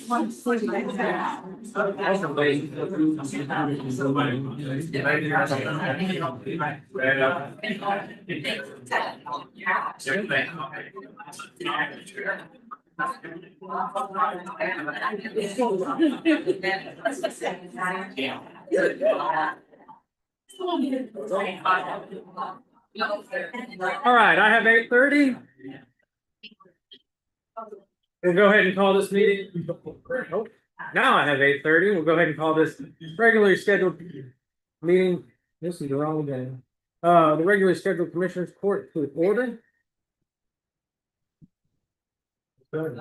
All right, I have 8:30. We'll go ahead and call this meeting. Oh, now I have 8:30. We'll go ahead and call this regularly scheduled meeting. This is the wrong day. The regularly scheduled Commissioners Court to order. If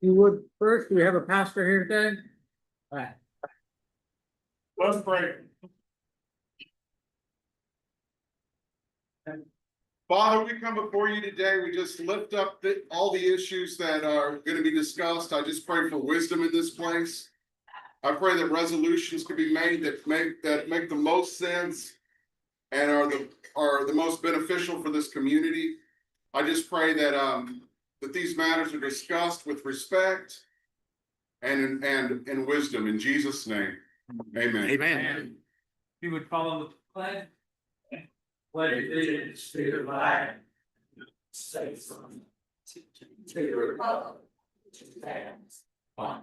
you would first, do we have a pastor here today? All right. Let's pray. Father, we come before you today. We just lift up all the issues that are going to be discussed. I just pray for wisdom in this place. I pray that resolutions can be made that make the most sense and are the most beneficial for this community. I just pray that that these matters are discussed with respect and in wisdom. In Jesus' name, amen. Amen. You would follow the pledge. Pledge allegiance to the flag, States of the Republic, to stands one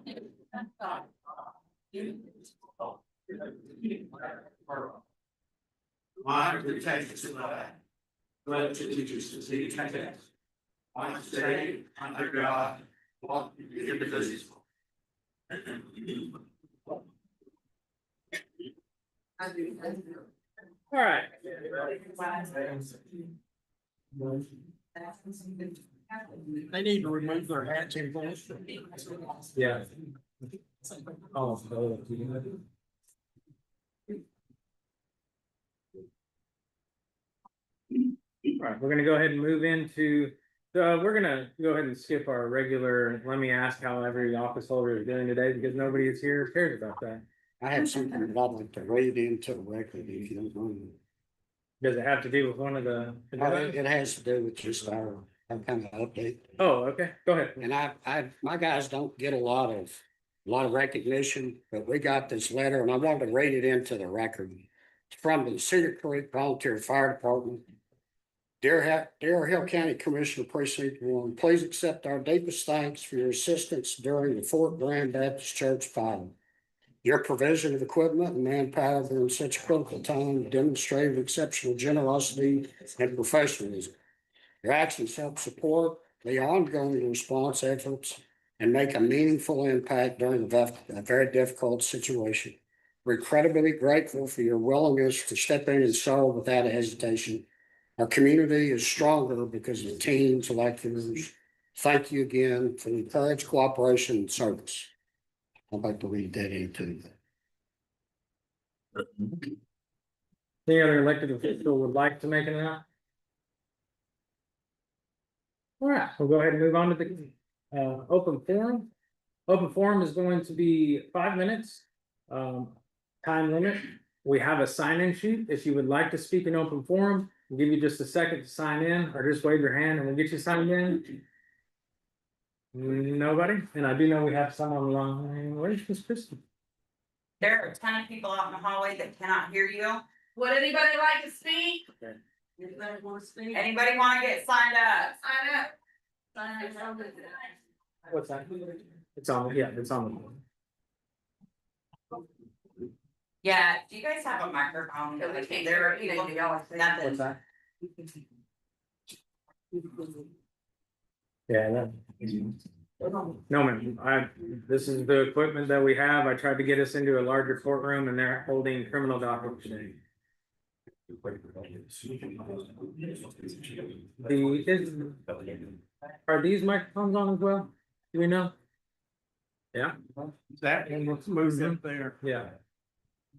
Honor to take to the flag, pledge allegiance to the United one state under God, one indivisible. All right. They need to remove their hats and gloves. Yeah. Oh, all right, we're going to go ahead and move into. We're going to go ahead and skip our regular. Let me ask how every office holder is doing today because nobody is here cares about that. I have something that I'd like to read into the record if you don't mind. Does it have to do with one of the? It has to do with just our kind of update. Oh, okay. Go ahead. And my guys don't get a lot of recognition, but we got this letter and I wanted to read it into the record. It's from the Cedar Creek Volunteer Fire Department. Dear Hill County Commissioner Precinct 1, please accept our deepest thanks for your assistance during the Fort Grand Baptist Church fire. Your provision of equipment and manpower during such a critical time demonstrated exceptional generosity and professionalism. Your actions help support the ongoing response efforts and make a meaningful impact during a very difficult situation. We're incredibly grateful for your willingness to step in and serve without hesitation. Our community is stronger because of teams like yours. Thank you again for the courage, cooperation, and service. I'd like to read that into that. Any other elected official would like to make an announcement? All right, we'll go ahead and move on to the open forum. Open forum is going to be 5 minutes. Time limit. We have a sign-in sheet. If you would like to speak in open forum, we'll give you just a second to sign in, or just wave your hand and we'll get you signed in. Nobody? And I do know we have some online. Where's Miss Kristen? There are a ton of people out in the hallway that cannot hear you. Would anybody like to speak? Okay. Anybody want to speak? Anybody want to get signed up? Sign up. Sign up. What's that? It's on, yeah, it's on. Yeah, do you guys have a microphone? There are people, nothing. What's that? Yeah, that. No, man, this is the equipment that we have. I tried to get us into a larger courtroom and they're holding criminal documents today. Are these microphones on as well? Do we know? Yeah. That one was moved up there. Yeah.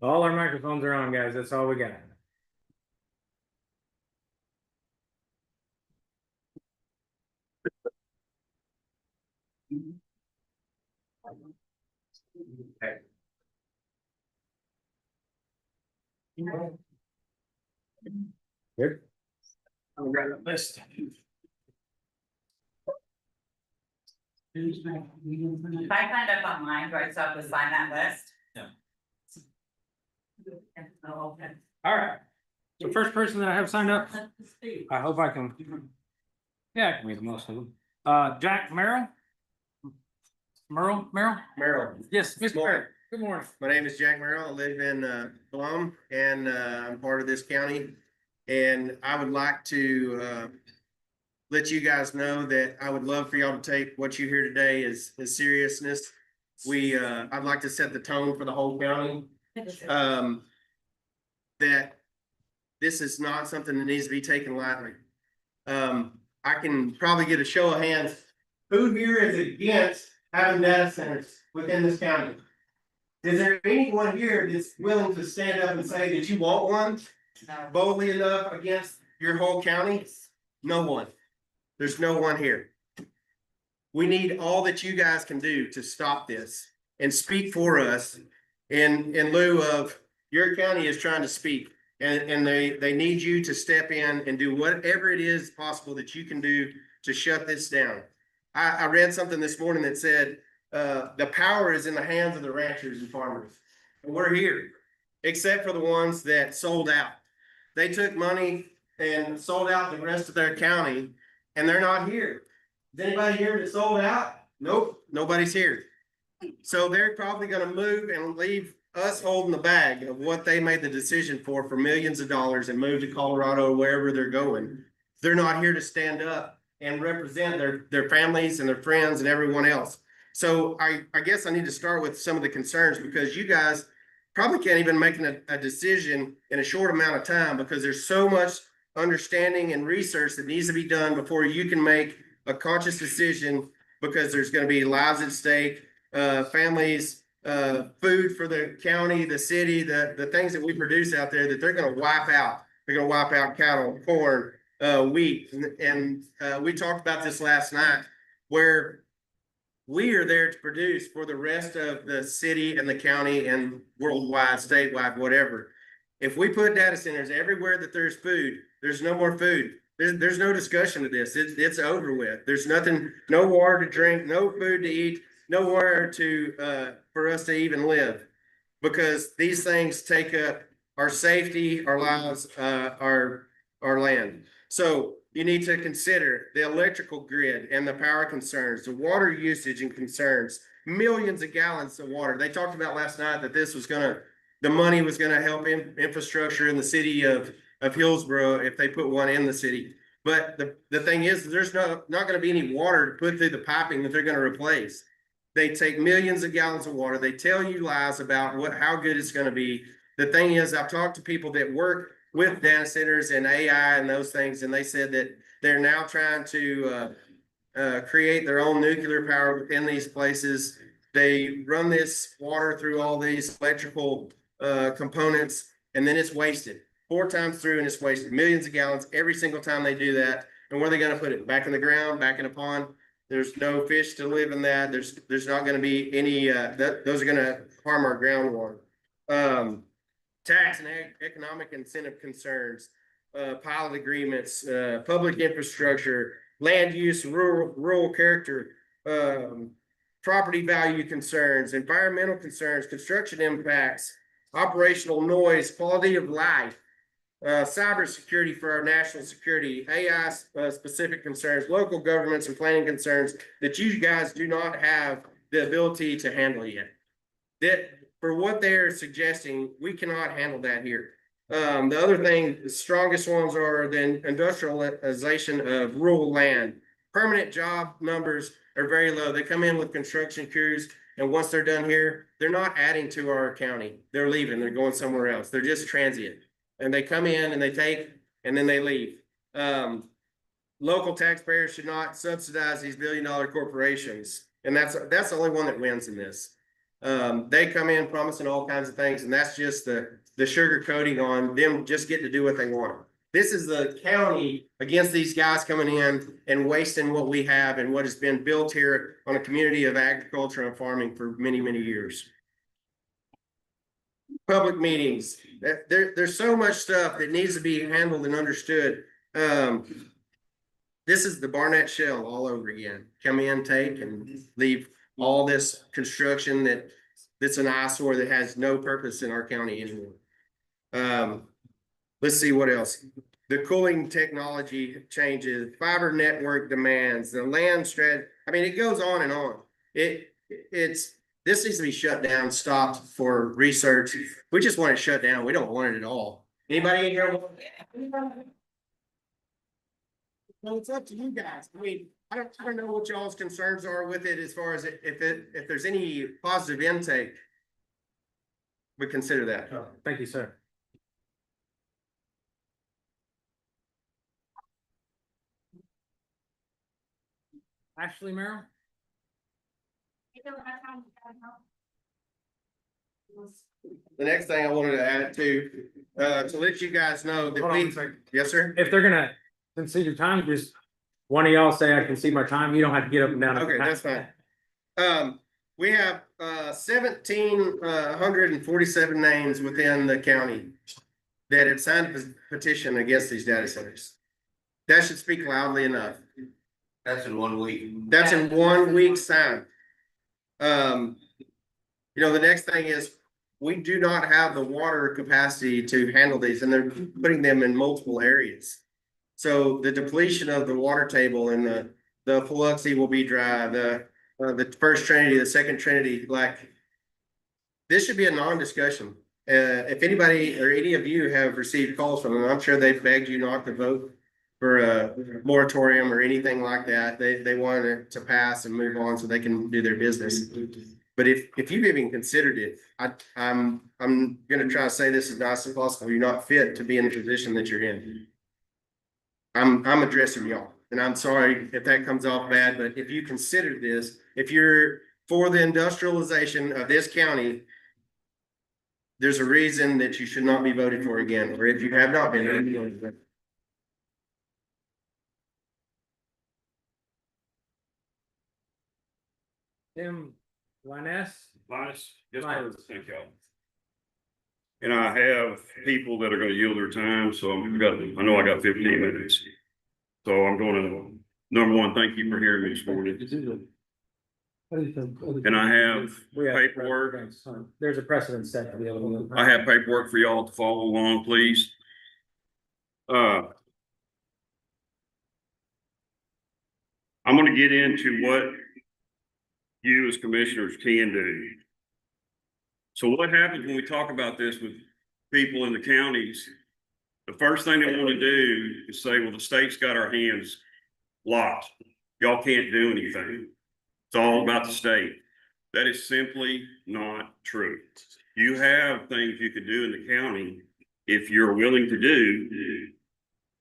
All our microphones are on, guys. That's all we got. Okay. Good. I'm gonna grab the list. If I signed up online, do I still have to sign that list? Oh, okay. All right. So first person that I have signed up, I hope I can. Yeah, I can read most of them. Jack Merrill. Merrill? Merrill. Yes, Mr. Morning. Merrill. Good morning. My name is Jack Merrill. I live in Blum and I'm part of this county. And I would like to let you guys know that I would love for y'all to take what you hear today as seriousness. I'd like to set the tone for the whole county. That this is not something that needs to be taken lightly. I can probably get a show of hands. Who here is against having data centers within this county? Is there anyone here that's willing to stand up and say that you want one boldly enough against your whole county? No one. There's no one here. We need all that you guys can do to stop this and speak for us in lieu of your county is trying to speak. And they need you to step in and do whatever it is possible that you can do to shut this down. I read something this morning that said, the power is in the hands of the ranchers and farmers. And we're here, except for the ones that sold out. They took money and sold out the rest of their county, and they're not here. Is anybody here that sold out? Nope, nobody's here. So they're probably gonna move and leave us holding the bag of what they made the decision for millions of dollars and move to Colorado or wherever they're going. They're not here to stand up and represent their families and their friends and everyone else. So I guess I need to start with some of the concerns because you guys probably can't even make a decision in a short amount of time because there's so much understanding and research that needs to be done before you can make a conscious decision because there's going to be lives at stake, families, food for the county, the city, the things that we produce out there that they're going to wipe out. They're going to wipe out cattle, corn, wheat. And we talked about this last night where we are there to produce for the rest of the city and the county and worldwide, statewide, whatever. If we put data centers everywhere that there's food, there's no more food. There's no discussion of this. It's over with. There's nothing, no water to drink, no food to eat, nowhere to for us to even live, because these things take up our safety, our lives, our land. So you need to consider the electrical grid and the power concerns, the water usage and concerns, millions of gallons of water. They talked about last night that this was the money was gonna help infrastructure in the city of Hillsboro if they put one in the city. But the thing is, there's not gonna be any water to put through the piping that they're gonna replace. They take millions of gallons of water. They tell you lies about how good it's gonna be. The thing is, I've talked to people that work with data centers and AI and those things, and they said that they're now trying to create their own nuclear power within these places. They run this water through all these electrical components, and then it's wasted 4 times through, and it's wasted millions of gallons every single time they do that. And where are they going to put it? Back in the ground, back in a pond? There's no fish to live in that. There's not going to be any. Those are going to harm our groundwater. Tax and economic incentive concerns, pilot agreements, public infrastructure, land use, rural character, property value concerns, environmental concerns, construction impacts, operational noise, quality of life, cybersecurity for our national security, AI specific concerns, local governments and planning concerns that you guys do not have the ability to handle yet. That for what they're suggesting, we cannot handle that here. The other thing, the strongest ones are the industrialization of rural land. Permanent job numbers are very low. They come in with construction crews, and once they're done here, they're not adding to our county. They're leaving, they're going somewhere else. They're just transient. And they come in and they take, and then they leave. Local taxpayers should not subsidize these billion-dollar corporations. And that's the only one that wins in this. They come in promising all kinds of things, and that's just the sugar coating on them just getting to do what they want. This is the county against these guys coming in and wasting what we have and what has been built here on a community of agriculture and farming for many, many years. Public meetings. There's so much stuff that needs to be handled and understood. this is the Barnett Shell all over again. Come in, take and leave all this construction that's an eyesore that has no purpose in our county anymore. Let's see what else. The cooling technology changes, fiber network demands, the land strat. I mean, it goes on and on. This needs to be shut down, stopped for research. We just want it shut down. We don't want it at all. Anybody in here? Well, it's up to you guys. I mean, I don't know what y'all's concerns are with it as far as if there's any positive intake. We consider that. Thank you, sir. Ashley Merrill? The next thing I wanted to add to let you guys know that Hold on a second. yes, sir. If they're gonna concede your time, just one of y'all say I concede my time. You don't have to get up and down. Okay, that's fine. We have 1,747 names within the county that have signed a petition against these data centers. That should speak loudly enough. That's in 1 week. That's in 1 week's time. The next thing is, we do not have the water capacity to handle these, and they're putting them in multiple areas. So the depletion of the water table and the Biloxi will be dry, the first Trinity, the second Trinity, like, this should be a non-discussion. If anybody or any of you have received calls from them, I'm sure they've begged you not to vote for a moratorium or anything like that. They want it to pass and move on so they can do their business. But if you've even considered it, I'm gonna try to say this as nice as possible. You're not fit to be in the position that you're in. I'm addressing y'all, and I'm sorry if that comes off bad, but if you consider this, if you're for the industrialization of this county, there's a reason that you should not be voted for again, or if you have not been. Tim Whelan. Yes, Right. thank y'all. And I have people that are gonna yield their time, so I know I got 15 minutes. So I'm gonna, number one, thank you for hearing me this morning. And I have paperwork. There's a precedent set to be able to. I have paperwork for y'all to follow along, please. I'm gonna get into what you as commissioners can do. So what happens when we talk about this with people in the counties? The first thing they want to do is say, well, the state's got our hands locked. Y'all can't do anything. It's all about the state. That is simply not true. You have things you can do in the county if you're willing to do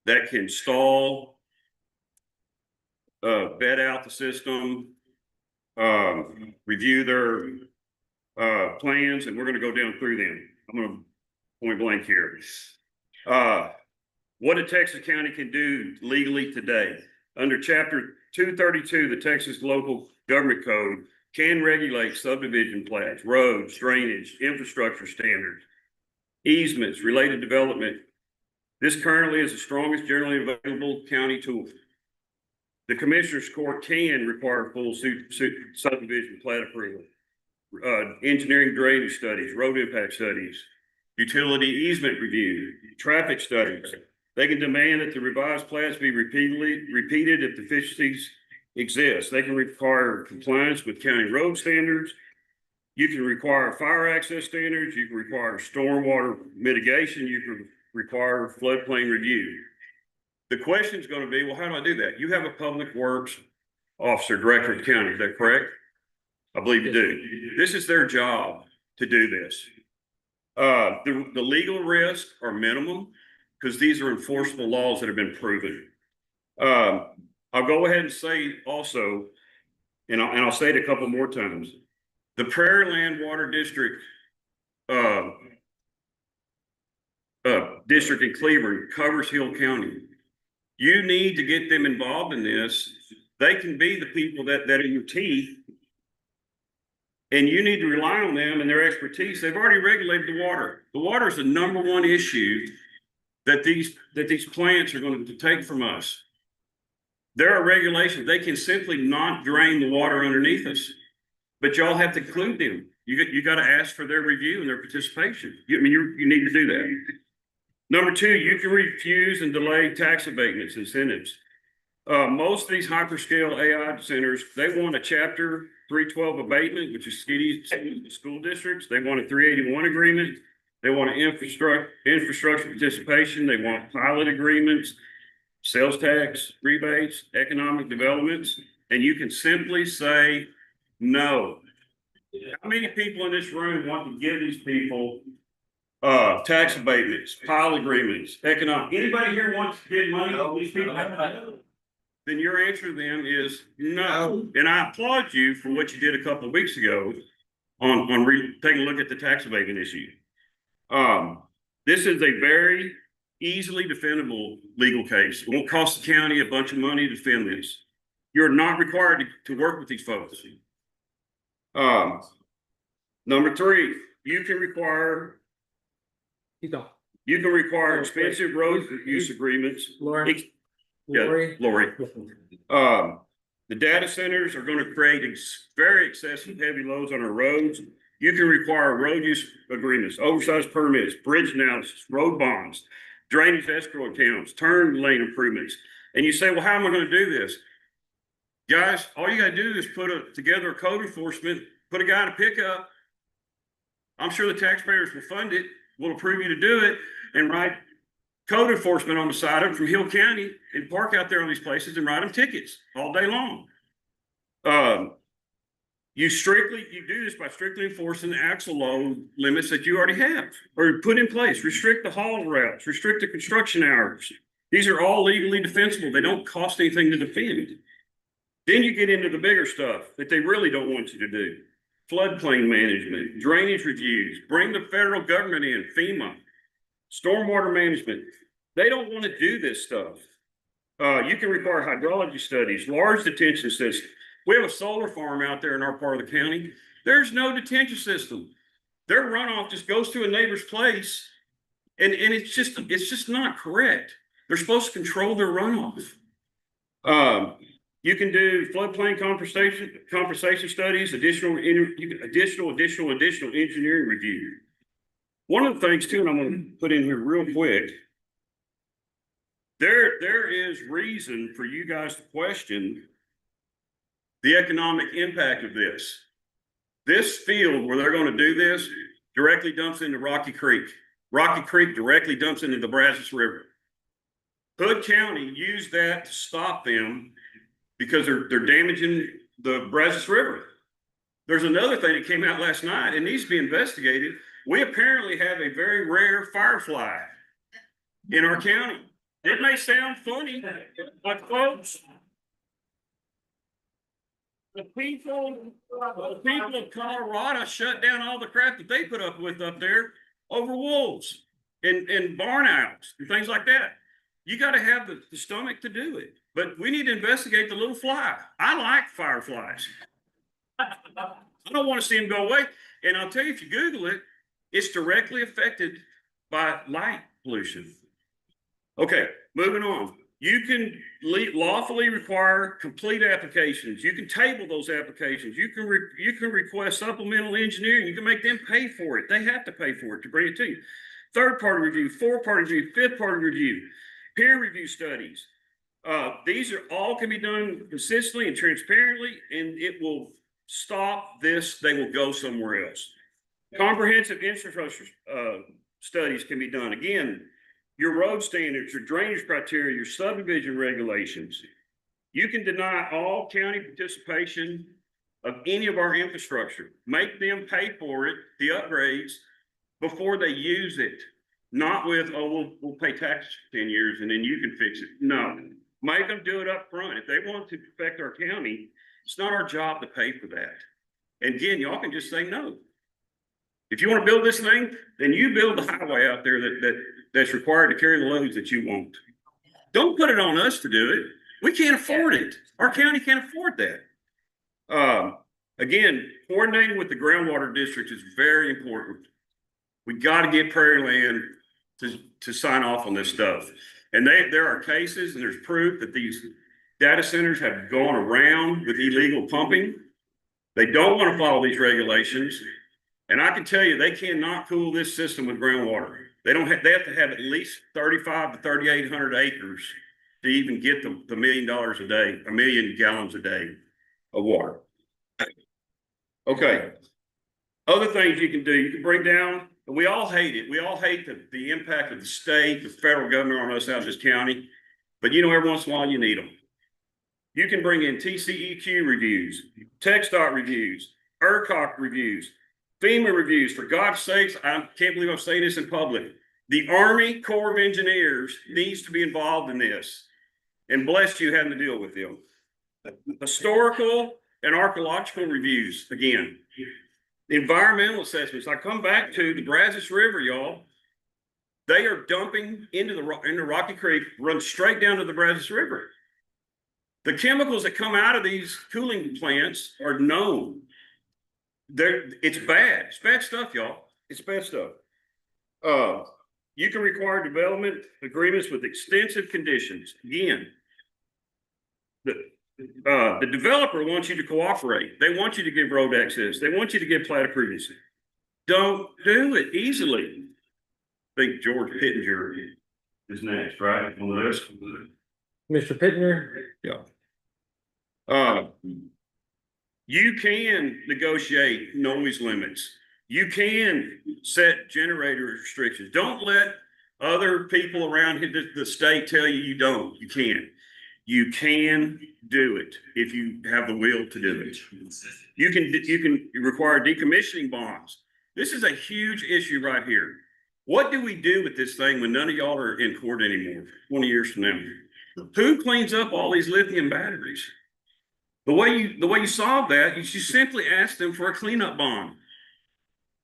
that can stall, vet out the system, review their plans, and we're going to go down through them. I'm going to point blank here. What a Texas County can do legally today. Under Chapter 232, the Texas Local Government Code can regulate subdivision plats, roads, drainage, infrastructure standards, easements, related development. This currently is the strongest generally available county tool. The Commissioner's Court can require full subdivision plat approval, engineering drainage studies, road impact studies, utility easement review, traffic studies. They can demand that the revised plats be repeated if deficiencies exist. They can require compliance with county road standards. You can require fire access standards. You can require stormwater mitigation. You can require floodplain review. The question is going to be, well, how do I do that? You have a public works officer, director of the county, is that correct? I believe you do. This is their job to do this. The legal risks are minimum because these are enforceable laws that have been proven. I'll go ahead and say also, and I'll say it a couple more times, the Prairie Land Water District district in Cleveland covers Hill County. You need to get them involved in this. They can be the people that are your teeth. And you need to rely on them and their expertise. They've already regulated the water. The water is the number one issue that these plants are going to take from us. There are regulations. They can simply not drain the water underneath us. But y'all have to include them. You got to ask for their review and their participation. You need to do that. Number two, you can refuse and delay tax abatements, incentives. Most of these hyperscale AI centers, they want a chapter 312 abatement, which is school districts. They want a 381 agreement. They want an infrastructure participation. They want pilot agreements, sales tax rebates, economic developments, and you can simply say no. How many people in this room want to give these people tax abatements, pilot agreements, anybody here wants to give money to these people? Then your answer to them is no. And I applaud you for what you did a couple of weeks ago on taking a look at the tax abatement issue. This is a very easily defendable legal case. It won't cost the county a bunch of money to defend this. You're not required to work with these folks. Number three, you can require expensive road use agreements. Lori. Lori. The data centers are going to create very excessive heavy loads on our roads. You can require road use agreements, oversized permits, bridge analysis, road bonds, drainage escrow accounts, turn lane improvements. And you say, well, how am I going to do this? Guys, all you got to do is put together a code enforcement, put a guy in a pickup. I'm sure the taxpayers will fund it, will approve you to do it, and write code enforcement on the side of it from Hill County and park out there on these places and write them tickets all day long. You do this by strictly enforcing the axle load limits that you already have or put in place. Restrict the haul routes, restrict the construction hours. These are all legally defensible. They don't cost anything to defend. Then you get into the bigger stuff that they really don't want you to do. Floodplain management, drainage reviews, bring the federal government in, FEMA, stormwater management. They don't want to do this stuff. You can require hydrology studies, large detention systems. We have a solar farm out there in our part of the county. There's no detention system. Their runoff just goes to a neighbor's place, and it's just not correct. They're supposed to control their runoff. You can do floodplain compensation studies, additional engineering review. One of the things too, and I'm going to put in here real quick. There is reason for you guys to question the economic impact of this. This field where they're going to do this directly dumps into Rocky Creek. Rocky Creek directly dumps into the Brazos River. Hood County used that to stop them because they're damaging the Brazos River. There's another thing that came out last night. It needs to be investigated. We apparently have a very rare firefly in our county. It may sound funny, but folks, the people of Colorado shut down all the crap that they put up with up there over wolves and barn owls and things like that. You got to have the stomach to do it. But we need to investigate the little fly. I like fireflies. I don't want to see them go away. And I'll tell you, if you Google it, it's directly affected by light pollution. Okay, moving on. You can lawfully require complete applications. You can table those applications. You can request supplemental engineering. You can make them pay for it. They have to pay for it to bring it to you. Third-party review, fourth-party review, fifth-party review, peer review studies. These are all can be done consistently and transparently, and it will stop this. They will go somewhere else. Comprehensive infrastructure studies can be done. Again, your road standards, your drainage criteria, your subdivision regulations. You can deny all county participation of any of our infrastructure. Make them pay for it, the upgrades, before they use it. Not with, oh, we'll pay taxes for 10 years and then you can fix it. No, make them do it up front. If they want to affect our county, it's not our job to pay for that. And again, y'all can just say no. If you want to build this thing, then you build the highway out there that's required to carry the loads that you want. Don't put it on us to do it. We can't afford it. Our county can't afford that. Again, coordinating with the groundwater district is very important. We got to get Prairie Land to sign off on this stuff. And there are cases and there's proof that these data centers have gone around with illegal pumping. They don't want to follow these regulations. And I can tell you, they cannot cool this system with groundwater. They have to have at least 3,500 to 3,800 acres to even get the $1 million a day, 1 million gallons a day of water. Okay. Other things you can do, you can bring down, and we all hate it. We all hate the impact of the state, the federal government on us out of this county. But you know, every once in a while you need them. You can bring in TCEQ reviews, TxDOT reviews, ERCOT reviews, FEMA reviews. For God's sakes, I can't believe I'm saying this in public. The Army Corps of Engineers needs to be involved in this. And bless you having to deal with them. Historical and archaeological reviews, again. Environmental assessments. I come back to the Brazos River, y'all. They are dumping into Rocky Creek, run straight down to the Brazos River. The chemicals that come out of these cooling plants are known. It's bad. It's bad stuff, y'all. It's bad stuff. You can require development agreements with extensive conditions. Again, the developer wants you to cooperate. They want you to give road access. They want you to give plat approvals. Don't do it easily. I think George Pittenger is next, right? On the list. Mr. Pittner? Yeah. You can negotiate noise limits. You can set generator restrictions. Don't let other people around the state tell you you don't. You can. You can do it if you have the will to do it. You can require decommissioning bonds. This is a huge issue right here. What do we do with this thing when none of y'all are in court anymore, 20 years from now? Who cleans up all these lithium batteries? The way you solve that is you simply ask them for a cleanup bond.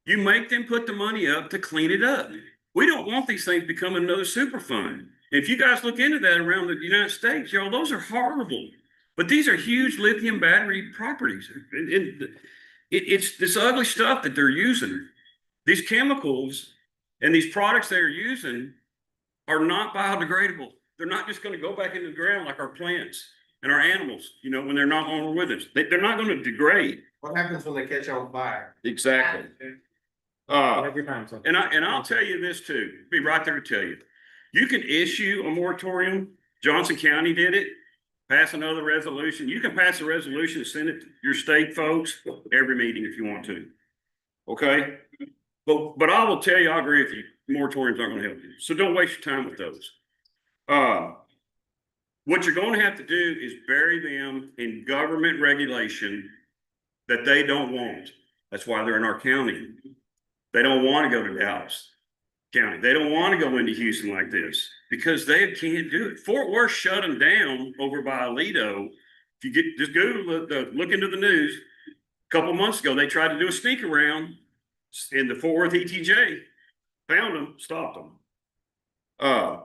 You make them put the money up to clean it up. We don't want these things becoming another super fund. If you guys look into that around the United States, y'all, those are horrible. But these are huge lithium battery properties. It's this ugly stuff that they're using. These chemicals and these products they're using are not biodegradable. They're not just going to go back into the ground like our plants and our animals, you know, when they're not on with us. They're not going to degrade. What happens when they catch on fire? Exactly. Have your time, son. And I'll tell you this too. Be right there to tell you. You can issue a moratorium. Johnson County did it. Pass another resolution. You can pass a resolution and send it to your state folks every meeting if you want to. Okay? But I will tell you, I agree with you. Moratoriums aren't going to help you. So don't waste your time with those. What you're going to have to do is bury them in government regulation that they don't want. That's why they're in our county. They don't want to go to Dallas County. They don't want to go into Houston like this because they can't do it. Fort Worth shut them down over by Aledo. If you just Google look into the news. A couple months ago, they tried to do a sneak around in the Fort Worth ETJ. Found them, stopped them.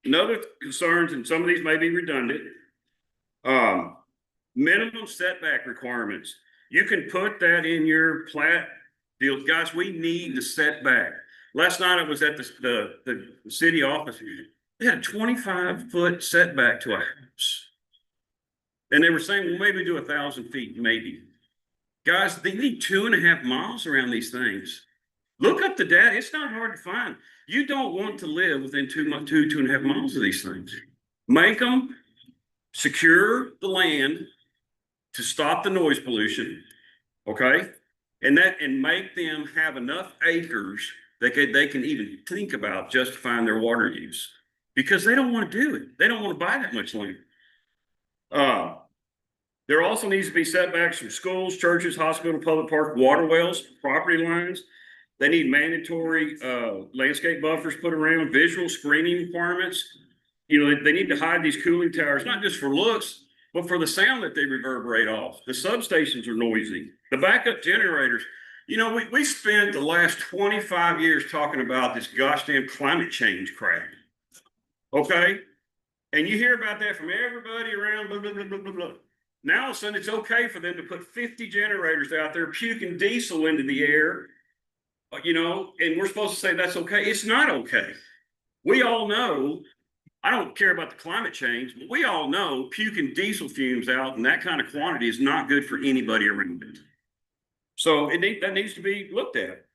Another concerns, and some of these may be redundant. Minimum setback requirements. You can put that in your plat deal. Guys, we need the setback. Last night I was at the city office. They had a 25-foot setback to a house. And they were saying, well, maybe do 1,000 feet, maybe. Guys, they need 2.5 miles around these things. Look up the data. It's not hard to find. You don't want to live within 2.5 miles of these things. Make them secure the land to stop the noise pollution. Okay. And make them have enough acres that they can even think about justifying their water use because they don't want to do it. They don't want to buy that much land. There also needs to be setbacks from schools, churches, hospital, public park, water wells, property lines. They need mandatory landscape buffers put around, visual screening requirements. You know, they need to hide these cooling towers, not just for looks, but for the sound that they reverberate off. The substations are noisy. The backup generators. You know, we spent the last 25 years talking about this gosh damn climate change crap. Okay? And you hear about that from everybody around, blah, blah, blah, blah, blah, blah. Now all of a sudden it's okay for them to put 50 generators out there puking diesel into the air, you know, and we're supposed to say that's okay. It's not okay. We all know I don't care about the climate change, but we all know puking diesel fumes out in that kind of quantity is not good for anybody around it. So that needs to be looked at.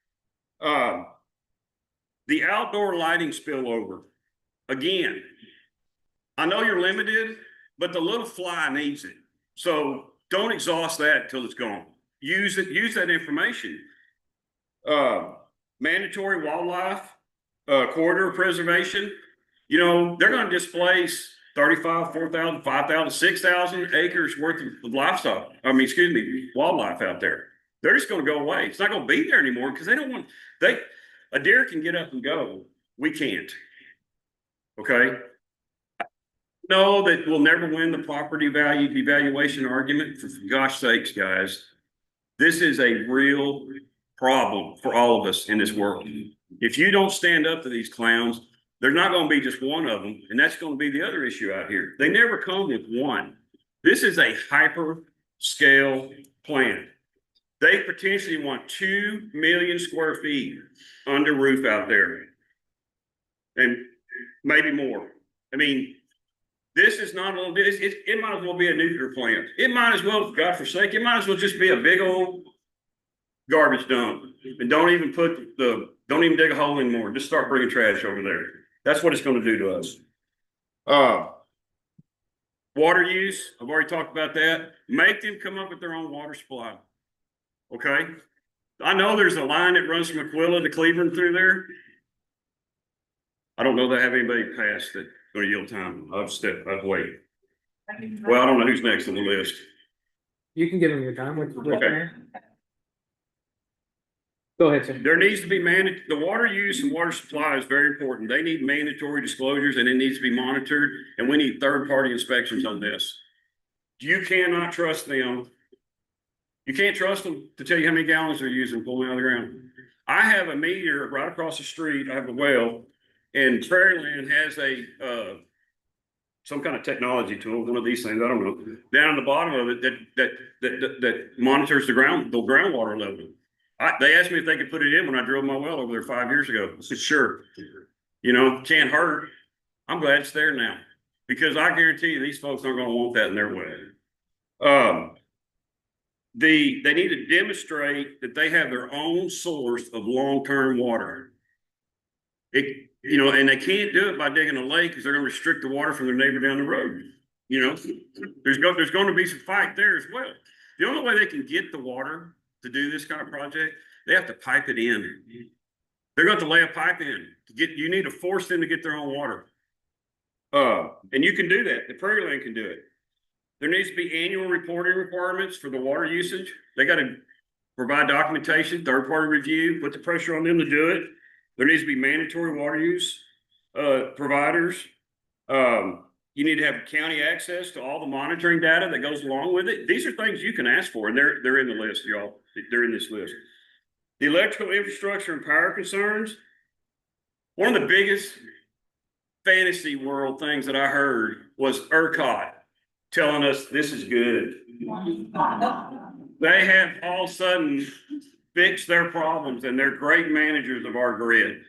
The outdoor lighting spillover. Again, I know you're limited, but the little fly needs it. So don't exhaust that until it's gone. Use that information. Mandatory wildlife corridor preservation. You know, they're going to displace 35, 4,000, 5,000, 6,000 acres worth of livestock. Wildlife out there. They're just going to go away. It's not going to be there anymore because a deer can get up and go. We can't. Okay. No, that we'll never win the property value devaluation argument. For gosh sakes, guys, this is a real problem for all of us in this world. If you don't stand up to these clowns, there's not going to be just one of them, and that's going to be the other issue out here. They never come with one. This is a hyper scale plan. They potentially want 2 million square feet under roof out there, and maybe more. I mean, this is not a little bit. It might as well be a nuclear plant. It might as well, God forsake, it might as well just be a big old garbage dump, and don't even dig a hole anymore. Just start bringing trash over there. That's what it's going to do to us. Water use, I've already talked about that. Make them come up with their own water supply. Okay. I know there's a line that runs from Aquila to Cleveland through there. I don't know that I have anybody past that going to yield time. I'll wait. Well, I don't know who's next on the list. You can give them your time. Okay. Go ahead, sir. There needs to be the water use and water supply is very important. They need mandatory disclosures and it needs to be monitored, and we need third-party inspections on this. You cannot trust them. You can't trust them to tell you how many gallons they're using pulling out of the ground. I have a meter right across the street. I have a well, and Prairieland has some kind of technology tool, one of these things, I don't know, down at the bottom of it that monitors the groundwater level. They asked me if they could put it in when I drilled my well over there 5 years ago. I said, sure. You know, can't hurt. I'm glad it's there now because I guarantee you these folks aren't going to want that in their well. They need to demonstrate that they have their own source of long-term water. And they can't do it by digging a lake because they're going to restrict the water from their neighbor down the road. You know, there's going to be some fight there as well. The only way they can get the water to do this kind of project, they have to pipe it in. They're going to lay a pipe in you need to force them to get their own water. And you can do that. The Prairieland can do it. There needs to be annual reporting requirements for the water usage. They got to provide documentation, third-party review, put the pressure on them to do it. There needs to be mandatory water use providers. You need to have county access to all the monitoring data that goes along with it. These are things you can ask for, and they're in the list, y'all. They're in this list. The electrical infrastructure and power concerns. One of the biggest fantasy world things that I heard was ERCOT telling us this is good. They have all of a sudden fixed their problems, and they're great managers of our grid.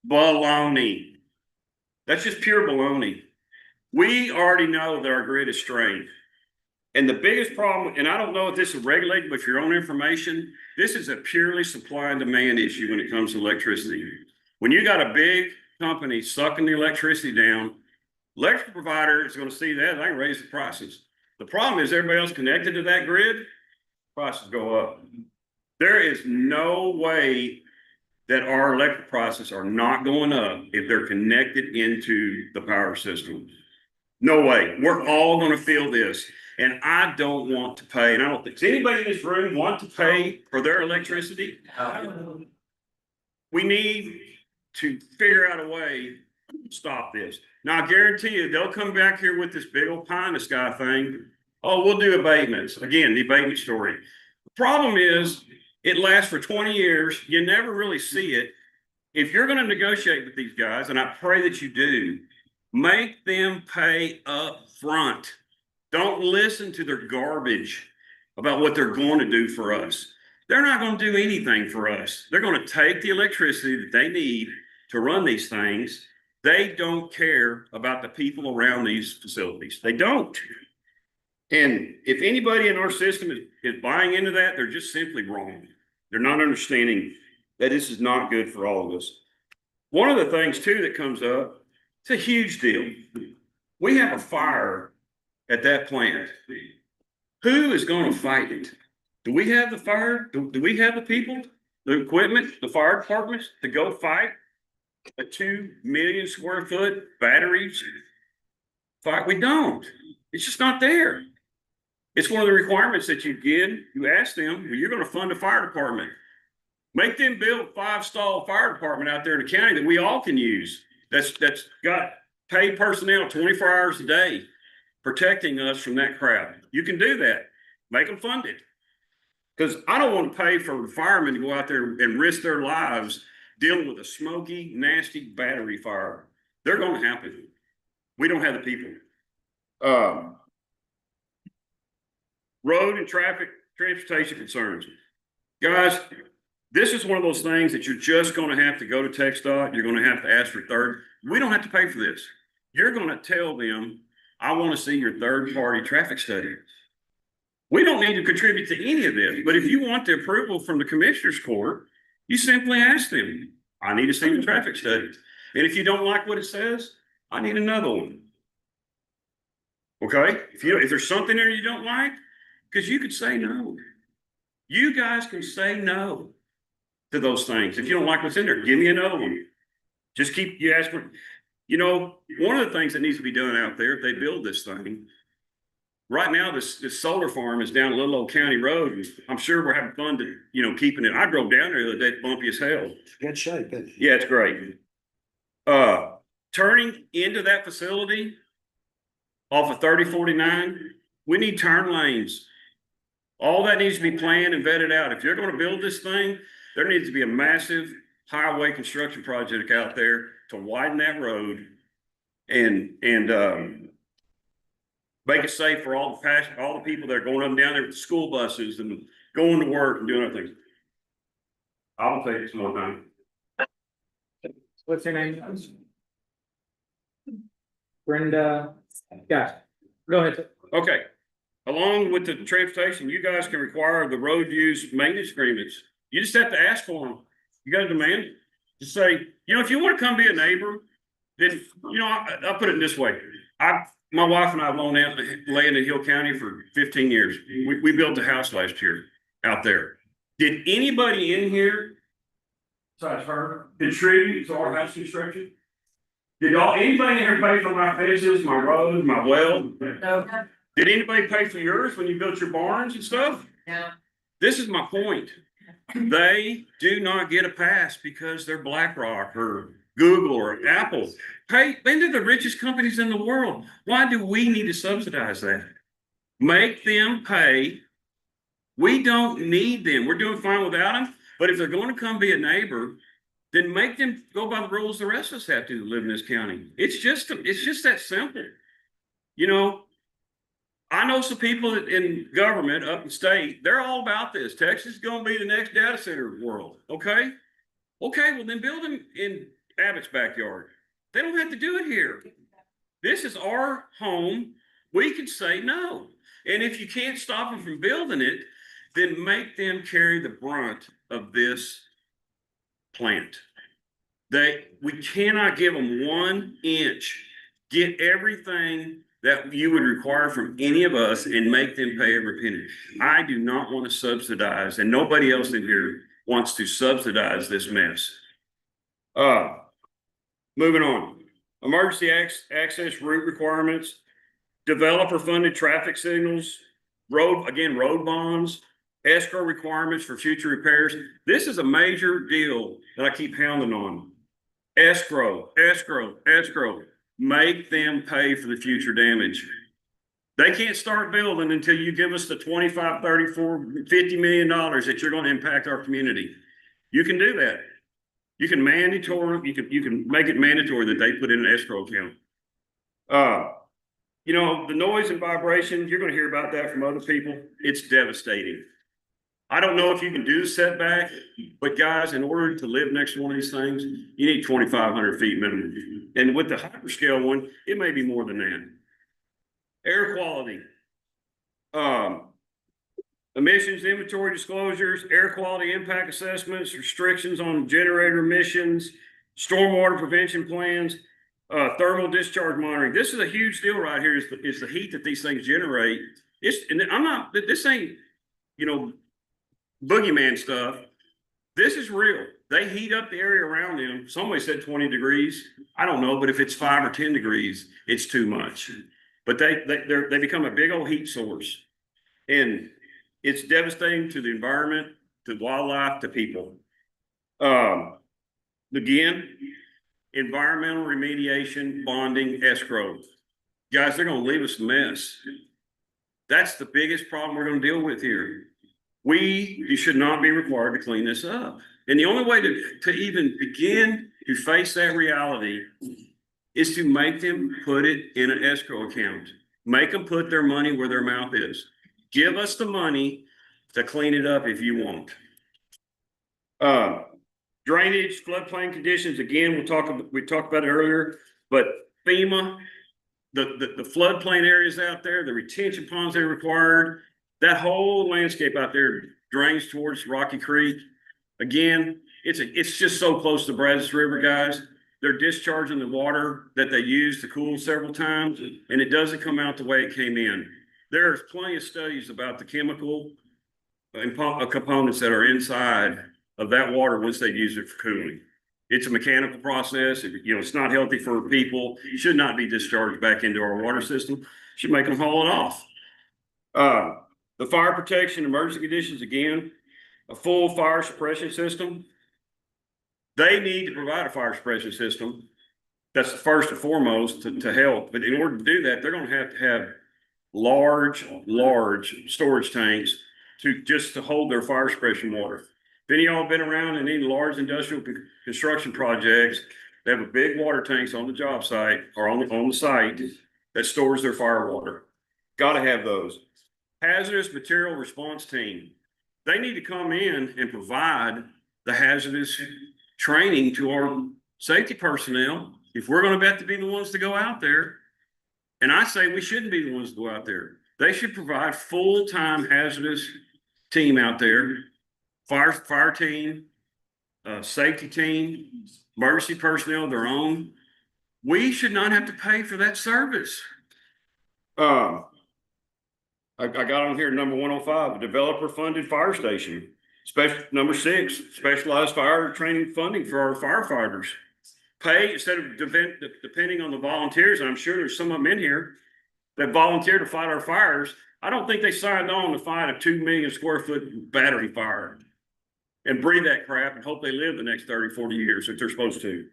Baloney. That's just pure baloney. We already know that our grid is strained. And the biggest problem, and I don't know if this is regulated, but for your own information, this is a purely supply and demand issue when it comes to electricity. When you got a big company sucking the electricity down, electric provider is going to see that, they can raise the prices. The problem is everybody else connected to that grid, prices go up. There is no way that our electric prices are not going up if they're connected into the power system. No way. We're all going to feel this. And I don't want to pay. And I don't think, does anybody in this room want to pay for their electricity? We need to figure out a way to stop this. Now, I guarantee you, they'll come back here with this big old pie in the sky thing. Oh, we'll do abatements. Again, the abatement story. The problem is it lasts for 20 years. You never really see it. If you're going to negotiate with these guys, and I pray that you do, make them pay up front. Don't listen to their garbage about what they're going to do for us. They're not going to do anything for us. They're going to take the electricity that they need to run these things They don't care about the people around these facilities. They don't. And if anybody in our system is buying into that, they're just simply wrong. They're not understanding that this is not good for all of us. One of the things too that comes up, it's a huge deal. We have a fire at that plant. Who is going to fight it? Do we have the fire? Do we have the people, the equipment, the fire departments to go fight a 2 million square foot batteries fight? We don't. It's just not there. It's one of the requirements that you ask them, well, you're going to fund a fire department. Make them build a 5-stall fire department out there in the county that we all can use. That's got paid personnel 24 hours a day protecting us from that crowd. You can do that. Make them fund it. Because I don't want to pay for firemen to go out there and risk their lives dealing with a smoky, nasty battery fire. They're going to happen. We don't have the people. Road and traffic, transportation concerns. Guys, this is one of those things that you're just going to have to go to TxDOT. You're going to have to ask for third. We don't have to pay for this. You're going to tell them, I want to see your third-party traffic study. We don't need to contribute to any of this, but if you want the approval from the Commissioner's Court, you simply ask them, I need to see the traffic study. And if you don't like what it says, I need another one. Okay? If there's something there you don't like, because you could say no. You guys can say no to those things. If you don't like what's in there, give me another one. Just you ask for, one of the things that needs to be done out there, if they build this thing, right now, this solar farm is down a little old county road. And I'm sure we're having fun to, keeping it. I drove down there the other day, it's bumpy as hell. Good shape. Yeah, it's great. Turning into that facility off of 3049, we need turn lanes. All that needs to be planned and vetted out. If you're going to build this thing, there needs to be a massive highway construction project out there to widen that road and make it safe for all the people that are going up and down there with the school buses and going to work and doing other things. I'll take it some more time. What's your name? Brenda. Yeah, go ahead. Okay. Along with the transportation, you guys can require the road use maintenance agreements. You just have to ask for them. You got to demand it. Just say, if you want to come be a neighbor, then, I'll put it this way. My wife and I have owned land in Hill County for 15 years. We built a house last year out there. Did anybody in here, besides her, contribute to our house construction? Did anybody in here pay for my fences, my road, my well? No. Did anybody pay for yours when you built your barns and stuff? No. This is my point. They do not get a pass because they're BlackRock or Google or Apple. They're the richest companies in the world. Why do we need to subsidize that? Make them pay. We don't need them. We're doing fine without them. But if they're going to come be a neighbor, then make them go by the rules the rest of us have to live in this county. It's just that simple. I know some people in government up in state, they're all about this. Texas is going to be the next data center world. Okay, well then build them in Abbott's backyard. They don't have to do it here. This is our home. We can say no. And if you can't stop them from building it, then make them carry the brunt of this plant. We cannot give them 1 inch. Get everything that you would require from any of us and make them pay every penny. I do not want to subsidize, and nobody else in here wants to subsidize this mess. Moving on. Emergency access route requirements, developer-funded traffic signals, road bonds, escrow requirements for future repairs. This is a major deal that I keep hounding on. Escrow. Make them pay for the future damage. They can't start building until you give us the 25, 34, $50 million that you're going to impact our community. You can do that. You can you can make it mandatory that they put in an escrow account. The noise and vibration, you're going to hear about that from other people. It's devastating. I don't know if you can do setback, but guys, in order to live next to one of these things, you need 2,500 feet minimum. And with the hyperscale one, it may be more than that. Air quality. Emissions inventory disclosures, air quality impact assessments, restrictions on generator emissions, stormwater prevention plans, thermal discharge monitoring. This is a huge deal right here, is the heat that these things generate. This ain't, boogeyman stuff. This is real. They heat up the area around them. Somebody said 20 degrees. I don't know, but if it's 5 or 10 degrees, it's too much. But they become a big old heat source. And it's devastating to the environment, to wildlife, to people. Again, environmental remediation, bonding, escrow. Guys, they're going to leave us a mess. That's the biggest problem we're going to deal with here. You should not be required to clean this up. And the only way to even begin to face that reality is to make them put it in an escrow account. Make them put their money where their mouth is. Give us the money to clean it up if you want. Drainage, floodplain conditions, again, we talked about it earlier, but FEMA, the floodplain areas out there, the retention ponds they required, that whole landscape out there drains towards Rocky Creek. Again, it's just so close to Brazos River, guys. They're discharging the water that they use to cool several times, and it doesn't come out the way it came in. There's plenty of studies about the chemical and components that are inside of that water once they use it for cooling. It's a mechanical process. It's not healthy for people. It should not be discharged back into our water system. Should make them haul it off. The fire protection, emergency conditions, again, a full fire suppression system. They need to provide a fire suppression system. That's the first and foremost to help. But in order to do that, they're going to have large storage tanks to hold their fire suppression water. If any of y'all have been around in any large industrial construction projects, they have a big water tanks on the job site or on the site that stores their fire water. Got to have those. Hazardous material response team. They need to come in and provide the hazardous training to our safety personnel. If we're going to be the ones to go out there, and I say we shouldn't be the ones to go out there. They should provide full-time hazardous team out there, fire team, safety team, emergency personnel, their own. We should not have to pay for that service. I got on here number 105, developer-funded fire station. Number 6, specialized fire training funding for our firefighters. Pay instead of depending on the volunteers. And I'm sure there's some of them in here that volunteer to fight our fires. I don't think they signed on to fight a 2 million square foot battery fire and breathe that crap and hope they live the next 30, 40 years if they're supposed to.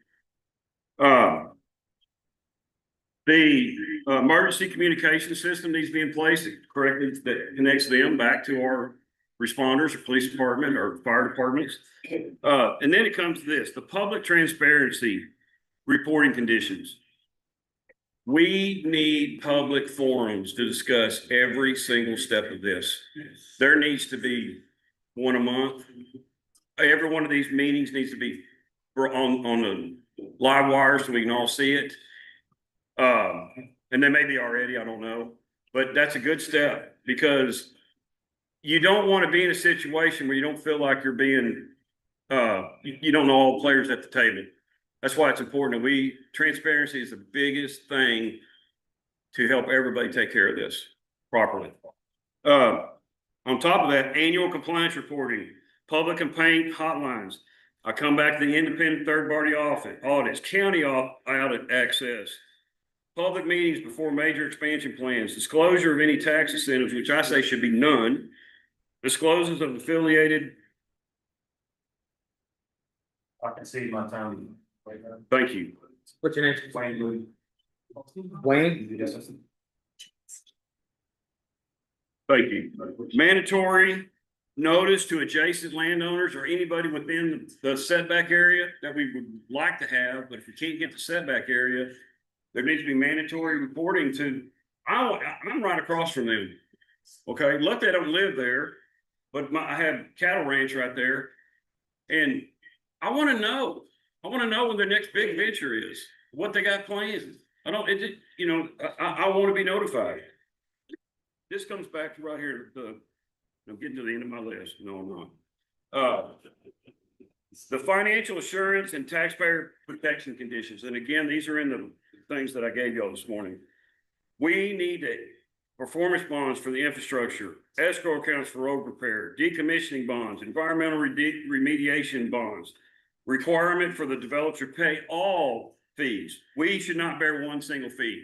The emergency communication system needs to be in place correctly that connects them back to our responders or police department or fire departments. And then it comes to this, the public transparency reporting conditions. We need public forums to discuss every single step of this. There needs to be one a month. Every one of these meetings needs to be on the live wire so we can all see it. And they may be already, I don't know, but that's a good step because you don't want to be in a situation where you don't feel like you're being, you don't know all the players at the table. That's why it's important that transparency is the biggest thing to help everybody take care of this properly. On top of that, annual compliance reporting, public complaint hotlines. I come back to the independent third-party audits, county audit access, public meetings before major expansion plans, disclosure of any tax incentives, which I say should be none, disclosures of affiliated. I can see my time. Thank you. What's your name? Wayne. Wayne? Thank you. Mandatory notice to adjacent landowners or anybody within the setback area that we would like to have, but if we can't get the setback area, there needs to be mandatory reporting to, I'm right across from them. Okay, look, they don't live there, but I have cattle ranch right there. And I wanna know when their next big venture is, what they got planned. I don't, I wanna be notified. This comes back to right here, I'm getting to the end of my list, no, I'm not. The financial assurance and taxpayer protection conditions, and again, these are in the things that I gave y'all this morning. We need a performance bonds for the infrastructure, escrow accounts for road repair, decommissioning bonds, environmental remediation bonds, requirement for the developer to pay all fees. We should not bear one single fee.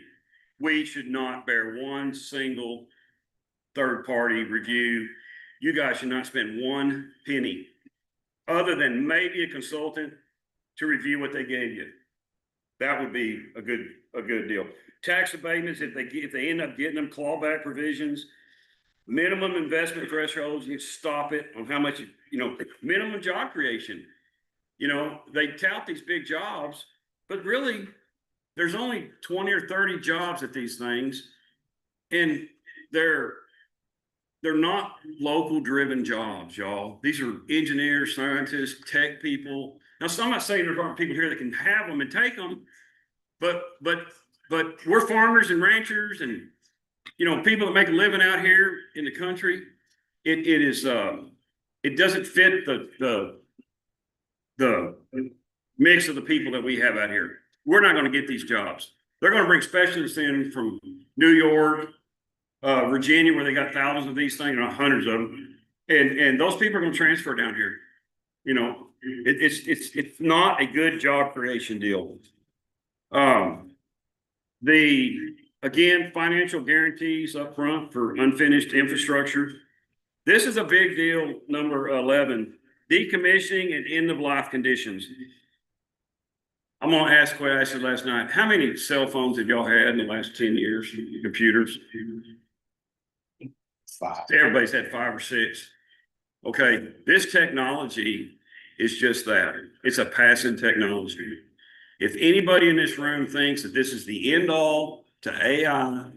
We should not bear one single third-party review. You guys should not spend one penny other than maybe a consultant to review what they gave you. That would be a good deal. Tax abatements, if they end up getting them, clawback provisions, minimum investment thresholds, you stop it on how much, minimum job creation. They tout these big jobs, but really there's only 20 or 30 jobs at these things. And they're not local driven jobs, y'all. These are engineers, scientists, tech people. Now, I'm not saying there aren't people here that can have them and take them, but we're farmers and ranchers and, people that make a living out here in the country. It doesn't fit the mix of the people that we have out here. We're not going to get these jobs. They're going to bring specialists in from New York, Virginia, where they got thousands of these things, hundreds of them, and those people are going to transfer down here. It's not a good job creation deal. Again, financial guarantees up front for unfinished infrastructure. This is a big deal. Number 11, decommissioning and end of life conditions. I'm going to ask what I asked you last night. How many cell phones have y'all had in the last 10 years? Computers? 5. Everybody's had 5 or 6. Okay, this technology is just that. It's a passing technology. If anybody in this room thinks that this is the end all to AI,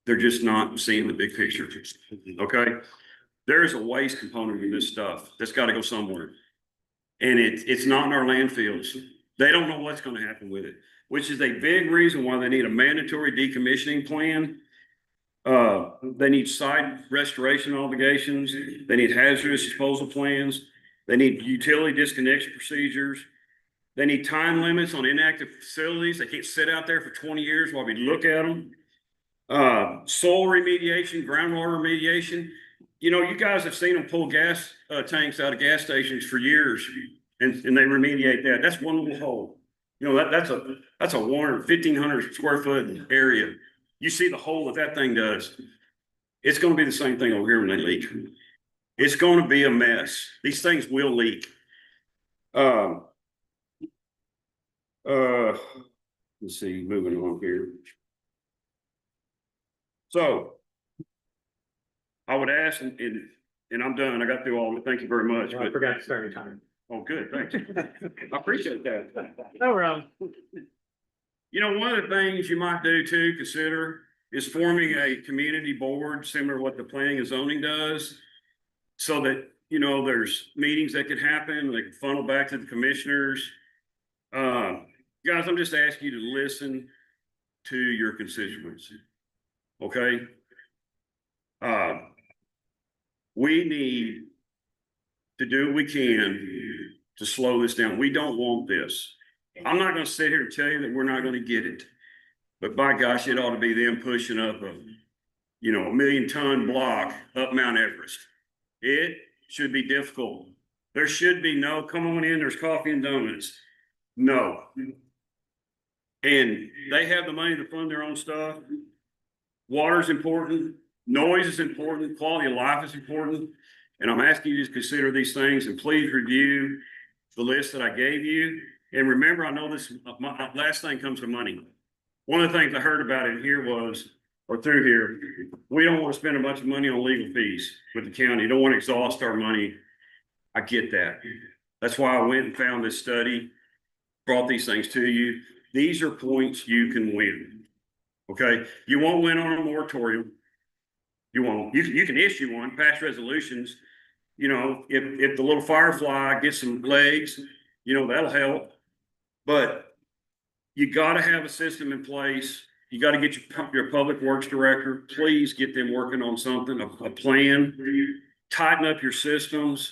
they're just not seeing the big picture. Okay, there's a waste component in this stuff that's got to go somewhere, and it's not in our landfills. They don't know what's going to happen with it, which is a big reason why they need a mandatory decommissioning plan. They need site restoration obligations. They need hazardous disposal plans. They need utility disconnection procedures. They need time limits on inactive facilities. They can't sit out there for 20 years while we look at them. Soil remediation, groundwater remediation. You guys have seen them pull gas tanks out of gas stations for years, and they remediate that. That's one little hole. That's a 1,500 square foot area. You see the hole that thing does. It's going to be the same thing over here when they leak. It's going to be a mess. These things will leak. Let's see, moving on here. So I would ask, and I'm done. I got through all of it. Thank you very much. I forgot to start your time. Oh, good. Thanks. I appreciate that. No problem. One of the things you might do too, consider is forming a community board similar to what the planning and zoning does. So that, there's meetings that could happen, they could funnel back to the commissioners. Guys, I'm just asking you to listen to your constituents. Okay? We need to do what we can to slow this down. We don't want this. I'm not going to sit here and tell you that we're not going to get it. But by gosh, it ought to be them pushing up a 1 million ton block up Mount Everest. It should be difficult. There should be no, come on in, there's coffee and donuts. No. And they have the money to fund their own stuff. Water is important. Noise is important. Quality of life is important. And I'm asking you to consider these things and please review the list that I gave you. And remember, I know this, my last thing comes to money. One of the things I heard about in here was, or through here, we don't want to spend a bunch of money on legal fees with the county. Don't want to exhaust our money. I get that. That's why I went and found this study, brought these things to you. These are points you can win. Okay. You won't win on a moratorium. You won't, you can issue one, pass resolutions. You know, if the little firefly gets some legs, you know, that'll help. But you gotta have a system in place. You gotta get your public works director, please get them working on something, a plan. Tighten up your systems.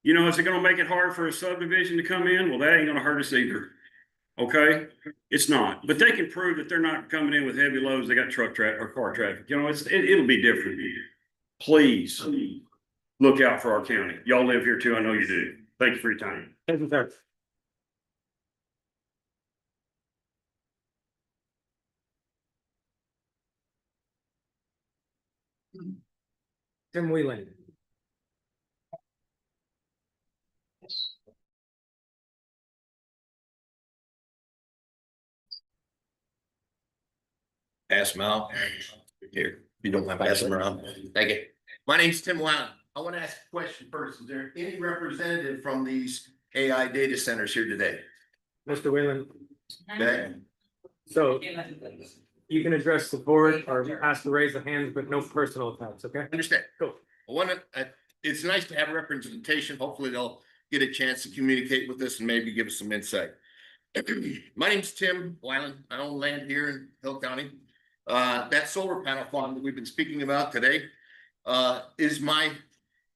You know, is it gonna make it hard for a subdivision to come in? Well, that ain't gonna hurt us either. Okay, it's not, but they can prove that they're not coming in with heavy loads. They got truck traffic or car traffic. You know, it'll be different. Please look out for our county. Y'all live here too. I know you do. Thank you for your time. Thank you, sir. Tim Whelan. Pass them out. Here, you don't mind passing them around. Thank you. My name's Tim Whelan. I want to ask a question first. Is there any representative from these AI data centers here today? Mr. Whelan, Okay. so you can address the board or ask to raise the hands, but no personal attacks, okay? Understand? Cool. I want to, it's nice to have representation. Hopefully they'll get a chance to communicate with us and maybe give us some insight. My name's Tim Whelan. I own land here in Hill County. That solar panel farm that we've been speaking about today is my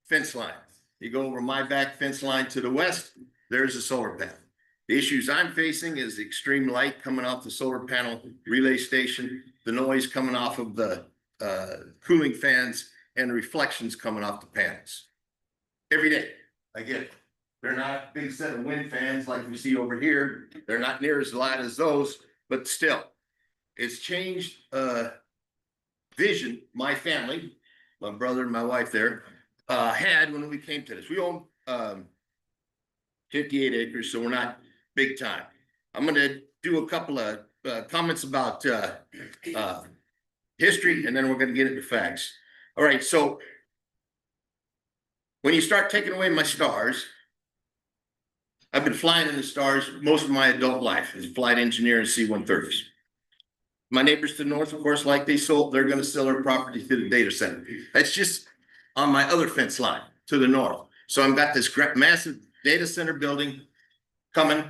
fence line. You go over my back fence line to the west, there's a solar panel. The issues I'm facing is the extreme light coming off the solar panel relay station, the noise coming off of the cooling fans, and the reflections coming off the panels. Every day, I get it. They're not a big set of wind fans like we see over here. They're not near as loud as those, but still, it's changed vision my family, my brother and my wife there, had when we came to this. We own 58 acres, so we're not big time. I'm gonna do a couple of comments about history, and then we're gonna get into facts. All right, so when you start taking away my stars, I've been flying in the stars most of my adult life as a flight engineer in C-130s. My neighbors to the north, of course, like they're gonna sell their property to the data center. That's just on my other fence line to the north. So I've got this massive data center building coming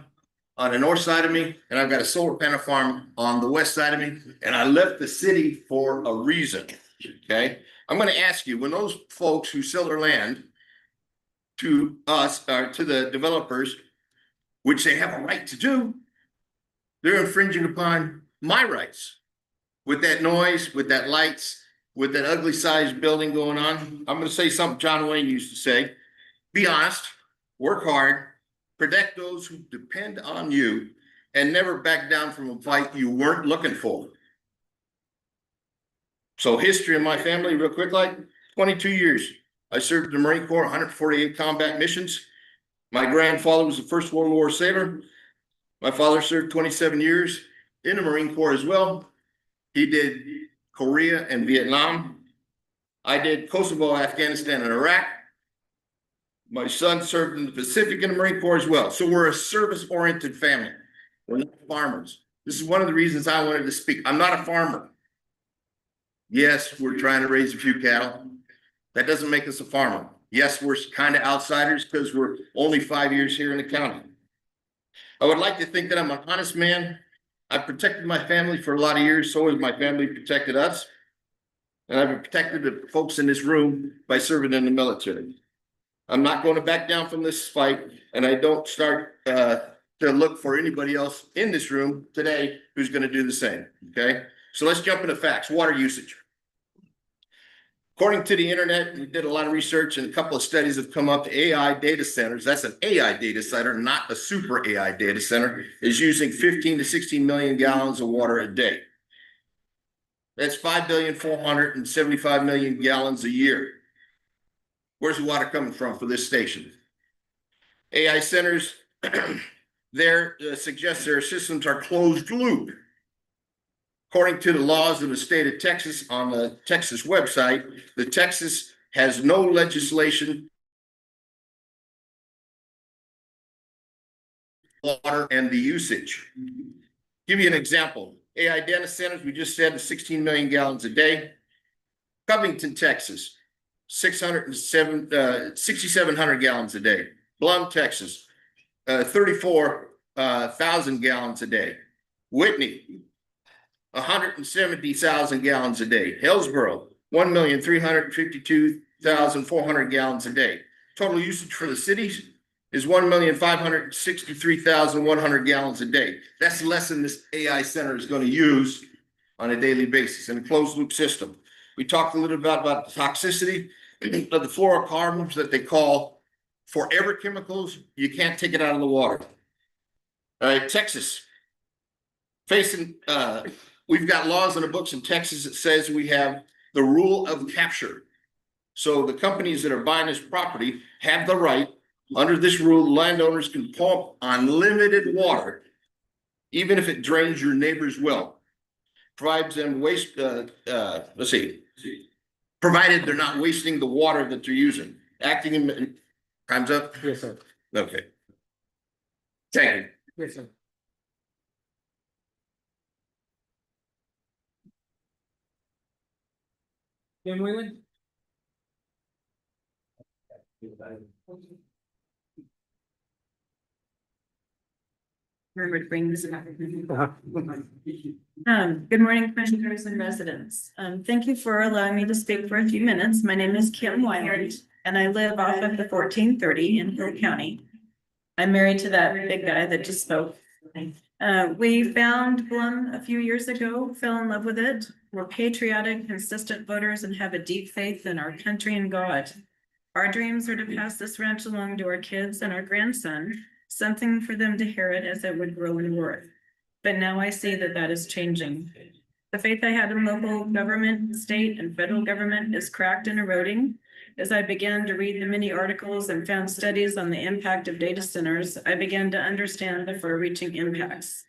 on the north side of me, and I've got a solar panel farm on the west side of me, and I left the city for a reason, okay? I'm gonna ask you, when those folks who sell their land to us, or to the developers, which they have a right to do, they're infringing upon my rights. With that noise, with that lights, with that ugly sized building going on. I'm gonna say something John Wayne used to say: be honest, work hard, protect those who depend on you, and never back down from a fight you weren't looking for. So history of my family, real quick, like 22 years. I served in the Marine Corps, 148 combat missions. My grandfather was a First World War sailor. My father served 27 years in the Marine Corps as well. He did Korea and Vietnam. I did Kosovo, Afghanistan, and Iraq. My son served in the Pacific in the Marine Corps as well. So we're a service-oriented family. We're not farmers. This is one of the reasons I wanted to speak. I'm not a farmer. Yes, we're trying to raise a few cattle. That doesn't make us a farmer. Yes, we're kind of outsiders because we're only 5 years here in the county. I would like to think that I'm an honest man. I've protected my family for a lot of years. So has my family protected us. And I've protected the folks in this room by serving in the military. I'm not going to back down from this fight, and I don't start to look for anybody else in this room today who's going to do the same. Okay, so let's jump into facts. Water usage. According to the internet, we did a lot of research, and a couple of studies have come up. AI data centers, that's an AI data center, not a super AI data center, is using 15 to 16 million gallons of water a day. That's 5,475,000,000 gallons a year. Where's the water coming from for this station? AI centers there suggest their systems are closed loop. According to the laws of the state of Texas on the Texas website, the Texas has no legislation water and the usage. Give you an example. AI data centers, we just said 16 million gallons a day. Covington, Texas, 6,700 gallons a day. Blum, Texas, 34,000 gallons a day. Whitney, 170,000 gallons a day. Hillsboro, 1,352,400 gallons a day. Total usage for the cities is 1,563,100 gallons a day. That's less than this AI center is going to use on a daily basis in a closed loop system. We talked a little bit about the toxicity of the fluorocarbons that they call forever chemicals. You can't take it out of the water. All right, Texas. We've got laws in the books in Texas that says we have the rule of capture. So the companies that are buying this property have the right, under this rule, landowners can pump unlimited water, even if it drains your neighbor's well. Provides them waste, provided they're not wasting the water that they're using. Acting in, time's up? Yes, sir. Okay. Thank you. Yes, sir. Tim Whelan? Remember to bring this up. Good morning, commissioners and residents. Thank you for allowing me to speak for a few minutes. My name is Tim Whelan, and I live off of the 1430 in Hill County. I'm married to that big guy that just spoke. We found Blum a few years ago, fell in love with it. We're patriotic, consistent voters, and have a deep faith in our country and God. Our dreams are to pass this ranch along to our kids and our grandson, something for them to inherit as it would grow in worth. But now I see that that is changing. The faith I had in local government, state, and federal government is cracked and eroding. As I began to read the many articles and found studies on the impact of data centers, I began to understand the far-reaching impacts.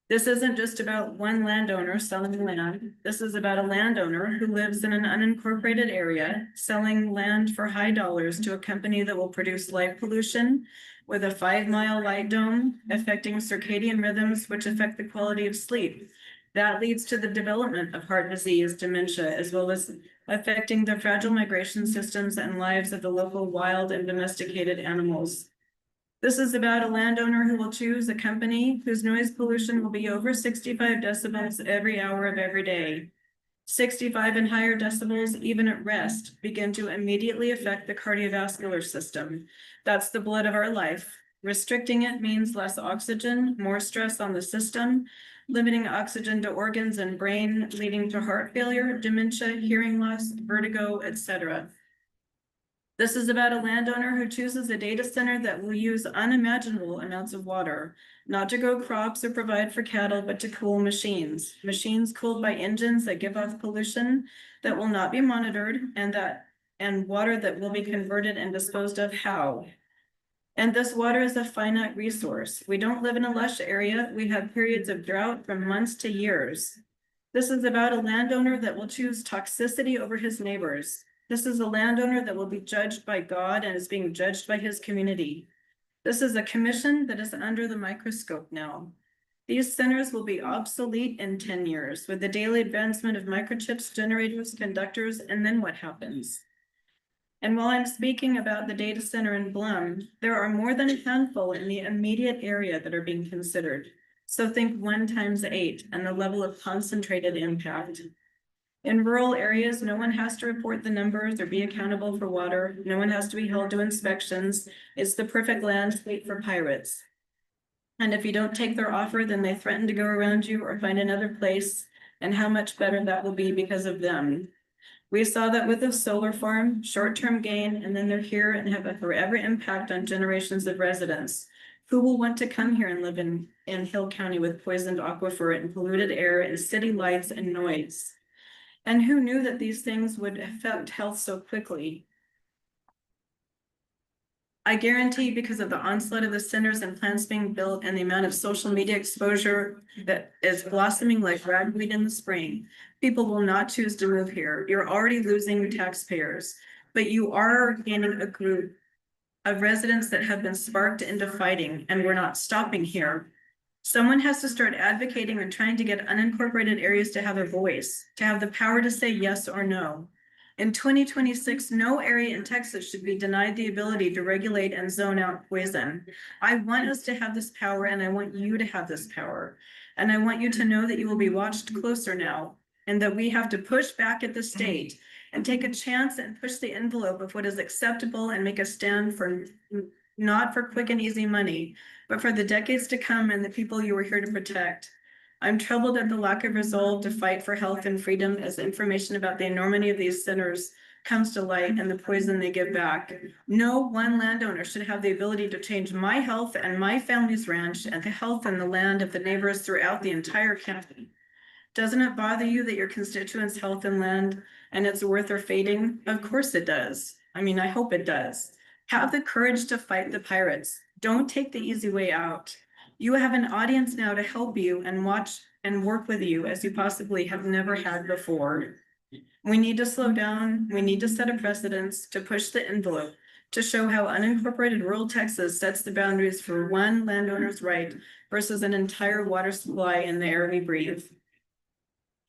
This isn't just about one landowner selling land. This is about a landowner who lives in an unincorporated area, selling land for high dollars to a company that will produce light pollution with a 5-mile light dome, affecting circadian rhythms, which affect the quality of sleep. That leads to the development of heart disease, dementia, as well as affecting the fragile migration systems and lives of the local wild and domesticated animals. This is about a landowner who will choose a company whose noise pollution will be over 65 decibels every hour of every day. 65 and higher decibels, even at rest, begin to immediately affect the cardiovascular system. That's the blood of our life. Restricting it means less oxygen, more stress on the system, limiting oxygen to organs and brain, leading to heart failure, dementia, hearing loss, vertigo, etc. This is about a landowner who chooses a data center that will use unimaginable amounts of water, not to grow crops or provide for cattle, but to cool machines. Machines cooled by engines that give off pollution that will not be monitored, and water that will be converted and disposed of how. And this water is a finite resource. We don't live in a lush area. We have periods of drought from months to years. This is about a landowner that will choose toxicity over his neighbors. This is a landowner that will be judged by God and is being judged by his community. This is a commission that is under the microscope now. These centers will be obsolete in 10 years with the daily advancement of microchips, generators, conductors, and then what happens? And while I'm speaking about the data center in Blum, there are more than a handful in the immediate area that are being considered. So think 1 times 8 and the level of concentrated impact. In rural areas, no one has to report the numbers or be accountable for water. No one has to be held to inspections. It's the perfect landscape for pirates. And if you don't take their offer, then they threaten to go around you or find another place, and how much better that will be because of them. We saw that with the solar farm, short-term gain, and then they're here and have a forever impact on generations of residents. Who will want to come here and live in Hill County with poisoned aquifer and polluted air and city lights and noise? And who knew that these things would affect health so quickly? I guarantee, because of the onslaught of the centers and plants being built and the amount of social media exposure that is blossoming like ragweed in the spring, people will not choose to move here. You're already losing taxpayers, but you are gaining a group of residents that have been sparked into fighting, and we're not stopping here. Someone has to start advocating and trying to get unincorporated areas to have a voice, to have the power to say yes or no. In 2026, no area in Texas should be denied the ability to regulate and zone out poison. I want us to have this power and I want you to have this power. And I want you to know that you will be watched closer now and that we have to push back at the state and take a chance and push the envelope of what is acceptable and make a stand for not for quick and easy money, but for the decades to come and the people you are here to protect. I'm troubled at the lack of resolve to fight for health and freedom as information about the enormity of these centers comes to light and the poison they give back. No one landowner should have the ability to change my health and my family's ranch and the health and the land of the neighbors throughout the entire county. Doesn't it bother you that your constituents' health and land and its worth are fading? Of course it does. I mean, I hope it does. Have the courage to fight the pirates. Don't take the easy way out. You have an audience now to help you and watch and work with you as you possibly have never had before. We need to slow down. We need to set a precedence to push the envelope to show how unincorporated rural Texas sets the boundaries for one landowner's right versus an entire water supply in the air we breathe.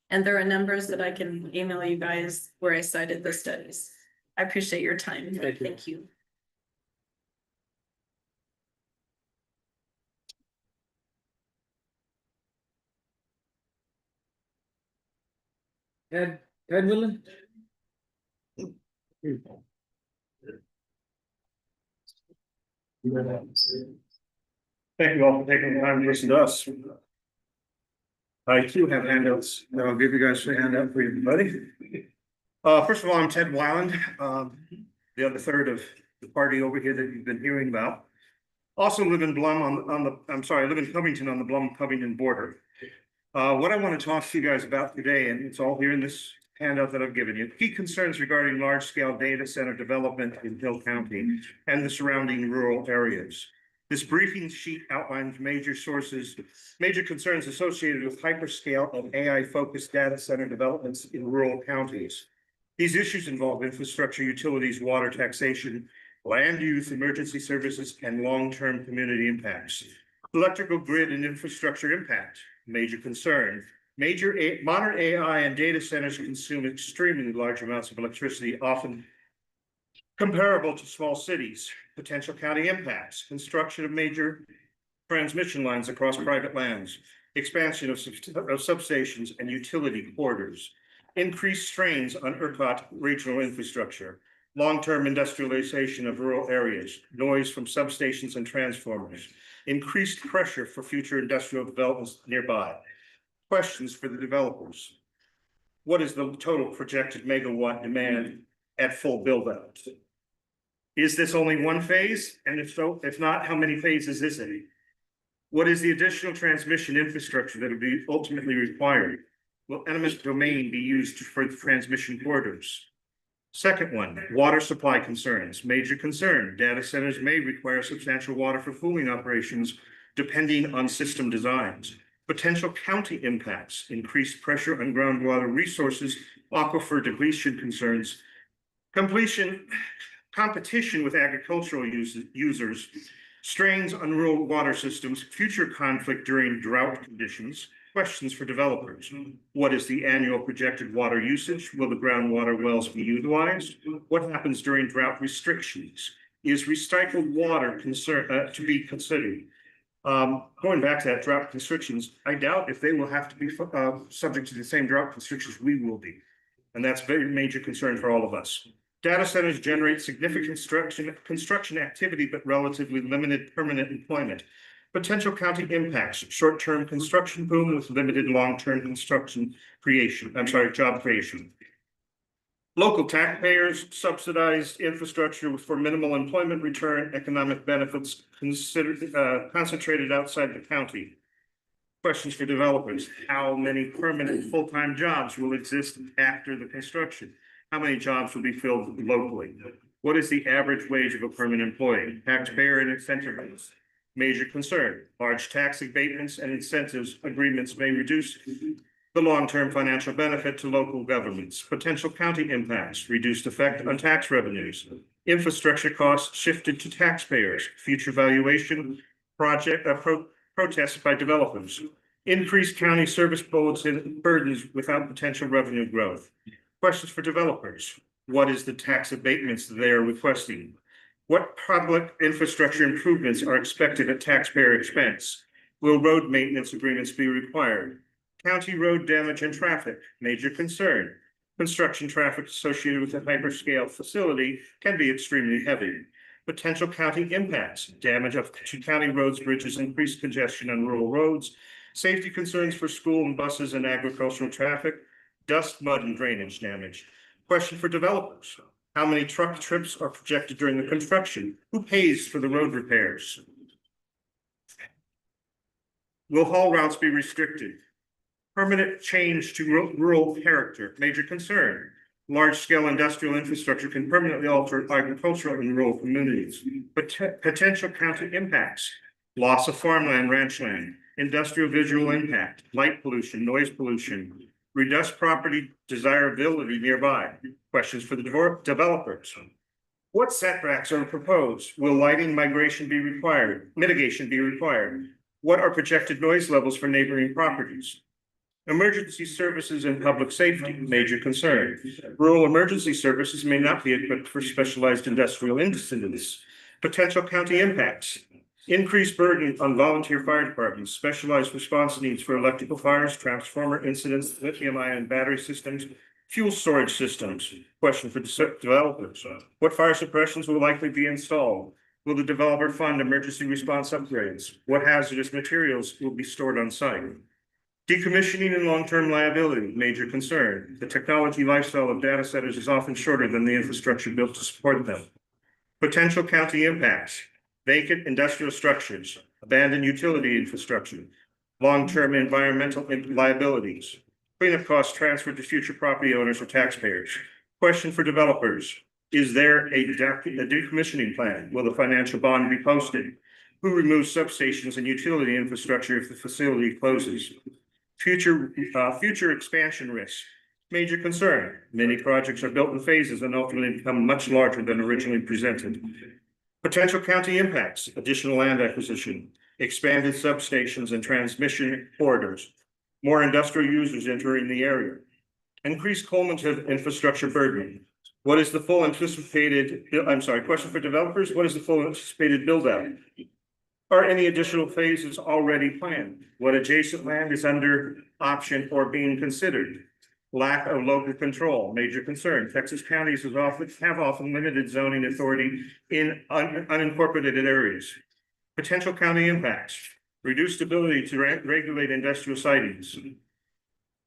And there are numbers that I can email you guys where I cited the studies. I appreciate your time. Thank you. Ted Whelan? Thank you all for taking the time to listen to us. I too have handouts that I'll give you guys a handout for everybody. First of all, I'm Ted Whelan, the other third of the party over here that you've been hearing about. Also live in Blum I live in Covington on the Blum-Covington border. What I want to talk to you guys about today, and it's all here in this handout that I've given you, key concerns regarding large-scale data center development in Hill County and the surrounding rural areas. This briefing sheet outlines major concerns associated with hyperscale and AI-focused data center developments in rural counties. These issues involve infrastructure, utilities, water taxation, land use, emergency services, and long-term community impacts. Electrical grid and infrastructure impact, major concern. Modern AI and data centers consume extremely large amounts of electricity, often comparable to small cities. Potential county impacts, construction of major transmission lines across private lands, expansion of substations and utility corridors, increased strains on ERCOT regional infrastructure, long-term industrialization of rural areas, noise from substations and transformers, increased pressure for future industrial developments nearby. Questions for the developers. What is the total projected megawatt demand at full build-out? Is this only one phase? And if so, if not, how many phases is it? What is the additional transmission infrastructure that will be ultimately required? Will eminent domain be used for the transmission corridors? Second one, water supply concerns. Major concern, data centers may require substantial water for cooling operations depending on system designs. Potential county impacts, increased pressure on groundwater resources, aquifer depletion concerns, competition with agricultural users, strains on rural water systems, future conflict during drought conditions. Questions for developers. What is the annual projected water usage? Will the groundwater wells be utilized? What happens during drought restrictions? Is recycled water to be considered? Going back to that drought constrictions, I doubt if they will have to be subject to the same drought constrictions we will be. And that's a very major concern for all of us. Data centers generate significant construction activity, but relatively limited permanent employment. Potential county impacts, short-term construction boom with limited long-term job creation. Local taxpayers subsidized infrastructure for minimal employment return, economic benefits concentrated outside the county. Questions for developers. How many permanent full-time jobs will exist after the construction? How many jobs will be filled locally? What is the average wage of a permanent employee? Taxpayer and incentive rates. Major concern. Large tax abatements and incentives agreements may reduce the long-term financial benefit to local governments. Potential county impacts. Reduced effect on tax revenues. Infrastructure costs shifted to taxpayers. Future valuation protests by developers. Increased county service burdens without potential revenue growth. Questions for developers. What is the tax abatements they are requesting? What public infrastructure improvements are expected at taxpayer expense? Will road maintenance agreements be required? County road damage and traffic, major concern. Construction traffic associated with a hyperscale facility can be extremely heavy. Potential county impacts, damage to county roads, bridges, increased congestion on rural roads, safety concerns for school and buses and agricultural traffic, dust, mud, and drainage damage. Question for developers. How many truck trips are projected during the construction? Who pays for the road repairs? Will haul routes be restricted? Permanent change to rural character, major concern. Large-scale industrial infrastructure can permanently alter agricultural and rural communities. Potential county impacts, loss of farmland, ranchland, industrial visual impact, light pollution, noise pollution, reduce property desirability nearby. Questions for the developers. What setbacks are proposed? Will lighting mitigation be required? What are projected noise levels for neighboring properties? Emergency services and public safety, major concern. Rural emergency services may not be equipped for specialized industrial incidents. Potential county impacts. Increased burden on volunteer fire departments, specialized response needs for electrical fires, transformer incidents, lithium-ion battery systems, fuel storage systems. Question for developers. What fire suppressions will likely be installed? Will the developer fund emergency response upgrades? What hazardous materials will be stored on site? Decommissioning and long-term liability, major concern. The technology lifestyle of data centers is often shorter than the infrastructure built to support them. Potential county impacts. Vacant industrial structures, abandoned utility infrastructure, long-term environmental liabilities, cleanup costs transferred to future property owners or taxpayers. Question for developers. Is there a decommissioning plan? Will the financial bond be posted? Who removes substations and utility infrastructure if the facility closes? Future expansion risks. Major concern. Many projects are built in phases and ultimately become much larger than originally presented. Potential county impacts, additional land acquisition, expanded substations and transmission corridors, more industrial users entering the area, increased cumulative infrastructure burden. What is the full anticipated, question for developers, what is the full anticipated build out? Are any additional phases already planned? What adjacent land is under option or being considered? Lack of local control, major concern. Texas counties have often limited zoning authority in unincorporated areas. Potential county impacts, reduced ability to regulate industrial sightings,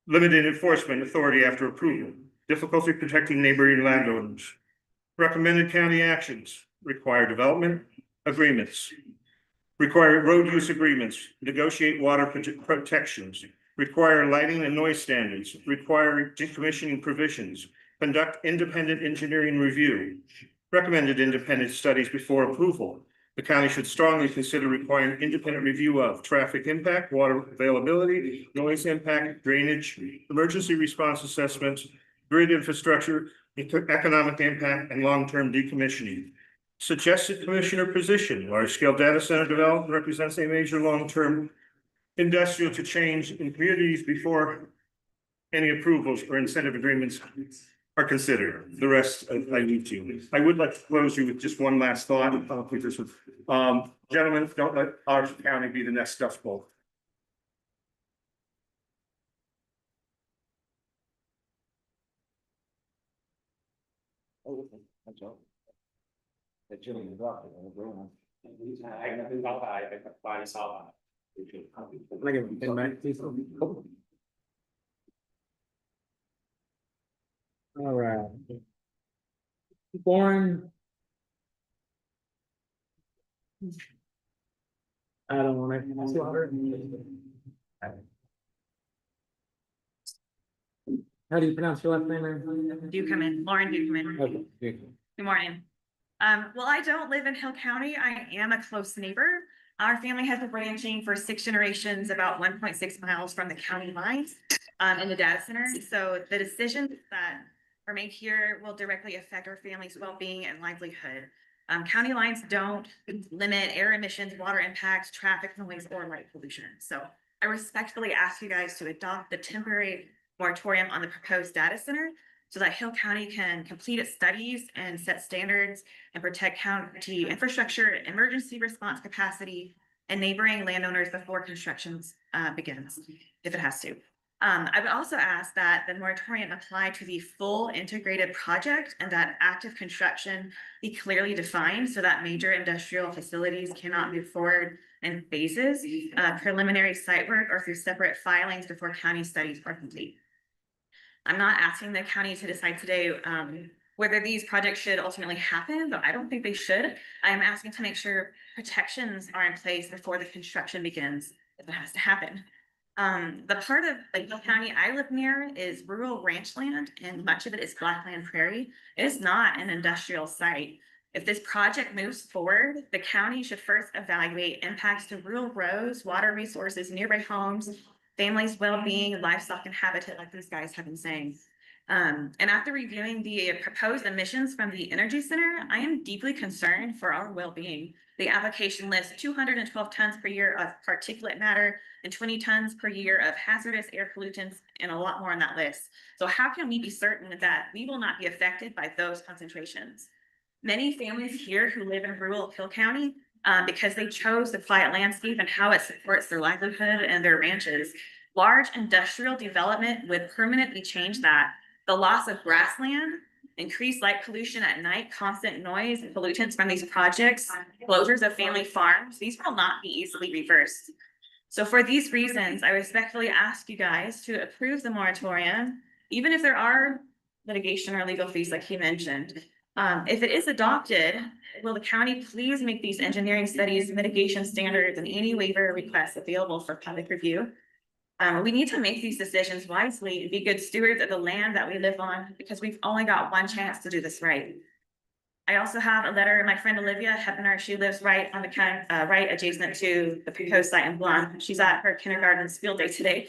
limited enforcement authority after approval, difficulty protecting neighboring landowners. Recommended county actions, require development agreements, require road use agreements, negotiate water protections, require lighting and noise standards, require decommissioning provisions, conduct independent engineering review, recommended independent studies before approval. The county should strongly consider requiring independent review of traffic impact, water availability, noise impact, drainage, emergency response assessments, grid infrastructure, economic impact, and long-term decommissioning. Suggested commissioner position, large-scale data center development represents a major long-term industrial to change in communities before any approvals or incentive agreements are considered. The rest I need to. I would like to close you with just one last thought. Gentlemen, don't let our county be the next Dust Bowl. All right. Born. I don't want to slaughter. How do you pronounce your last name? Do come in, Lauren, do come in. Okay. Good morning. Well, I don't live in Hill County. I am a close neighbor. Our family has been ranching for 6 generations, about 1.6 miles from the county lines, in the data center. So the decisions that are made here will directly affect our family's well-being and livelihood. County lines don't limit air emissions, water impacts, traffic noise, or light pollution. So I respectfully ask you guys to adopt the temporary moratorium on the proposed data center so that Hill County can complete its studies and set standards and protect county infrastructure, emergency response capacity, and neighboring landowners before construction begins, if it has to. I would also ask that the moratorium apply to the full integrated project and that active construction be clearly defined so that major industrial facilities cannot move forward in phases, preliminary site work or through separate filings before county studies are complete. I'm not asking the county to decide today whether these projects should ultimately happen, but I don't think they should. I am asking to make sure protections are in place before the construction begins, if it has to happen. The part of Hill County I live near is rural ranch land, and much of it is blackland prairie. It is not an industrial site. If this project moves forward, the county should first evaluate impacts to rural roads, water resources, nearby homes, families' well-being, livestock, and habitat, like these guys have been saying. And after reviewing the proposed emissions from the energy center, I am deeply concerned for our well-being. The application lists 212 tons per year of particulate matter and 20 tons per year of hazardous air pollutants, and a lot more on that list. So how can we be certain that we will not be affected by those concentrations? Many families here who live in rural Hill County, because they chose the quiet landscape and how it supports their livelihood and their ranches. Large industrial development would permanently change that. The loss of grassland, increased light pollution at night, constant noise and pollutants from these projects, closures of family farms, these will not be easily reversed. So for these reasons, I respectfully ask you guys to approve the moratorium, even if there are litigation or legal fees like he mentioned. If it is adopted, will the county please make these engineering studies, mitigation standards, and any waiver requests available for public review? We need to make these decisions wisely and be good stewards of the land that we live on, because we've only got one chance to do this right. I also have a letter, my friend Olivia Hepner, she lives right on the right adjacent to the proposed site in Blum. She's at her kindergarten's field day today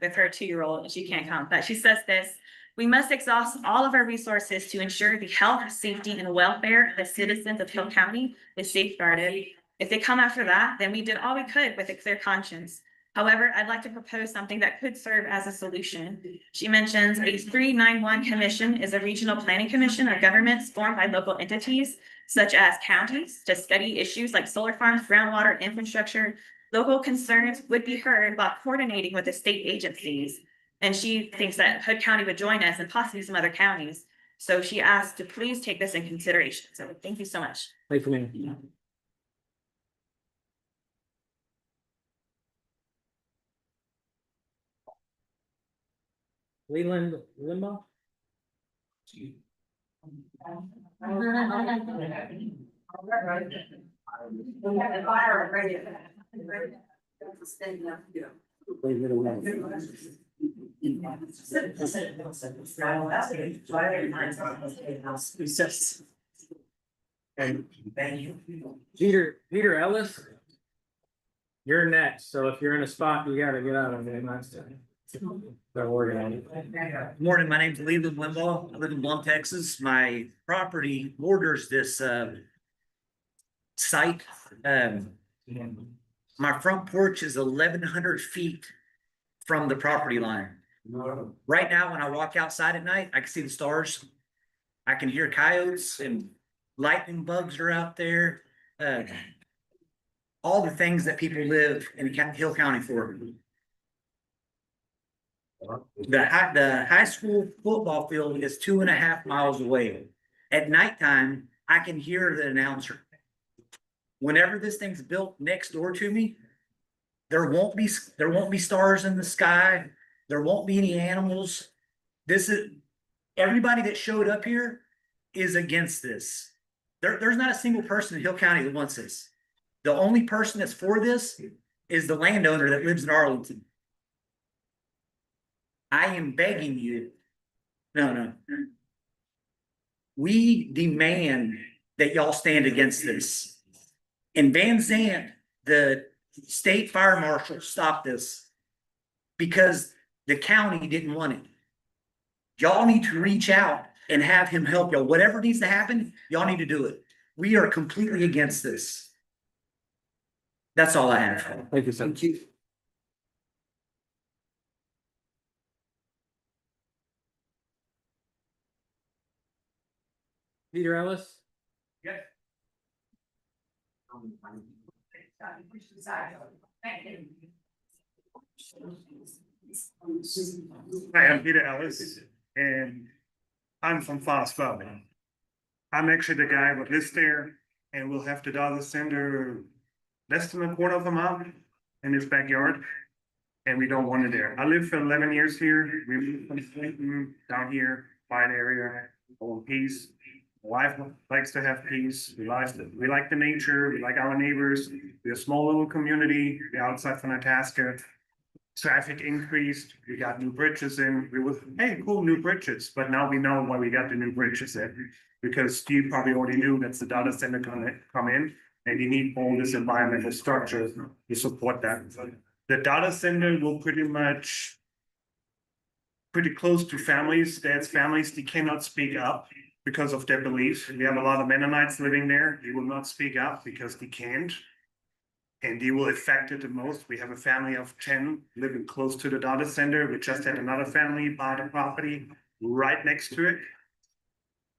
with her 2-year-old, and she can't come, but she says this: we must exhaust all of our resources to ensure the health, safety, and welfare of the citizens of Hill County is safeguarded. If they come after that, then we did all we could with a clear conscience. However, I'd like to propose something that could serve as a solution. She mentions a 391 commission is a regional planning commission of governments formed by local entities, such as counties, to study issues like solar farms, groundwater, infrastructure. Local concerns would be heard while coordinating with the state agencies. And she thinks that Hood County would join us and possibly some other counties. So she asked to please take this in consideration. So thank you so much. Wait for me. Leland Limbaugh? Peter Ellis? You're next, so if you're in a spot, you gotta get out of there. They're working on it. Morning, my name's Leland Limbaugh. I live in Blum, Texas. My property borders this site. My front porch is 1,100 feet from the property line. Right now, when I walk outside at night, I can see the stars. I can hear coyotes and lightning bugs are out there. All the things that people live in Hill County for. The high school football field is 2.5 miles away. At nighttime, I can hear the announcer. Whenever this thing's built next door to me, there won't be stars in the sky. There won't be any animals. Everybody that showed up here is against this. There's not a single person in Hill County that wants this. The only person that's for this is the landowner that lives in Arlington. I am begging you. No. We demand that y'all stand against this. In Van Zandt, the state fire marshal stopped this because the county didn't want it. Y'all need to reach out and have him help y'all. Whatever needs to happen, y'all need to do it. We are completely against this. That's all I have. Thank you, sir. Thank you. Peter Ellis. Yes. Hi, I'm Peter Ellis, and I'm from Foss Valley. I'm actually the guy that lives there, and we'll have the data center less than a quarter of a mile in his backyard, and we don't want it there. I lived for 11 years here. We moved from Clinton down here, quiet area, I want peace. My wife likes to have peace. We like the nature. We like our neighbors. We're a small little community. We're outside from Itasca. Traffic increased. We got new bridges in. We were, hey, cool, new bridges. But now we know why we got the new bridges in. Because Steve probably already knew that's the data center gonna come in, and you need all this environmental structure to support that. The data center will pretty close to families. There's families that cannot speak up because of their beliefs. We have a lot of Mennonites living there. They will not speak up because they can't. And they will affect it the most. We have a family of 10 living close to the data center. We just had another family buy the property right next to it.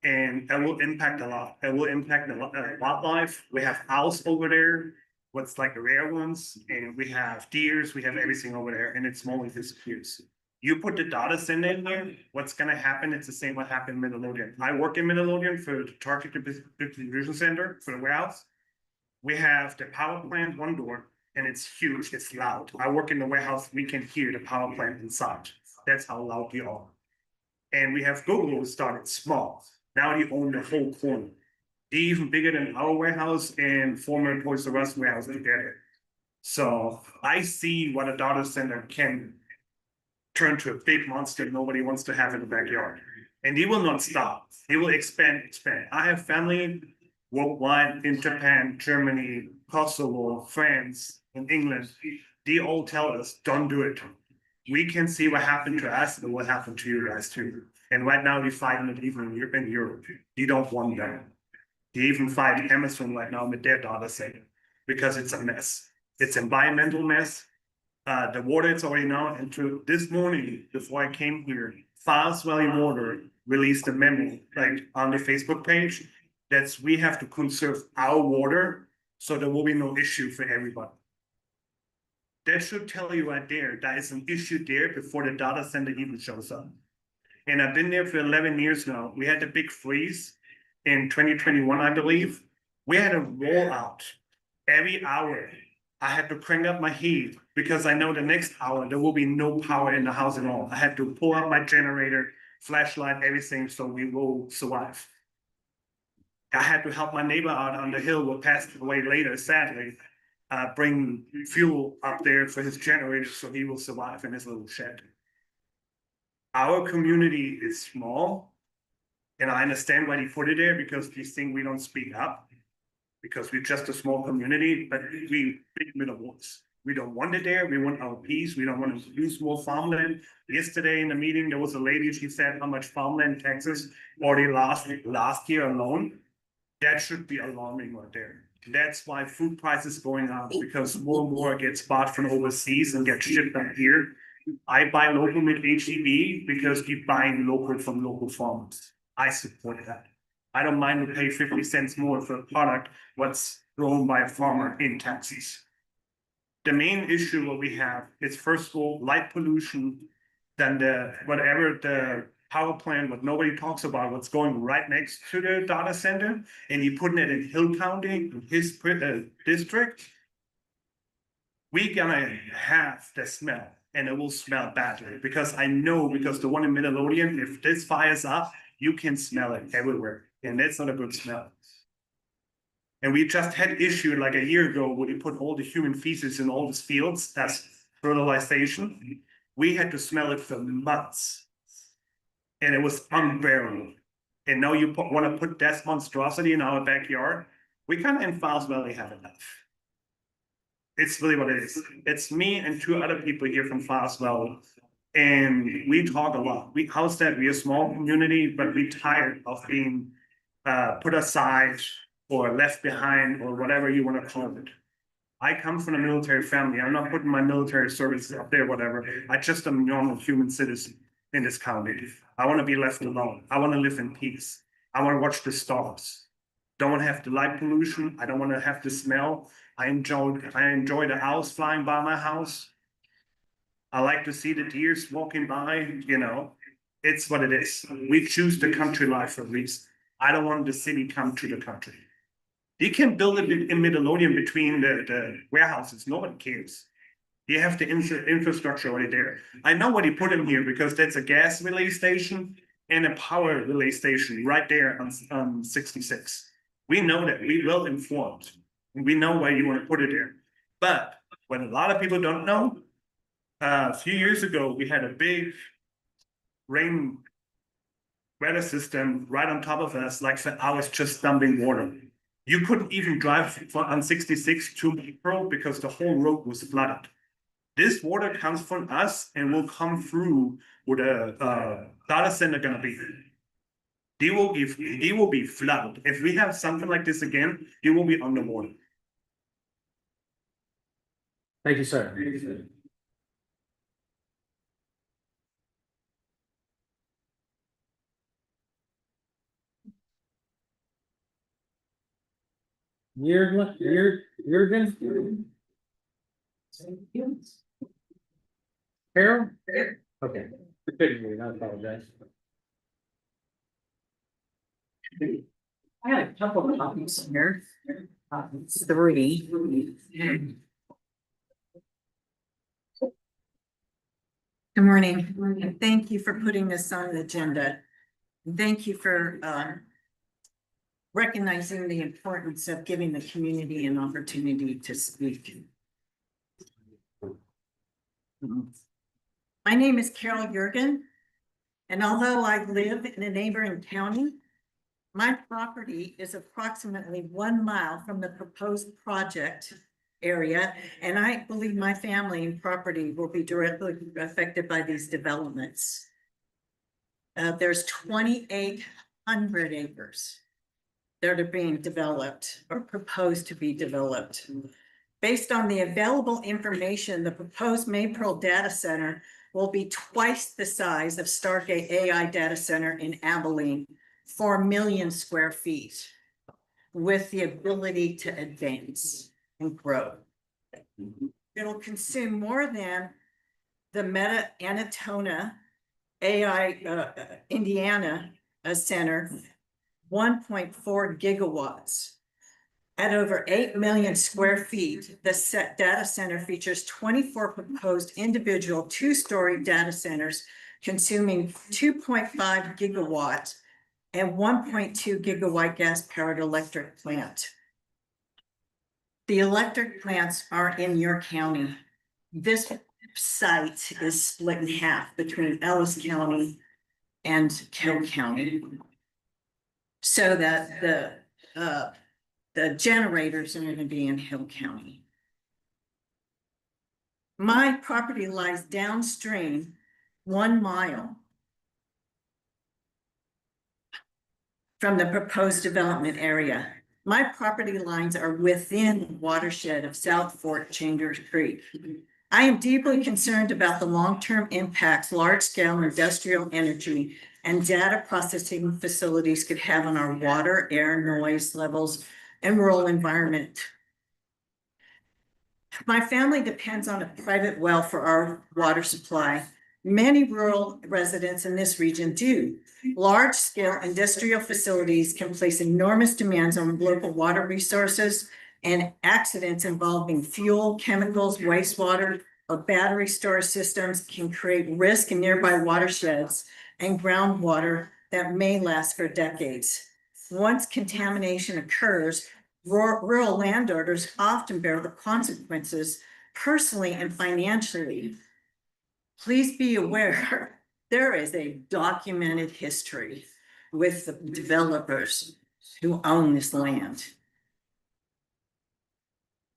And that will impact a lot. It will impact the wildlife. We have owls over there, what's like the rare ones, and we have deers, we have everything over there, and it slowly disappears. You put the data center in there, what's gonna happen? It's the same what happened in Midlothian. I work in Midlothian for the Target Distribution Center for the warehouse. We have the power plant one door, and it's huge, it's loud. I work in the warehouse, we can hear the power plant inside. That's how loud they are. And we have Google who started small. Now they own the whole corner. They're even bigger than our warehouse and former Toys R Us warehouse together. So I see what a data center can turn to a big monster nobody wants to have in the backyard. And they will not stop. They will expand. I have family worldwide in Japan, Germany, Kosovo, France, and England. They all tell us, don't do it. We can see what happened to us and what happened to you guys too. And right now they're fighting it even in Europe. They don't want that. They even fight Amazon right now with their data center because it's a mess. It's an environmental mess. The water is already now, and to this morning, before I came here, Foss Valley Water released a memo like on the Facebook page that we have to conserve our water so there will be no issue for everybody. That should tell you right there, that is an issue there before the data center even shows up. And I've been there for 11 years now. We had the big freeze in 2021, I believe. We had a rollout every hour. I had to crank up my heat because I know the next hour there will be no power in the house at all. I had to pull out my generator, flashlight, everything, so we will survive. I had to help my neighbor out on the hill who passed away later, sadly, bring fuel up there for his generator so he will survive in his little shed. Our community is small, and I understand why they put it there because they think we don't speak up. Because we're just a small community, but we big middle voice. We don't want it there. We want our peace. We don't want to lose more farmland. Yesterday in the meeting, there was a lady, she said how much farmland taxes already last year alone. That should be alarming right there. That's why food prices going up because more and more gets bought from overseas and get shipped up here. I buy local with HEB because keep buying local from local farmers. I support that. I don't mind to pay 50 cents more for a product what's grown by a farmer in Texas. The main issue what we have is first of all, light pollution, then the power plant, what nobody talks about, what's going right next to the data center, and you're putting it in Hill County, his district. We're gonna have the smell, and it will smell badly, because I know, because the one in Midlothian, if this fires up, you can smell it everywhere. And that's not a good smell. And we just had issue like a year ago where we put all the human feces in all these fields as fertilization. We had to smell it for months. And it was unbearable. And now you want to put that monstrosity in our backyard. We kind of in Foss Valley have enough. It's really what it is. It's me and two other people here from Foss Valley. And we talk a lot. How's that? We're a small community, but we're tired of being put aside or left behind or whatever you want to call it. I come from a military family. I'm not putting my military services up there, whatever. I just am a normal human citizen in this county. I want to be left alone. I want to live in peace. I wanna watch the stars. Don't wanna have the light pollution, I don't wanna have the smell, I enjoy the owls flying by my house. I like to see the deers walking by, you know, it's what it is. We choose the country life for a reason. I don't want the city come to the country. You can build it in Midlothian between the warehouses, nobody cares. You have the infrastructure already there. I know what he put in here because that's a gas relay station and a power relay station right there on 66. We know that, we well informed. We know why you want to put it there. But what a lot of people don't know, a few years ago, we had a big rain weather system right on top of us, like for hours just dumping water. You couldn't even drive on 66 to Maypearl because the whole road was flooded. This water comes from us and will come through where the data center gonna be. They will be flooded. If we have something like this again, it will be underwater. Thank you, sir. Jurgen? Carol? Okay. Couldn't hear you, I apologize. I got a couple of copies here. Three. Good morning. Thank you for putting this on the agenda. Thank you for recognizing the importance of giving the community an opportunity to speak. My name is Carol Jurgen, and although I live in a neighboring county, my property is approximately 1 mile from the proposed project area, and I believe my family and property will be directly affected by these developments. There's 2,800 acres that are being developed or proposed to be developed. Based on the available information, the proposed Maypearl data center will be twice the size of Stargate AI data center in Abilene, 4 million square feet, with the ability to advance and grow. It'll consume more than the Meta Anatona AI Indiana Center, 1.4 gigawatts. At over 8 million square feet, the set data center features 24 proposed individual 2-story data centers consuming 2.5 gigawatts and 1.2 gigawatt gas-powered electric plant. The electric plants are in your county. This site is split in half between Ellis County and Hill County, so that the generators are going to be in Hill County. My property lies downstream 1 mile from the proposed development area. My property lines are within the watershed of South Fort Chambers Creek. I am deeply concerned about the long-term impacts large-scale industrial energy and data processing facilities could have on our water, air, noise levels, and rural environment. My family depends on a private well for our water supply. Many rural residents in this region do. Large-scale industrial facilities can place enormous demands on local water resources, and accidents involving fuel, chemicals, wastewater, or battery storage systems can create risk in nearby watersheds and groundwater that may last for decades. Once contamination occurs, rural landowners often bear the consequences personally and financially. Please be aware, there is a documented history with the developers who own this land.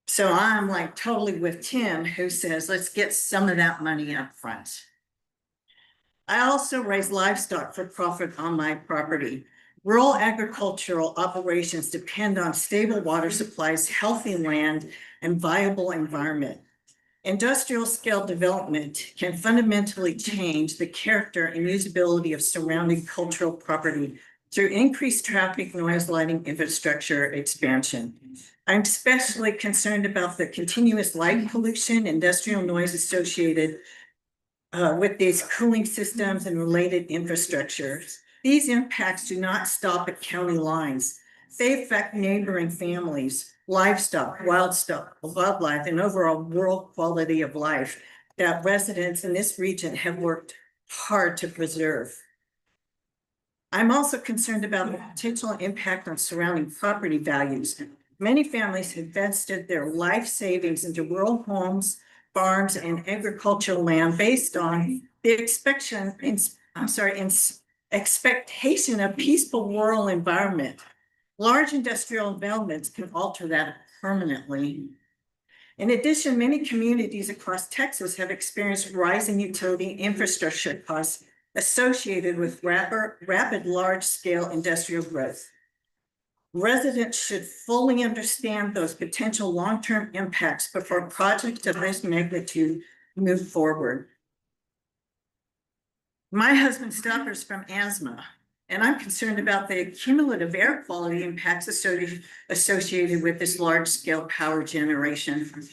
So I'm like totally with Tim, who says, let's get some of that money up front. I also raise livestock for profit on my property. Rural agricultural operations depend on stable water supplies, healthy land, and viable environment. Industrial scale development can fundamentally change the character and usability of surrounding cultural property through increased traffic, noise, lighting, infrastructure expansion. I'm especially concerned about the continuous light pollution, industrial noise associated with these cooling systems and related infrastructures. These impacts do not stop at county lines. They affect neighboring families, livestock, wildlife, and overall rural quality of life that residents in this region have worked hard to preserve. I'm also concerned about the potential impact on surrounding property values. Many families have invested their life savings into rural homes, farms, and agricultural land based on the expectation of peaceful rural environment. Large industrial developments can alter that permanently. In addition, many communities across Texas have experienced rising utility infrastructure costs associated with rapid large-scale industrial growth. Residents should fully understand those potential long-term impacts before projects of this magnitude move forward. My husband suffers from asthma, and I'm concerned about the cumulative air quality impacts associated with this large-scale power generation.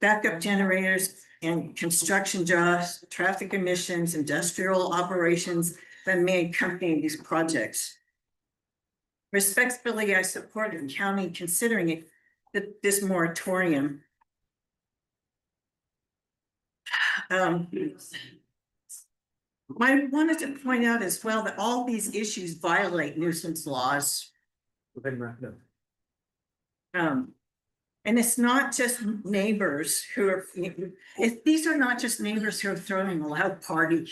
Backup generators and construction jobs, traffic emissions, industrial operations that may accompany these projects. Respectfully, I support the county considering this moratorium. I wanted to point out as well that all these issues violate nuisance laws. And it's not just neighbors who are, these are not just neighbors who are throwing a loud party.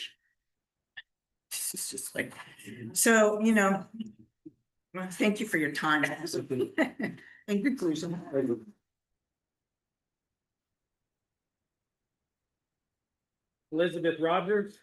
It's just like, so, you know, well, thank you for your time. In conclusion. Elizabeth Rogers.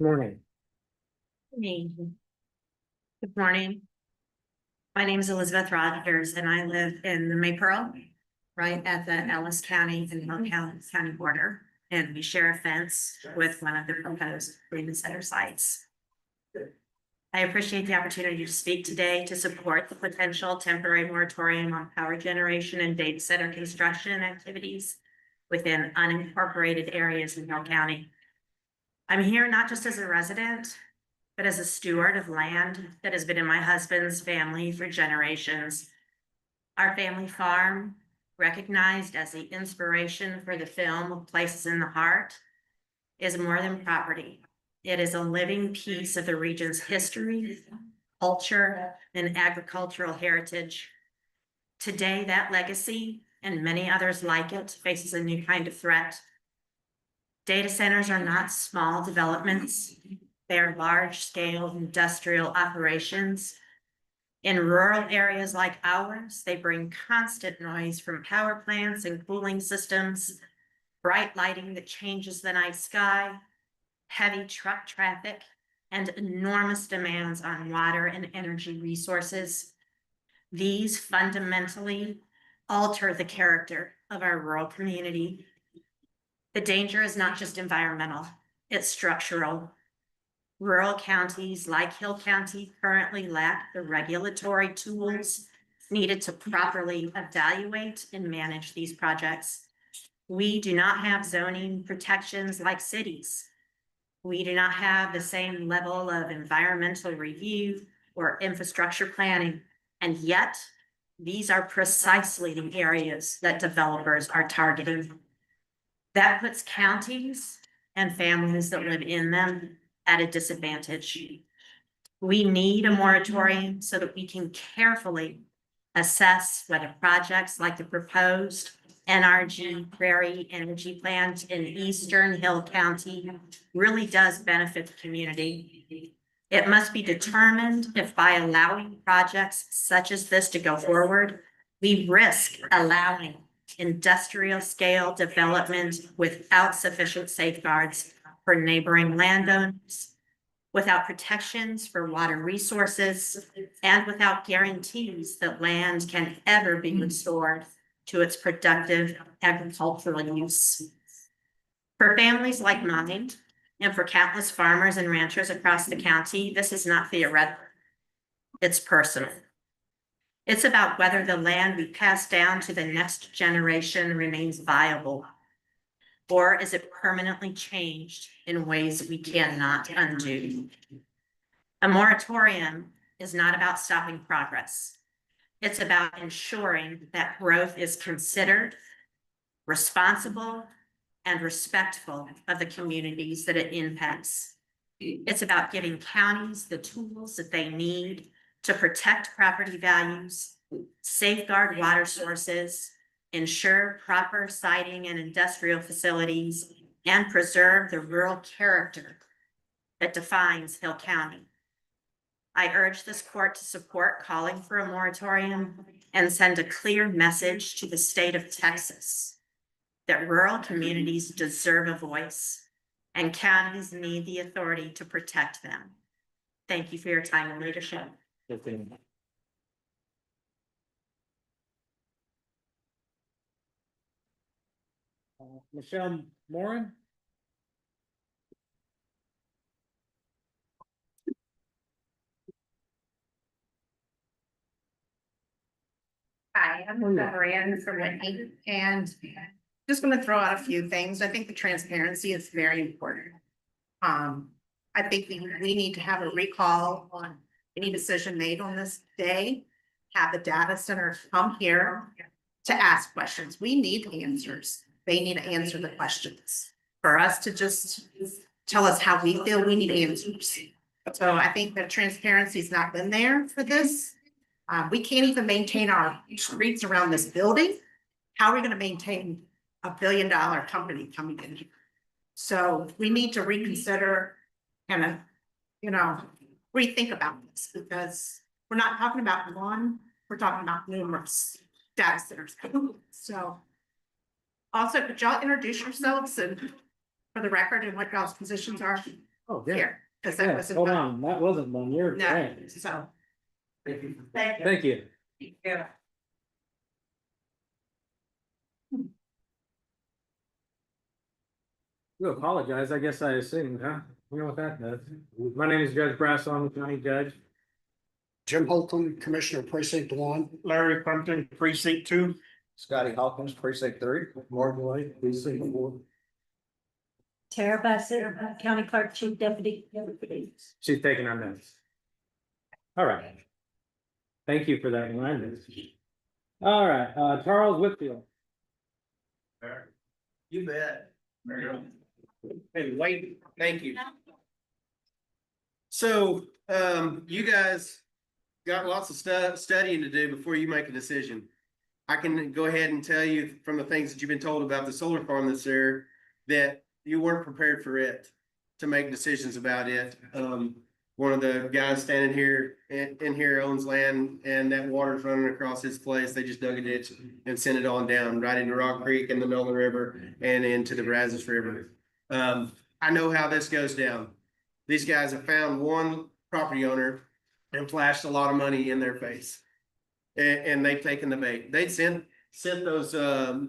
Morning. Good morning. My name is Elizabeth Rogers and I live in the Maypearl, right at the Ellis County and Hill County border. And we share a fence with one of the proposed Freedom Center sites. I appreciate the opportunity to speak today to support the potential temporary moratorium on power generation and data center construction activities within unincorporated areas in Hill County. I'm here not just as a resident, but as a steward of land that has been in my husband's family for generations. Our family farm, recognized as the inspiration for the film Places in the Heart, is more than property. It is a living piece of the region's history, culture, and agricultural heritage. Today, that legacy and many others like it faces a new kind of threat. Data centers are not small developments. They are large-scale industrial operations. In rural areas like ours, they bring constant noise from power plants and cooling systems, bright lighting that changes the night sky, heavy truck traffic, and enormous demands on water and energy resources. These fundamentally alter the character of our rural community. The danger is not just environmental, it's structural. Rural counties like Hill County currently lack the regulatory tools needed to properly evaluate and manage these projects. We do not have zoning protections like cities. We do not have the same level of environmental review or infrastructure planning, and yet these are precisely the areas that developers are targeting. That puts counties and families that live in them at a disadvantage. We need a moratorium so that we can carefully assess whether projects like the proposed NRG Prairie Energy Plant in Eastern Hill County really does benefit the community. It must be determined if by allowing projects such as this to go forward, we risk allowing industrial scale development without sufficient safeguards for neighboring landowners, without protections for water resources, and without guarantees that land can ever be restored to its productive agricultural use. For families like mine, and for countless farmers and ranchers across the county, this is not theoretical. It's personal. It's about whether the land we pass down to the next generation remains viable, or is it permanently changed in ways we cannot undo? A moratorium is not about stopping progress. It's about ensuring that growth is considered, responsible, and respectful of the communities that it impacts. It's about giving counties the tools that they need to protect property values, safeguard water sources, ensure proper siting and industrial facilities, and preserve the rural character that defines Hill County. I urge this court to support calling for a moratorium and send a clear message to the state of Texas that rural communities deserve a voice and counties need the authority to protect them. Thank you for your time and leadership. Michelle Moran? Hi, I'm Rand from Whitney, and just going to throw out a few things. I think the transparency is very important. I think we need to have a recall on any decision made on this day. Have the data center come here to ask questions. We need answers. They need to answer the questions. For us to just tell us how we feel, we need answers. So I think that transparency has not been there for this. We can't even maintain our streets around this building. How are we going to maintain a $1 billion company coming in here? So we need to reconsider and, rethink about this, because we're not talking about one, we're talking about numerous data centers. So also, could y'all introduce yourselves and for the record and what y'all's positions are Oh, yeah. here? Because that wasn't. Hold on, that wasn't one, you're No, right. so. Thank you. Thank you. Yeah. You apologize, I guess I assumed, huh? You know what that does. My name is Judge Brasso, I'm the county judge. Jim Holcomb, Commissioner Precinct 1. Larry Crumpton, Precinct 2. Scotty Hawkins, Precinct 3. Morgan White, Precinct 4. Tara Bassett, County Clerk, Chief Deputy. She's taking our minutes. All right. Thank you for that reminder. All right, Charles Whitfield. You bet. Hey, wait, thank you. So, you guys got lots of studying to do before you make a decision. I can go ahead and tell you from the things that you've been told about the solar farm that's there, that you weren't prepared for it, to make decisions about it. One of the guys standing here in here owns land, and that water's running across his place. They just dug a ditch and sent it on down right into Rock Creek and the Nolan River and into the Brazos River. I know how this goes down. These guys have found one property owner and flashed a lot of money in their face. And they've taken the bait. They sent those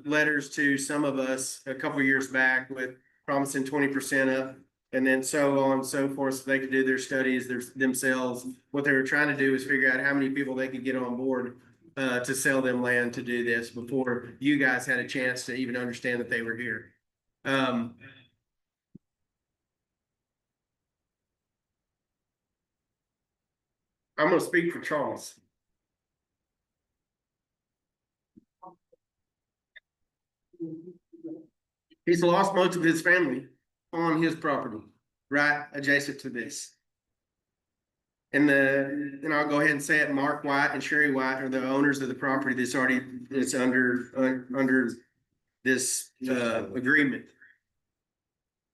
letters to some of us a couple years back with promising 20% up. And then so on and so forth, so they could do their studies themselves. What they were trying to do is figure out how many people they could get on board to sell them land to do this before you guys had a chance to even understand that they were here. I'm going to speak for Charles. He's lost most of his family on his property, right adjacent to this. And I'll go ahead and say it, Mark White and Sherry White are the owners of the property that's under this agreement.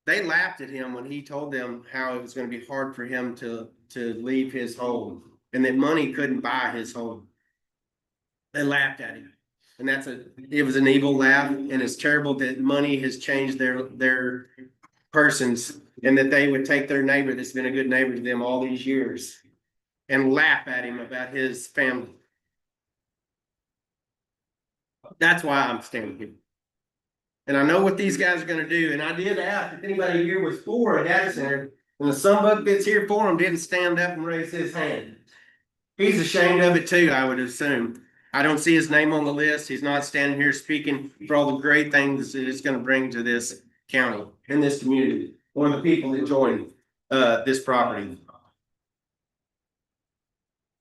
They laughed at him when he told them how it was going to be hard for him to leave his home and that money couldn't buy his home. They laughed at him. And it was an evil laugh, and it's terrible that money has changed their persons, and that they would take their neighbor that's been a good neighbor to them all these years and laugh at him about his family. That's why I'm standing here. And I know what these guys are gonna do, and I did ask if anybody here was for a data center, and the sunbuck that's here for them didn't stand up and raise his hand. He's ashamed of it too, I would assume. I don't see his name on the list. He's not standing here speaking for all the great things that it's gonna bring to this county and this community, or the people that join this property.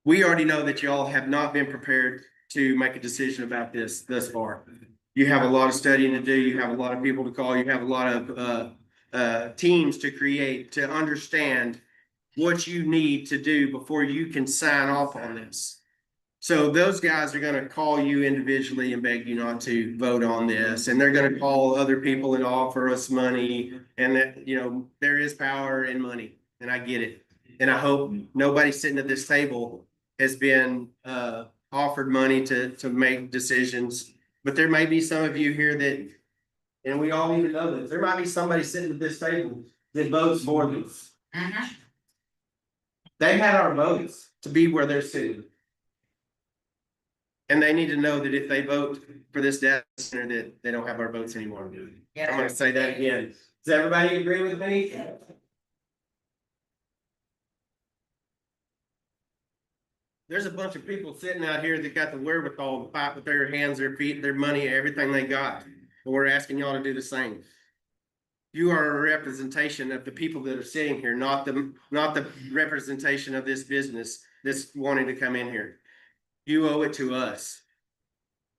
We already know that y'all have not been prepared to make a decision about this thus far. You have a lot of studying to do. You have a lot of people to call. You have a lot of teams to create to understand what you need to do before you can sign off on this. So those guys are gonna call you individually and beg you not to vote on this, and they're gonna call other people and offer us money, and that, you know, there is power in money, and I get it. And I hope nobody sitting at this table has been offered money to make decisions. But there may be some of you here that, and we all need to know this, there might be somebody sitting at this table that votes for this. They had our votes to be where they're sitting. And they need to know that if they vote for this data center, that they don't have our votes anymore. Yeah. I'm gonna say that again. Does everybody agree with me? There's a bunch of people sitting out here that got the wherewithal to fight with their hands, their feet, their money, everything they got. And we're asking y'all to do the same. You are a representation of the people that are sitting here, not the representation of this business that's wanting to come in here. You owe it to us.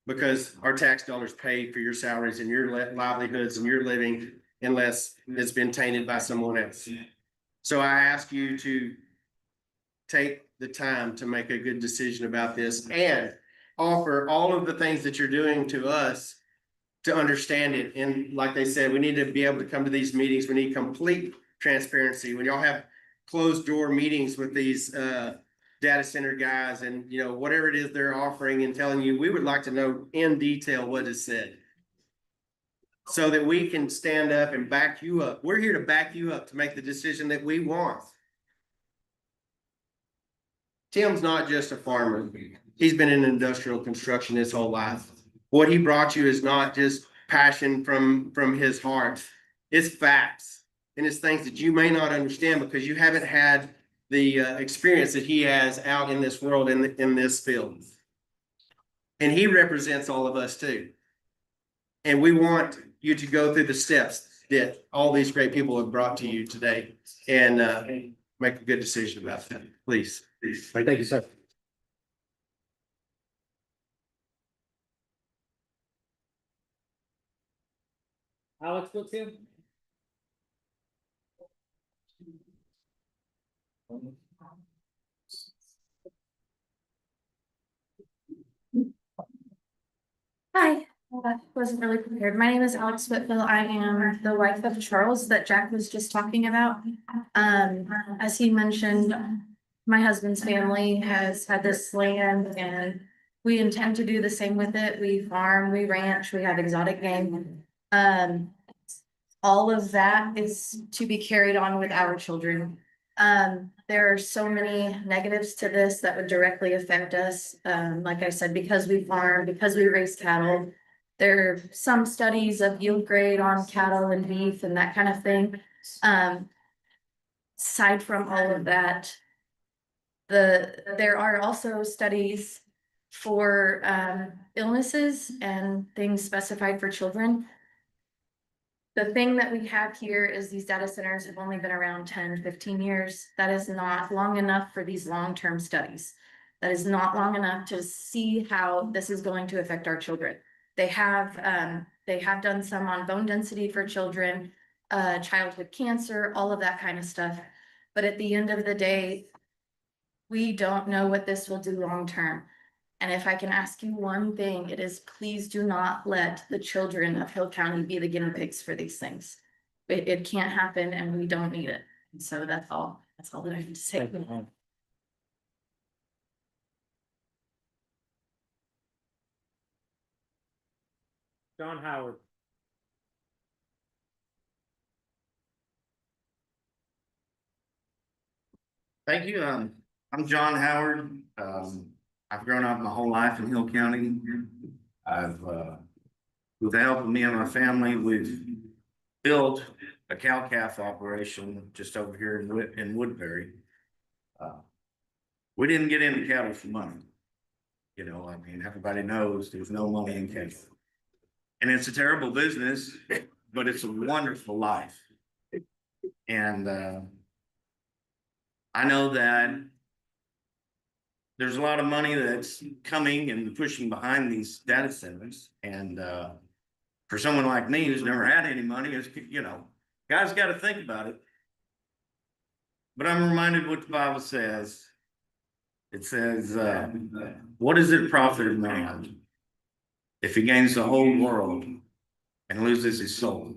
Because our tax dollars pay for your salaries and your livelihoods and your living, unless it's been tainted by someone else. So I ask you to take the time to make a good decision about this and offer all of the things that you're doing to us to understand it. And like they said, we need to be able to come to these meetings. We need complete transparency. When y'all have closed door meetings with these data center guys and, you know, whatever it is they're offering and telling you, we would like to know in detail what is said. So that we can stand up and back you up. We're here to back you up to make the decision that we want. Tim's not just a farmer. He's been in industrial construction his whole life. What he brought you is not just passion from his heart. It's facts. And it's things that you may not understand because you haven't had the experience that he has out in this world, in this field. And he represents all of us too. And we want you to go through the steps that all these great people have brought to you today and make a good decision about that. Please. Thank you, sir. Alex Whitfield? Hi, I wasn't really prepared. My name is Alex Whitfield. I am the wife of Charles that Jack was just talking about. As he mentioned, my husband's family has had this land and we intend to do the same with it. We farm, we ranch, we have exotic game. All of that is to be carried on with our children. There are so many negatives to this that would directly affect us. Like I said, because we farm, because we raise cattle. There are some studies of yield grade on cattle and beef and that kind of thing. Aside from all of that, there are also studies for illnesses and things specified for children. The thing that we have here is these data centers have only been around 10, 15 years. That is not long enough for these long-term studies. That is not long enough to see how this is going to affect our children. They have done some on bone density for children, childhood cancer, all of that kind of stuff. But at the end of the day, we don't know what this will do long-term. And if I can ask you one thing, it is please do not let the children of Hill County be the guinea pigs for these things. It can't happen and we don't need it. And so that's all that I have to say. John Howard. Thank you. I'm John Howard. I've grown up my whole life in Hill County. I've, with the help of me and my family, we've built a cow-calf operation just over here in Woodbury. We didn't get into cattle for money. You know, I mean, everybody knows there's no money in cattle. And it's a terrible business, but it's a wonderful life. And, I know that there's a lot of money that's coming and pushing behind these data centers. And for someone like me who's never had any money, it's, you know, guys got to think about it. But I'm reminded what the Bible says. It says, what is it profit of man if he gains the whole world and loses his soul?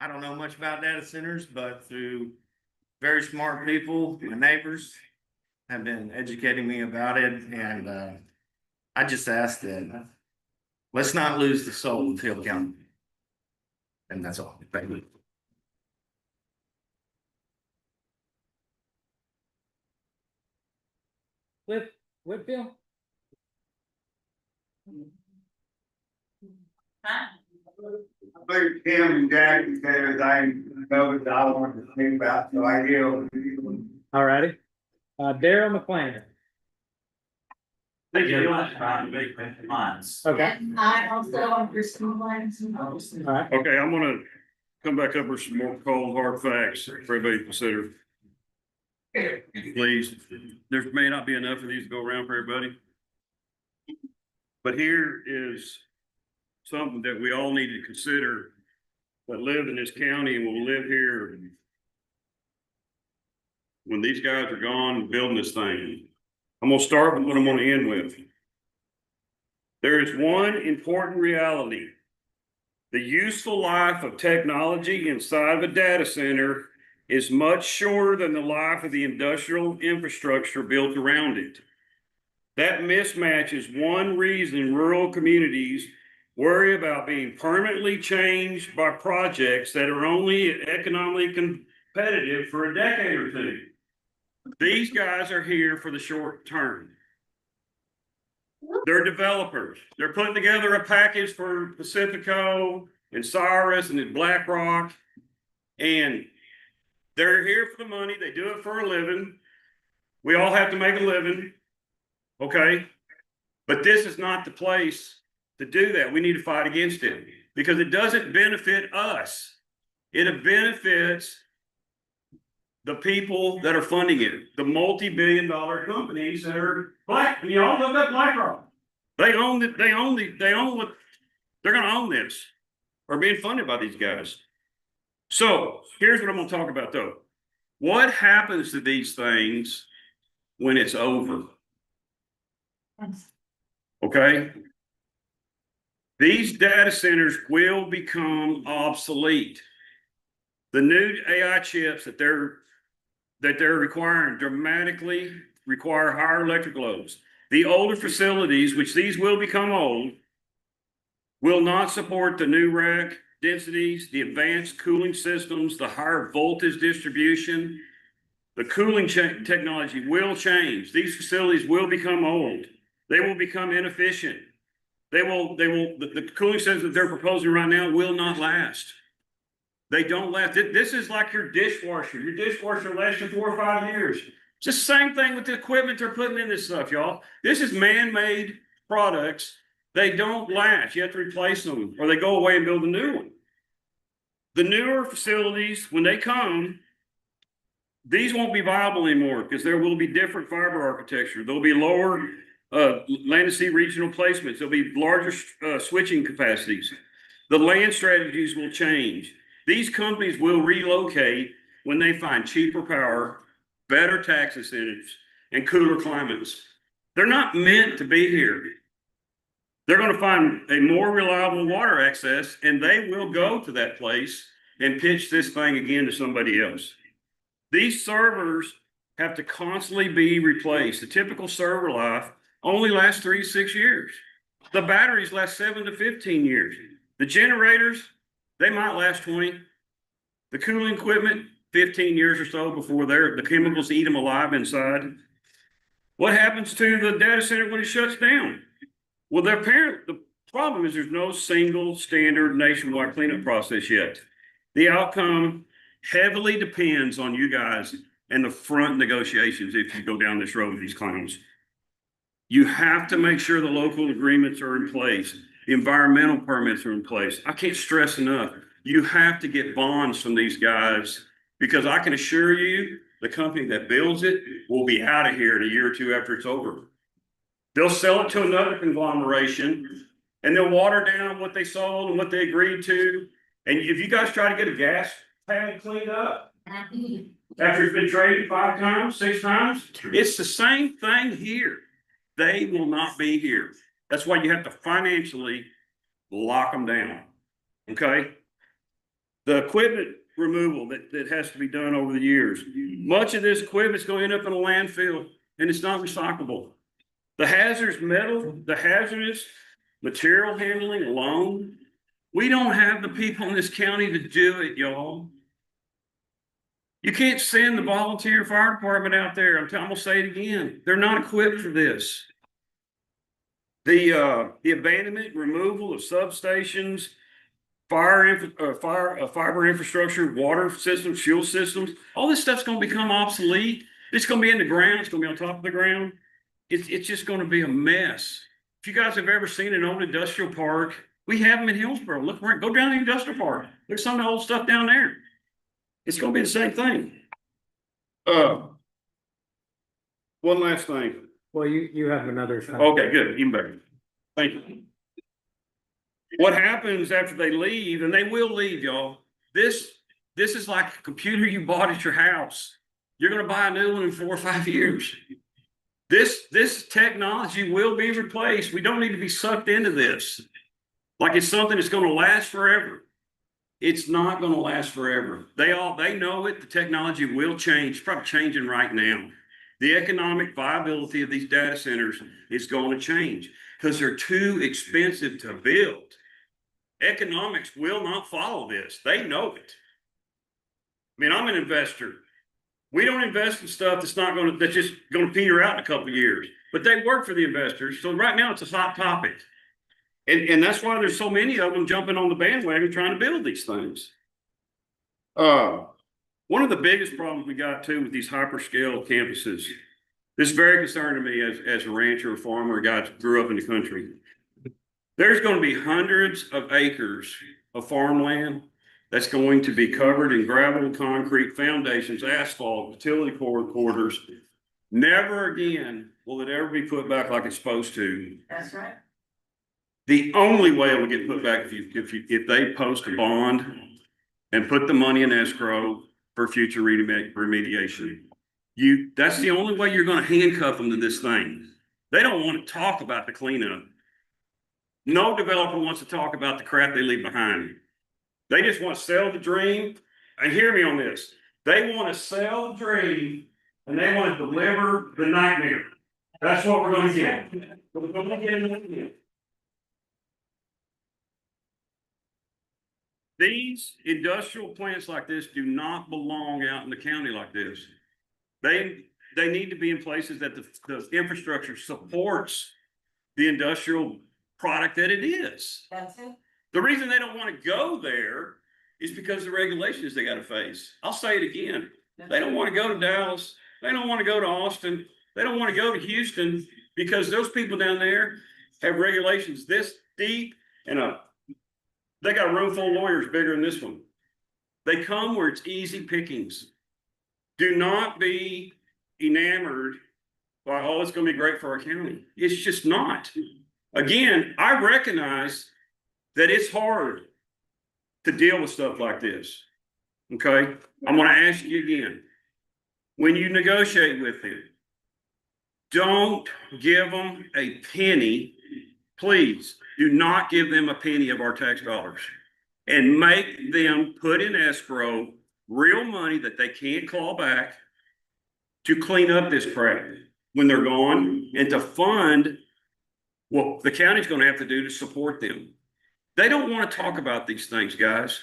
I don't know much about data centers, but through very smart people, my neighbors have been educating me about it. And I just ask that let's not lose the soul of Hill County. And that's all. Thank you. Whitfield? I think Tim and Jack said everything covered that I wanted to think about, so I yield. Alrighty. Darryl McLean. Thank you very much. Okay. And I also understand lines. Alright. Okay, I'm gonna come back up with some more cold, hard facts for everybody to consider. Please, there may not be enough of these to go around for everybody. But here is something that we all need to consider that live in this county and will live here when these guys are gone building this thing. I'm gonna start with what I'm gonna end with. There is one important reality. The useful life of technology inside of a data center is much shorter than the life of the industrial infrastructure built around it. That mismatch is one reason rural communities worry about being permanently changed by projects that are only economically competitive for a decade or two. These guys are here for the short term. They're developers. They're putting together a package for Pacifico and Cyrus and BlackRock, and they're here for the money. They do it for a living. We all have to make a living, okay? But this is not the place to do that. We need to fight against it because it doesn't benefit us. It benefits the people that are funding it, the multi-billion-dollar companies that are black. You all look up BlackRock. They own it. They own what they're going to own this, or being funded by these guys. So here's what I'm going to talk about, though. What happens to these things when it's over? Okay. These data centers will become obsolete. The new AI chips that they're requiring dramatically require higher electric loads. The older facilities, which these will become old, will not support the new rack densities, the advanced cooling systems, the higher voltage distribution. The cooling technology will change. These facilities will become old. They will become inefficient. The cooling systems that they're proposing right now will not last. They don't last. This is like your dishwasher. Your dishwasher lasts you 4 or 5 years. It's the same thing with the equipment they're putting in this stuff, y'all. This is man-made products. They don't last. You have to replace them or they go away and build a new one. The newer facilities, when they come, these won't be viable anymore because there will be different fiber architecture. There'll be lower land and sea regional placements. There'll be larger switching capacities. The land strategies will change. These companies will relocate when they find cheaper power, better tax incentives, and cooler climates. They're not meant to be here. They're going to find a more reliable water access, and they will go to that place and pitch this thing again to somebody else. These servers have to constantly be replaced. The typical server life only lasts 3 to 6 years. The batteries last 7 to 15 years. The generators, they might last 20. The cooling equipment, 15 years or so before the chemicals eat them alive inside. What happens to the data center when it shuts down? Well, the problem is there's no single standard nationwide cleanup process yet. The outcome heavily depends on you guys and the front negotiations if you go down this road with these claims. You have to make sure the local agreements are in place. The environmental permits are in place. I can't stress enough. You have to get bonds from these guys because I can assure you the company that builds it will be out of here in a year or two after it's over. They'll sell it to another conglomeration and they'll water down what they sold and what they agreed to. And if you guys try to get a gas pad cleaned up after it's been traded 5 times, 6 times, it's the same thing here. They will not be here. That's why you have to financially lock them down. Okay? The equipment removal that has to be done over the years. Much of this equipment is going to end up in a landfill and it's not recyclable. The hazardous metal, the hazardous material handling alone, we don't have the people in this county to do it, y'all. You can't send the volunteer fire department out there. I'm gonna say it again. They're not equipped for this. The abandonment, removal of substations, fiber infrastructure, water systems, fuel systems, all this stuff's gonna become obsolete. It's gonna be in the ground. It's gonna be on top of the ground. It's just gonna be a mess. If you guys have ever seen an old industrial park, we have them in Hillsboro. Look, go down to the industrial park. There's some of the old stuff down there. It's gonna be the same thing. One last thing. Well, you have another. Okay, good, even better. Thank you. What happens after they leave, and they will leave, y'all. This is like a computer you bought at your house. You're gonna buy a new one in 4 or 5 years. This technology will be replaced. We don't need to be sucked into this. Like it's something that's gonna last forever. It's not gonna last forever. They know it. The technology will change. It's probably changing right now. The economic viability of these data centers is going to change because they're too expensive to build. Economics will not follow this. They know it. I mean, I'm an investor. We don't invest in stuff that's just gonna peter out in a couple of years. But they work for the investors. So right now it's a hot topic. And that's why there's so many of them jumping on the bandwagon trying to build these things. One of the biggest problems we got too with these hyperscale campuses, this is very concerning to me as a rancher or farmer, a guy that grew up in the country. There's going to be hundreds of acres of farmland that's going to be covered in gravel, concrete, foundations, asphalt, utility corridors. Never again will it ever be put back like it's supposed to. That's right. The only way it will get put back if they post a bond and put the money in escrow for future remediation. That's the only way you're going to handcuff them to this thing. They don't want to talk about the cleanup. No developer wants to talk about the crap they leave behind. They just want to sell the dream. And hear me on this. They want to sell the dream and they want to deliver the nightmare. That's what we're going to get. We're going to get it. These industrial plants like this do not belong out in the county like this. They need to be in places that the infrastructure supports the industrial product that it is. That's it. The reason they don't want to go there is because of the regulations they got to face. I'll say it again. They don't want to go to Dallas. They don't want to go to Austin. They don't want to go to Houston because those people down there have regulations this deep and they got a room full of lawyers bigger than this one. They come where it's easy pickings. Do not be enamored by, oh, it's going to be great for our county. It's just not. Again, I recognize that it's hard to deal with stuff like this. Okay? I'm going to ask you again. When you negotiate with them, don't give them a penny. Please do not give them a penny of our tax dollars and make them put in escrow real money that they can't claw back to clean up this crap when they're gone and to fund what the county's gonna have to do to support them. They don't wanna talk about these things, guys.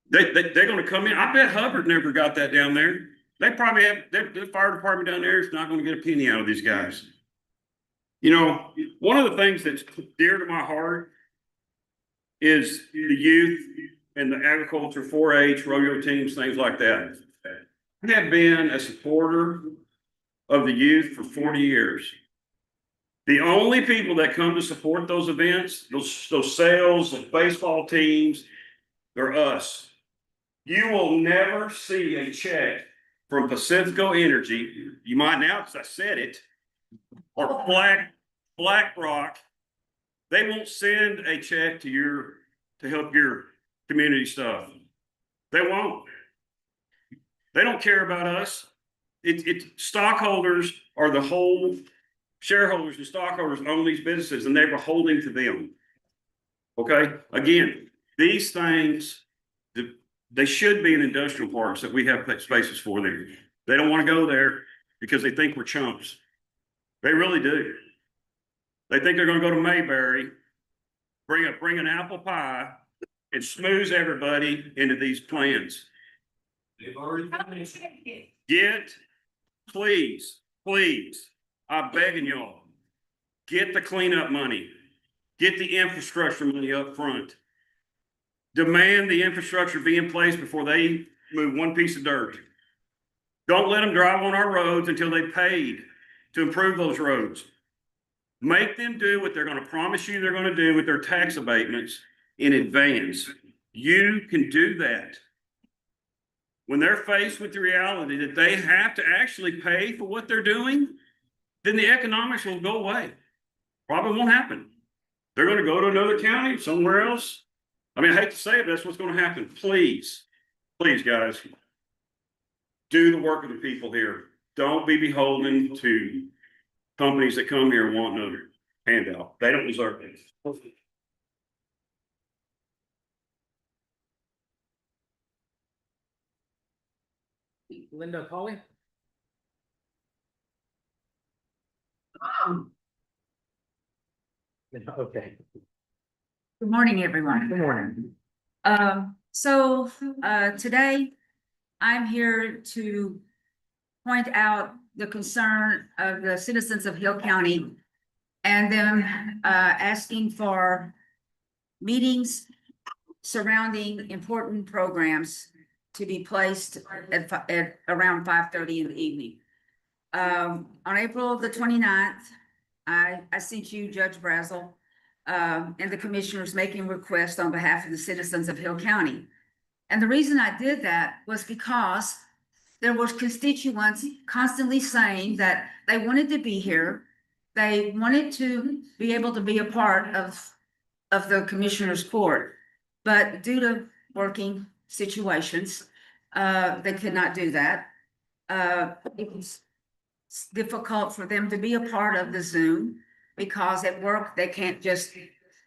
They're gonna come in. I bet Hubbard never got that down there. They probably have, the fire department down there is not gonna get a penny out of these guys. You know, one of the things that's dear to my heart is the youth and the agriculture, 4-H, rodeo teams, things like that. I have been a supporter of the youth for 40 years. The only people that come to support those events, those sales, those baseball teams, they're us. You will never see a check from Pacifico Energy. You might now, because I said it, or BlackRock. They won't send a check to help your community stuff. They won't. They don't care about us. Stockholders are the whole shareholders and stockholders own these businesses and they're beholden to them. Okay, again, these things, they should be in industrial parks that we have spaces for them. They don't want to go there because they think we're chumps. They really do. They think they're going to go to Mayberry, bring an apple pie, and smooze everybody into these plans. They've already. Please, I'm begging y'all, get the cleanup money, get the infrastructure money up front. Demand the infrastructure be in place before they move one piece of dirt. Don't let them drive on our roads until they paid to improve those roads. Make them do what they're going to promise you they're going to do with their tax abatements in advance. You can do that. When they're faced with the reality that they have to actually pay for what they're doing, then the economics will go away. Probably won't happen. They're going to go to another county, somewhere else. I mean, I hate to say it, but that's what's going to happen. Please, guys, do the work of the people here. Don't be beholden to companies that come here and want another handout. They don't deserve it. Linda Polly? Okay. Good morning, everyone. Good morning. Today I'm here to point out the concern of the citizens of Hill County and them asking for meetings surrounding important programs to be placed at around 5:30 in the evening. On April the 29th, I sent you Judge Brazel and the commissioners making requests on behalf of the citizens of Hill County. And the reason I did that was because there was constituents constantly saying that they wanted to be here. They wanted to be able to be a part of the commissioner's court, but due to working situations, they could not do that. It was difficult for them to be a part of the Zoom because at work, they can't just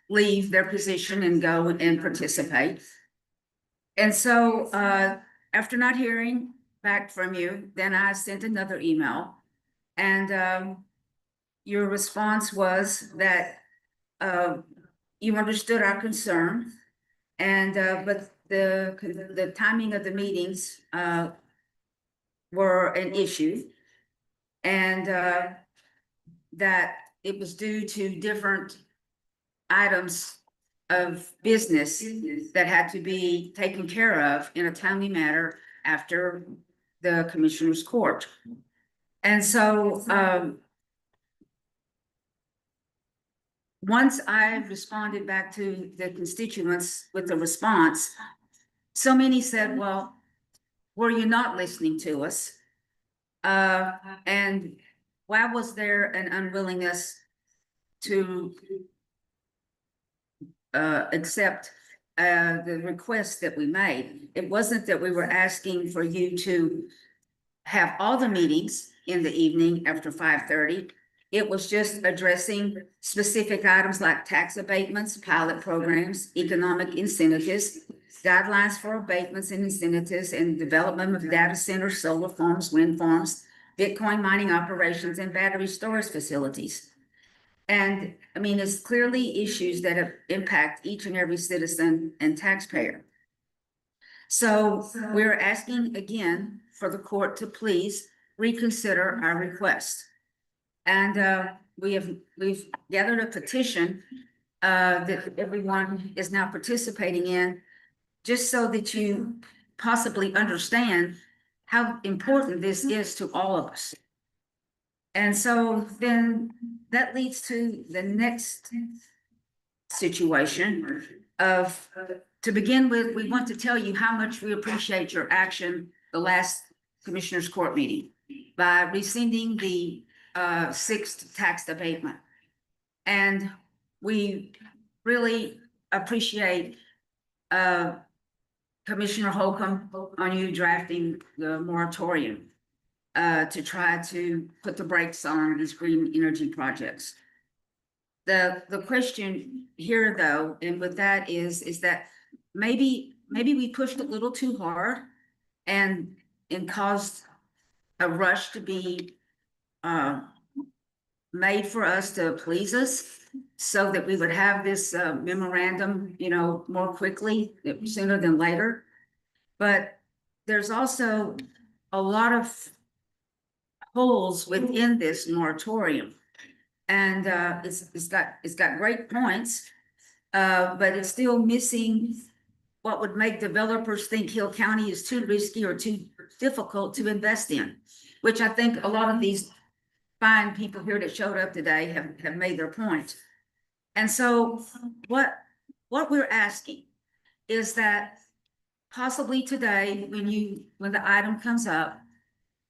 leave their position and go and participate. And so after not hearing back from you, then I sent another email and your response was that you understood our concern and but the timing of the meetings were an issue and that it was due to different items of business that had to be taken care of in a timely manner after the commissioner's court. And so once I responded back to the constituents with the response, so many said, well, were you not listening to us? And why was there an unwillingness to accept the request that we made? It wasn't that we were asking for you to have all the meetings in the evening after 5:30. It was just addressing specific items like tax abatements, pilot programs, economic incentives, guidelines for abatements and incentives, and development of data centers, solar farms, wind farms, Bitcoin mining operations and battery storage facilities. And I mean, it's clearly issues that impact each and every citizen and taxpayer. So we're asking again for the court to please reconsider our request. And we've gathered a petition that everyone is now participating in, just so that you possibly understand how important this is to all of us. And so then that leads to the next situation of, to begin with, we want to tell you how much we appreciate your action the last Commissioners Court meeting by rescinding the sixth tax abatement. And we really appreciate Commissioner Holcomb on you drafting the moratorium to try to put the brakes on these green energy projects. The question here, though, and with that is that maybe we pushed a little too hard and caused a rush to be made for us to please us, so that we would have this memorandum, you know, more quickly, sooner than later. But there's also a lot of holes within this moratorium. And it's got great points, but it's still missing what would make developers think Hill County is too risky or too difficult to invest in, which I think a lot of these fine people here that showed up today have made their point. And so what we're asking is that possibly today, when the item comes up,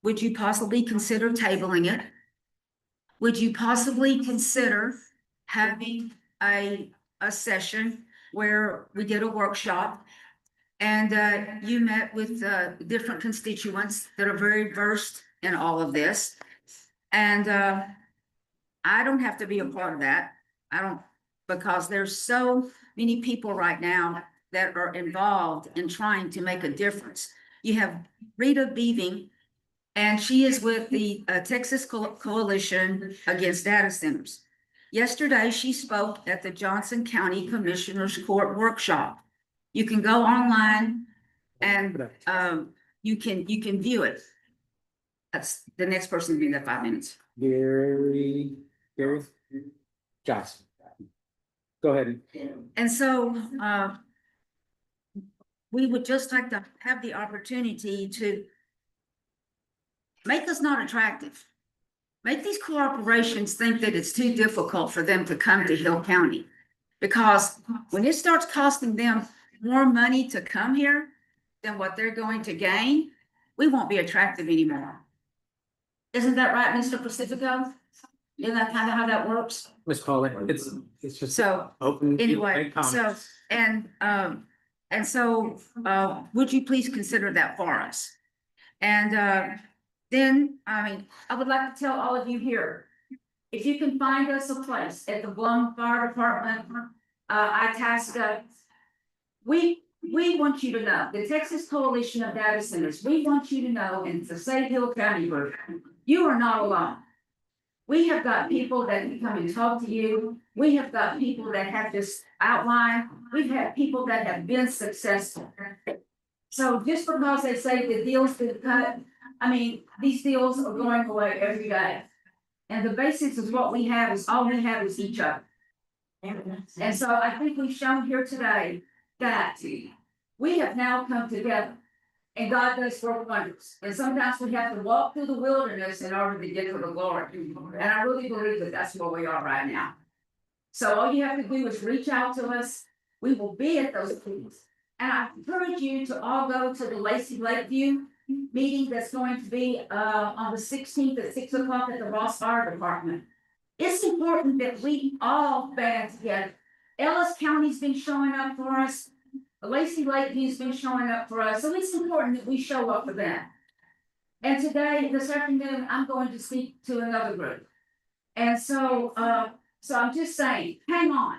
would you possibly consider tabling it? Would you possibly consider having a session where we did a workshop and you met with different constituents that are very versed in all of this? And I don't have to be a part of that. I don't, because there's so many people right now that are involved in trying to make a difference. You have Rita Beaving, and she is with the Texas Coalition Against Data Centers. Yesterday, she spoke at the Johnson County Commissioners Court workshop. You can go online and you can view it. That's the next person to be in that 5 minutes. Gary, Josh. Go ahead. And so we would just like to have the opportunity to make us not attractive. Make these corporations think that it's too difficult for them to come to Hill County. Because when it starts costing them more money to come here than what they're going to gain, we won't be attractive anymore. Isn't that right, Mr. Pacifico? Isn't that kind of how that works? Ms. Pauley, it's just So open. anyway, so, and so, would you please consider that for us? And then, I mean, I would like to tell all of you here, if you can find us a place at the Blum Fire Department, Itasca, we want you to know, the Texas Coalition of Data Centers, we want you to know, and the Save Hill County group, you are not alone. We have got people that can come and talk to you. We have got people that have this outline. We've had people that have been successful. So just because they say the deal's been cut, I mean, these deals are going away every day. And the basics of what we have is, all we have is each other. And so I think we've shown here today that we have now come together. And God does work wonders. And sometimes we have to walk through the wilderness in order to get to the Lord. And I really believe that that's where we are right now. So all you have to do is reach out to us. We will be at those meetings. And I encourage you to all go to the Lacey Lakeview meeting that's going to be on the 16th at 6 o'clock at the Ross Fire Department. It's important that we all band together. Ellis County's been showing up for us. Lacey Lakeview's been showing up for us, so it's important that we show up for them. And today, this afternoon, I'm going to speak to another group. And so I'm just saying, hang on,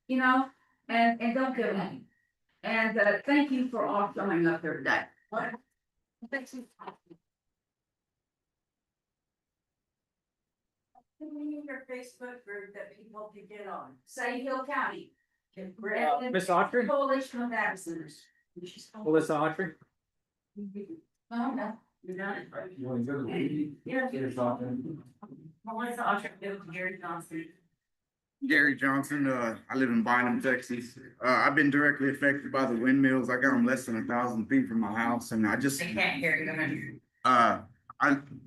you know, and don't give up. And thank you for all showing up here today. Thank you. Your Facebook group that people can get on, say Hill County. Miss Autry? Coalition of data centers. Melissa Autry? Oh, no, you got it. Yeah. Melissa Autry, Gary Johnson. Gary Johnson, I live in Bynum, Texas. I've been directly affected by the windmills. I got them less than 1,000 feet from my house and I just. They can't hear you. I'm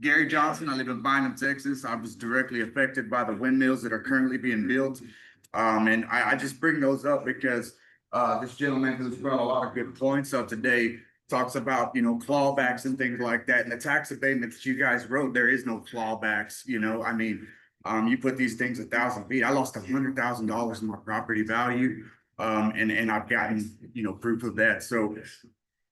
Gary Johnson. I live in Bynum, Texas. I was directly affected by the windmills that are currently being built. And I just bring those up because, this gentleman who's brought a lot of good points up today talks about, clawbacks and things like that. And the tax abatement that you guys wrote, there is no clawbacks, I mean, you put these things 1,000 feet. I lost $100,000 in my property value. And I've gotten, proof of that. So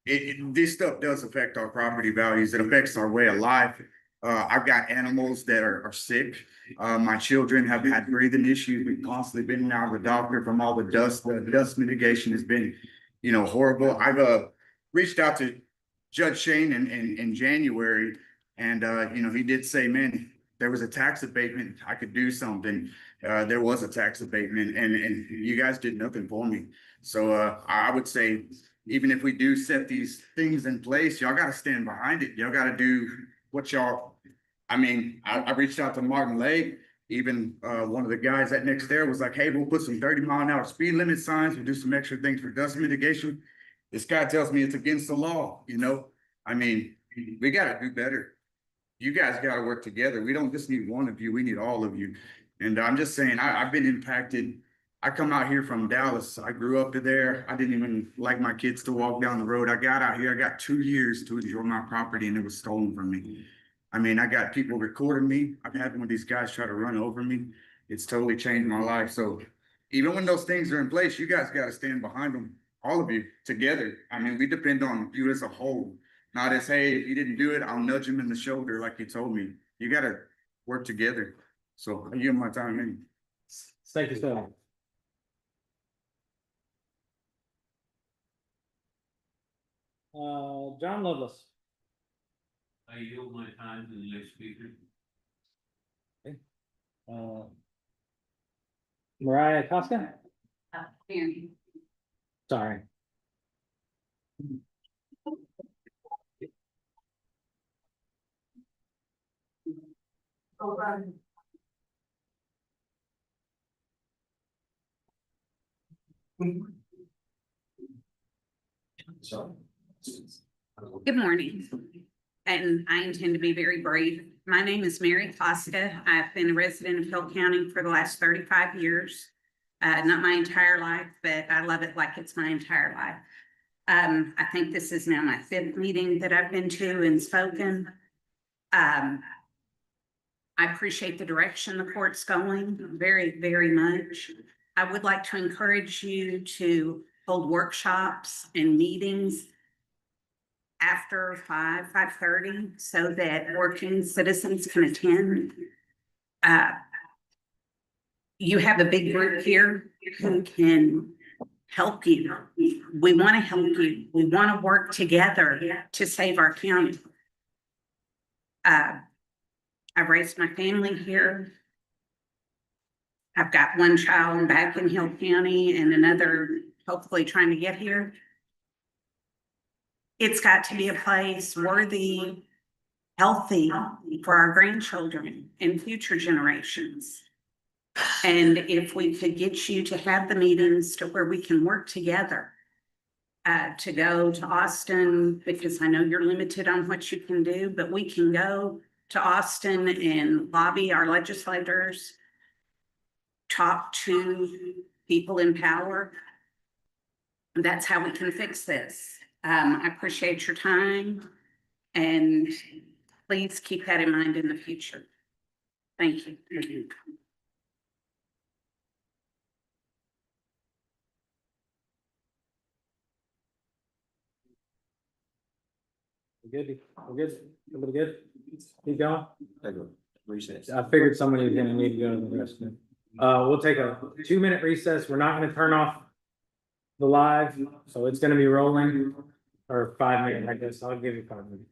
this stuff does affect our property values. It affects our way of life. I've got animals that are sick. My children have had breathing issues. We've constantly been out of the doctor from all the dust. The dust mitigation has been, horrible. I've reached out to Judge Shane in January, and he did say, man, there was a tax abatement. I could do something. There was a tax abatement, and you guys did nothing for me. So I would say, even if we do set these things in place, y'all got to stand behind it. Y'all got to do what y'all, I reached out to Martin Lake. Even one of the guys that next there was like, hey, we'll put some 30-mile-an-hour speed limit signs. We'll do some extra things for dust mitigation. This guy tells me it's against the law, we got to do better. You guys got to work together. We don't just need one of you. We need all of you. And I'm just saying, I've been impacted. I come out here from Dallas. I grew up there. I didn't even like my kids to walk down the road. I got out here. I got 2 years to enjoy my property and it was stolen from me. I got people recording me. I've had one of these guys try to run over me. It's totally changed my life. So even when those things are in place, you guys got to stand behind them, all of you together. We depend on you as a whole, not as, hey, if you didn't do it, I'll nudge him in the shoulder like you told me. You got to work together. So I give my time in. Thank you, sir. John Lovelace. I yield my time to the next speaker. Mariah Costa? Sorry. Good morning, and I intend to be very brief. My name is Mary Costa. I've been a resident of Hill County for the last 35 years. Not my entire life, but I love it like it's my entire life. I think this is now my 5th meeting that I've been to and spoken. I appreciate the direction the court's going very, very much. I would like to encourage you to hold workshops and meetings after 5:30 so that working citizens can attend. You have a big group here who can help you. We want to help you. We want to work together to save our county. I've raised my family here. I've got one child back in Hill County and another hopefully trying to get here. It's got to be a place worthy, healthy for our grandchildren and future generations. And if we could get you to have the meetings to where we can work together, to go to Austin, because I know you're limited on what you can do, but we can go to Austin and lobby our legislators, talk to people in power. That's how we can fix this. I appreciate your time, and please keep that in mind in the future. Thank you. We're good. We're good. Everybody good? Keep going. Recess. I figured somebody was gonna need to go to the restroom. We'll take a 2-minute recess. We're not gonna turn off the live, so it's gonna be rolling. Or 5 minutes, I guess. I'll give you 5 minutes.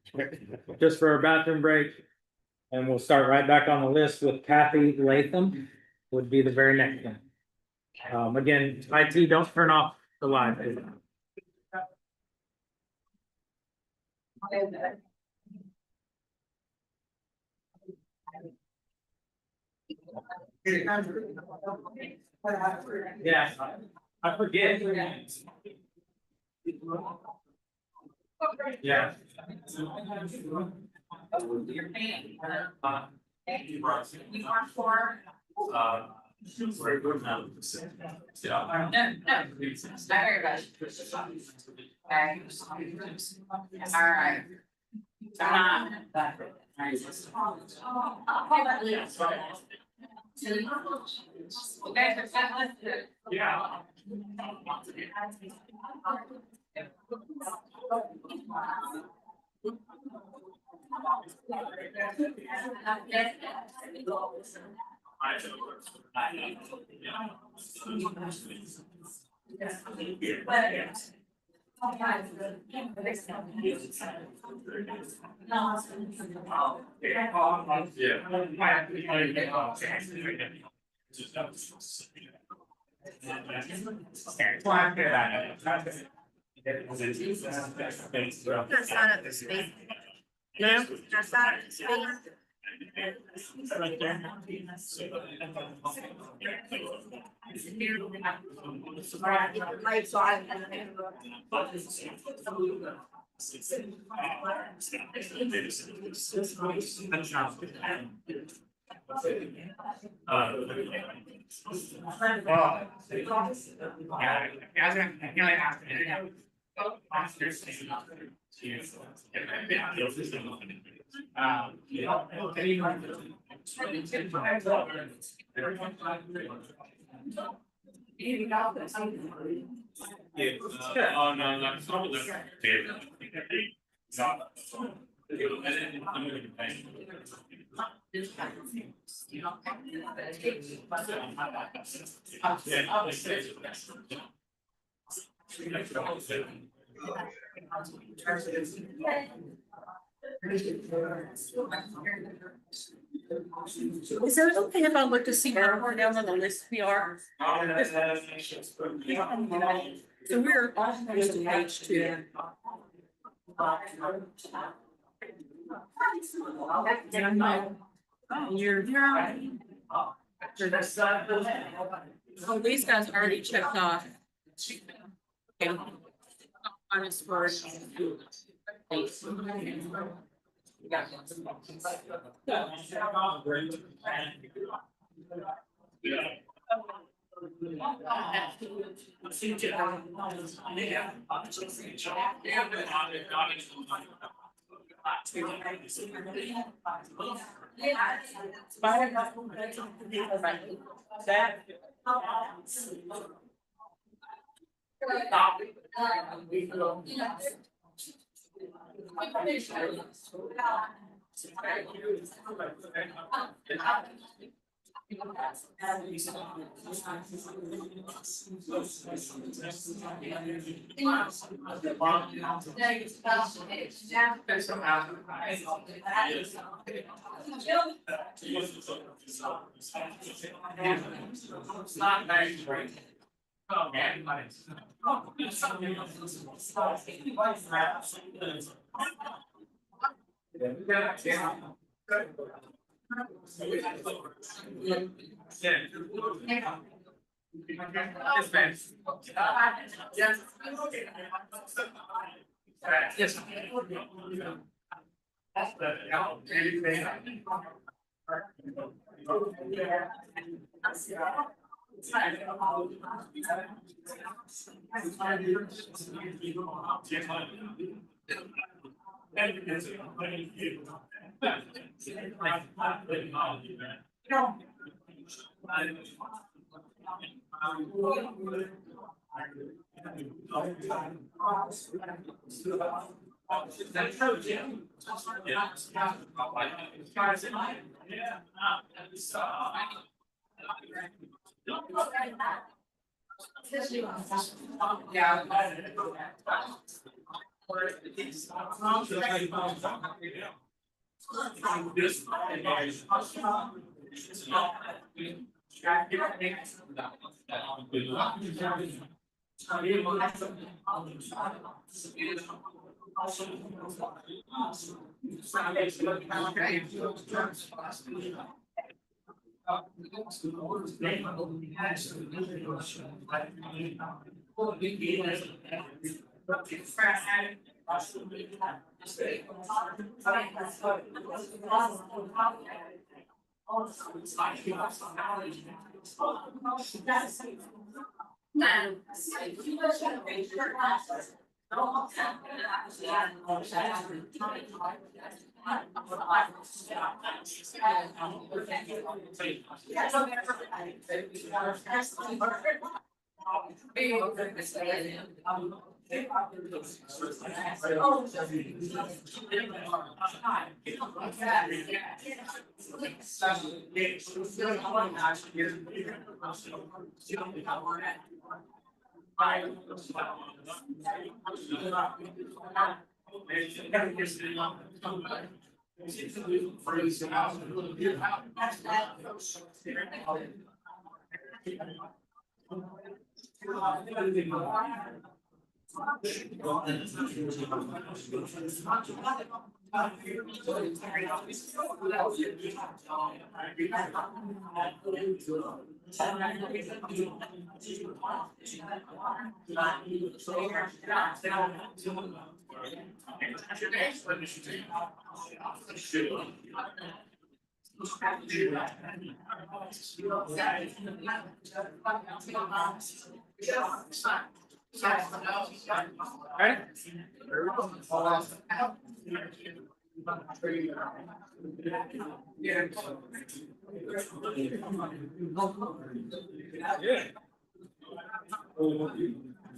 Just for a bathroom break. And we'll start right back on the list with Kathy Latham would be the very next one. Again, IT, don't turn off the live. Yeah, I forget. Yeah. That's not at the space. No, that's not at the space. Right there. Lights on. Is it okay if I look to see where we're down on the list we are? So we're almost to page 2. Oh, these guys already checked off. Okay. Honest word.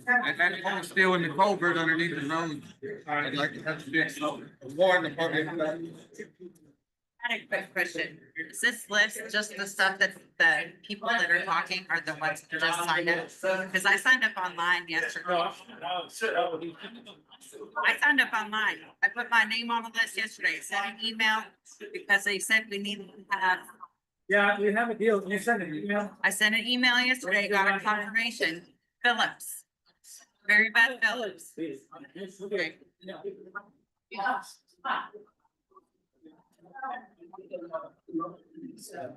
And that hole's still in the culvert underneath the road. I'd like to have to fix more in the public. I had a quick question. Is this list just the stuff that the people that are talking are the ones that just signed up? Because I signed up online yesterday. I signed up online. I put my name on the list yesterday, sent an email because they said we need to have. Yeah, we have a deal. You sent an email? I sent an email yesterday, got a confirmation. Phillips. Very bad Phillips. Okay.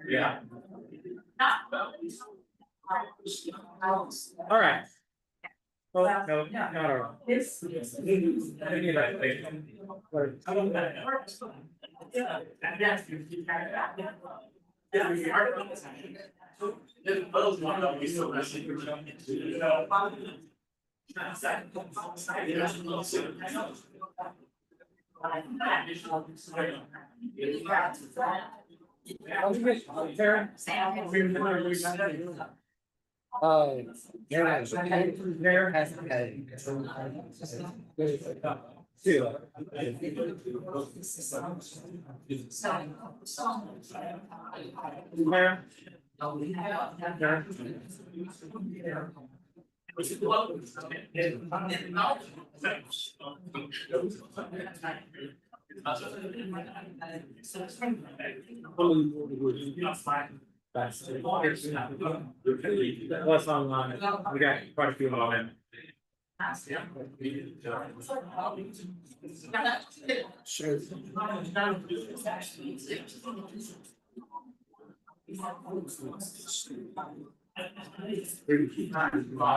Yeah. All right. Well, no, not all right. There is a code, there has a code. What's online? We got quite a few online. I'm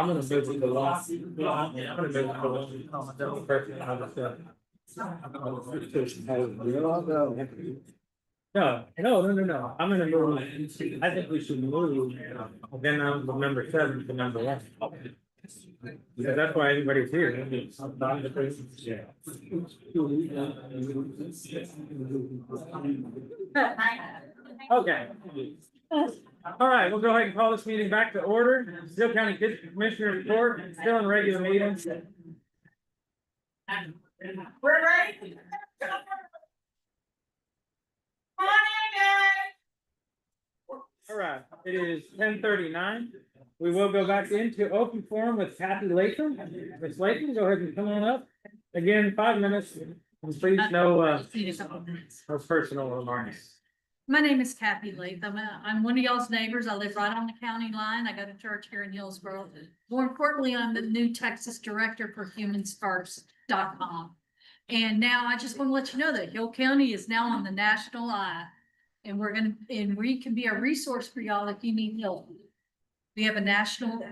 gonna move to the last. I'm gonna move to the person out of the. No. I'm gonna move. I think we should move. Then I'm from number 7 to number 1. Because that's why everybody's here. Yeah. Okay. All right, we'll go ahead and call this meeting back to order. Still County District Commissioner report, still in regular meeting. We're ready. All right, it is 10:39. We will go back into open forum with Kathy Latham. Ms. Latham, go ahead and come on up. Again, 5 minutes. Please, no See you in a couple of minutes. no personal remarks. My name is Kathy Latham. I'm one of y'all's neighbors. I live right on the county line. I go to church here in Hillsboro. More importantly, I'm the new Texas director for humansfirst.com. And now I just want to let you know that Hill County is now on the national eye. And we can be a resource for y'all if you need help. We have a national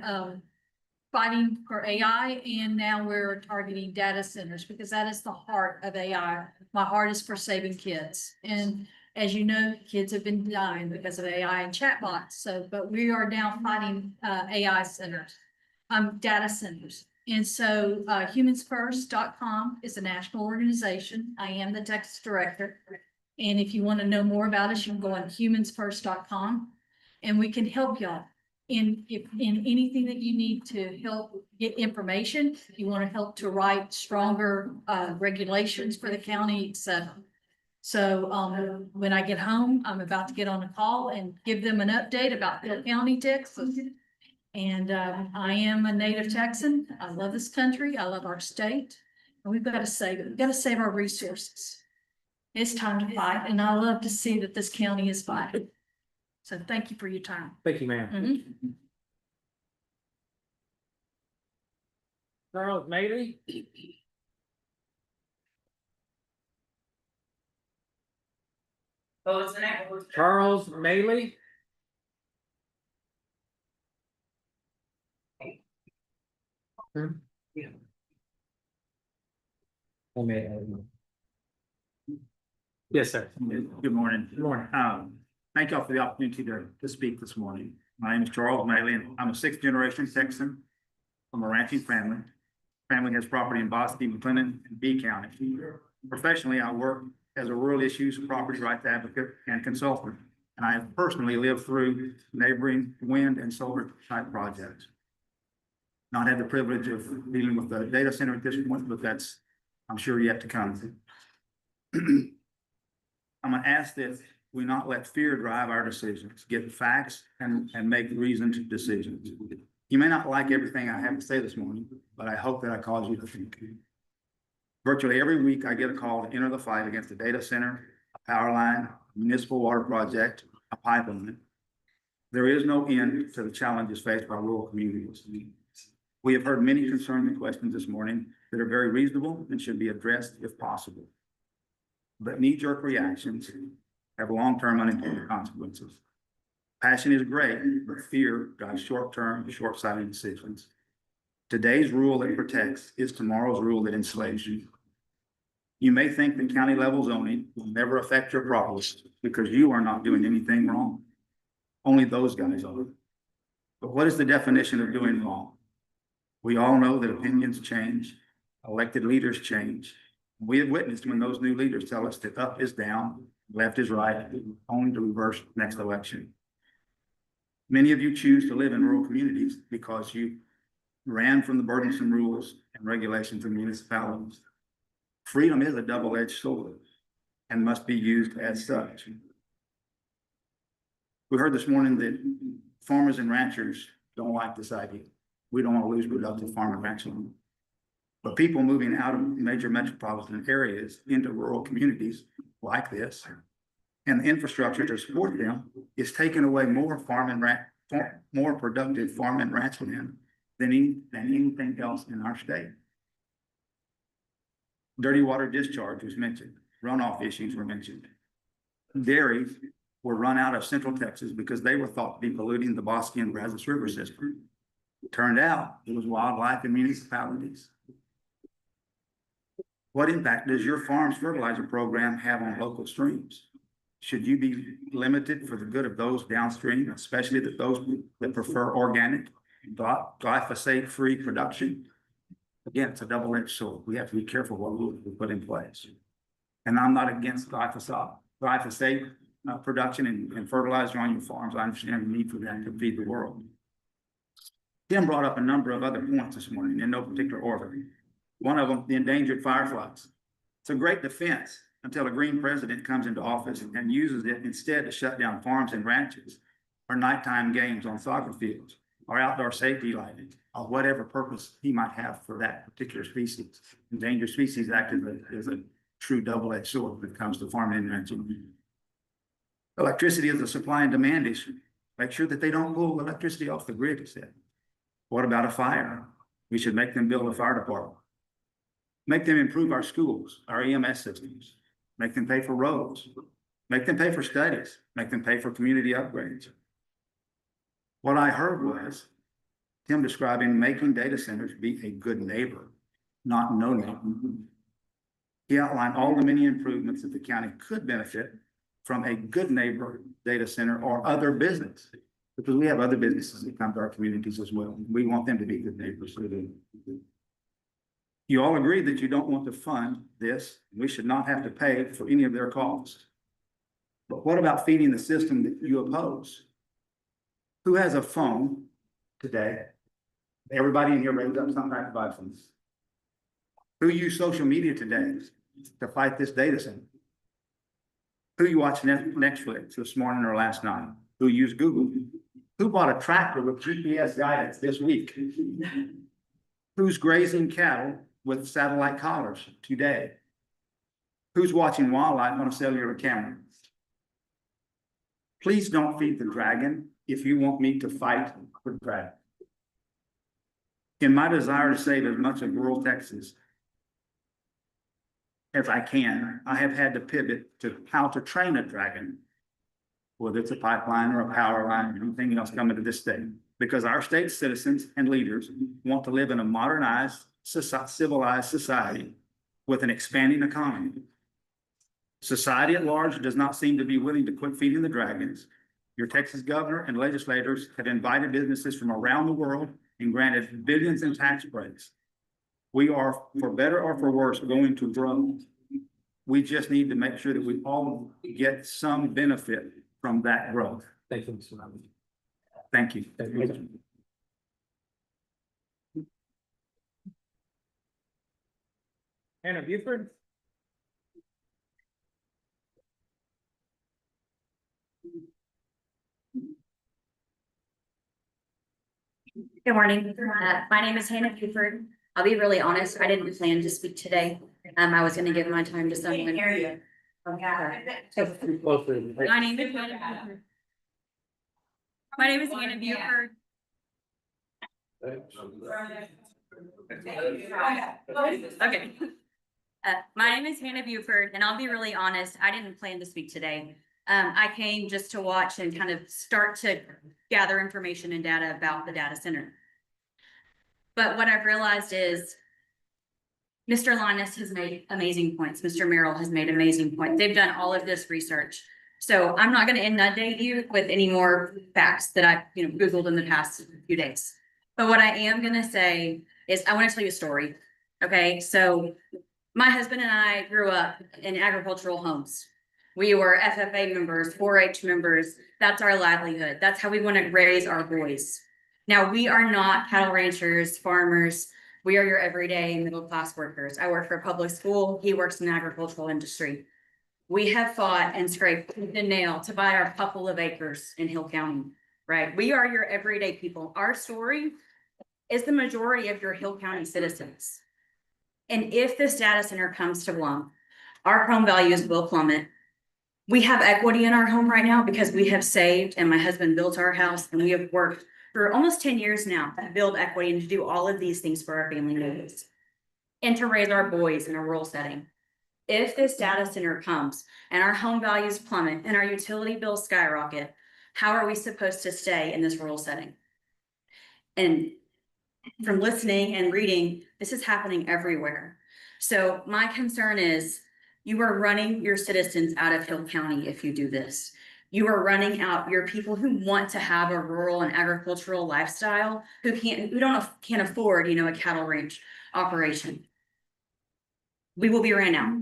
fighting for AI, and now we're targeting data centers because that is the heart of AI. My heart is for saving kids. And as you know, kids have been dying because of AI and chatbots. So, but we are now fighting AI centers, data centers. And so humansfirst.com is a national organization. I am the Texas director. And if you want to know more about us, you can go on humansfirst.com and we can help y'all in anything that you need to help get information. If you want to help to write stronger regulations for the county, etc. So when I get home, I'm about to get on a call and give them an update about Hill County, Texas. And I am a native Texan. I love this country. I love our state. And we've got to save it. We've got to save our resources. It's time to fight. And I love to see that this county is fighting. So thank you for your time. Thank you, ma'am. Charles Maylee. What was the name? Charles Maylee. Yeah. Yes, sir. Good morning. Good morning. Thank y'all for the opportunity to speak this morning. My name is Charles Whitfield, and I'm a sixth generation Texan from a ranching family. Family has property in Bosque, McLean, and B County. Professionally, I work as a rural issues property rights advocate and consultant, and I have personally lived through neighboring wind and solar type projects. Not had the privilege of dealing with the data center at this point, but that's, I'm sure, yet to come. I'm gonna ask that we not let fear drive our decisions, get the facts and make reasoned decisions. You may not like everything I have to say this morning, but I hope that I cause you to think. Virtually every week I get a call to enter the fight against a data center, a power line, a municipal water project, a pipeline. There is no end to the challenges faced by rural communities. We have heard many concerns and questions this morning that are very reasonable and should be addressed if possible. But knee-jerk reactions have long-term unintended consequences. Passion is great, but fear drives short-term, short-sighted decisions. Today's rule that protects is tomorrow's rule that enslaves you. You may think that county level zoning will never affect your problems because you are not doing anything wrong. Only those guys are. But what is the definition of doing wrong? We all know that opinions change, elected leaders change. We have witnessed when those new leaders tell us that up is down, left is right, only to reverse next election. Many of you choose to live in rural communities because you ran from the burdensome rules and regulations of municipalities. Freedom is a double-edged sword and must be used as such. We heard this morning that farmers and ranchers don't like this idea. We don't want to lose productive farm and ranching. But people moving out of major metropolitan areas into rural communities like this, and the infrastructure to support them is taking away more more productive farm and ranch land than anything else in our state. Dirty water discharge was mentioned. Runoff issues were mentioned. Dairies were run out of Central Texas because they were thought to be polluting the Bosque and Brazos River system. It turned out it was wildlife and municipalities. What impact does your farm's fertilizer program have on local streams? Should you be limited for the good of those downstream, especially those that prefer organic, glyphosate-free production? Again, it's a double-edged sword. We have to be careful what we put in place. And I'm not against glyphosate production and fertilizer on your farms. I understand the need for that to feed the world. Tim brought up a number of other points this morning in no particular order. One of them, the endangered fireflies. It's a great defense until a green president comes into office and uses it instead to shut down farms and ranches, or nighttime games on soccer fields, or outdoor safety lighting, or whatever purpose he might have for that particular species. Endangered Species Act is a true double-edged sword when it comes to farming and ranching. Electricity is a supply and demand issue. Make sure that they don't pull electricity off the grid, he said. What about a fire? We should make them build a fire department. Make them improve our schools, our EMS systems. Make them pay for roads. Make them pay for studies. Make them pay for community upgrades. What I heard was Tim describing making data centers be a good neighbor, not no neighbor. He outlined all the many improvements that the county could benefit from a good neighbor data center or other business. Because we have other businesses that come to our communities as well. We want them to be good neighbors. You all agree that you don't want to fund this. We should not have to pay for any of their costs. But what about feeding the system that you oppose? Who has a phone today? Everybody in here raised up some type of iPhones. Who use social media today to fight this data center? Who you watch Netflix this morning or last night? Who used Google? Who bought a tractor with GPS guidance this week? Who's grazing cattle with satellite collars today? Who's watching wildlife on a cellular camera? Please don't feed the dragon if you want me to fight the dragon. In my desire to save as much of rural Texas as I can, I have had to pivot to how to train a dragon, whether it's a pipeline or a power line or anything else coming to this state, because our state citizens and leaders want to live in a modernized, civilized society with an expanding economy. Society at large does not seem to be willing to quit feeding the dragons. Your Texas governor and legislators have invited businesses from around the world and granted billions in tax breaks. We are, for better or for worse, going to grow. We just need to make sure that we all get some benefit from that growth. Thank you, Mr. Robinson. Thank you. Hannah Buford? Good morning. My name is Hannah Buford. I'll be really honest, I didn't plan to speak today. I was gonna give my time to someone. My name is Hannah Buford. My name is Hannah Buford. Okay. My name is Hannah Buford, and I'll be really honest, I didn't plan to speak today. I came just to watch and kind of start to gather information and data about the data center. But what I've realized is Mr. Linus has made amazing points. Mr. Merrill has made amazing points. They've done all of this research. So I'm not going to inundate you with any more facts that I've Googled in the past few days. But what I am going to say is I want to tell you a story. Okay, so my husband and I grew up in agricultural homes. We were FFA members, 4-H members. That's our livelihood. That's how we want to raise our boys. Now, we are not cattle ranchers, farmers. We are your everyday middle-class workers. I work for a public school. He works in the agricultural industry. We have fought and scraped the nail to buy our couple of acres in Hill County, right? We are your everyday people. Our story is the majority of your Hill County citizens. And if this data center comes to Blum, our home values will plummet. We have equity in our home right now because we have saved, and my husband built our house, and we have worked for almost 10 years now to build equity and to do all of these things for our family needs and to raise our boys in a rural setting. If this data center comes and our home values plummet and our utility bills skyrocket, how are we supposed to stay in this rural setting? And from listening and reading, this is happening everywhere. So my concern is you are running your citizens out of Hill County if you do this. You are running out your people who want to have a rural and agricultural lifestyle, who can't afford, a cattle ranch operation. We will be ran out.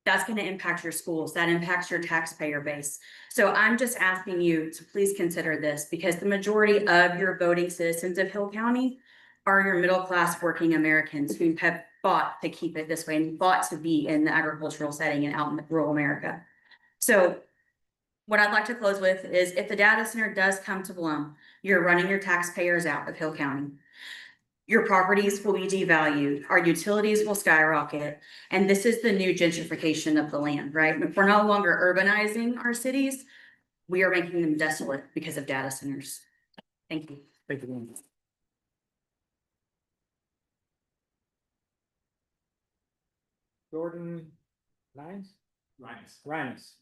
That's going to impact your schools. That impacts your taxpayer base. So I'm just asking you to please consider this, because the majority of your voting citizens of Hill County are your middle-class working Americans who have fought to keep it this way and fought to be in the agricultural setting and out in rural America. So what I'd like to close with is if the data center does come to Blum, you're running your taxpayers out of Hill County. your properties will be devalued, our utilities will skyrocket, and this is the new gentrification of the land, right? If we're no longer urbanizing our cities, we are making them desolate because of data centers. Thank you. Thank you. Jordan, Rhines? Rhines.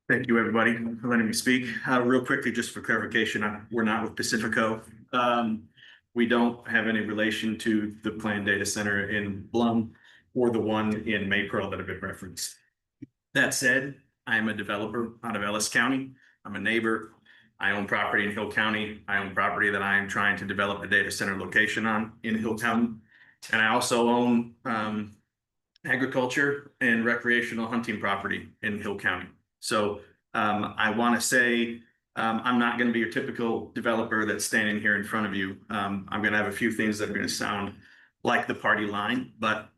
Thank you, everybody, for letting me speak. Real quickly, just for clarification, we're not with Pacifico. We don't have any relation to the planned data center in Blum or the one in Maypearl that have been referenced. That said, I am a developer out of Ellis County. I'm a neighbor. I own property in Hill County. I own property that I am trying to develop a data center location on in Hill County. And I also own agriculture and recreational hunting property in Hill County. So I want to say I'm not going to be your typical developer that's standing here in front of you. I'm going to have a few things that are going to sound like the party line, but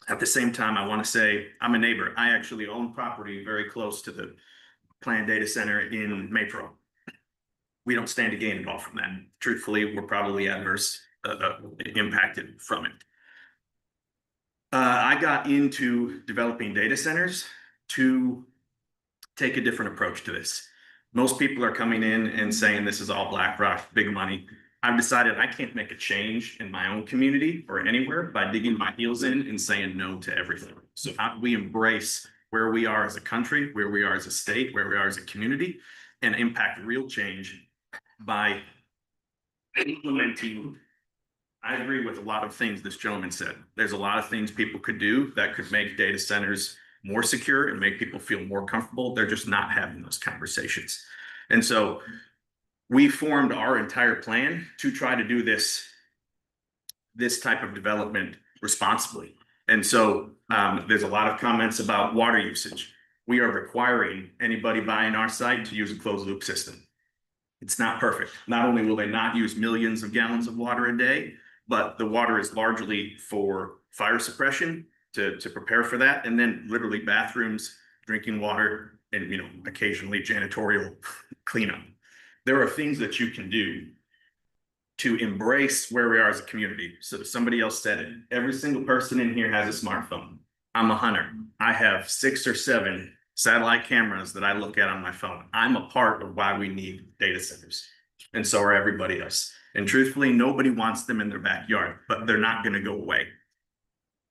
at the same time, I want to say I'm a neighbor. I actually own property very close to the planned data center in Maypearl. We don't stand to gain at all from that. Truthfully, we're probably adverse impacted from it. I got into developing data centers to take a different approach to this. Most people are coming in and saying this is all BlackRock, big money. I've decided I can't make a change in my own community or anywhere by digging my heels in and saying no to everything. So how do we embrace where we are as a country, where we are as a state, where we are as a community, and impact real change by implementing. I agree with a lot of things this gentleman said. There's a lot of things people could do that could make data centers more secure and make people feel more comfortable. They're just not having those conversations. And so we formed our entire plan to try to do this type of development responsibly. And so there's a lot of comments about water usage. We are requiring anybody buying our site to use a closed loop system. It's not perfect. Not only will they not use millions of gallons of water a day, but the water is largely for fire suppression to prepare for that. And then literally bathrooms, drinking water, and occasionally janitorial cleanup. There are things that you can do to embrace where we are as a community. So somebody else said it. Every single person in here has a smartphone. I'm a hunter. I have 6 or 7 satellite cameras that I look at on my phone. I'm a part of why we need data centers. And so are everybody else. And truthfully, nobody wants them in their backyard, but they're not going to go away.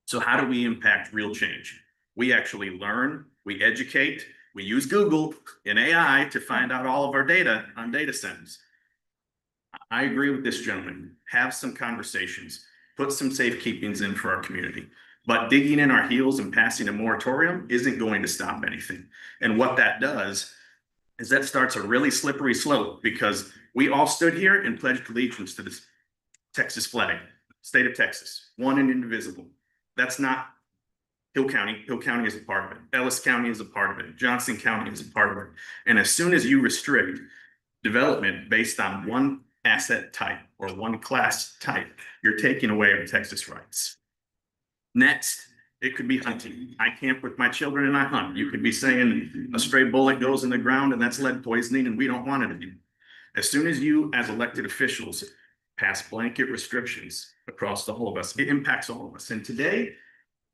So how do we impact real change? We actually learn, we educate, we use Google and AI to find out all of our data on data centers. I agree with this gentleman. Have some conversations, put some safekeepings in for our community. But digging in our heels and passing a moratorium isn't going to stop anything. And what that does is that starts a really slippery slope, because we all stood here and pledged allegiance to this Texas flag, state of Texas, one and indivisible. That's not Hill County. Hill County is a part of it. Ellis County is a part of it. Johnson County is a part of it. And as soon as you restrict development based on one asset type or one class type, you're taking away our Texas rights. Next, it could be hunting. I camp with my children and I hunt. You could be saying a stray bullet goes in the ground and that's lead poisoning and we don't want it anymore. As soon as you, as elected officials, pass blanket restrictions across all of us, it impacts all of us. And today,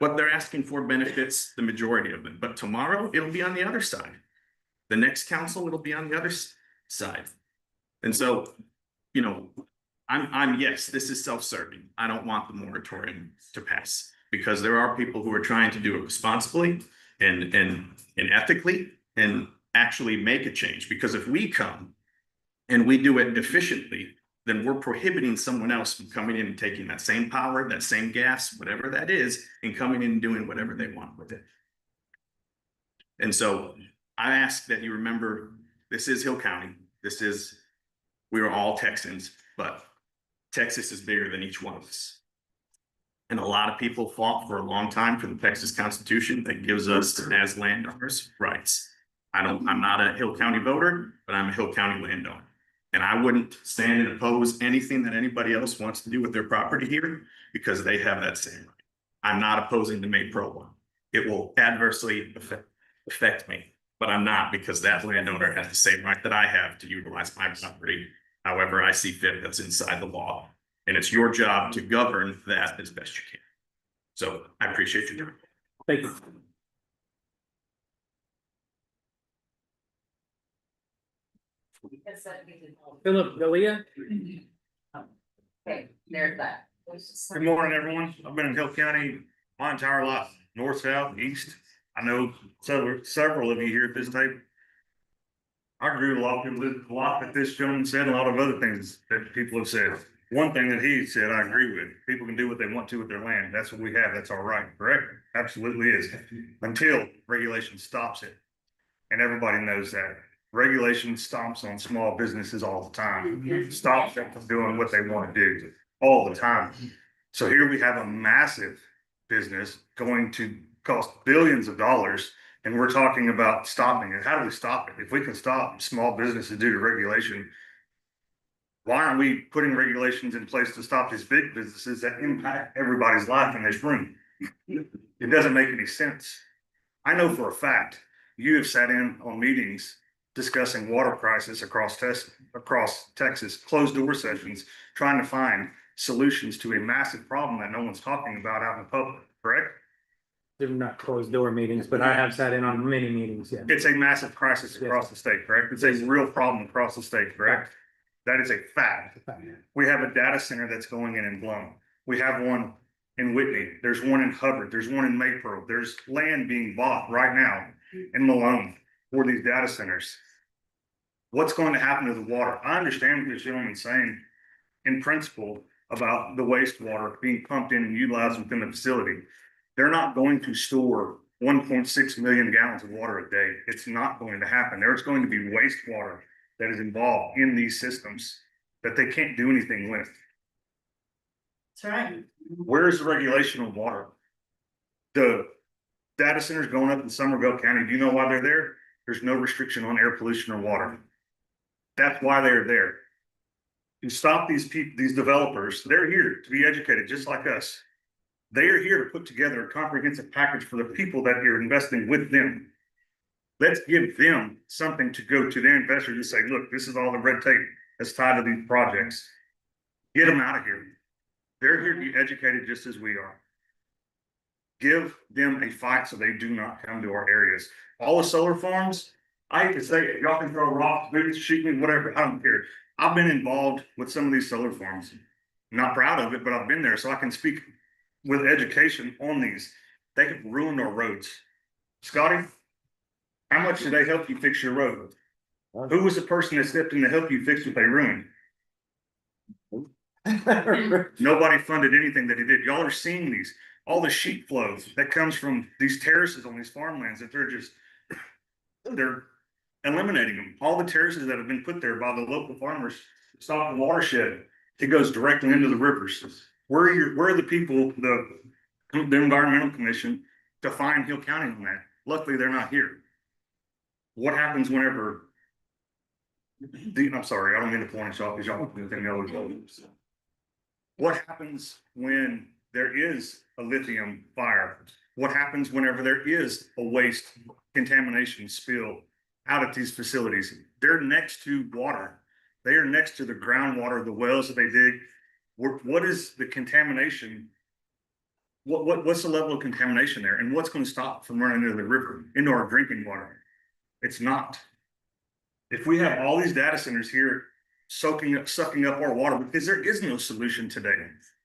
what they're asking for benefits the majority of them. But tomorrow, it'll be on the other side. The next council, it'll be on the other side. And so, I'm yes, this is self-serving. I don't want the moratorium to pass, because there are people who are trying to do it responsibly and ethically and actually make a change. Because if we come and we do it efficiently, then we're prohibiting someone else from coming in and taking that same power, that same gas, whatever that is, and coming in and doing whatever they want with it. And so I ask that you remember, this is Hill County. We are all Texans, but Texas is bigger than each one of us. And a lot of people fought for a long time for the Texas Constitution that gives us, as landowners, rights. I'm not a Hill County voter, but I'm a Hill County landowner. And I wouldn't stand and oppose anything that anybody else wants to do with their property here, because they have that same right. I'm not opposing the Maypearl one. It will adversely affect affect me, but I'm not, because that landowner has the same right that I have to utilize my property however I see fit. That's inside the law. And it's your job to govern that as best you can. So I appreciate your time. Thank you. Philip Galea. Okay, there's that. Good morning, everyone. I've been in Hill County my entire life, north, south, east. I know several of you here at this table. I agree with a lot that this gentleman said, and a lot of other things that people have said. One thing that he said, I agree with. People can do what they want to with their land. That's what we have. That's our right, correct? Absolutely is. Until regulation stops it. And everybody knows that. Regulation stomps on small businesses all the time. Stops them from doing what they want to do all the time. So here we have a massive business going to cost billions of dollars, and we're talking about stopping it. How do we stop it? If we can stop small businesses due to regulation, why aren't we putting regulations in place to stop these big businesses that impact everybody's life in this room? It doesn't make any sense. I know for a fact you have sat in on meetings discussing water crisis across Texas, closed door sessions, trying to find solutions to a massive problem that no one's talking about out in the public, correct? They're not closed door meetings, but I have sat in on many meetings, yeah. It's a massive crisis across the state, correct? It's a real problem across the state, correct? That is a fact. We have a data center that's going in Blum. We have one in Whitney. There's one in Hubbard. There's one in Maypearl. There's land being bought right now in Malone for these data centers. What's going to happen to the water? I understand what this gentleman's saying in principle about the wastewater being pumped in and utilized within the facility. They're not going to store 1.6 million gallons of water a day. It's not going to happen. There's going to be wastewater that is involved in these systems that they can't do anything with. That's right. Where is the regulation on water? The data centers going up in Somerville County, do you know why they're there? There's no restriction on air pollution or water. That's why they're there. To stop these people, these developers, they're here to be educated just like us. They are here to put together a comprehensive package for the people that you're investing with them. Let's give them something to go to their investors and say, look, this is all the red tape that's tied to these projects. Get them out of here. They're here to be educated just as we are. Give them a fight so they do not come to our areas. All the solar farms, I hate to say it, y'all can throw rocks, boots, shoot me, whatever, I don't care. I've been involved with some of these solar farms. I'm not proud of it, but I've been there, so I can speak with education on these. They have ruined our roads. Scotty, how much did they help you fix your road? Who was the person that stepped in to help you fix what they ruined? Nobody funded anything that he did. Y'all are seeing these, all the sheet flow that comes from these terraces on these farmlands that they're eliminating them. All the terraces that have been put there by the local farmers to stop the watershed, it goes directly into the rivers. Where are the people, the environmental commission to find Hill County on that? Luckily, they're not here. What happens whenever? I'm sorry, I don't mean to point y'all because y'all anything else. What happens when there is a lithium fire? What happens whenever there is a waste contamination spill out at these facilities? They're next to water. They are next to the groundwater, the wells that they dig. What is the contamination? What's the level of contamination there? And what's going to stop from running into the river, into our drinking water? It's not. If we have all these data centers here sucking up our water, because there is no solution today.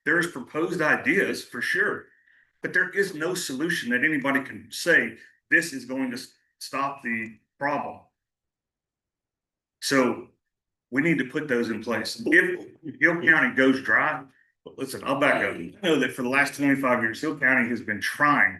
There's proposed ideas for sure, but there is no solution that anybody can say this is going to stop the problem. So we need to put those in place. If Hill County goes dry, listen, I'll back up. I know that for the last 25 years, Hill County has been trying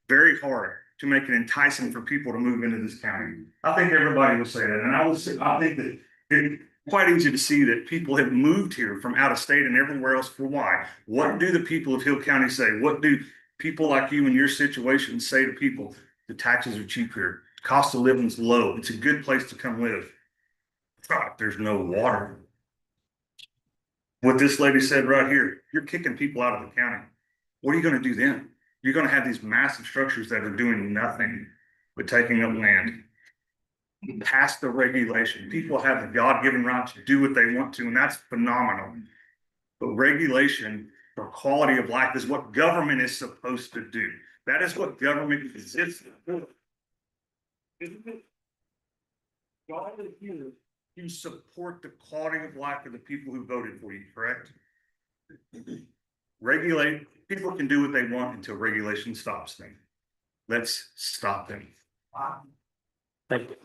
very hard to make it enticing for people to move into this county. I think everybody will say that. And I think that it's quite easy to see that people have moved here from out of state and everywhere else for why. What do the people of Hill County say? What do people like you in your situation say to people? The taxes are cheap here. Cost of living is low. It's a good place to come live. There's no water. What this lady said right here, you're kicking people out of the county. What are you going to do then? You're going to have these massive structures that are doing nothing. with taking up land. Pass the regulation. People have the God-given right to do what they want to, and that's phenomenal. But regulation for quality of life is what government is supposed to do. That is what government exists for. Isn't it? God is here to support the quality of life of the people who voted for you, correct? Regulate, people can do what they want until regulation stops them. Let's stop them. Thank you.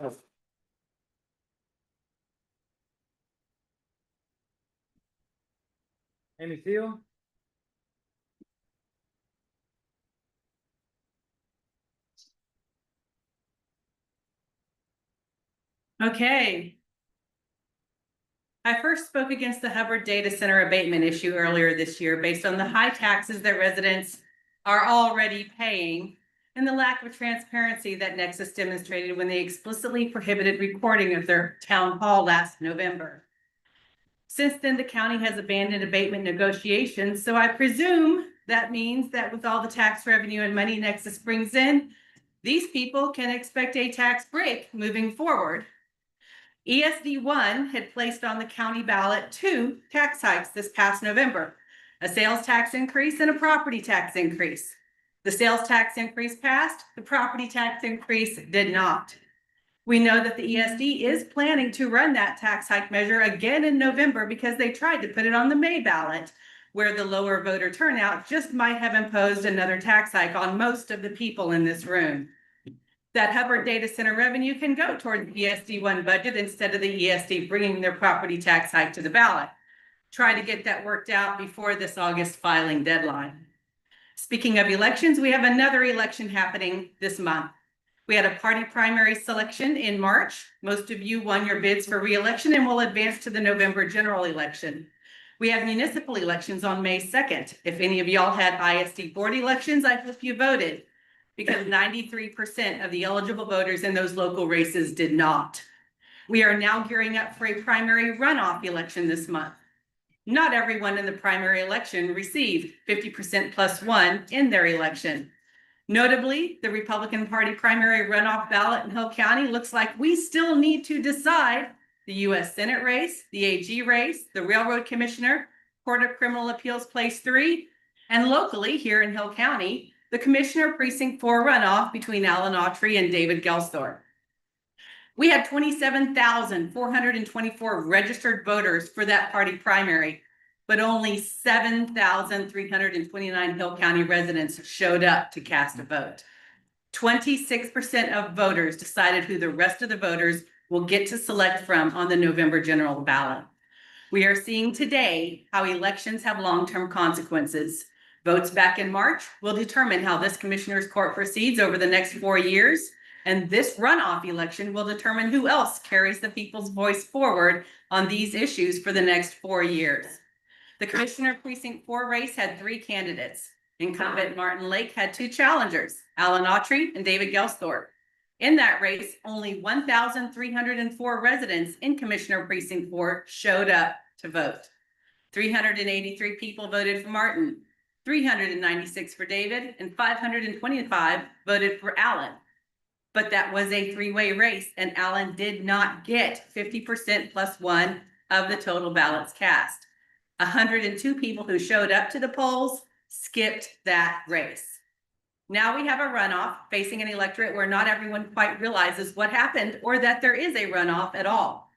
Amy Thiel? Okay. I first spoke against the Hubbard Data Center abatement issue earlier this year based on the high taxes that residents are already paying and the lack of transparency that Nexus demonstrated when they explicitly prohibited recording of their town hall last November. Since then, the county has abandoned abatement negotiations, so I presume that means that with all the tax revenue and money Nexus brings in, these people can expect a tax break moving forward. ESD1 had placed on the county ballot 2 tax hikes this past November, a sales tax increase and a property tax increase. The sales tax increase passed, the property tax increase did not. We know that the ESD is planning to run that tax hike measure again in November because they tried to put it on the May ballot, where the lower voter turnout just might have imposed another tax hike on most of the people in this room. That Hubbard Data Center revenue can go toward the ESD1 budget instead of the ESD bringing their property tax hike to the ballot. Try to get that worked out before this August filing deadline. Speaking of elections, we have another election happening this month. We had a party primary selection in March. Most of you won your bids for re-election and will advance to the November general election. We have municipal elections on May 2nd. If any of y'all had ISD board elections, I hope you voted, because 93% of the eligible voters in those local races did not. We are now gearing up for a primary runoff election this month. Not everyone in the primary election received 50% plus one in their election. Notably, the Republican Party primary runoff ballot in Hill County looks like we still need to decide the U.S. Senate race, the AG race, the Railroad Commissioner, Court of Criminal Appeals Place 3, and locally here in Hill County, the Commissioner Precinct 4 runoff between Alan Autry and David Gelsthorpe. We had 27,424 registered voters for that party primary, but only 7,329 Hill County residents showed up to cast a vote. 26% of voters decided who the rest of the voters will get to select from on the November general ballot. We are seeing today how elections have long-term consequences. Votes back in March will determine how this commissioner's court proceeds over the next 4 years, and this runoff election will determine who else carries the people's voice forward on these issues for the next 4 years. The Commissioner Precinct 4 race had 3 candidates. Incumbent Martin Lake had 2 challengers, Alan Autry and David Gelsthorpe. In that race, only 1,304 residents in Commissioner Precinct 4 showed up to vote. 383 people voted for Martin, 396 for David, and 525 voted for Alan. But that was a 3-way race, and Alan did not get 50% plus 1 of the total ballots cast. 102 people who showed up to the polls skipped that race. Now we have a runoff facing an electorate where not everyone quite realizes what happened or that there is a runoff at all.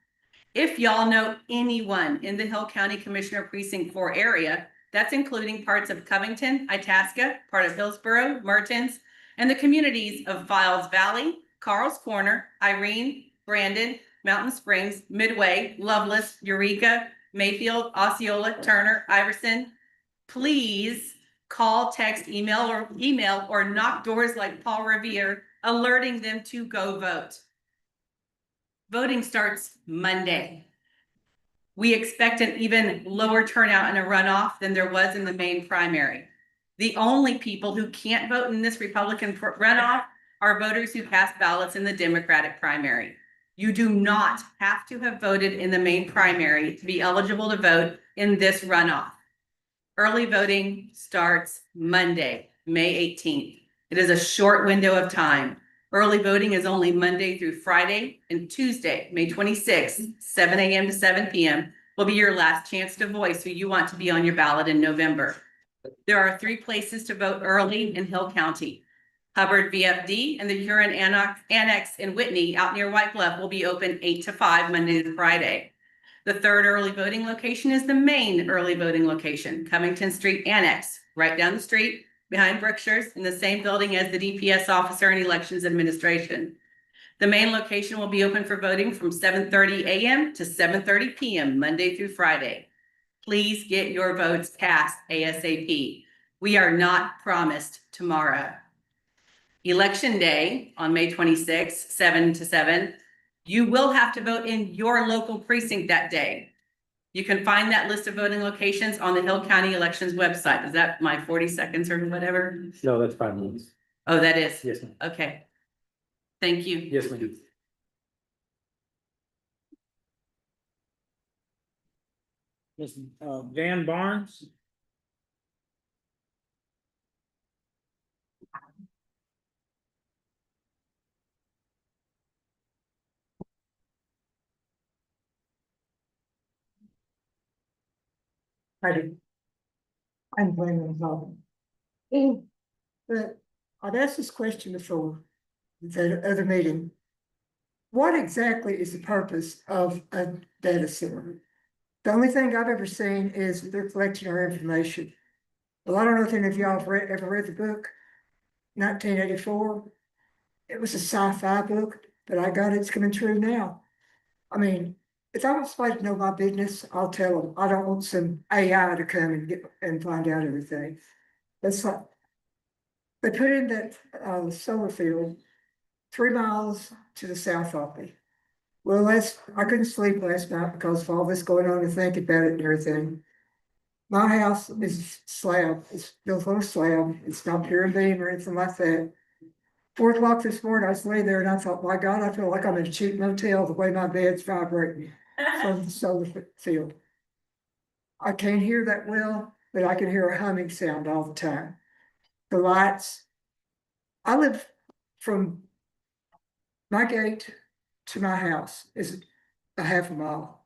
If y'all know anyone in the Hill County Commissioner Precinct 4 area, that's including parts of Covington, Itasca, part of Hillsboro, Mertens, and the communities of Files Valley, Carl's Corner, Irene, Brandon, Mountain Springs, Midway, Loveless, Eureka, Mayfield, Osceola, Turner, Iverson, please call, text, email, or knock doors like Paul Revere, alerting them to go vote. Voting starts Monday. We expect an even lower turnout in a runoff than there was in the main primary. The only people who can't vote in this Republican runoff are voters who cast ballots in the Democratic primary. You do not have to have voted in the main primary to be eligible to vote in this runoff. Early voting starts Monday, May 18th. It is a short window of time. Early voting is only Monday through Friday, and Tuesday, May 26th, 7 a.m. to 7 p.m. will be your last chance to voice who you want to be on your ballot in November. There are 3 places to vote early in Hill County. Hubbard VFD and the Huron Annex in Whitney out near White Bluff will be open 8 to 5 Monday to Friday. The third early voting location is the main early voting location, Covington Street Annex, right down the street behind Brookshire's in the same building as the DPS officer and elections administration. The main location will be open for voting from 7:30 a.m. to 7:30 p.m. Monday through Friday. Please get your votes cast ASAP. We are not promised tomorrow. Election day on May 26th, 7 to 7, you will have to vote in your local precinct that day. You can find that list of voting locations on the Hill County Elections website. Is that my 40 seconds or whatever? No, that's 5 minutes. Oh, that is? Yes, ma'am. Okay. Thank you. Yes, ma'am. Ms. Van Barnes. I'm blaming Bob. But I've asked this question before, the other meeting. What exactly is the purpose of a data center? The only thing I've ever seen is they're collecting our information. Well, I don't know if any of y'all have ever read the book, 1984. It was a sci-fi book, but I got it's coming true now. I mean, if I want somebody to know my business, I'll tell them. I don't want some AI to come and get and find out everything. That's like they put in that solar field 3 miles to the south of me. Well, I couldn't sleep last night because of all this going on and thinking about it and everything. My house is slab. It's built on a slab. It's not pure and beam or anything like that. 4 o'clock this morning, I was laying there and I thought, my God, I feel like I'm in a cheap motel the way my bed's vibrating from the solar field. I can't hear that well, but I can hear a humming sound all the time. The lights. I live from my gate to my house is a half a mile.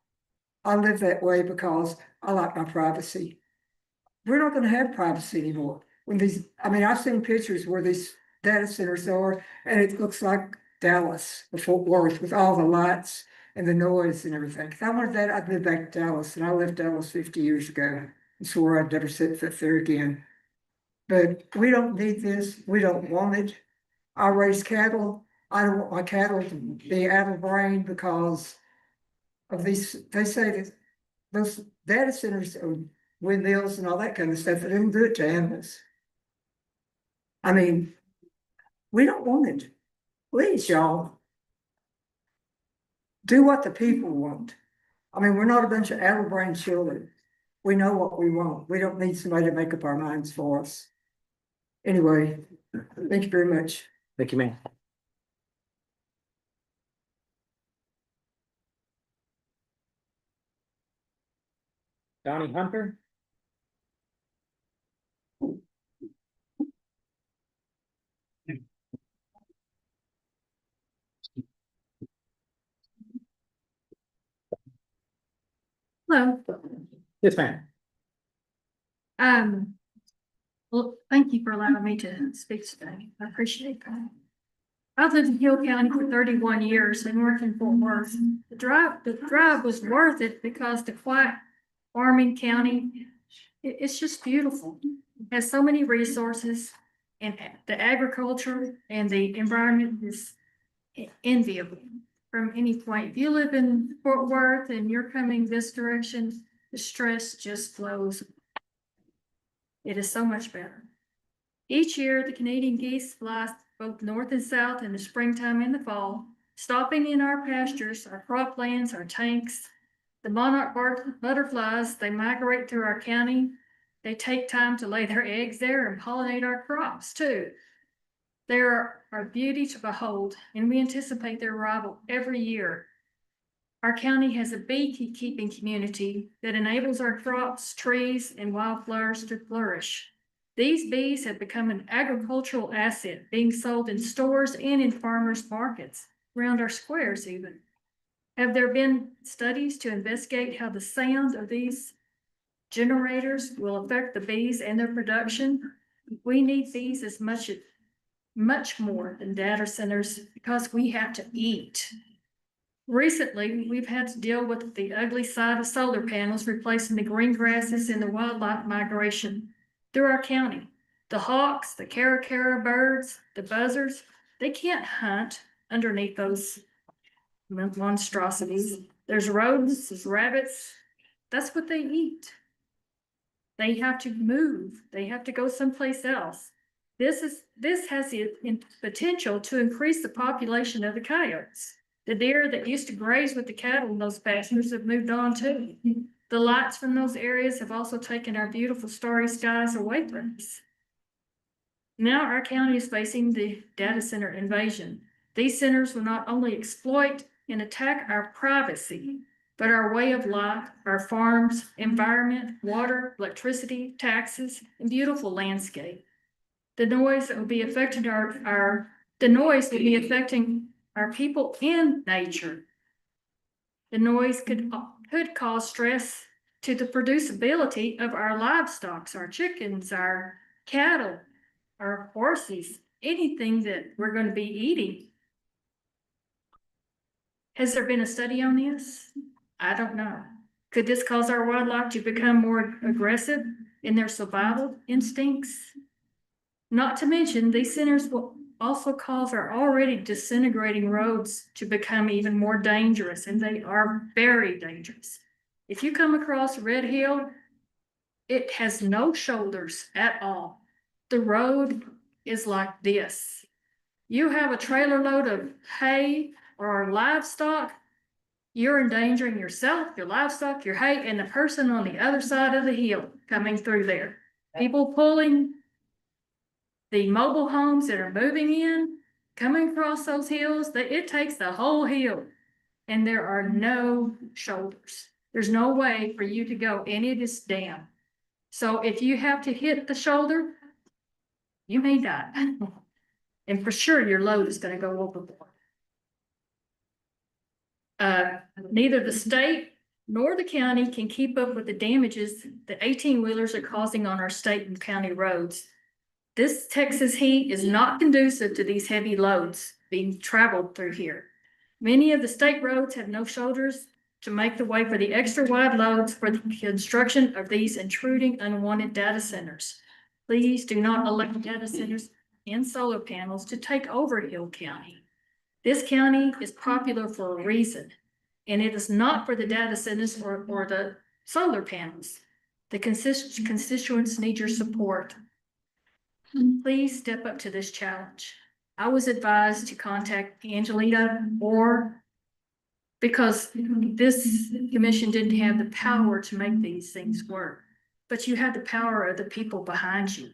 I live that way because I like my privacy. We're not going to have privacy anymore. I've seen pictures where these data centers are, and it looks like Dallas, or Fort Worth, with all the lights and the noise and everything. If I wanted that, I'd move back to Dallas, and I left Dallas 50 years ago and swore I'd never set foot there again. But we don't need this. We don't want it. I raise cattle. I don't want my cattle to be out of brain because of these. They say that those data centers are windmills and all that kind of stuff. They don't do it to animals. I mean, we don't want it. Please, y'all. Do what the people want. I mean, we're not a bunch of out-of-brain children. We know what we want. We don't need somebody to make up our minds for us. Anyway, thank you very much. Thank you, ma'am. Donnie Hunter. Hello. Yes, ma'am. Well, thank you for allowing me to speak today. I appreciate that. I've lived in Hill County for 31 years and worked in Fort Worth. The drive was worth it because the quiet farming county, it's just beautiful. It has so many resources, and the agriculture and the environment is enviable from any point. If you live in Fort Worth and you're coming this direction, the stress just flows. It is so much better. Each year, the Canadian geese fly both north and south in the springtime and the fall, stopping in our pastures, our croplands, our tanks. The monarch butterflies, they migrate through our county. They take time to lay their eggs there and pollinate our crops too. They are a beauty to behold, and we anticipate their arrival every year. Our county has a beekeeping community that enables our crops, trees, and wildflowers to flourish. These bees have become an agricultural asset being sold in stores and in farmers markets, around our squares even. Have there been studies to investigate how the sound of these generators will affect the bees and their production? We need bees as much more than data centers because we have to eat. Recently, we've had to deal with the ugly side of solar panels replacing the green grasses and the wildlife migration through our county. The hawks, the caracara birds, the buzzards, they can't hunt underneath those monstrosities. There's rodents, there's rabbits. That's what they eat. They have to move. They have to go someplace else. This has the potential to increase the population of the coyotes. The deer that used to graze with the cattle in those pastures have moved on too. The lights from those areas have also taken our beautiful starry skies away from us. Now our county is facing the data center invasion. These centers will not only exploit and attack our privacy, but our way of life, our farms, environment, water, electricity, taxes, and beautiful landscape. The noise that will be affecting the noise will be affecting our people and nature. The noise could cause stress to the producibility of our livestock, our chickens, our cattle, our horses, anything that we're going to be eating. Has there been a study on this? I don't know. Could this cause our wildlife to become more aggressive in their survival instincts? Not to mention, these centers will also cause our already disintegrating roads to become even more dangerous, and they are very dangerous. If you come across Red Hill, it has no shoulders at all. The road is like this. You have a trailer load of hay or livestock, you're endangering yourself, your livestock, your hay, and the person on the other side of the hill coming through there. People pulling the mobile homes that are moving in, coming across those hills, it takes the whole hill. And there are no shoulders. There's no way for you to go, and it is down. So if you have to hit the shoulder, you may die. And for sure your load is going to go overboard. Neither the state nor the county can keep up with the damages that 18-wheelers are causing on our state and county roads. This Texas heat is not conducive to these heavy loads being traveled through here. Many of the state roads have no shoulders to make the way for the extra wide loads for the construction of these intruding unwanted data centers. Please do not elect data centers and solar panels to take over Hill County. This county is popular for a reason, and it is not for the data centers or the solar panels. The constituents need your support. Please step up to this challenge. I was advised to contact Angelita because this commission didn't have the power to make these things work, but you have the power of the people behind you.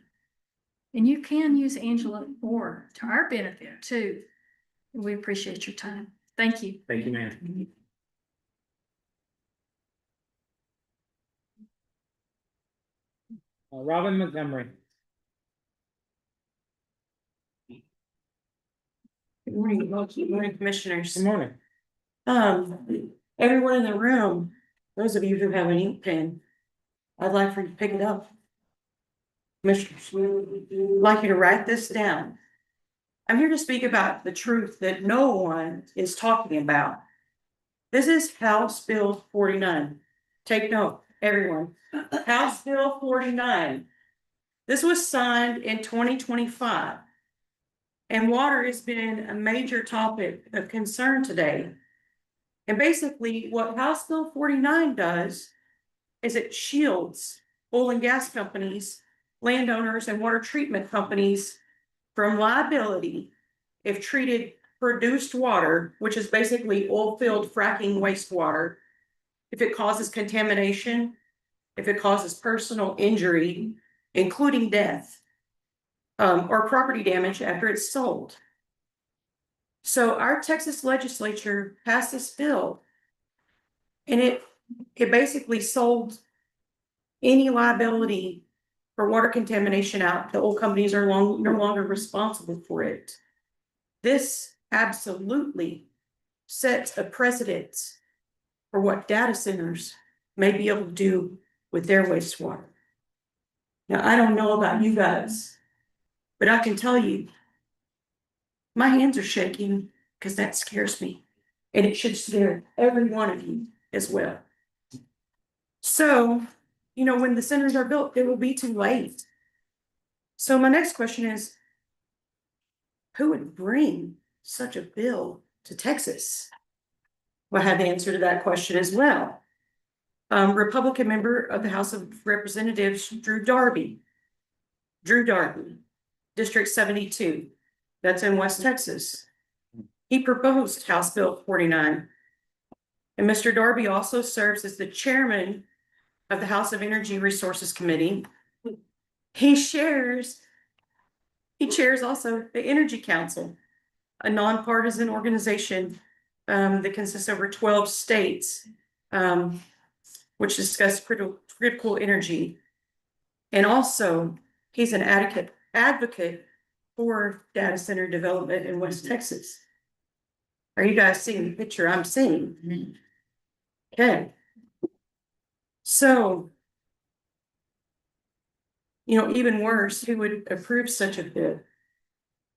And you can use Angela or to our benefit too. We appreciate your time. Thank you. Thank you, ma'am. Robin Montgomery. Good morning, good morning, commissioners. Good morning. Everyone in the room, those of you who have an ink pen, I'd like for you to pick it up. Commissioners, I'd like you to write this down. I'm here to speak about the truth that no one is talking about. This is House Bill 49. Take note, everyone. House Bill 49. This was signed in 2025. And water has been a major topic of concern today. And basically what House Bill 49 does is it shields oil and gas companies, landowners, and water treatment companies from liability if treated produced water, which is basically oil field fracking wastewater, if it causes contamination, if it causes personal injury, including death, or property damage after it's sold. So our Texas legislature passed this bill, and it basically sold any liability for water contamination out. The oil companies are no longer responsible for it. This absolutely sets a precedent for what data centers may be able to do with their wastewater. Now, I don't know about you guys, but I can tell you, my hands are shaking because that scares me. And it should scare every one of you as well. So, you know, when the centers are built, it will be too late. So my next question is, who would bring such a bill to Texas? Well, I have the answer to that question as well. Republican member of the House of Representatives, Drew Darby, District 72, that's in West Texas. He proposed House Bill 49. And Mr. Darby also serves as the chairman of the House of Energy Resources Committee. He chairs also the Energy Council, a nonpartisan organization that consists of over 12 states, which discuss critical energy. And also, he's an advocate for data center development in West Texas. Are you guys seeing the picture I'm seeing? Okay. So, you know, even worse, who would approve such a bill?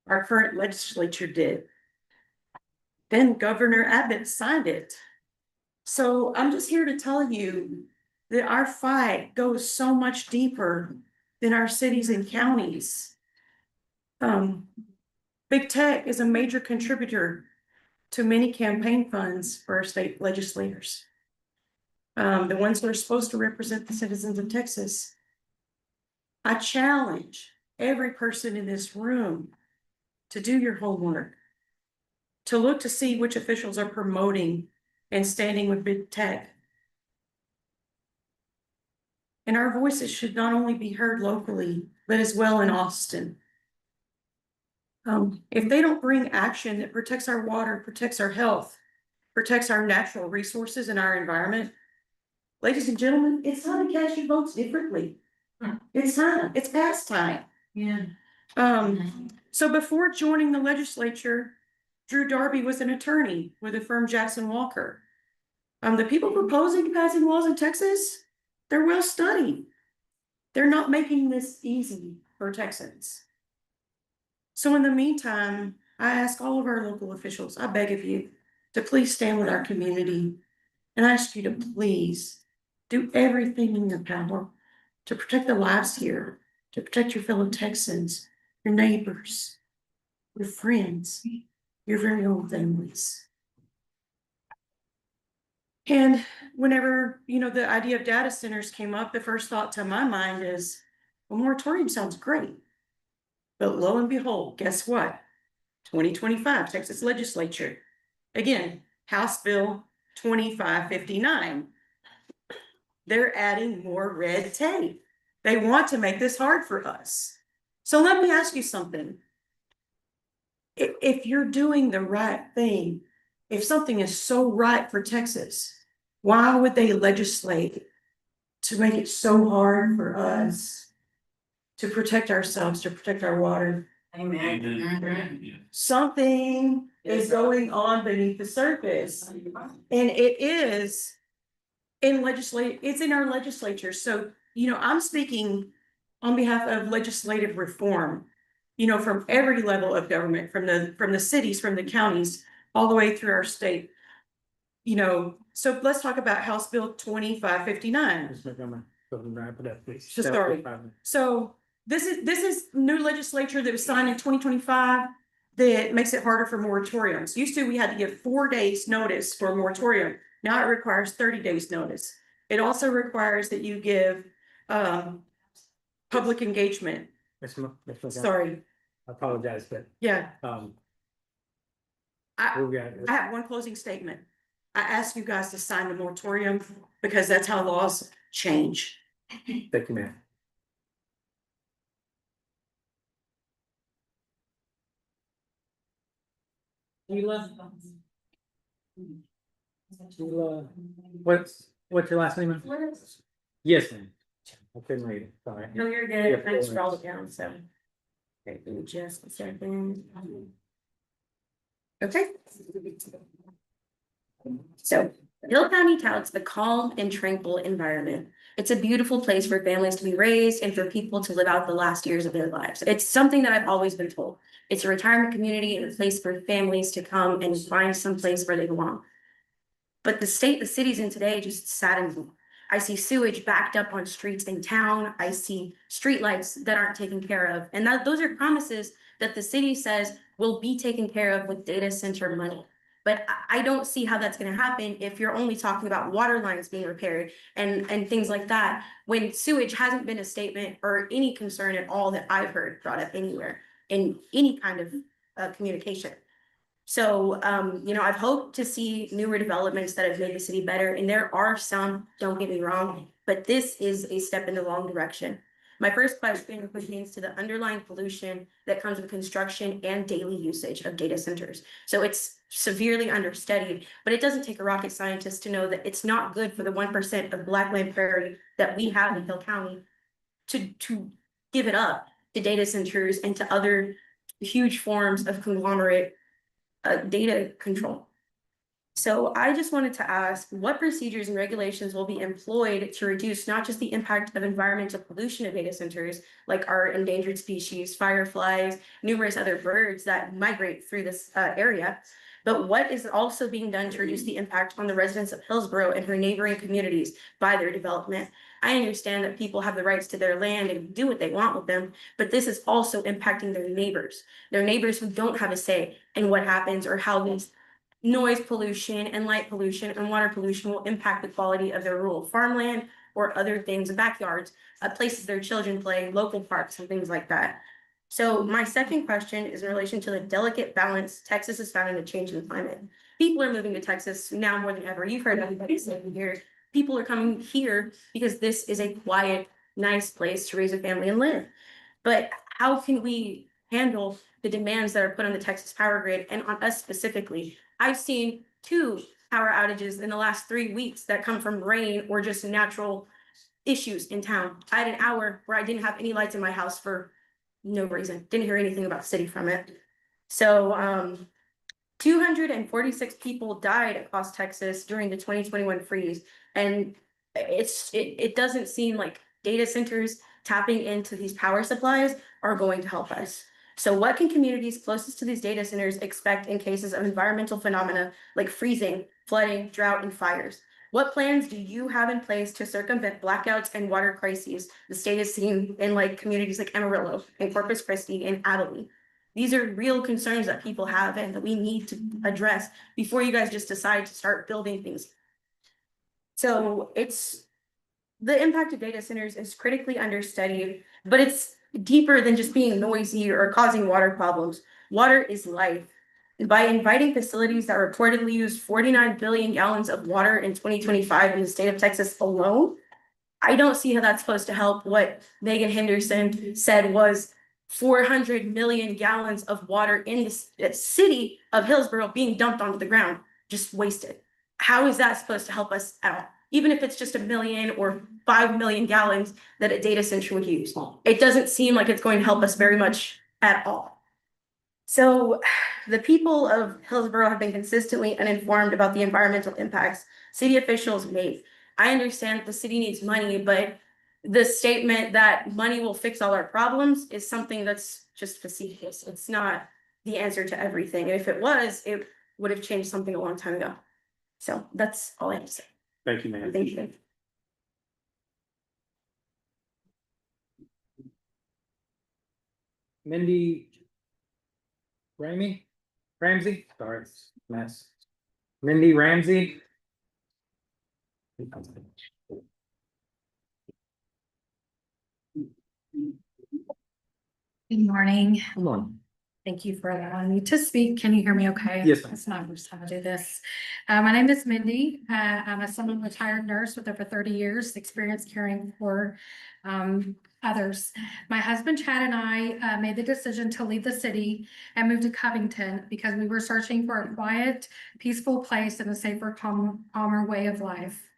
Our current legislature did. Then Governor Abbott signed it. So I'm just here to tell you that our fight goes so much deeper than our cities and counties. Big tech is a major contributor to many campaign funds for our state legislators. The ones that are supposed to represent the citizens of Texas. I challenge every person in this room to do your homework, to look to see which officials are promoting and standing with big tech. And our voices should not only be heard locally, but as well in Austin. If they don't bring action that protects our water, protects our health, protects our natural resources and our environment, ladies and gentlemen, it's time to cast your votes differently. It's time. It's past time. Yeah. So before joining the legislature, Drew Darby was an attorney with the firm Jackson Walker. The people proposing passing laws in Texas, they're well studied. They're not making this easy for Texans. So in the meantime, I ask all of our local officials, I beg of you to please stand with our community, and I ask you to please do everything in your power to protect the lives here, to protect your fellow Texans, your neighbors, your friends, your very own families. And whenever, you know, the idea of data centers came up, the first thought to my mind is, well, moratorium sounds great. But lo and behold, guess what? 2025 Texas legislature. Again, House Bill 2559. They're adding more red tape. They want to make this hard for us. So let me ask you something. If you're doing the right thing, if something is so right for Texas, why would they legislate to make it so hard for us to protect ourselves, to protect our water? Amen. Something is going on beneath the surface, and it is it's in our legislature. So, you know, I'm speaking on behalf of legislative reform, you know, from every level of government, from the cities, from the counties, all the way through our state. You know, so let's talk about House Bill 2559. So sorry. So this is new legislature that was signed in 2025 that makes it harder for moratoriums. Used to, we had to give 4 days notice for a moratorium. Now it requires 30 days notice. It also requires that you give public engagement. Sorry. I apologize, but Yeah. I have one closing statement. I ask you guys to sign the moratorium because that's how laws change. Thank you, ma'am. What's your last name? Yes, ma'am. I couldn't read it, sorry. No, you're Yeah, good. I scrolled it down, so. Okay, give me just a second. Okay. So Hill County touts the calm and tranquil environment. It's a beautiful place for families to be raised and for people to live out the last years of their lives. It's something that I've always been told. It's a retirement community and a place for families to come and find some place where they belong. But the state the city's in today just saddens me. I see sewage backed up on streets in town. I see streetlights that aren't taken care of. And those are promises that the city says will be taken care of with data center money. But I don't see how that's gonna happen if you're only talking about water lines being repaired and things like that, when sewage hasn't been a statement or any concern at all that I've heard brought up anywhere in any kind of communication. So, I've hoped to see newer developments that have made the city better, and there are some, don't get me wrong, but this is a step in the wrong direction. My first question pertains to the underlying pollution that comes with construction and daily usage of data centers. So it's severely understudied, but it doesn't take a rocket scientist to know that it's not good for the 1% of Black land prairie that we have in Hill County to give it up to data centers and to other huge forms of conglomerate data control. So I just wanted to ask what procedures and regulations will be employed to reduce not just the impact of environmental pollution of data centers, like our endangered species, fireflies, numerous other birds that migrate through this area, but what is also being done to reduce the impact on the residents of Hillsboro and her neighboring communities by their development. I understand that people have the rights to their land and do what they want with them, but this is also impacting their neighbors who don't have a say in what happens or how these noise pollution and light pollution and water pollution will impact the quality of their rural farmland or other things, backyards, places their children play, local parks and things like that. So my second question is in relation to the delicate balance Texas has found in a changing climate. People are moving to Texas now more than ever. You've heard everybody say here, people are coming here because this is a quiet, nice place to raise a family and live. But how can we handle the demands that are put on the Texas power grid and on us specifically? I've seen 2 power outages in the last 3 weeks that come from rain or just natural issues in town. I had an hour where I didn't have any lights in my house for no reason. Didn't hear anything about the city from it. So 246 people died across Texas during the 2021 freeze. And it doesn't seem like data centers tapping into these power supplies are going to help us. So what can communities closest to these data centers expect in cases of environmental phenomena like freezing, flooding, drought, and fires? What plans do you have in place to circumvent blackouts and water crises the state has seen in communities like Amarillo and Corpus Christi and Abilene? These are real concerns that people have and that we need to address before you guys just decide to start building things. So the impact of data centers is critically understudied, but it's deeper than just being noisy or causing water problems. Water is life. By inviting facilities that reportedly use 49 billion gallons of water in 2025 in the state of Texas alone, I don't see how that's supposed to help what Megan Henderson said was 400 million gallons of water in the city of Hillsboro being dumped onto the ground, just wasted. How is that supposed to help us at all? Even if it's just 1 million or 5 million gallons that a data center would use. It doesn't seem like it's going to help us very much at all. So the people of Hillsboro have been consistently uninformed about the environmental impacts city officials made. I understand the city needs money, but the statement that money will fix all our problems is something that's just facetious. It's not the answer to everything. And if it was, it would have changed something a long time ago. So that's all I have to say. Thank you, ma'am. Thank you. Mindy Ramsey, sorry, mess. Mindy Ramsey. Good morning. Good morning. Thank you for allowing me to speak. Can you hear me okay? Yes, ma'am. It's not my first time to do this. My name is Mindy. I'm a semi-retired nurse with over 30 years experience caring for others. My husband Chad and I made the decision to leave the city and move to Covington because we were searching for a quiet, peaceful place and a safer, calmer way of life.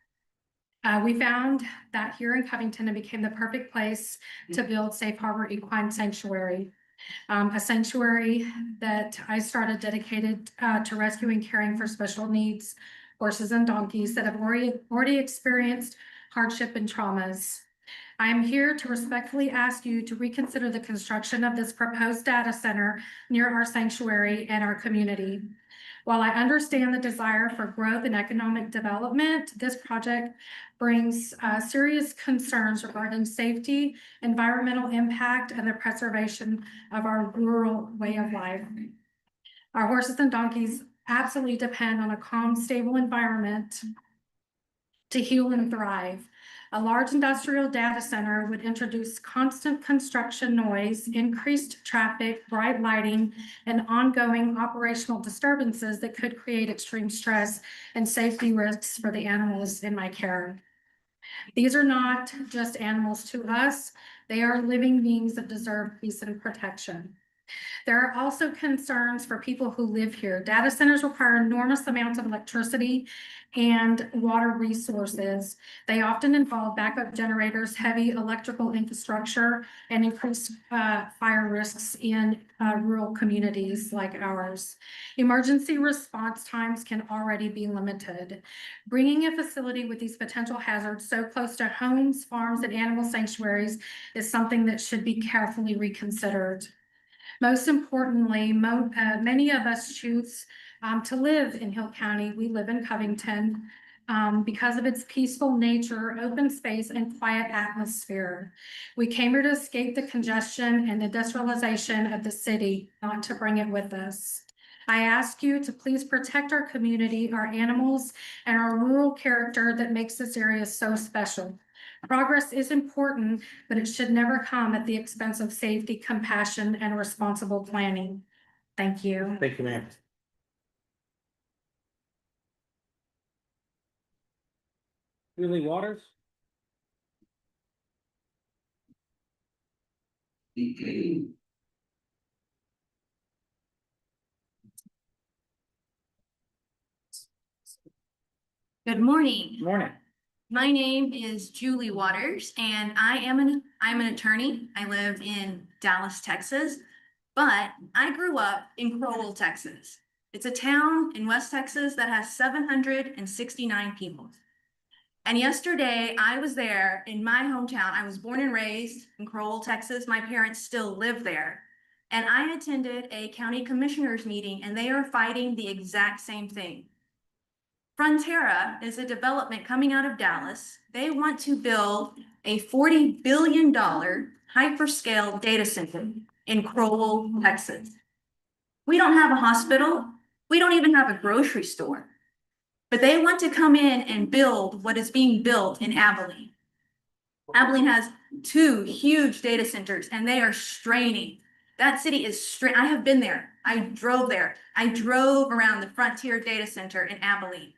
We found that here in Covington, it became the perfect place to build Safe Harbor Equine Sanctuary. A sanctuary that I started dedicated to rescue and caring for special needs horses and donkeys that have already experienced hardship and traumas. I am here to respectfully ask you to reconsider the construction of this proposed data center near our sanctuary and our community. While I understand the desire for growth and economic development, this project brings serious concerns regarding safety, environmental impact, and the preservation of our rural way of life. Our horses and donkeys absolutely depend on a calm, stable environment to heal and thrive. A large industrial data center would introduce constant construction noise, increased traffic, bright lighting, and ongoing operational disturbances that could create extreme stress and safety risks for the animals in my care. These are not just animals to us, they are living beings that deserve peace and protection. There are also concerns for people who live here. Data centers require enormous amounts of electricity and water resources. They often involve backup generators, heavy electrical infrastructure, and increased fire risks in rural communities like ours. Emergency response times can already be limited. Bringing a facility with these potential hazards so close to homes, farms, and animal sanctuaries is something that should be carefully reconsidered. Most importantly, many of us choose to live in Hill County. We live in Covington because of its peaceful nature, open space, and quiet atmosphere. We came here to escape the congestion and industrialization of the city, not to bring it with us. I ask you to please protect our community, our animals, and our rural character that makes this area so special. Progress is important, but it should never come at the expense of safety, compassion, and responsible planning. Thank you. Thank you, ma'am. Julie Waters? Good morning. Morning. My name is Julie Waters, and I'm an attorney. I live in Dallas, Texas, but I grew up in Crowell, Texas. It's a town in West Texas that has 769 people. And yesterday I was there in my hometown. I was born and raised in Crowell, Texas. My parents still live there. And I attended a county commissioners meeting, and they are fighting the exact same thing. Frontera is a development coming out of Dallas. They want to build a $40 billion hyperscale data center in Crowell, Texas. We don't have a hospital. We don't even have a grocery store. But they want to come in and build what is being built in Abilene. Abilene has 2 huge data centers, and they are straining. That city is straining. I have been there. I drove there. I drove around the Frontier Data Center in Abilene.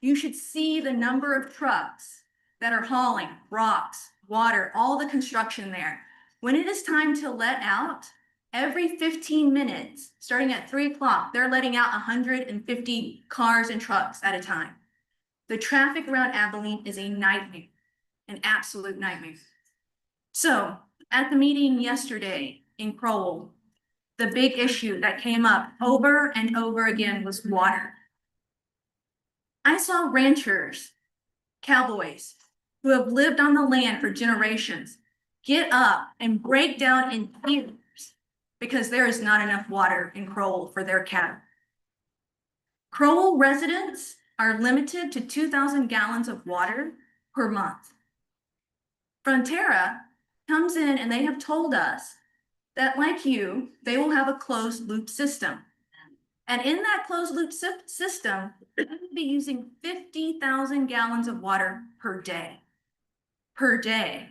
You should see the number of trucks that are hauling rocks, water, all the construction there. When it is time to let out, every 15 minutes, starting at 3 o'clock, they're letting out 150 cars and trucks at a time. The traffic around Abilene is a nightmare, an absolute nightmare. So at the meeting yesterday in Crowell, the big issue that came up over and over again was water. I saw ranchers, cowboys, who have lived on the land for generations, get up and break down in tears because there is not enough water in Crowell for their cattle. Crowell residents are limited to 2,000 gallons of water per month. Frontera comes in and they have told us that, like you, they will have a closed loop system. And in that closed loop system, they will be using 50,000 gallons of water per day. Per day.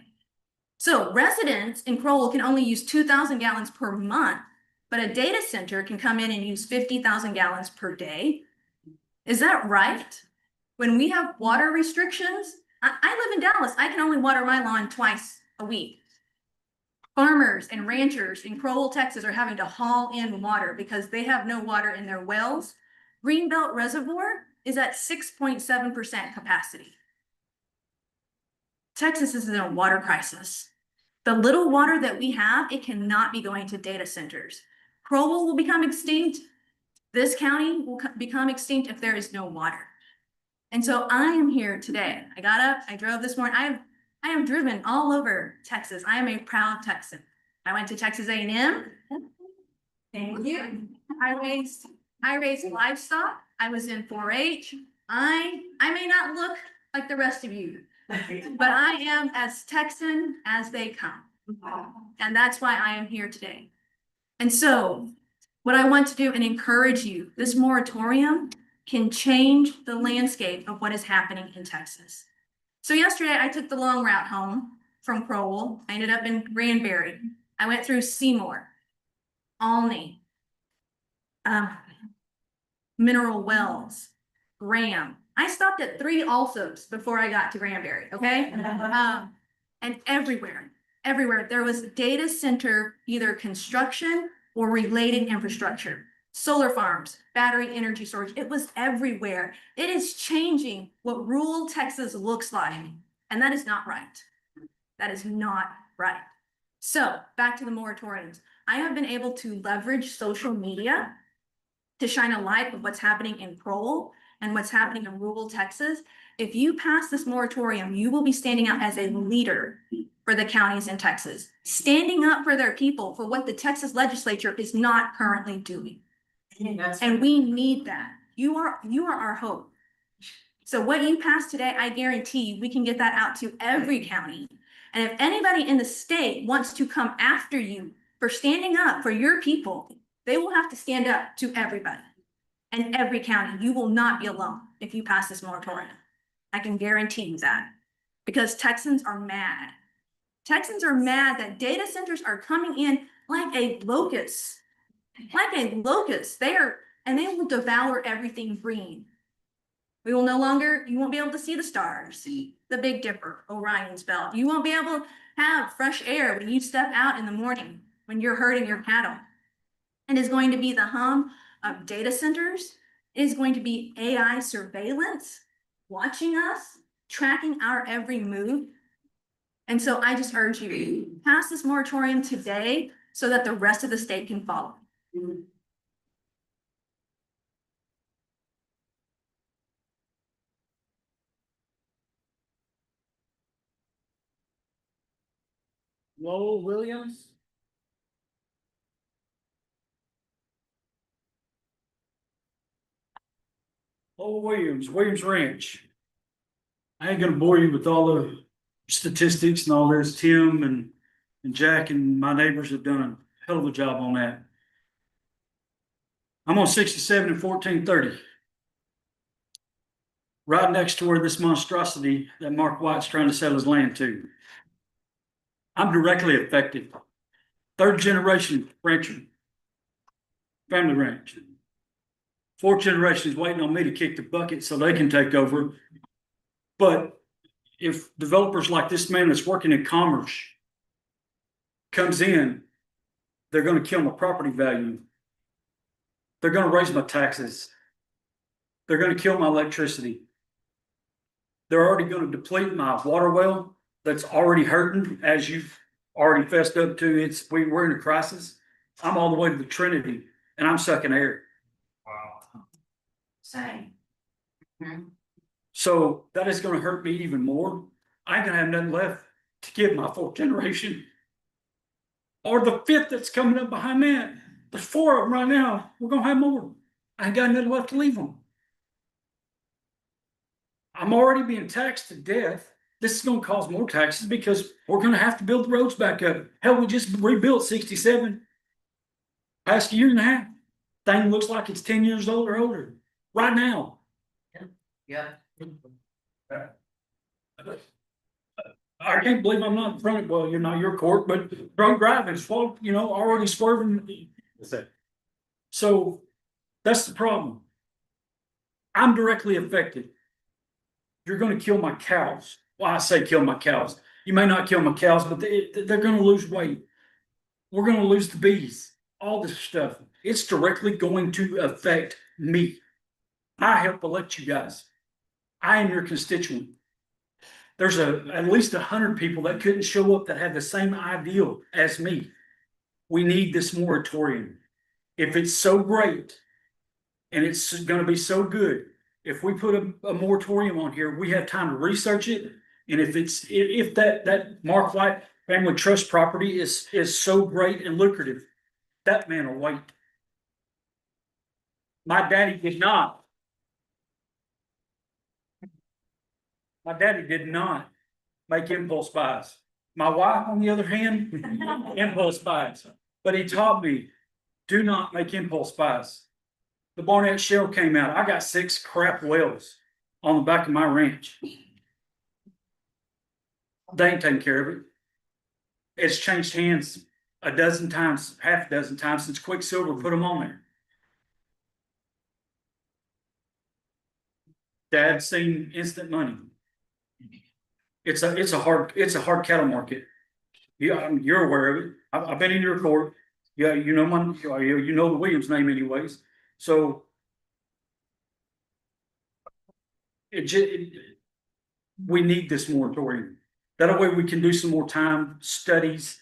So residents in Crowell can only use 2,000 gallons per month, but a data center can come in and use 50,000 gallons per day. Is that right? When we have water restrictions, I live in Dallas. I can only water my lawn twice a week. Farmers and ranchers in Crowell, Texas are having to haul in water because they have no water in their wells. Greenbelt Reservoir is at 6.7% capacity. Texas is in a water crisis. The little water that we have, it cannot be going to data centers. Crowell will become extinct. This county will become extinct if there is no water. And so I am here today. I got up, I drove this morning. I have driven all over Texas. I am a proud Texan. I went to Texas A&M. Thank you. I raised livestock. I was in 4-H. I may not look like the rest of you, but I am as Texan as they come. And that's why I am here today. And so what I want to do and encourage you, this moratorium can change the landscape of what is happening in Texas. So yesterday I took the long route home from Crowell. I ended up in Granbury. I went through Seymour, Alney, Mineral Wells, Graham. I stopped at 3 alsos before I got to Granbury, okay? And everywhere there was data center, either construction or related infrastructure, solar farms, battery energy storage. It was everywhere. It is changing what rural Texas looks like. And that is not right. That is not right. So back to the moratoriums. I have been able to leverage social media to shine a light of what's happening in Crowell and what's happening in rural Texas. If you pass this moratorium, you will be standing out as a leader for the counties in Texas, standing up for their people for what the Texas legislature is not currently doing. And we need that. You are our hope. So what you pass today, I guarantee we can get that out to every county. And if anybody in the state wants to come after you for standing up for your people, they will have to stand up to everybody. And every county, you will not be alone if you pass this moratorium. I can guarantee you that. Because Texans are mad. Texans are mad that data centers are coming in like a locust. Like a locust. They will devour everything green. You won't be able to see the stars, the Big Dipper, Orion's Belt. You won't be able to have fresh air when you step out in the morning when you're herding your cattle. It is going to be the hum of data centers. It is going to be AI surveillance, watching us, tracking our every move. And so I just urge you, pass this moratorium today so that the rest of the state can follow. Lowell Williams. Lowell Williams Ranch. I ain't gonna bore you with all the statistics and all this. Tim and Jack and my neighbors have done a hell of a job on that. I'm on 67 and 1430. Right next to where this monstrosity that Mark White's trying to sell his land to. I'm directly affected. 3rd generation rancher. Family ranch. 4th generation is waiting on me to kick the bucket so they can take over. But if developers like this man that's working in commerce comes in, they're going to kill my property value. They're going to raise my taxes. They're going to kill my electricity. They're already going to deplete my water well that's already hurting, as you've already fessed up to. We're in a crisis. I'm all the way to the Trinity and I'm sucking air. Wow. Same. So that is going to hurt me even more. I ain't gonna have nothing left to give my 4th generation. Or the 5th that's coming up behind that. There's 4 of them right now. We're gonna have more. I ain't got nothing left to leave them. I'm already being taxed to death. This is gonna cause more taxes because we're gonna have to build the roads back up. Hell, we just rebuilt 67 past a year and a half. Thing looks like it's 10 years old or older right now. Yeah. I can't believe I'm not in front of, well, you're not your court, but drunk driving, already swerving. So that's the problem. I'm directly affected. You're going to kill my cows. Well, I say kill my cows. You may not kill my cows, but they're going to lose weight. We're going to lose the bees, all this stuff. It's directly going to affect me. I help elect you guys. I am your constituent. there's at least 100 people that couldn't show up that had the same ideal as me. We need this moratorium. If it's so great and it's gonna be so good, if we put a moratorium on here, we have time to research it. And if that Mark White Family Trust property is so great and lucrative, that man will wait. My daddy did not. My daddy did not make impulse buys. My wife, on the other hand, impulse buys. But he taught me, do not make impulse buys. The Barnett Shell came out. I got 6 crap wells on the back of my ranch. They ain't taking care of it. It's changed hands a dozen times, half a dozen times since Quicksilver put them on there. Dad's seen instant money. It's a hard cattle market. Yeah, you're aware of it. I've been in your court. Yeah, you know the Williams name anyways. So we need this moratorium. That way we can do some more time studies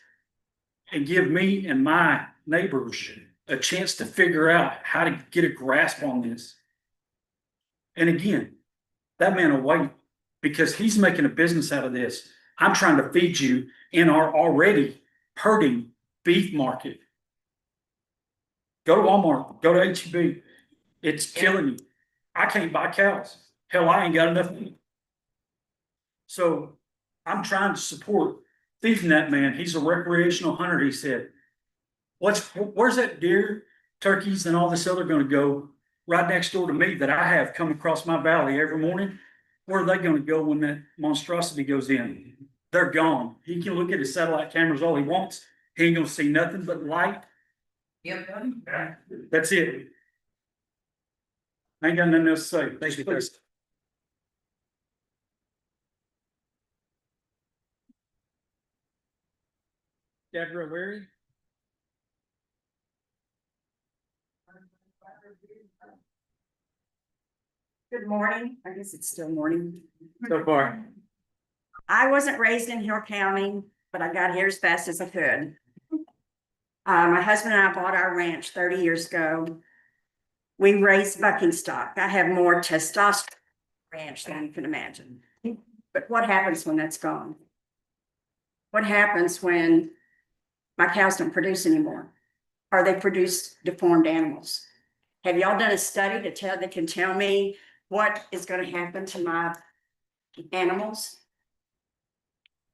and give me and my neighbors a chance to figure out how to get a grasp on this. And again, that man will wait because he's making a business out of this. I'm trying to feed you in our already hurting beef market. Go to Walmart, go to H-E-B. It's killing me. I can't buy cows. Hell, I ain't got enough meat. So I'm trying to support feeding that man. He's a recreational hunter, he said. Where's that deer, turkeys, and all this other gonna go right next door to me that I have come across my valley every morning? Where are they gonna go when that monstrosity goes in? They're gone. He can look at his satellite cameras all he wants. He ain't gonna see nothing but light. Yep. That's it. I ain't got nothing else to say. Thank you, please. Deborah Weary. Good morning. I guess it's still morning. So far. I wasn't raised in Hill County, but I got here as fast as I could. My husband and I bought our ranch 30 years ago. We raised bucking stock. I have more testosterone ranch than you can imagine. But what happens when that's gone? What happens when my cows don't produce anymore? Or they produce deformed animals? Have y'all done a study that can tell me what is going to happen to my animals?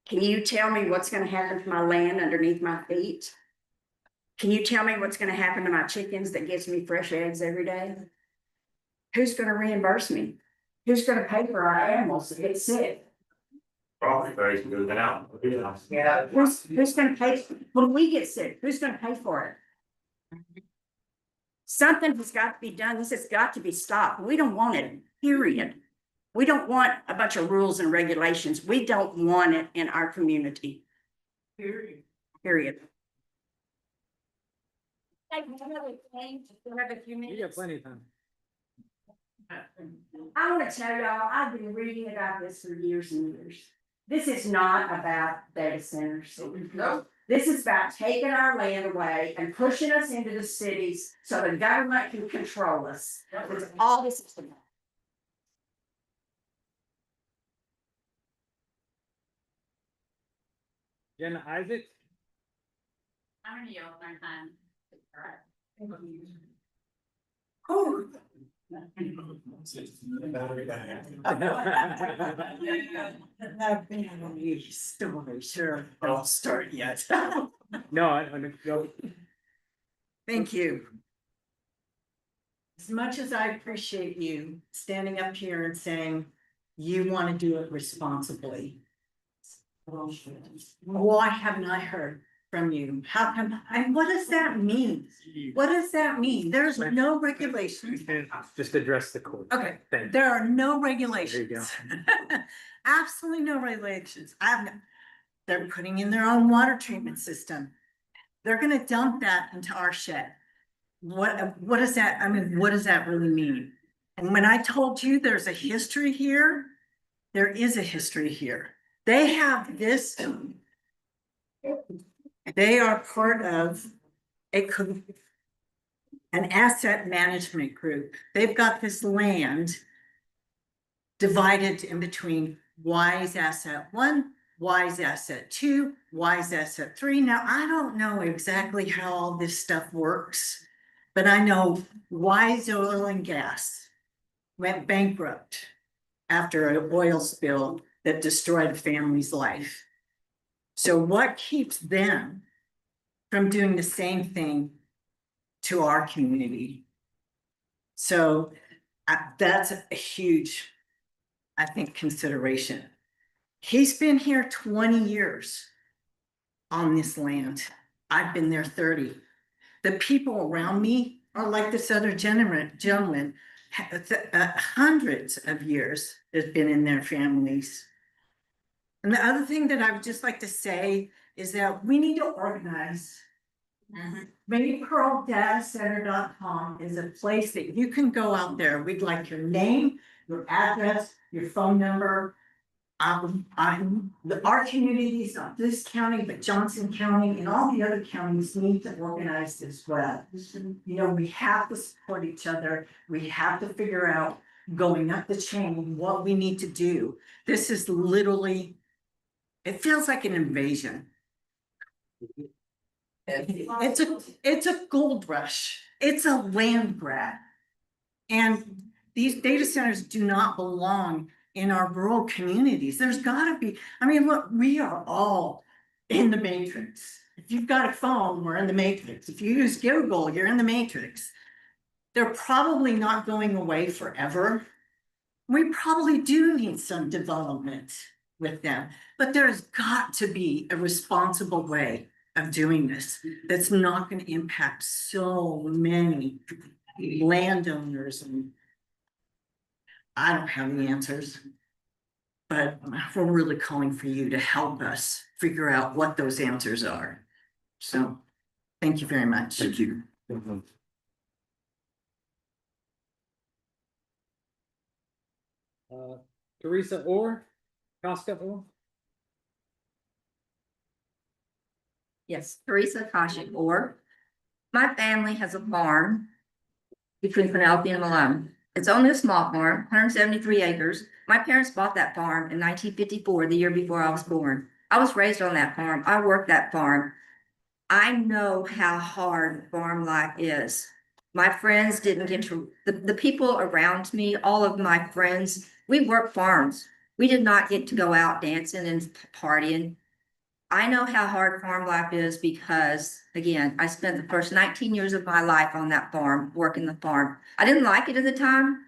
Can you tell me what's going to happen to my land underneath my feet? Can you tell me what's going to happen to my chickens that gives me fresh eggs every day? Who's going to reimburse me? Who's going to pay for our animals that get sick? Property values moving out. Yeah. Who's going to pay when we get sick? Who's going to pay for it? Something has got to be done. This has got to be stopped. We don't want it, period. We don't want a bunch of rules and regulations. We don't want it in our community. Period. Period. You got plenty of time. I want to tell y'all, I've been reading about this for years and years. This is not about data centers. This is about taking our land away and pushing us into the cities so the government can control us. That's all this is about. Jenna Isaac. I'm gonna yell my time. Oh. Story, sure. Don't start yet. No, I go. Thank you. As much as I appreciate you standing up here and saying you want to do it responsibly. Why haven't I heard from you? How come, and what does that mean? What does that mean? There's no regulations. Just address the court. Okay, Thank you. there are no There you regulations. Absolutely no regulations. They're putting in their own water treatment system. They're gonna dump that into our shed. What does that, I mean, what does that really mean? And when I told you there's a history here, there is a history here. They have this. They are part of an asset management group. They've got this land divided in between Wise Asset 1, Wise Asset 2, Wise Asset 3. Now, I don't know exactly how all this stuff works, but I know Wise Oil and Gas went bankrupt after an oil spill that destroyed a family's life. So what keeps them from doing the same thing to our community? So that's a huge, I think, consideration. He's been here 20 years on this land. I've been there 30. The people around me are like this other gentleman, hundreds of years has been in their families. And the other thing that I would just like to say is that we need to organize. MaypearlDataCenter.com is a place that you can go out there. We'd like your name, your address, your phone number. Our communities, not this county, but Johnson County and all the other counties need to organize as well. You know, we have to support each other. We have to figure out going up the chain what we need to do. This is literally, it feels like an invasion. It's a gold rush. It's a land grab. And these data centers do not belong in our rural communities. There's gotta be, I mean, look, we are all in the matrix. If you've got a phone, we're in the matrix. If you use Google, you're in the matrix. They're probably not going away forever. We probably do need some development with them, but there's got to be a responsible way of doing this that's not going to impact so many landowners. And I don't have the answers, but we're really calling for you to help us figure out what those answers are. So thank you very much. Thank you. Teresa Orr, Casca Orr. Yes, Teresa Kashik, or my family has a farm between Penelope and Malone. It's only a small farm, 173 acres. My parents bought that farm in 1954, the year before I was born. I was raised on that farm. I worked that farm. I know how hard farm life is. My friends didn't get to, the people around me, all of my friends, we worked farms. We did not get to go out dancing and partying. I know how hard farm life is because, again, I spent the first 19 years of my life on that farm, working the farm. I didn't like it at the time,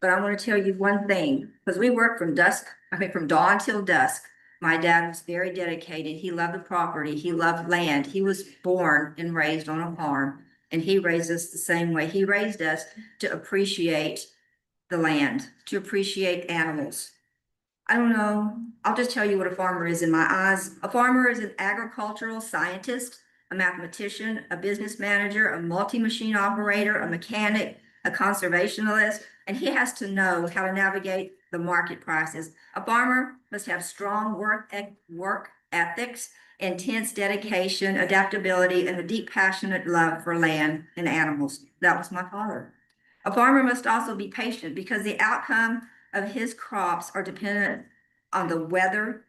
but I want to tell you one thing, because we worked from from dawn till dusk. My dad was very dedicated. He loved the property. He loved land. He was born and raised on a farm, and he raised us the same way. He raised us to appreciate the land, to appreciate animals. I don't know. I'll just tell you what a farmer is in my eyes. A farmer is an agricultural scientist, a mathematician, a business manager, a multi-machine operator, a mechanic, a conservationist, and he has to know how to navigate the market prices. A farmer must have strong work ethics, intense dedication, adaptability, and a deep passionate love for land and animals. That was my father. A farmer must also be patient because the outcome of his crops are dependent on the weather,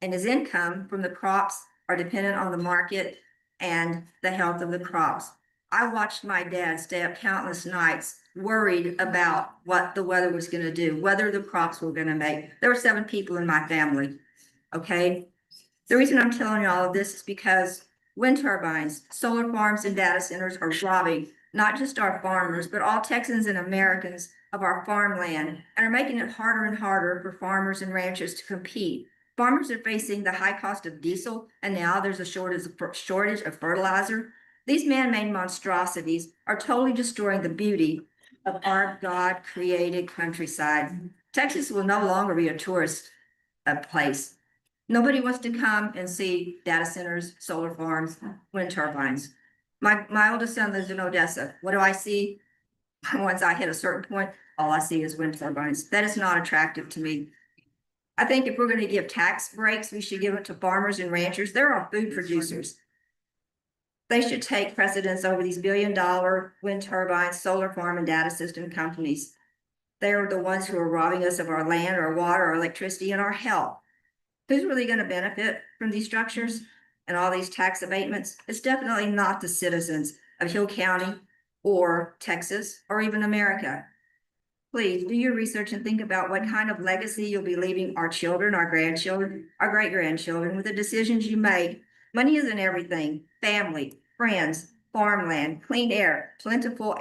and his income from the crops are dependent on the market and the health of the crops. I watched my dad stay up countless nights worried about what the weather was going to do, whether the crops were going to make. There were 7 people in my family. Okay. The reason I'm telling you all of this is because wind turbines, solar farms, and data centers are robbing not just our farmers, but all Texans and Americans of our farmland, and are making it harder and harder for farmers and ranchers to compete. Farmers are facing the high cost of diesel, and now there's a shortage of fertilizer. These man-made monstrosities are totally destroying the beauty of our God-created countryside. Texas will no longer be a tourist place. Nobody wants to come and see data centers, solar farms, wind turbines. My oldest son lives in Odessa. What do I see? Once I hit a certain point, all I see is wind turbines. That is not attractive to me. I think if we're gonna give tax breaks, we should give it to farmers and ranchers. They're our food producers. They should take precedence over these billion-dollar wind turbines, solar farm, and data system companies. They're the ones who are robbing us of our land, our water, our electricity, and our health. Who's really gonna benefit from these structures and all these tax abatements? It's definitely not the citizens of Hill County or Texas or even America. Please do your research and think about what kind of legacy you'll be leaving our children, our grandchildren, our great-grandchildren with the decisions you make. Money isn't everything. Family, friends, farmland, clean air, plentiful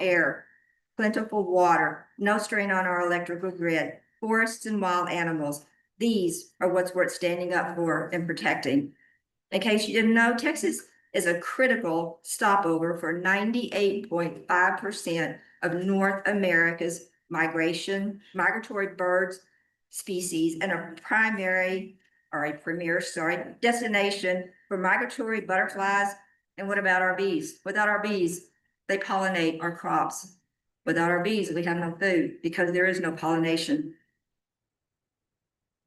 water, no strain on our electrical grid, forests and wild animals. These are what's worth standing up for and protecting. In case you didn't know, Texas is a critical stopover for 98.5% of North America's migratory birds species and a premier destination for migratory butterflies. And what about our bees? Without our bees, they pollinate our crops. Without our bees, we have no food because there is no pollination.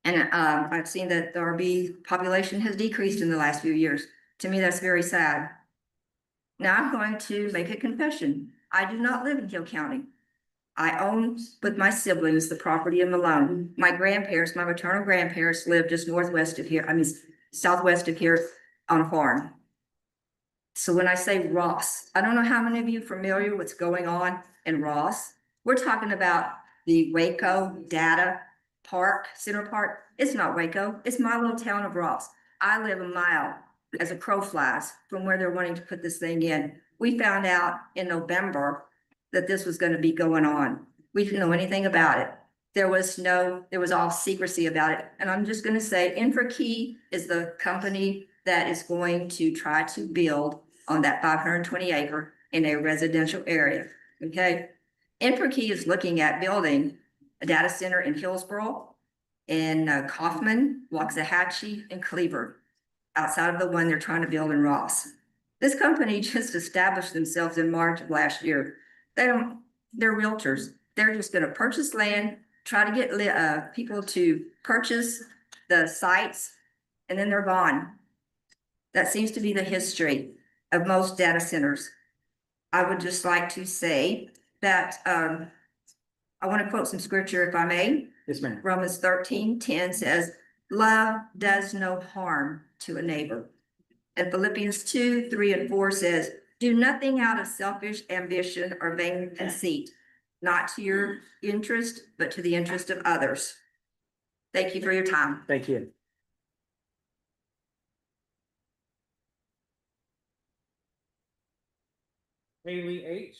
And I've seen that our bee population has decreased in the last few years. To me, that's very sad. Now I'm going to make a confession. I do not live in Hill County. I own with my siblings the property in Malone. My grandparents, my maternal grandparents lived just southwest of here on a farm. So when I say Ross, I don't know how many of you are familiar with what's going on in Ross. We're talking about the Waco Data Park, Center Park. It's not Waco, it's my little town of Ross. I live a mile as a crow flies from where they're wanting to put this thing in. We found out in November that this was going to be going on. We didn't know anything about it. There was all secrecy about it. And I'm just going to say InfraKey is the company that is going to try to build on that 520 acre in a residential area. Okay. InfraKey is looking at building a data center in Hillsboro, in Kaufman, Waxahachie, and Cleaver, outside of the one they're trying to build in Ross. This company just established themselves in March of last year. They're realtors. They're just going to purchase land, try to get people to purchase the sites, and then they're gone. That seems to be the history of most data centers. I would just like to say that I want to quote some scripture, if I may. Yes, ma'am. Romans 13:10 says, love does no harm to a neighbor. And Philippians 2:3-4 says, do nothing out of selfish ambition or vain conceit, not to your interest, but to the interest of others. Thank you for your time. Thank you. Haley H.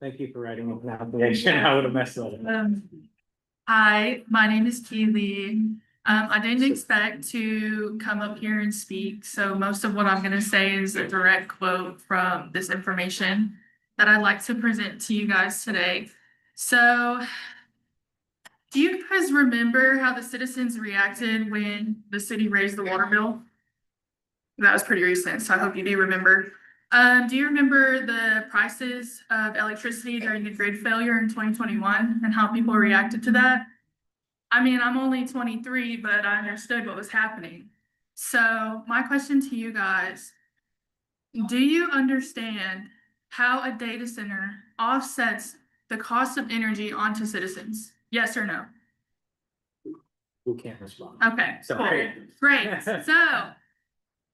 Thank you for writing the pronunciation. I would have messed it up. Hi, my name is Keely. I didn't expect to come up here and speak, so most of what I'm gonna say is a direct quote from this information that I'd like to present to you guys today. So, do you guys remember how the citizens reacted when the city raised the water bill? That was pretty recent, so I hope you do remember. Do you remember the prices of electricity during the grid failure in 2021 and how people reacted to that? I mean, I'm only 23, but I understood what was happening. So my question to you guys, do you understand how a data center offsets the cost of energy onto citizens? Yes or no? Who can't respond? Okay, cool. Great. So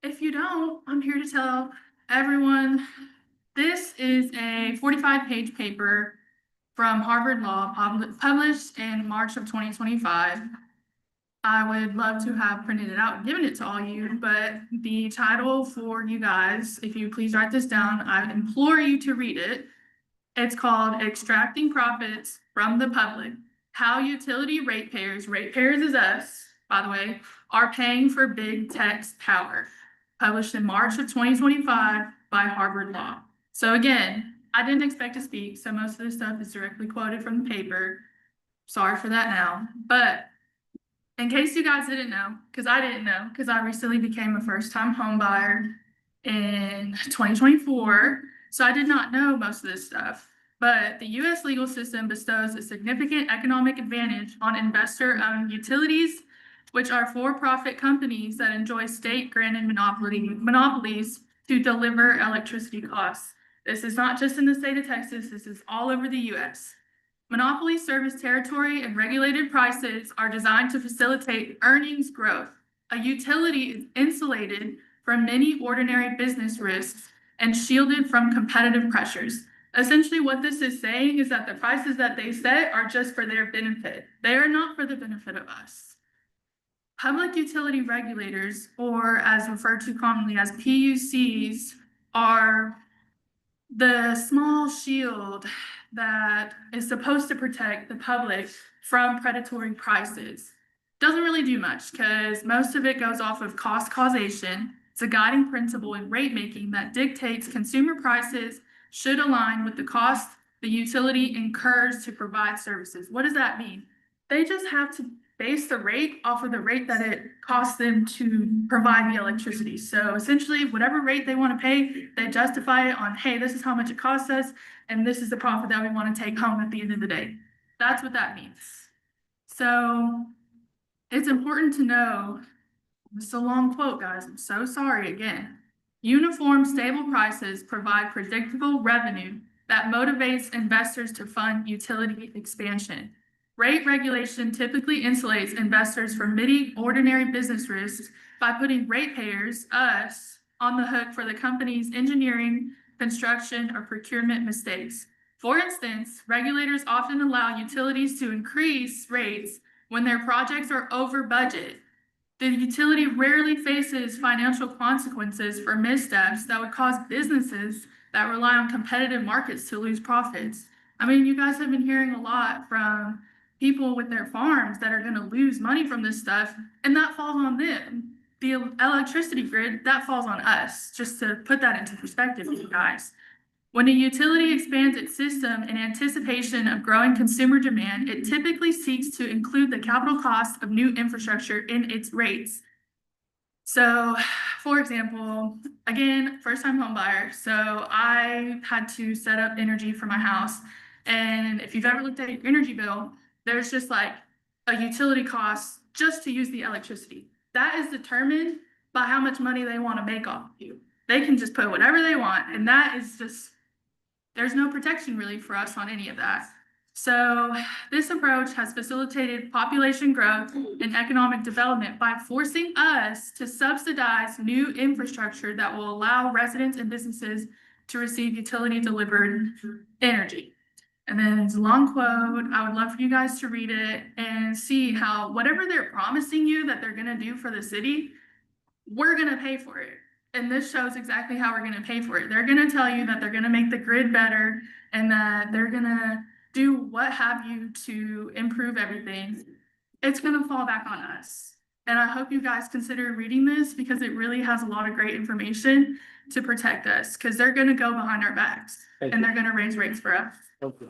if you don't, I'm here to tell everyone, this is a 45-page paper from Harvard Law published in March of 2025. I would love to have printed it out and given it to all you, but the title for you guys, if you please write this down, I implore you to read it. It's called Extracting Profits from the Public, How Utility Ratepayers is us, by the way, are paying for big tech's power. Published in March of 2025 by Harvard Law. So again, I didn't expect to speak, so most of this stuff is directly quoted from the paper. Sorry for that now. But in case you guys didn't know, because I didn't know, because I recently became a first-time home buyer in 2024, so I did not know most of this stuff. But the US legal system bestows a significant economic advantage on investor-owned utilities, which are for-profit companies that enjoy state-granted monopolies to deliver electricity costs. This is not just in the state of Texas, this is all over the US. Monopoly service territory and regulated prices are designed to facilitate earnings growth. A utility is insulated from many ordinary business risks and shielded from competitive pressures. Essentially, what this is saying is that the prices that they set are just for their benefit. They are not for the benefit of us. Public utility regulators, or as referred to commonly as PUCs, are the small shield that is supposed to protect the public from predatory prices. Doesn't really do much because most of it goes off of cost causation. It's a guiding principle in rate making that dictates consumer prices should align with the cost the utility incurs to provide services. What does that mean? They just have to base the rate off of the rate that it costs them to provide the electricity. So essentially, whatever rate they want to pay, they justify it on, hey, this is how much it costs us, and this is the profit that we want to take home at the end of the day. That's what that means. So it's important to know, this is a long quote, guys, I'm so sorry again. Uniform, stable prices provide predictable revenue that motivates investors to fund utility expansion. Rate regulation typically insulates investors from many ordinary business risks by putting ratepayers, us, on the hook for the company's engineering, construction, or procurement mistakes. For instance, regulators often allow utilities to increase rates when their projects are over budget. The utility rarely faces financial consequences for missteps that would cause businesses that rely on competitive markets to lose profits. I mean, you guys have been hearing a lot from people with their farms that are going to lose money from this stuff, and that falls on them. The electricity grid, that falls on us, just to put that into perspective for you guys. When a utility expands its system in anticipation of growing consumer demand, it typically seeks to include the capital cost of new infrastructure in its rates. So, for example, again, first-time home buyer. So I had to set up energy for my house. And if you've ever looked at your energy bill, there's just like a utility cost just to use the electricity. That is determined by how much money they want to make off of you. They can just put whatever they want, and that is just, there's no protection really for us on any of that. So this approach has facilitated population growth and economic development by forcing us to subsidize new infrastructure that will allow residents and businesses to receive utility delivered energy. And then it's a long quote. I would love for you guys to read it and see how whatever they're promising you that they're going to do for the city, we're going to pay for it. And this shows exactly how we're going to pay for it. They're going to tell you that they're going to make the grid better and that they're going to do what have you to improve everything. It's going to fall back on us. And I hope you guys consider reading this because it really has a lot of great information to protect us because they're going to go behind our backs and they're going to raise rates for us. Okay.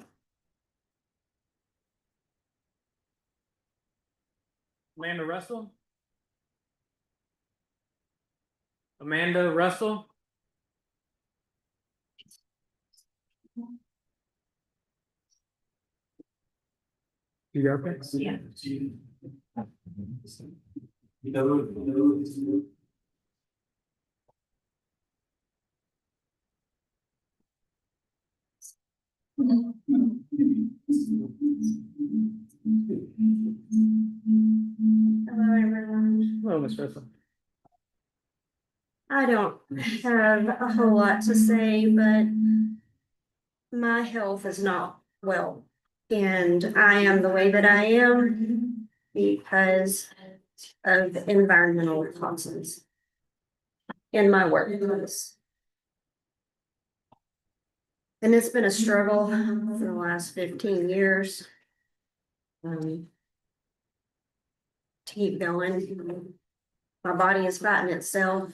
Amanda Russell? Amanda Russell? You got it? Yeah. Hello, everyone. Hello, Ms. Russell. I don't have a whole lot to say, but my health is not well. And I am the way that I am because of environmental toxins in my workplace. And it's been a struggle for the last 15 years. To keep going. My body is fighting itself.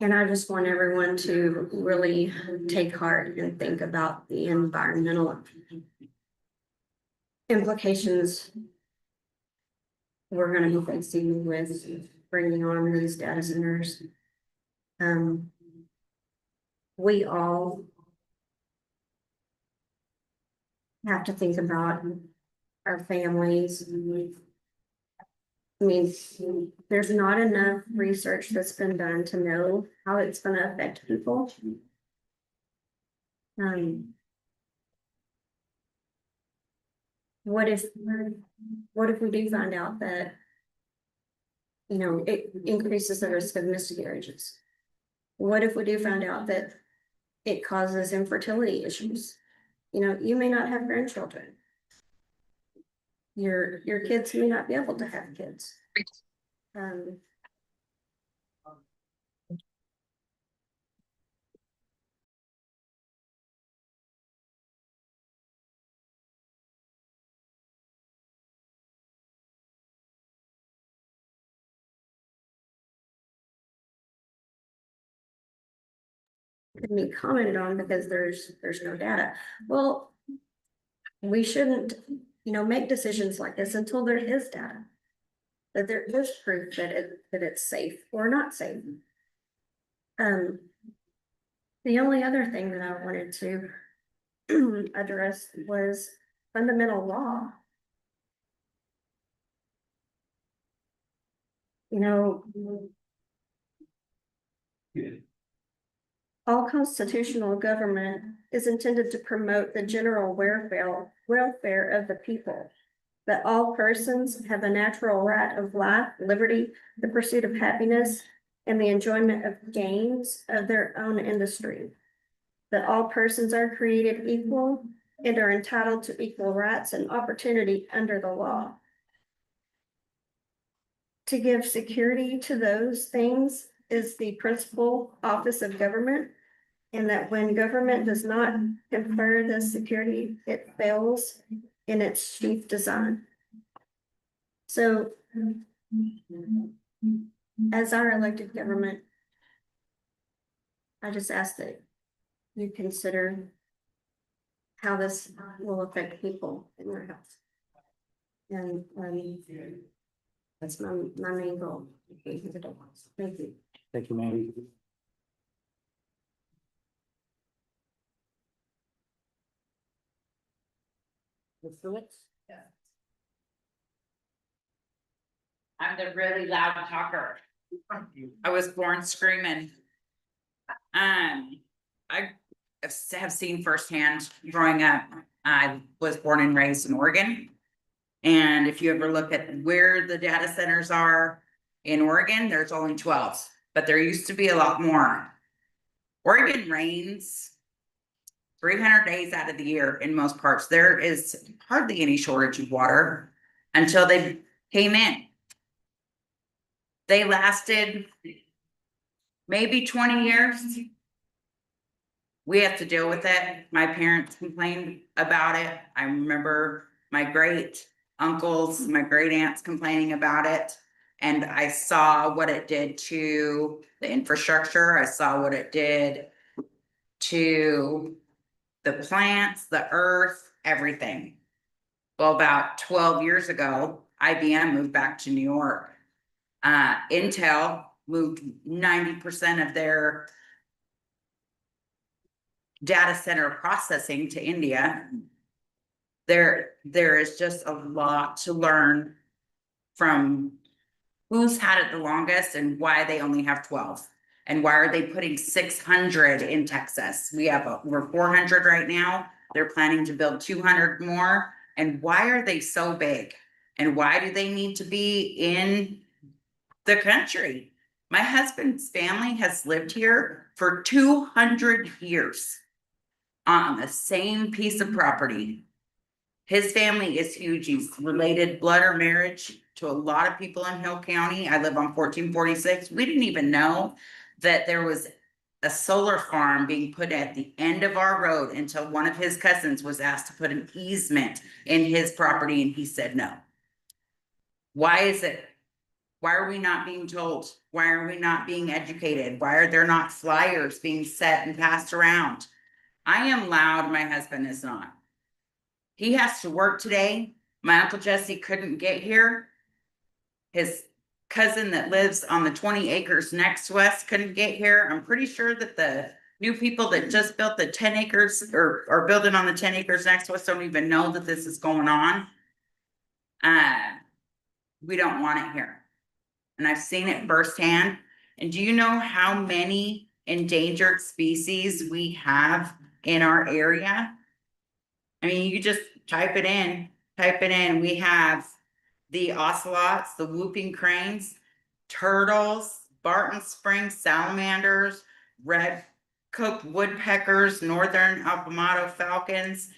And I just want everyone to really take heart and think about the environmental implications we're going to be facing with bringing on these data centers. we all have to think about our families. I mean, there's not enough research that's been done to know how it's gonna affect people. What if we do find out that, you know, it increases the risk of miscarriages? What if we do find out that it causes infertility issues? You know, you may not have grandchildren. Your kids may not be able to have kids. Could be commented on because there's no data. Well, we shouldn't, you know, make decisions like this until there is data. That there's proof that it's safe or not safe. The only other thing that I wanted to address was fundamental law. You know, all constitutional government is intended to promote the general welfare of the people, that all persons have a natural right of life, liberty, the pursuit of happiness, and the enjoyment of gains of their own industry, that all persons are created equal and are entitled to equal rights and opportunity under the law. To give security to those things is the principal office of government, and that when government does not confer this security, it fails in its chief design. So, as our elected government, I just ask that you consider how this will affect people in their health. And that's my main goal. Thank you. Thank you, Mandy. Mr. Wicks? I'm the really loud talker. I was born screaming. I have seen firsthand growing up. I was born and raised in Oregon. And if you ever look at where the data centers are in Oregon, there's only 12, but there used to be a lot more. Oregon rains 300 days out of the year in most parts. There is hardly any shortage of water until they came in. They lasted maybe 20 years. We have to deal with it. My parents complained about it. I remember my great uncles, my great aunts complaining about it. And I saw what it did to the infrastructure. I saw what it did to the plants, the earth, everything. Well, about 12 years ago, IBM moved back to New York. Intel moved 90% of their data center processing to India. There is just a lot to learn from who's had it the longest and why they only have 12. And why are they putting 600 in Texas? We're 400 right now. They're planning to build 200 more. And why are they so big? And why do they need to be in the country? My husband's family has lived here for 200 years on the same piece of property. His family is huge. He's related blood or marriage to a lot of people in Hill County. I live on 1446. We didn't even know that there was a solar farm being put at the end of our road until one of his cousins was asked to put an easement in his property and he said no. Why is it? Why are we not being told? Why are we not being educated? Why are there not flyers being set and passed around? I am loud, my husband is not. He has to work today. My Uncle Jesse couldn't get here. His cousin that lives on the 20 acres next to us couldn't get here. I'm pretty sure that the New people that just built the 10 acres or are building on the 10 acres next to us don't even know that this is going on. We don't want it here. And I've seen it firsthand. And do you know how many endangered species we have in our area? I mean, you just type it in. We have the ocelots, the whooping cranes, turtles, Barton Springs salamanders, red cooked woodpeckers, northern alpamato falcons,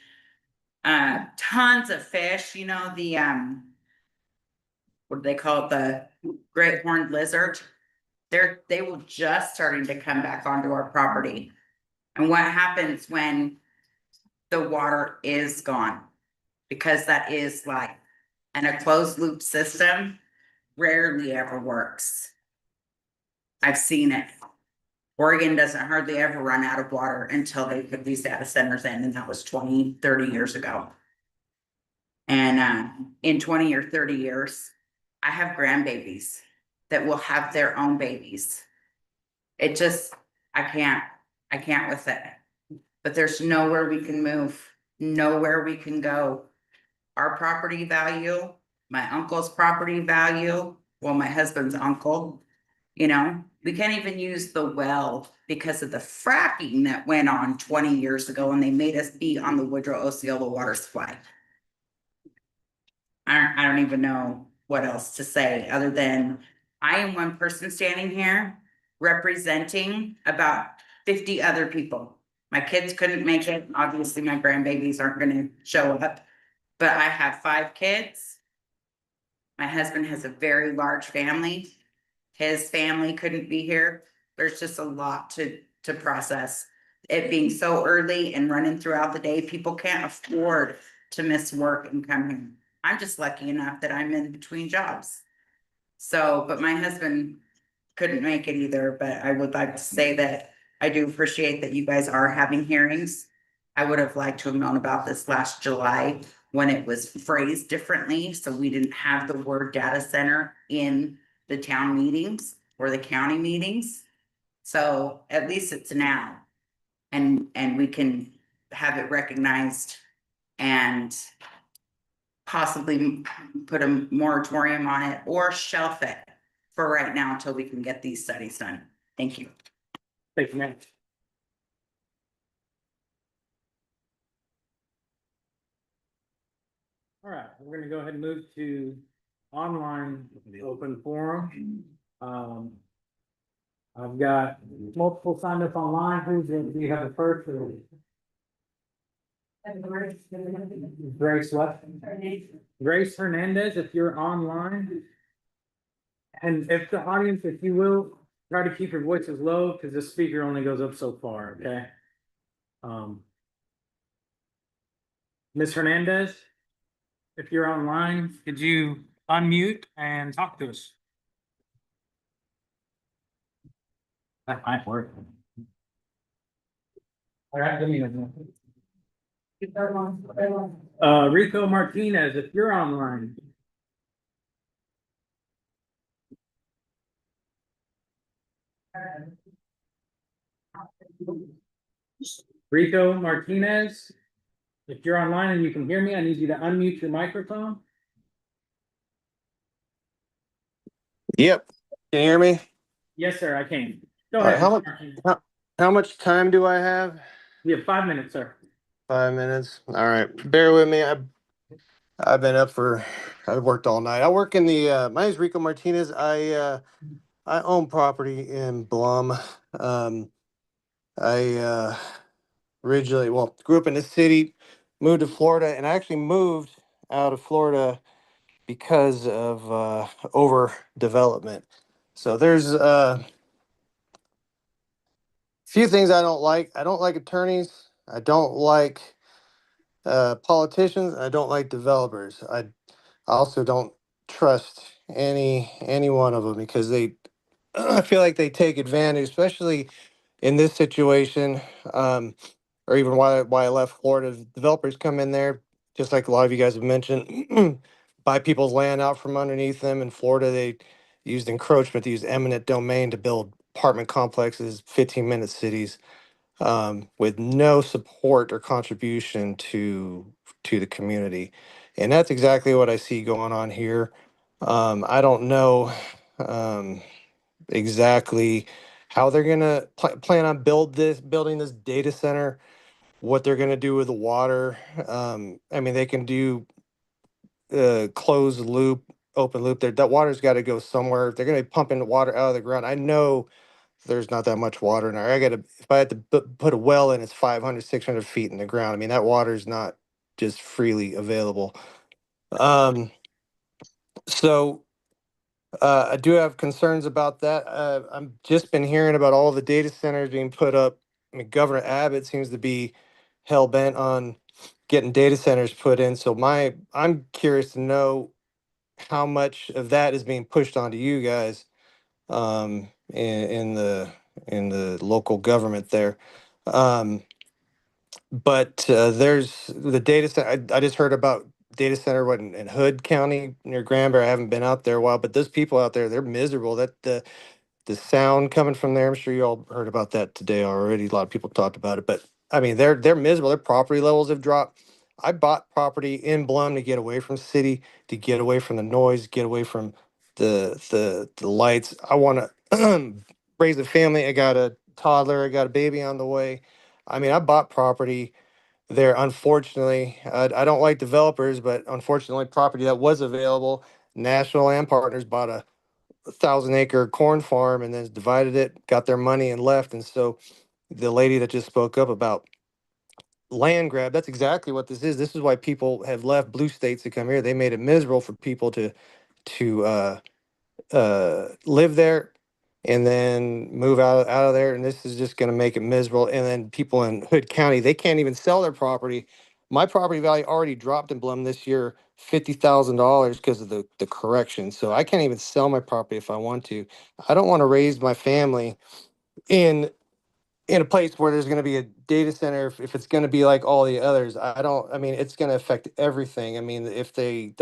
tons of fish, you know, the what do they call it, the great horned lizard. They were just starting to come back onto our property. And what happens when the water is gone? Because that is life. And a closed loop system rarely ever works. I've seen it. Oregon doesn't hardly ever run out of water until they put these data centers in, and that was 20, 30 years ago. And in 20 or 30 years, I have grandbabies that will have their own babies. It just, I can't with it. But there's nowhere we can move, nowhere we can go. Our property value, my uncle's property value, well, my husband's uncle, you know, we can't even use the well because of the fracking that went on 20 years ago, and they made us be on the Woodrow Osceola water supply. I don't even know what else to say other than I am one person standing here representing about 50 other people. My kids couldn't make it. Obviously, my grandbabies aren't going to show up, but I have 5 kids. My husband has a very large family. His family couldn't be here. There's just a lot to process. It being so early and running throughout the day, people can't afford to miss work and come here. I'm just lucky enough that I'm in between jobs. So, but my husband couldn't make it either, but I would like to say that I do appreciate that you guys are having hearings. I would have liked to have known about this last July when it was phrased differently, so we didn't have the word data center in the town meetings or the county meetings. So at least it's now. And we can have it recognized and possibly put a moratorium on it or shelf it for right now until we can get these studies done. Thank you. Thank you, ma'am. All right, we're gonna go ahead and move to online open forum. I've got multiple signed up online. Do you have the first? Grace what? Grace Hernandez, if you're online. And if the audience, if you will, try to keep your voices low because the speaker only goes up so far, okay? Ms. Hernandez, if you're online, could you unmute and talk to us? That might work. All right, let me know. Rico Martinez, if you're online. Rico Martinez, if you're online and you can hear me, I need you to unmute your microphone. Yep. Can you hear me? Yes, sir, I can. Go All right, ahead. how much time do I have? You have 5 minutes, sir. 5 minutes. All right. Bear with me. I've been up I've worked all night. I work in the my name is Rico Martinez. I own property in Blum. I originally grew up in the city, moved to Florida, and I actually moved out of Florida because of overdevelopment. So there's few things I don't like. I don't like attorneys. I don't like politicians. I don't like developers. I also don't trust any one of them because they I feel like they take advantage, especially in this situation, or even why I left Florida. Developers come in there, just like a lot of you guys have mentioned, buy people's land out from underneath them. In Florida, they used encroachment, they used eminent domain to build apartment complexes, 15-minute cities. with no support or contribution to the community. And that's exactly what I see going on here. I don't know exactly how they're gonna plan on building this data center, what they're gonna do with the water. I mean, they can do closed loop, open loop. There, that water's got to go somewhere. If they're gonna be pumping water out of the ground, I know there's not that much water in there. I gotta, if I had to put a well in, it's 500, 600 feet in the ground. I mean, that water's not just freely available. So I do have concerns about that. I've just been hearing about all the data centers being put up. I mean, Governor Abbott seems to be hell bent on getting data centers put in. So I'm curious to know how much of that is being pushed onto you guys in the local government there. But there's the data center. I just heard about data center what in Hood County near Granbury. I haven't been out there a while, but those people out there, they're miserable. That the sound coming from there. I'm sure you all heard about that today already. A lot of people talked about it, but I mean, they're miserable. Their property levels have dropped. I bought property in Blum to get away from city, to get away from the noise, get away from the lights. I want to raise a family. I got a toddler. I got a baby on the way. I mean, I bought property there. Unfortunately, I don't like developers, but unfortunately, property that was available, National Land Partners bought a 1,000-acre corn farm and then divided it, got their money and left. And so the lady that just spoke up about land grab, that's exactly what this is. This is why people have left blue states to come here. They made it miserable for people to live there and then move out of there. And this is just going to make it miserable. And then people in Hood County, they can't even sell their property. My property value already dropped in Blum this year, $50,000 because of the correction. So I can't even sell my property if I want to. I don't want to raise my family in in a place where there's going to be a data center. If it's going to be like all the others, I mean, it's going to affect everything. I mean, if they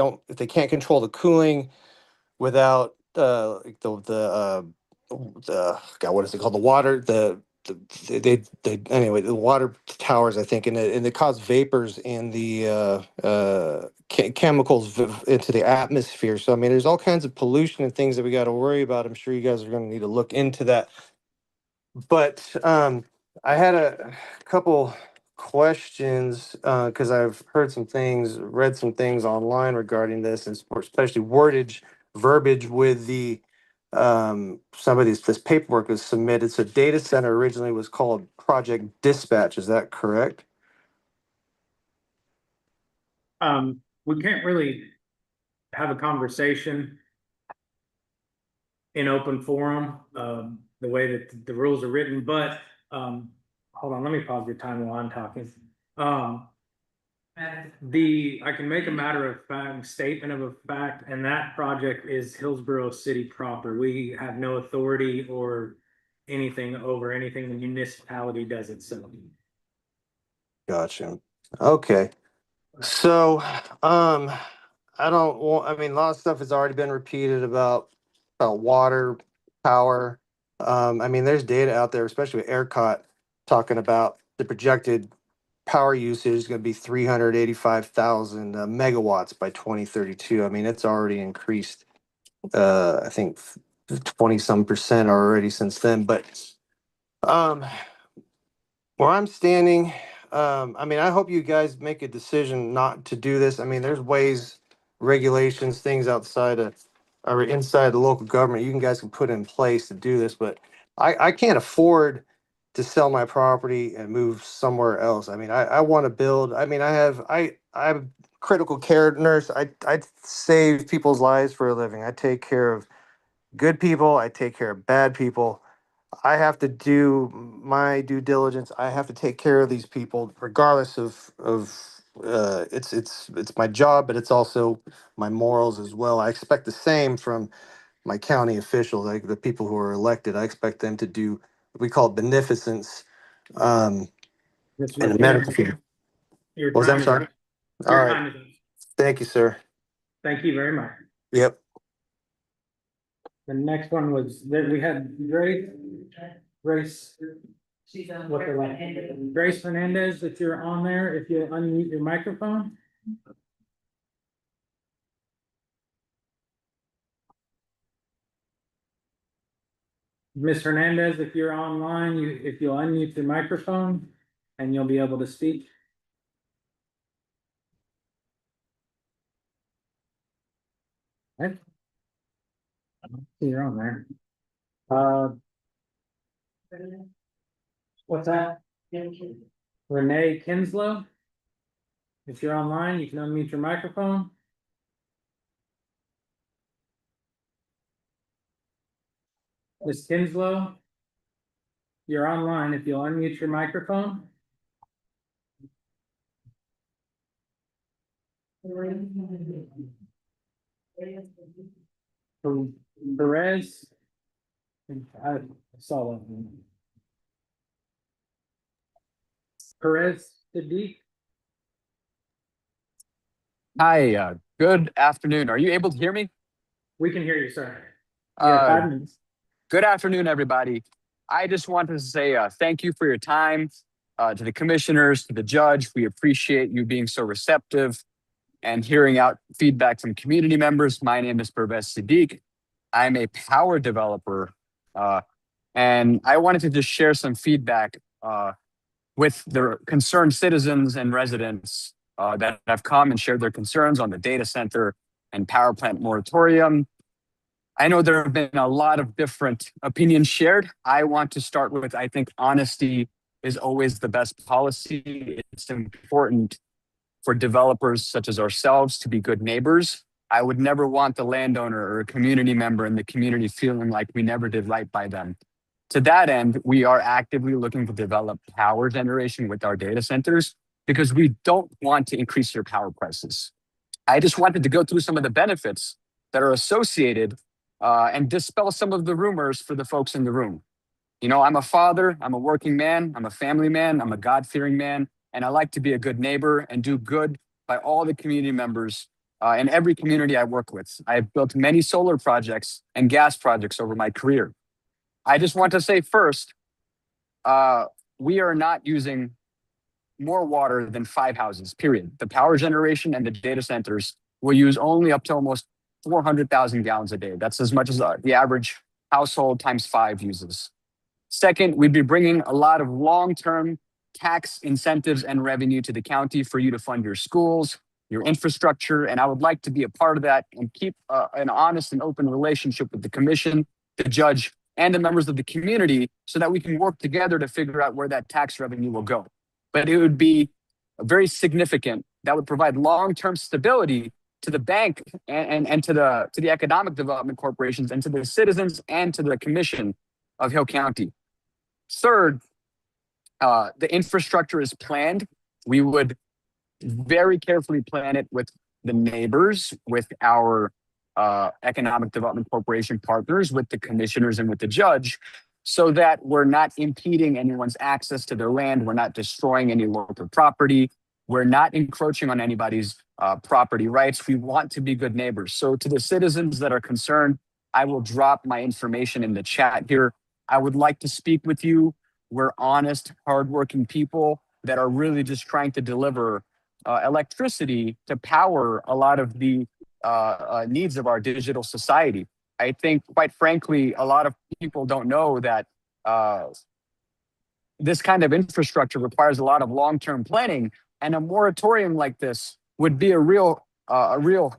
can't control the cooling without like the God, what is it called? The water, they anyway, the water towers, I think, and they cause vapors and the chemicals into the atmosphere. So I mean, there's all kinds of pollution and things that we got to worry about. I'm sure you guys are going to need to look into that. But I had a couple questions because I've heard some things, read some things online regarding this, and especially verbiage with the some of this paperwork was submitted. So data center originally was called Project Dispatch. Is that correct? We can't really have a conversation in open forum, the way that the rules are written, but, hold on, let me pause your time while I'm talking. I can make a matter of fact, statement of a fact, and that project is Hillsboro City proper. We have no authority or anything over anything the municipality does itself. Gotcha. Okay. So, I don't want, I mean, a lot of stuff has already been repeated about water, power. I mean, there's data out there, especially with ERCOT, talking about the projected power usage is going to be 385,000 megawatts by 2032. I mean, it's already increased, I think 20 some percent already since then. But um, where I'm standing, I mean, I hope you guys make a decision not to do this. I mean, there's ways, regulations, things outside of or inside the local government you guys can put in place to do this, but I can't afford to sell my property and move somewhere else. I mean, I want to build. I mean, I'm a critical care nurse. I save people's lives for a living. I take care of good people. I take care of bad people. I have to do my due diligence. I have to take care of these people, regardless of it's my job, but it's also my morals as well. I expect the same from my county officials, like the people who are elected. I expect them to do what we call beneficence. And the medical field. Your What was that? I'm time is sorry. up. All Your right. time is up. Thank you, sir. Thank you very much. Yep. The next one was that we had Grace What the line? Grace Hernandez, if you're on there, if you unmute your microphone. Ms. Hernandez, if you're online, if you'll unmute your microphone and you'll be able to speak. Okay. I don't see you're on there. What's that? Renee Kinslow. If you're online, you can unmute your microphone. Ms. Kinslow, you're online. If you'll unmute your microphone. Perez. I saw that one. Perez Sadiq. Hi, good afternoon. Are you able to hear me? We can hear you, sir. Yeah, 5 minutes. Good afternoon, everybody. I just wanted to say thank you for your time to the commissioners, to the judge. We appreciate you being so receptive and hearing out feedback from community members. My name is Pervez Siddiq. I'm a power developer, and I wanted to just share some feedback with the concerned citizens and residents that have come and shared their concerns on the data center and power plant moratorium. I know there have been a lot of different opinions shared. I want to start with, I think honesty is always the best policy. It's important for developers such as ourselves to be good neighbors. I would never want the landowner or a community member in the community feeling like we never did right by them. To that end, we are actively looking to develop power generation with our data centers because we don't want to increase your power prices. I just wanted to go through some of the benefits that are associated and dispel some of the rumors for the folks in the room. You know, I'm a father, I'm a working man, I'm a family man, I'm a God-fearing man, and I like to be a good neighbor and do good by all the community members in every community I work with. I've built many solar projects and gas projects over my career. I just want to say first, we are not using more water than 5 houses, period. The power generation and the data centers will use only up to almost 400,000 gallons a day. That's as much as the average household times 5 uses. Second, we'd be bringing a lot of long-term tax incentives and revenue to the county for you to fund your schools, your infrastructure, and I would like to be a part of that and keep an honest and open relationship with the commission, the judge, and the members of the community so that we can work together to figure out where that tax revenue will go. But it would be very significant. That would provide long-term stability to the bank and to the economic development corporations and to the citizens and to the commission of Hill County. Third, the infrastructure is planned. We would very carefully plan it with the neighbors, with our economic development corporation partners, with the commissioners and with the judge, so that we're not impeding anyone's access to their land. We're not destroying any local property. We're not encroaching on anybody's property rights. We want to be good neighbors. So to the citizens that are concerned, I will drop my information in the chat here. I would like to speak with you. We're honest, hardworking people that are really just trying to deliver electricity to power a lot of the needs of our digital society. I think, quite frankly, a lot of people don't know that this kind of infrastructure requires a lot of long-term planning, and a moratorium like this would be a real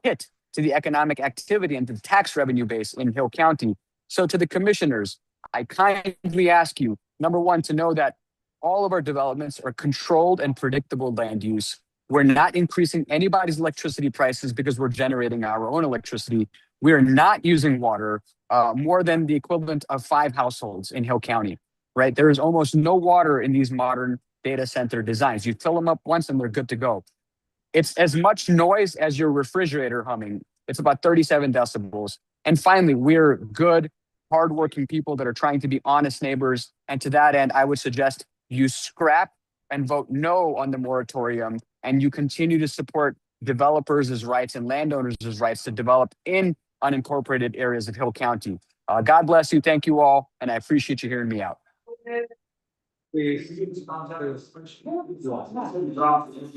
hit to the economic activity and the tax revenue base in Hill County. So to the commissioners, I kindly ask you, number one, to know that all of our developments are controlled and predictable land use. We're not increasing anybody's electricity prices because we're generating our own electricity. We are not using water more than the equivalent of 5 households in Hill County, right? There is almost no water in these modern data center designs. You fill them up once and they're good to go. It's as much noise as your refrigerator humming. It's about 37 decibels. And finally, we're good, hardworking people that are trying to be honest neighbors. And to that end, I would suggest you scrap and vote no on the moratorium, and you continue to support developers' rights and landowners' rights to develop in unincorporated areas of Hill County. God bless you. Thank you all. And I appreciate you hearing me out. Please.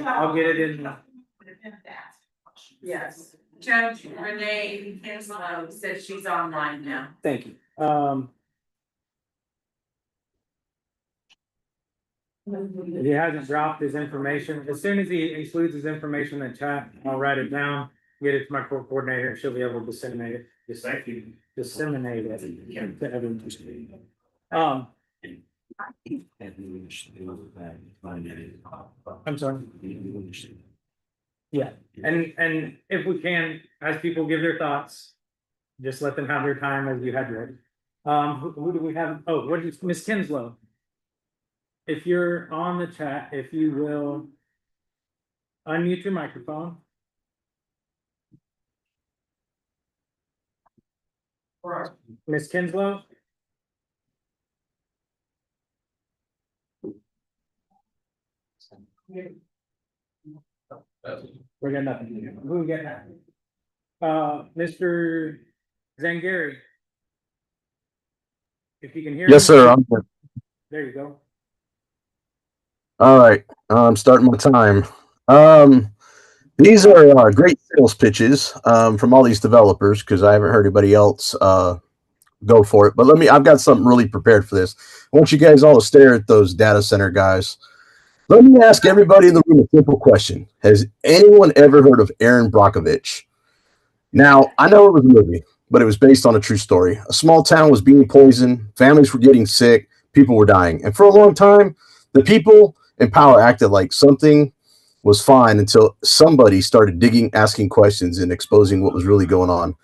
I'll get it in. Yes, Judge Renee Henslow says she's online now. Thank you. If he hasn't dropped his information, as soon as he includes his information in the chat, I'll write it down, get it to my court coordinator, and she'll be able to disseminate it. Disseminate it to everyone. I'm sorry. Yeah, and if we can, as people give their thoughts, just let them have their time as you had yours. Who do we have? Oh, what is Miss Kinslow? If you're on the chat, if you will unmute your microphone. Miss Kinslow? We're getting nothing. Who we getting that? Mr. Zangari. If you can hear. Yes, me. sir. I'm here. There you go. All right. I'm starting my time. These are great sales pitches from all these developers because I haven't heard anybody else go for it. But I've got something really prepared for this. I want you guys all to stare at those data center guys. Let me ask everybody in the room a simple question. Has anyone ever heard of Aaron Brockovich? Now, I know it was a movie, but it was based on a true story. A small town was being poisoned, families were getting sick, people were dying. And for a long time, the people in power acted like something was fine until somebody started digging, asking questions, and exposing what was really going on.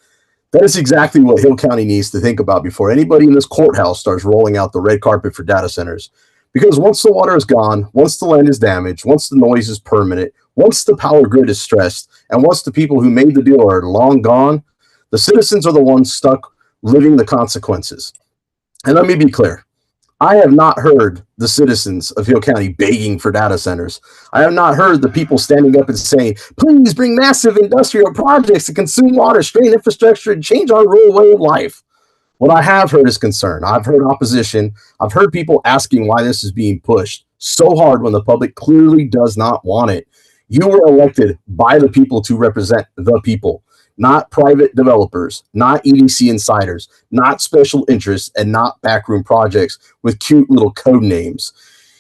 That is exactly what Hill County needs to think about before anybody in this courthouse starts rolling out the red carpet for data centers. Because once the water is gone, once the land is damaged, once the noise is permanent, once the power grid is stressed, and once the people who made the deal are long gone, the citizens are the ones stuck living the consequences. And let me be clear. I have not heard the citizens of Hill County begging for data centers. I have not heard the people standing up and saying, please bring massive industrial projects to consume water, strain infrastructure, and change our rural way of life. What I have heard is concern. I've heard opposition. I've heard people asking why this is being pushed so hard when the public clearly does not want it. You were elected by the people to represent the people, not private developers, not EDC insiders, not special interests, and not backroom projects with cute little code names.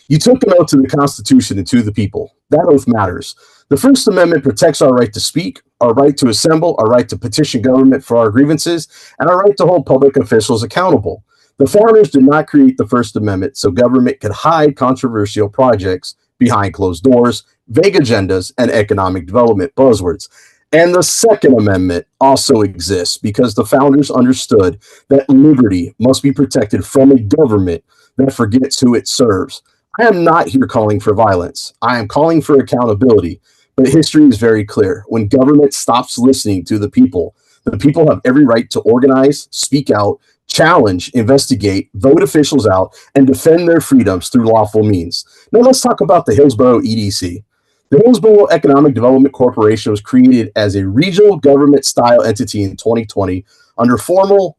You took an oath to the Constitution and to the people. That oath matters. The First Amendment protects our right to speak, our right to assemble, our right to petition government for our grievances, and our right to hold public officials accountable. The founders did not create the First Amendment so government could hide controversial projects behind closed doors, vague agendas, and economic development buzzwords. And the Second Amendment also exists because the founders understood that liberty must be protected from a government that forgets who it serves. I am not here calling for violence. I am calling for accountability. But history is very clear. When government stops listening to the people have every right to organize, speak out, challenge, investigate, vote officials out, and defend their freedoms through lawful means. Now let's talk about the Hillsboro EDC. The Hillsboro Economic Development Corporation was created as a regional government-style entity in 2020 under former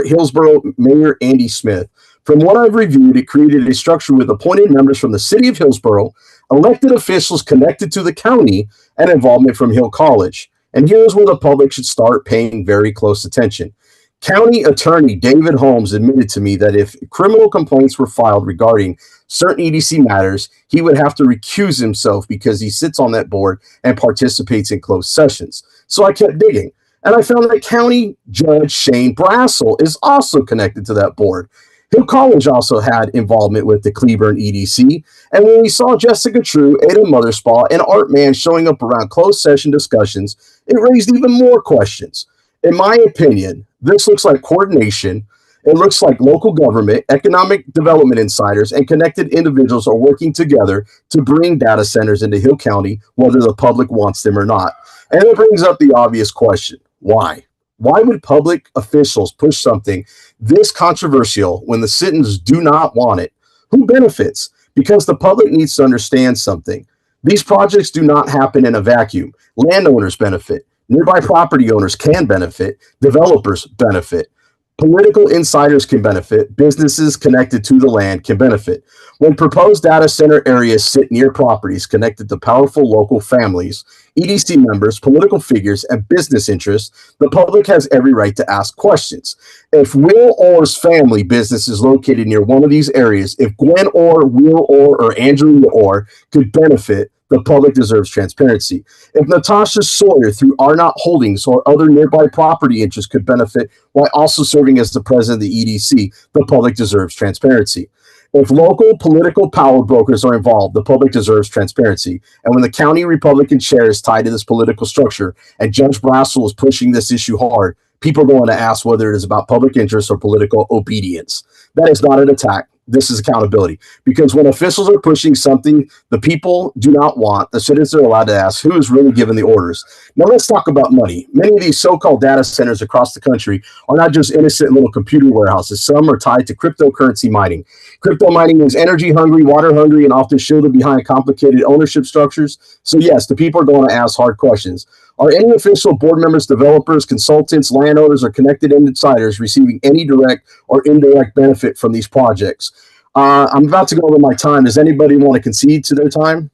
Hillsboro Mayor Andy Smith. From what I've reviewed, it created a structure with appointed members from the city of Hillsboro, elected officials connected to the county, and involvement from Hill College. And here's where the public should start paying very close attention. County Attorney David Holmes admitted to me that if criminal complaints were filed regarding certain EDC matters, he would have to recuse himself because he sits on that board and participates in closed sessions. So I kept digging, and I found that County Judge Shane Brassel is also connected to that board. Hill College also had involvement with the Cleburne EDC, and when we saw Jessica True, Ada Motherspaw, and Art Man showing up around closed session discussions, it raised even more questions. In my opinion, this looks like coordination. It looks like local government, economic development insiders, and connected individuals are working together to bring data centers into Hill County, whether the public wants them or not. And it brings up the obvious question, why? Why would public officials push something this controversial when the citizens do not want it? Who benefits? Because the public needs to understand something. These projects do not happen in a vacuum. Landowners benefit. Nearby property owners can benefit. Developers benefit. Political insiders can benefit. Businesses connected to the land can benefit. When proposed data center areas sit near properties connected to powerful local families, EDC members, political figures, and business interests, the public has every right to ask questions. If Will Orr's family business is located near one of these areas, if Gwen Orr, Will Orr, or Angelina Orr could benefit, the public deserves transparency. If Natasha Sawyer through Arnott Holdings or other nearby property interests could benefit while also serving as the president of the EDC, the public deserves transparency. If local political power brokers are involved, the public deserves transparency. And when the county Republican chair is tied to this political structure and Judge Brassel is pushing this issue hard, people are going to ask whether it is about public interest or political obedience. That is not an attack. This is accountability. Because when officials are pushing something the people do not want, the citizens are allowed to ask who is really giving the orders. Now let's talk about money. Many of these so-called data centers across the country are not just innocent little computer warehouses. Some are tied to cryptocurrency mining. Crypto mining is energy hungry, water hungry, and often shielded behind complicated ownership structures. So yes, the people are going to ask hard questions. Are any official board members, developers, consultants, landowners, or connected insiders receiving any direct or indirect benefit from these projects? I'm about to go over my time. Does anybody want to concede to their time?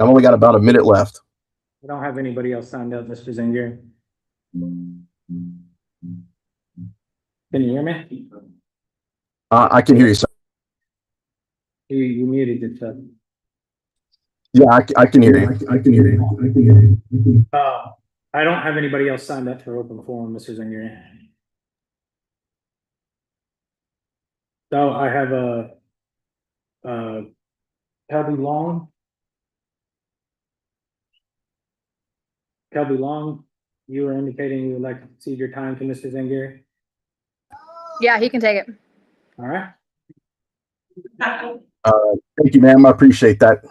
I've only got about a minute left. I don't have anybody else signed up, Mr. Zinger. Can you hear me? I can hear you, sir. You muted it, sir. Yeah, I can hear you. I can hear you. I don't have anybody else signed up for open forum, Mr. Zinger. So I have Kelby Long. Kelby Long, you were indicating you would like to cede your time to Mr. Zinger. Yeah, he can take it. All right. Thank you, ma'am. I appreciate that.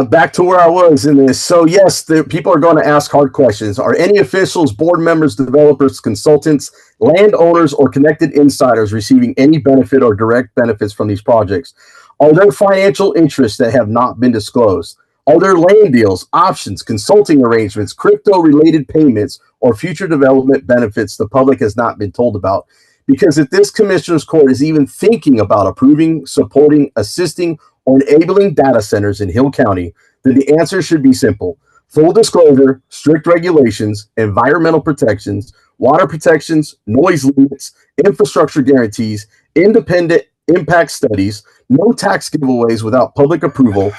Back to where I was in this. So yes, the people are going to ask hard questions. Are any officials, board members, developers, consultants, landowners, or connected insiders receiving any benefit or direct benefits from these projects? Are there financial interests that have not been disclosed? Are there land deals, options, consulting arrangements, crypto-related payments, or future development benefits the public has not been told about? Because if this commissioner's court is even thinking about approving, supporting, assisting, or enabling data centers in Hill County, then the answer should be simple. Full disclosure, strict regulations, environmental protections, water protections, noise limits, infrastructure guarantees, independent impact studies, no tax giveaways without public approval,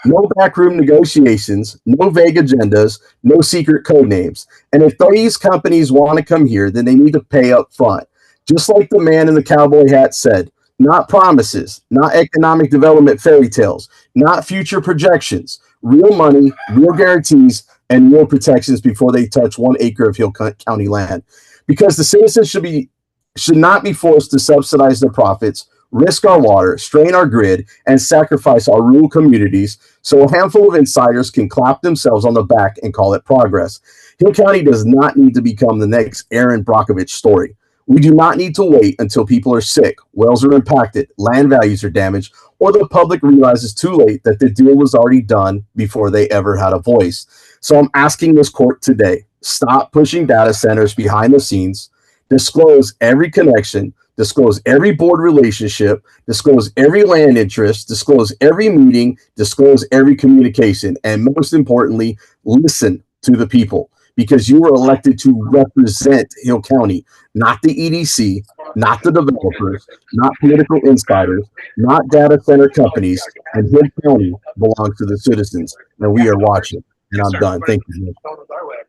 no backroom negotiations, no vague agendas, no secret code names. And if these companies want to come here, then they need to pay up front. Just like the man in the cowboy hat said, not promises, not economic development fairy tales, not future projections, real money, real guarantees, and real protections before they touch 1 acre of Hill County land. Because the citizens should not be forced to subsidize their profits, risk our water, strain our grid, and sacrifice our rural communities so a handful of insiders can clap themselves on the back and call it progress. Hill County does not need to become the next Aaron Brockovich story. We do not need to wait until people are sick, wells are impacted, land values are damaged, or the public realizes too late that the deal was already done before they ever had a voice. So I'm asking this court today, stop pushing data centers behind the scenes, disclose every connection, disclose every board relationship, disclose every land interest, disclose every meeting, disclose every communication, and most importantly, listen to the people. Because you were elected to represent Hill County, not the EDC, not the developers, not political insiders, not data center companies, and Hill County belongs to the citizens, and we are watching. And I'm done. Thank you.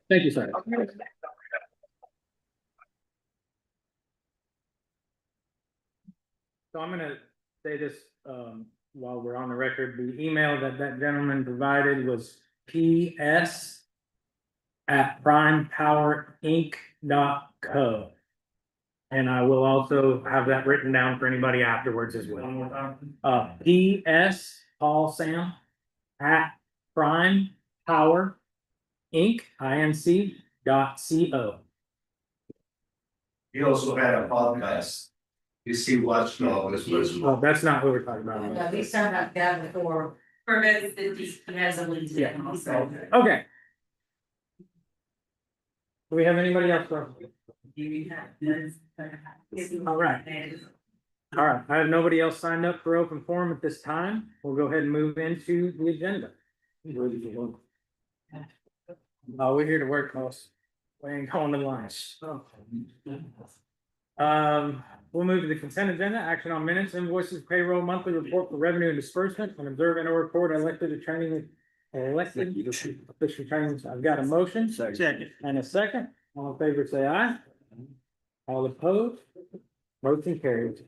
Thank you, sir. So I'm going to say this while we're on the record. The email that gentleman provided was ps@primepowerinc.co. And I will also have that written down for anybody afterwards as well. PS Paul Sam @primepowerinc.co. You also had a podcast. You see, watch all this. Well, that's not what we're talking about. No, we signed up that before. Permits that he has a lease. Yeah. Okay. Do we have anybody else? All right. All right, I have nobody else signed up for open forum at this time. We'll go ahead and move into the agenda. Oh, we're here to work, boss. We ain't going to lunch. We'll move to the consent agenda, action on minutes, invoices, payroll, monthly report for revenue and disbursement, and observe and report elected official trainings. I've got a motion. Second. And a second. All in favor, say aye. All opposed? Motion carries.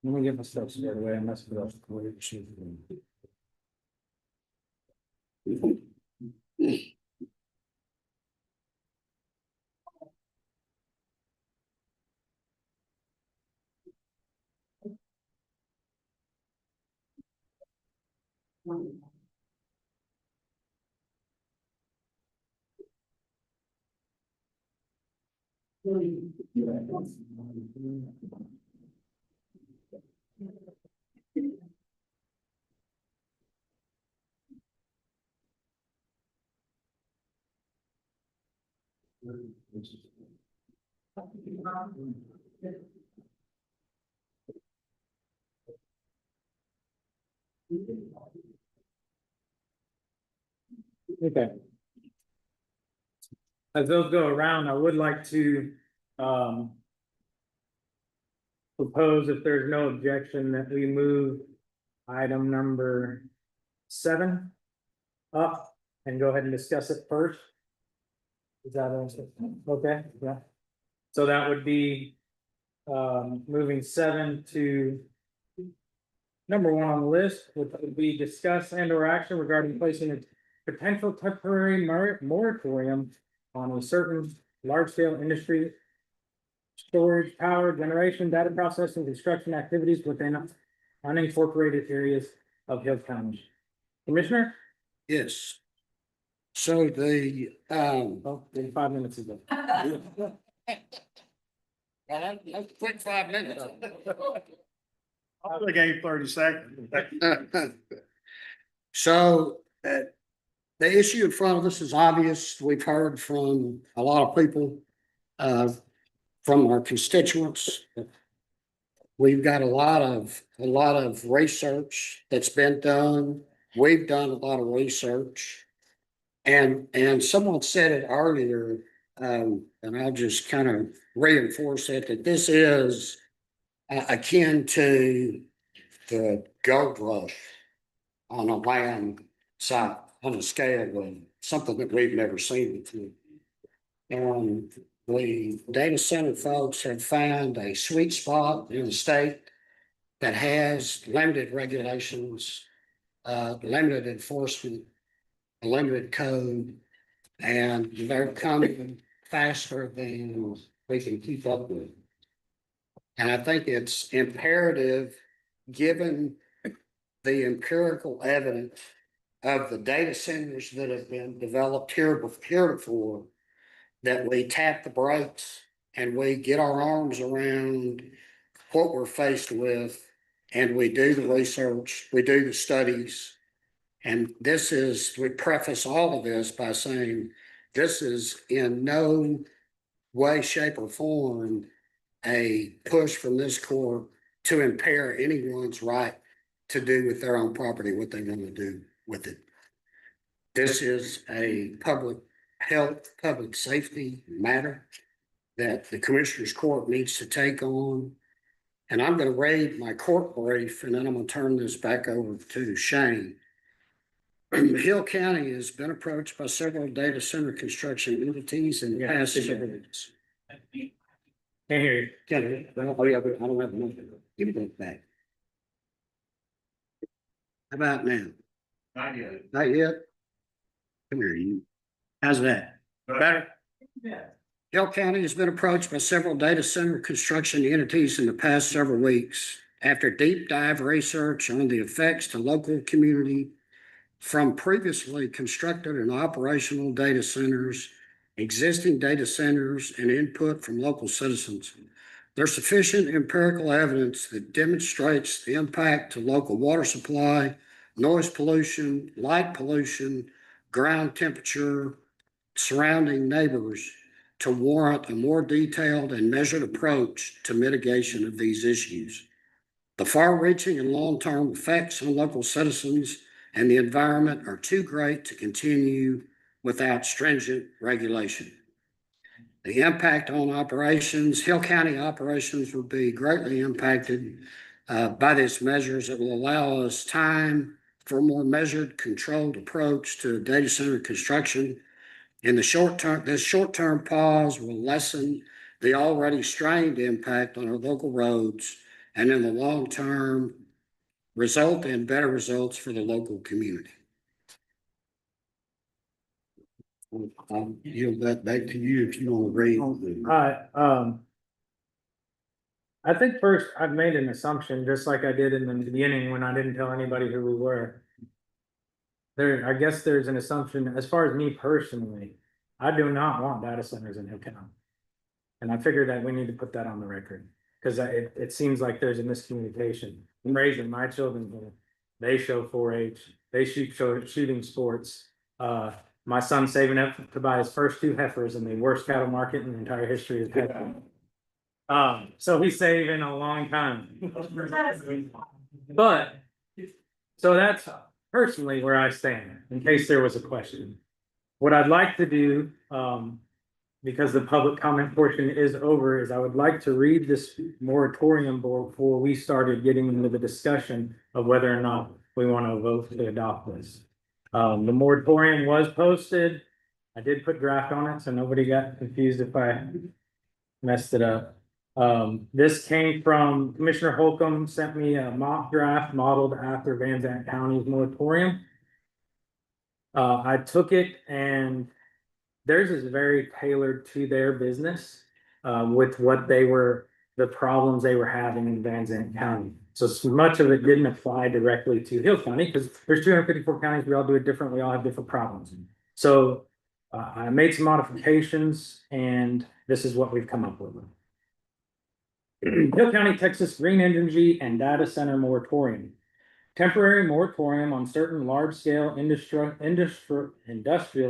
Let me get my stuff squared away. I messed it up. Okay. As those go around, I would like to propose, if there's no objection, that we move item number 7 up and go ahead and discuss it first. Is that okay? Yeah. So that would be moving 7 to number 1 on the list, which would be discuss and or action regarding placing a potential temporary moratorium on a certain large-scale industry storage, power generation, data processing, construction activities within unincorporated areas of Hill County. Commissioner? Yes. So the, 5 minutes ago. Quick 5 minutes. I only gave 30 seconds. So, the issue in front of us is obvious. We've heard from a lot of people, from our constituents. We've got a lot of research that's been done. We've done a lot of research. And someone said it earlier, and I'll just kind of reinforce it, that this is akin to the gold rush on a land site, on a scale of something that we've never seen before. And the data center folks have found a sweet spot in the state that has limited regulations, limited enforcement, a limited code, and they're coming faster than we can keep up with. And I think it's imperative, given the empirical evidence of the data centers that have been developed here before, that we tap the brakes and we get our arms around what we're faced with, and we do the research, we do the studies. And we preface all of this by saying, this is in no way, shape, or form a push from this court to impair anyone's right to do with their own property what they want to do with it. This is a public health, public safety matter that the Commissioner's Court needs to take on. And I'm going to read my court brief, and then I'm going to turn this back over to Shane. Hill County has been approached by several data center construction entities in the past. Can't hear you. Can't hear you. Oh, yeah, but I don't have enough. Give me that back. How about now? Not yet. Not yet? Come here, you. How's that? Better? Yeah. Hill County has been approached by several data center construction entities in the past several weeks after deep dive research on the effects to local community from previously constructed and operational data centers, existing data centers, and input from local citizens. There's sufficient empirical evidence that demonstrates the impact to local water supply, noise pollution, light pollution, ground temperature, surrounding neighbors to warrant a more detailed and measured approach to mitigation of these issues. The far-reaching and long-term effects on local citizens and the environment are too great to continue without stringent regulation. The impact on operations, Hill County operations will be greatly impacted by these measures. It will allow us time for a more measured, controlled approach to data center construction. In the short term, this short-term pause will lessen the already strained impact on our local roads, and in the long term, result in better results for the local community. I'll yield that back to you if you want to read. I think first I've made an assumption, just like I did in the beginning when I didn't tell anybody who we were. I guess there's an assumption, as far as me personally, I do not want data centers in Hill County. And I figured that we need to put that on the record, because it seems like there's a miscommunication. I'm raising my children here. They show 4-H, they shoot shooting sports. My son's saving up to buy his first 2 heifers in the worst cattle market in the entire history of cattle. So he's saving a long time. But, so that's personally where I stand, in case there was a question. What I'd like to do, because the public comment portion is over, is I would like to read this moratorium before we started getting into the discussion of whether or not we want to vote to adopt this. The moratorium was posted. I did put draft on it, so nobody got confused if I messed it up. This came from Commissioner Holcomb, sent me a mock draft modeled after Van Zandt County's moratorium. I took it, and theirs is very tailored to their business, with what the problems they were having in Van Zandt County. So much of it didn't apply directly to Hill County, because there's 254 counties, we all do it different, we all have different problems. So I made some modifications, and this is what we've come up with. Hill County, Texas Green Energy and Data Center Moratorium. Temporary moratorium on certain large-scale industrial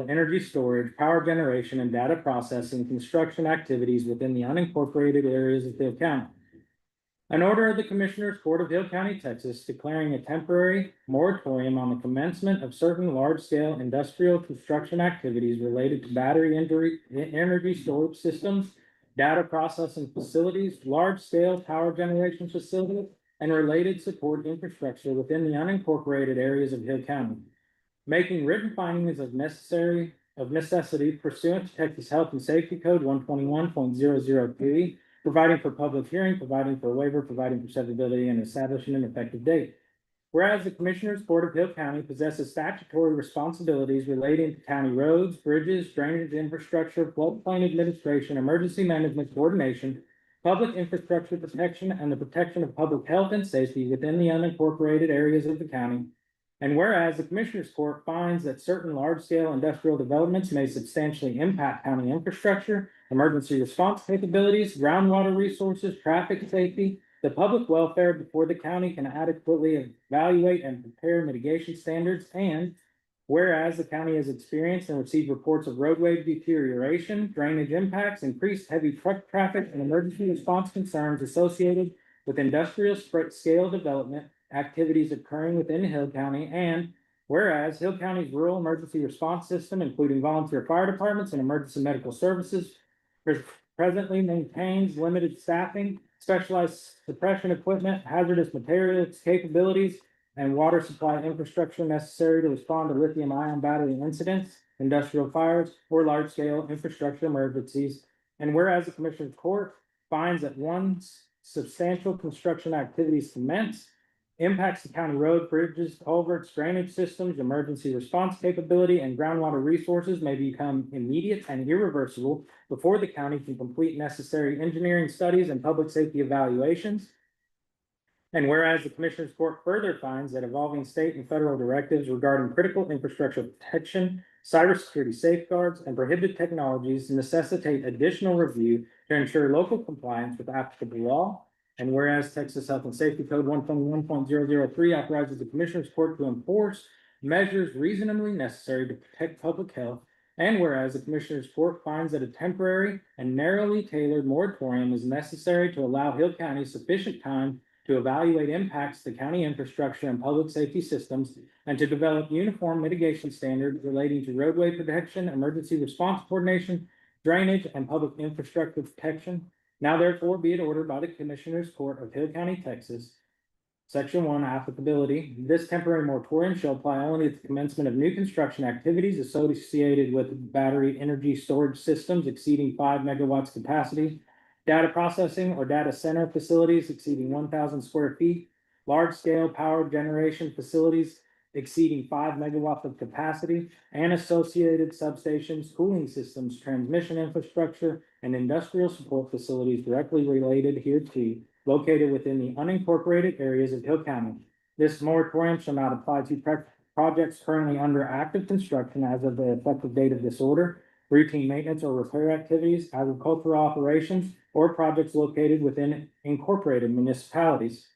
energy storage, power generation, and data processing construction activities within the unincorporated areas of Hill County. An order of the Commissioners Court of Hill County, Texas, declaring a temporary moratorium on the commencement of certain large-scale industrial construction activities related to battery energy storage systems, data processing facilities, large-scale power generation facilities, and related support infrastructure within the unincorporated areas of Hill County. Making written findings of necessity pursuant to Texas Health and Safety Code 121.003, providing for public hearing, providing for a waiver, providing for severability, and establishing an effective date. Whereas the Commissioners Court of Hill County possesses statutory responsibilities relating to county roads, bridges, drainage infrastructure, floodplain administration, emergency management coordination, public infrastructure protection, and the protection of public health and safety within the unincorporated areas of the county. And whereas the Commissioners Court finds that certain large-scale industrial developments may substantially impact county infrastructure, emergency response capabilities, groundwater resources, traffic safety, the public welfare before the county can adequately evaluate and prepare mitigation standards, and whereas the county has experienced and received reports of roadway deterioration, drainage impacts, increased heavy truck traffic, and emergency response concerns associated with industrial scale development activities occurring within Hill County, and whereas Hill County's rural emergency response system, including volunteer fire departments and emergency medical services, presently maintains limited staffing, specialized suppression equipment, hazardous materials capabilities, and water supply infrastructure necessary to respond to lithium-ion battery incidents, industrial fires, or large-scale infrastructure emergencies. And whereas the Commissioner's Court finds that once substantial construction activities commence, impacts to county road, bridges, culverts, drainage systems, emergency response capability, and groundwater resources may become immediate and irreversible before the county can complete necessary engineering studies and public safety evaluations. And whereas the Commissioners Court further finds that evolving state and federal directives regarding critical infrastructure protection, cybersecurity safeguards, and prohibited technologies necessitate additional review to ensure local compliance with applicable law. And whereas Texas Health and Safety Code 121.003 authorizes the Commissioners Court to enforce measures reasonably necessary to protect public health, And whereas the Commissioners Court finds that a temporary and narrowly tailored moratorium is necessary to allow Hill County sufficient time to evaluate impacts to county infrastructure and public safety systems and to develop uniform mitigation standards relating to roadway protection, emergency response coordination, drainage, and public infrastructure protection. Now therefore be it ordered by the Commissioners Court of Hill County, Texas. Section 1, applicability. This temporary moratorium shall apply only at the commencement of new construction activities associated with battery energy storage systems exceeding 5 megawatts capacity, data processing or data center facilities exceeding 1,000 square feet, large-scale power generation facilities exceeding 5 megawatts of capacity, and associated substations, cooling systems, transmission infrastructure, and industrial support facilities directly related hereto, located within the unincorporated areas of Hill County. This moratorium shall not apply to projects currently under active construction as of the effective date of this order, routine maintenance or repair activities, agricultural operations, or projects located within incorporated municipalities.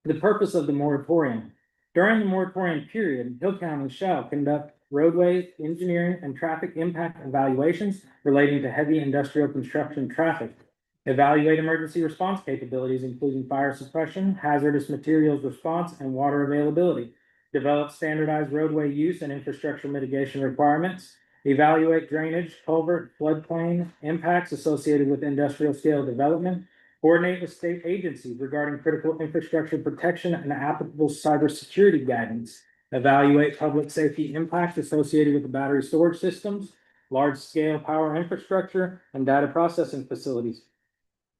The purpose of the moratorium. During the moratorium period, Hill County shall conduct roadway engineering and traffic impact evaluations relating to heavy industrial construction traffic. Evaluate emergency response capabilities, including fire suppression, hazardous materials response, and water availability. Develop standardized roadway use and infrastructure mitigation requirements. Evaluate drainage, culvert, floodplain impacts associated with industrial scale development. Coordinate with state agencies regarding critical infrastructure protection and applicable cybersecurity guidance. Evaluate public safety impacts associated with the battery storage systems, large-scale power infrastructure, and data processing facilities.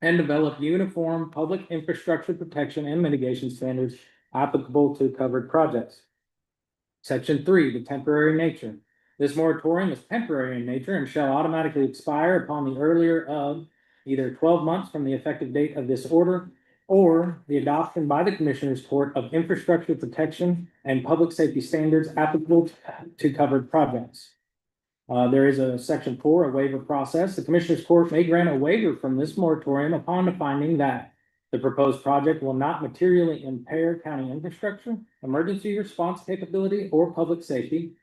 And develop uniform public infrastructure protection and mitigation standards applicable to covered projects. Section 3, the temporary nature. This moratorium is temporary in nature and shall automatically expire upon the earlier of either 12 months from the effective date of this order or the adoption by the Commissioners Court of infrastructure protection and public safety standards applicable to covered projects. There is a section 4, a waiver process. The Commissioners Court may grant a waiver from this moratorium upon the finding that the proposed project will not materially impair county infrastructure, emergency response capability, or public safety.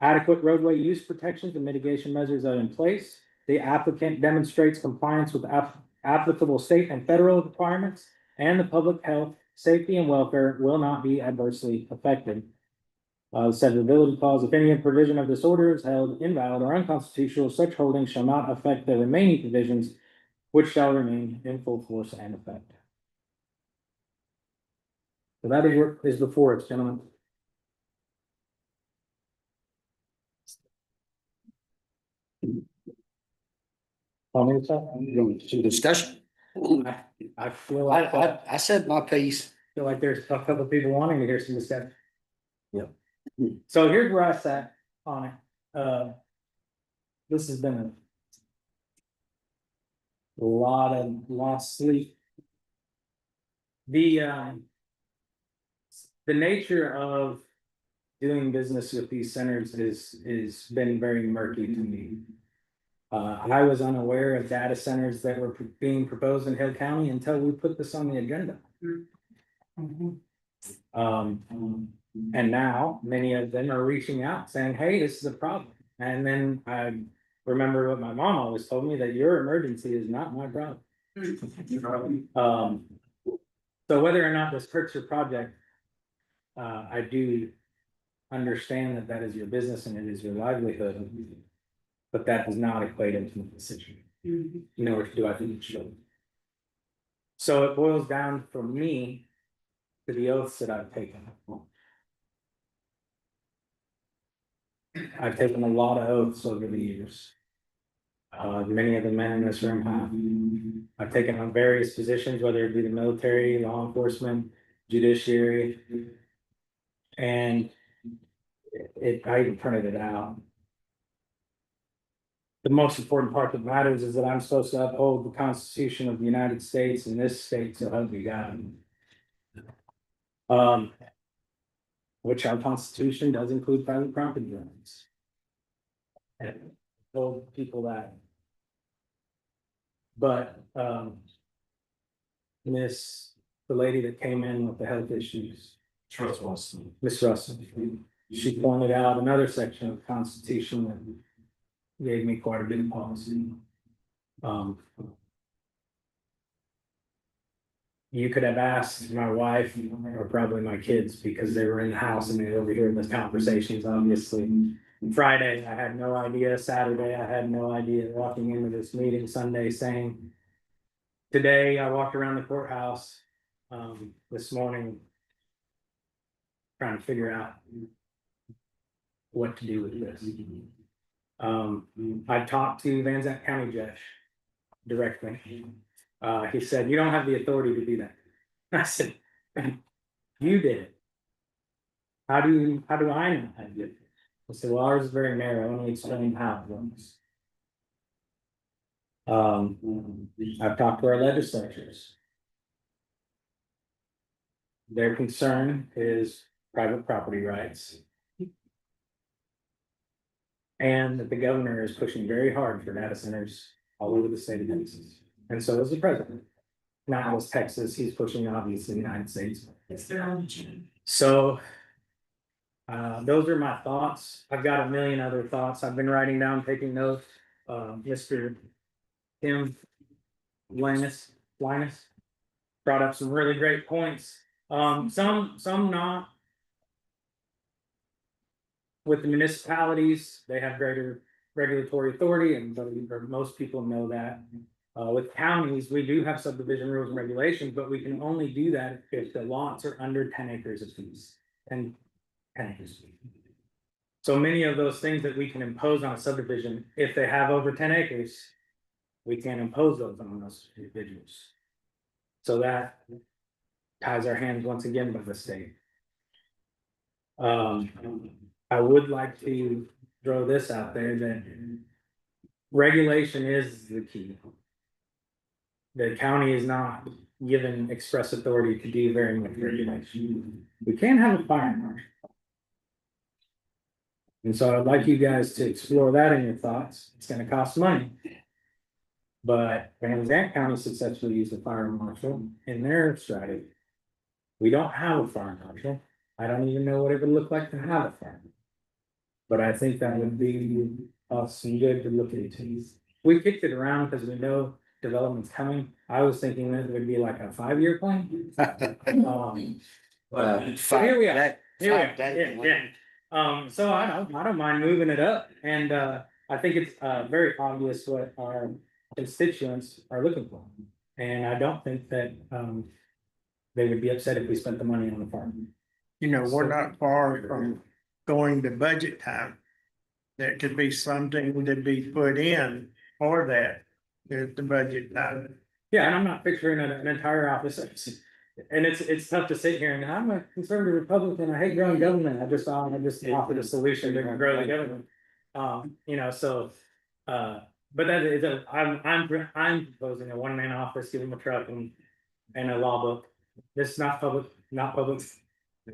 Adequate roadway use protections and mitigation measures are in place. The applicant demonstrates compliance with applicable state and federal requirements, and the public health, safety, and welfare will not be adversely affected. Severability clause, if any provision of this order is held invalid or unconstitutional, such holding shall not affect the remaining provisions, which shall remain in full force and effect. So that is what is before us, gentlemen. Going to discussion. I feel like I said my piece. feel like there's a couple of people wanting to hear some discussion. Yeah. So here's where I sat on it. This has been a lot of lost sleep. The nature of doing business with these centers is been very murky to me. I was unaware of data centers that were being proposed in Hill County until we put this on the agenda. And now many of them are reaching out saying, hey, this is a problem. And then I remember what my mom always told me, that your emergency is not my problem. So whether or not this hurts your project, I do understand that that is your business and it is your livelihood, but that does not equate into the decision. Nor do I think it should. So it boils down for me to the oaths that I've taken. I've taken a lot of oaths over the years. Many of the men in this room have. I've taken on various positions, whether it be the military, law enforcement, judiciary, and I even printed it out. The most important part that matters is that I'm supposed to uphold the Constitution of the United States and this state, so help me God. Which our Constitution does include private property rights. And I told people that. But the lady that came in with the health issues, Miss Russell, she pointed out another section of the Constitution gave me quite a bit of policy. You could have asked my wife or probably my kids because they were in the house and they overheard the conversations, obviously. Friday, I had no idea. Saturday, I had no idea walking into this meeting. Sunday, same. Today, I walked around the courthouse this morning trying to figure out what to do with this. I talked to Van Zandt County Judge directly. He said, you don't have the authority to do that. I said, you did it. How do I know how to do it? I said, well, ours is very narrow. Let me explain how it works. I've talked to our legislatures. Their concern is private property rights. And that the governor is pushing very hard for data centers all over the state of Texas. And so is the president. Not just Texas, he's pushing obviously the United States. So those are my thoughts. I've got a million other thoughts. I've been writing down, taking notes. Mr. Tim Whelan brought up some really great points. Some not. With the municipalities, they have greater regulatory authority, and most people know that. With counties, we do have subdivision rules and regulations, but we can only do that if the lots are under 10 acres apiece. 10 acres. So many of those things that we can impose on a subdivision, if they have over 10 acres, we can't impose those on those individuals. So that ties our hands once again by the state. I would like to throw this out there that regulation is the key. The county is not given express authority to do very much regulation. We can have a fire marshal. And so I'd like you guys to explore that in your thoughts. It's gonna cost money. But Van Zandt County successfully used a fire marshal in their strategy. We don't have a fire marshal. I don't even know what it would look like to have a fire. But I think that would be some good to look into. We kicked it around because we know development's coming. I was thinking that it would be like a 5-year plan. Here we are. So I don't mind moving it up, and I think it's very obvious what our constituents are looking for, and I don't think that they would be upset if we spent the money on the farm. You know, we're not far from going to budget time. There could be something to be put in for that at the budget time. Yeah, and I'm not picturing an entire office. And it's tough to sit here and I'm a conservative Republican. I hate growing government. I just offered a solution to grow the government. You know, so but that is I'm proposing a one-man office, give them a truck and a law book. This is not public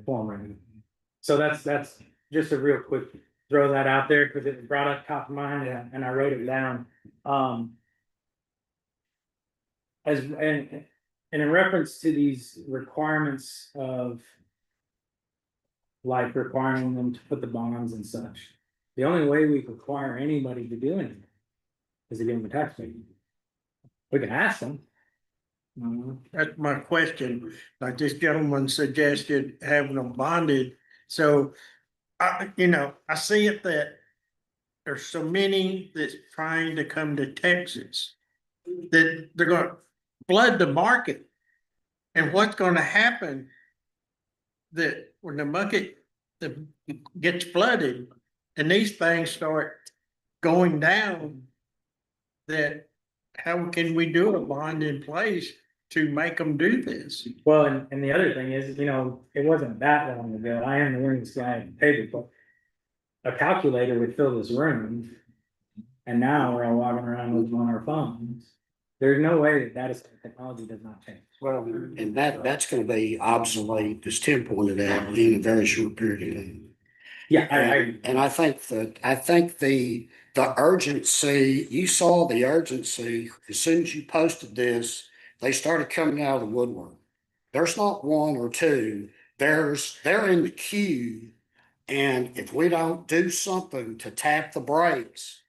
forum right now. So that's just a real quick throw that out there because it brought up top of mind and I wrote it down. And in reference to these requirements of like requiring them to put the bonds and such, the only way we require anybody to do anything is to give them a tax payment. We can ask them. That's my question. Like this gentleman suggested having them bonded. So, I see it that there's so many that's trying to come to Texas that they're going to flood the market. And what's going to happen that when the market gets flooded and these things start going down, that how can we do a bond in place to make them do this? Well, and the other thing is, it wasn't that long ago. I am the weirdest guy at the table, but a calculator would fill this room. And now we're all walking around with on our phones. There's no way that data center technology does not change. Well, and that's gonna be obsolete, as Tim pointed out, in a very short period of time. Yeah, and I think the urgency, you saw the urgency, as soon as you posted this, they started coming out of the woodwork. There's not one or two, they're in the queue. And if we don't do something to tap the brakes,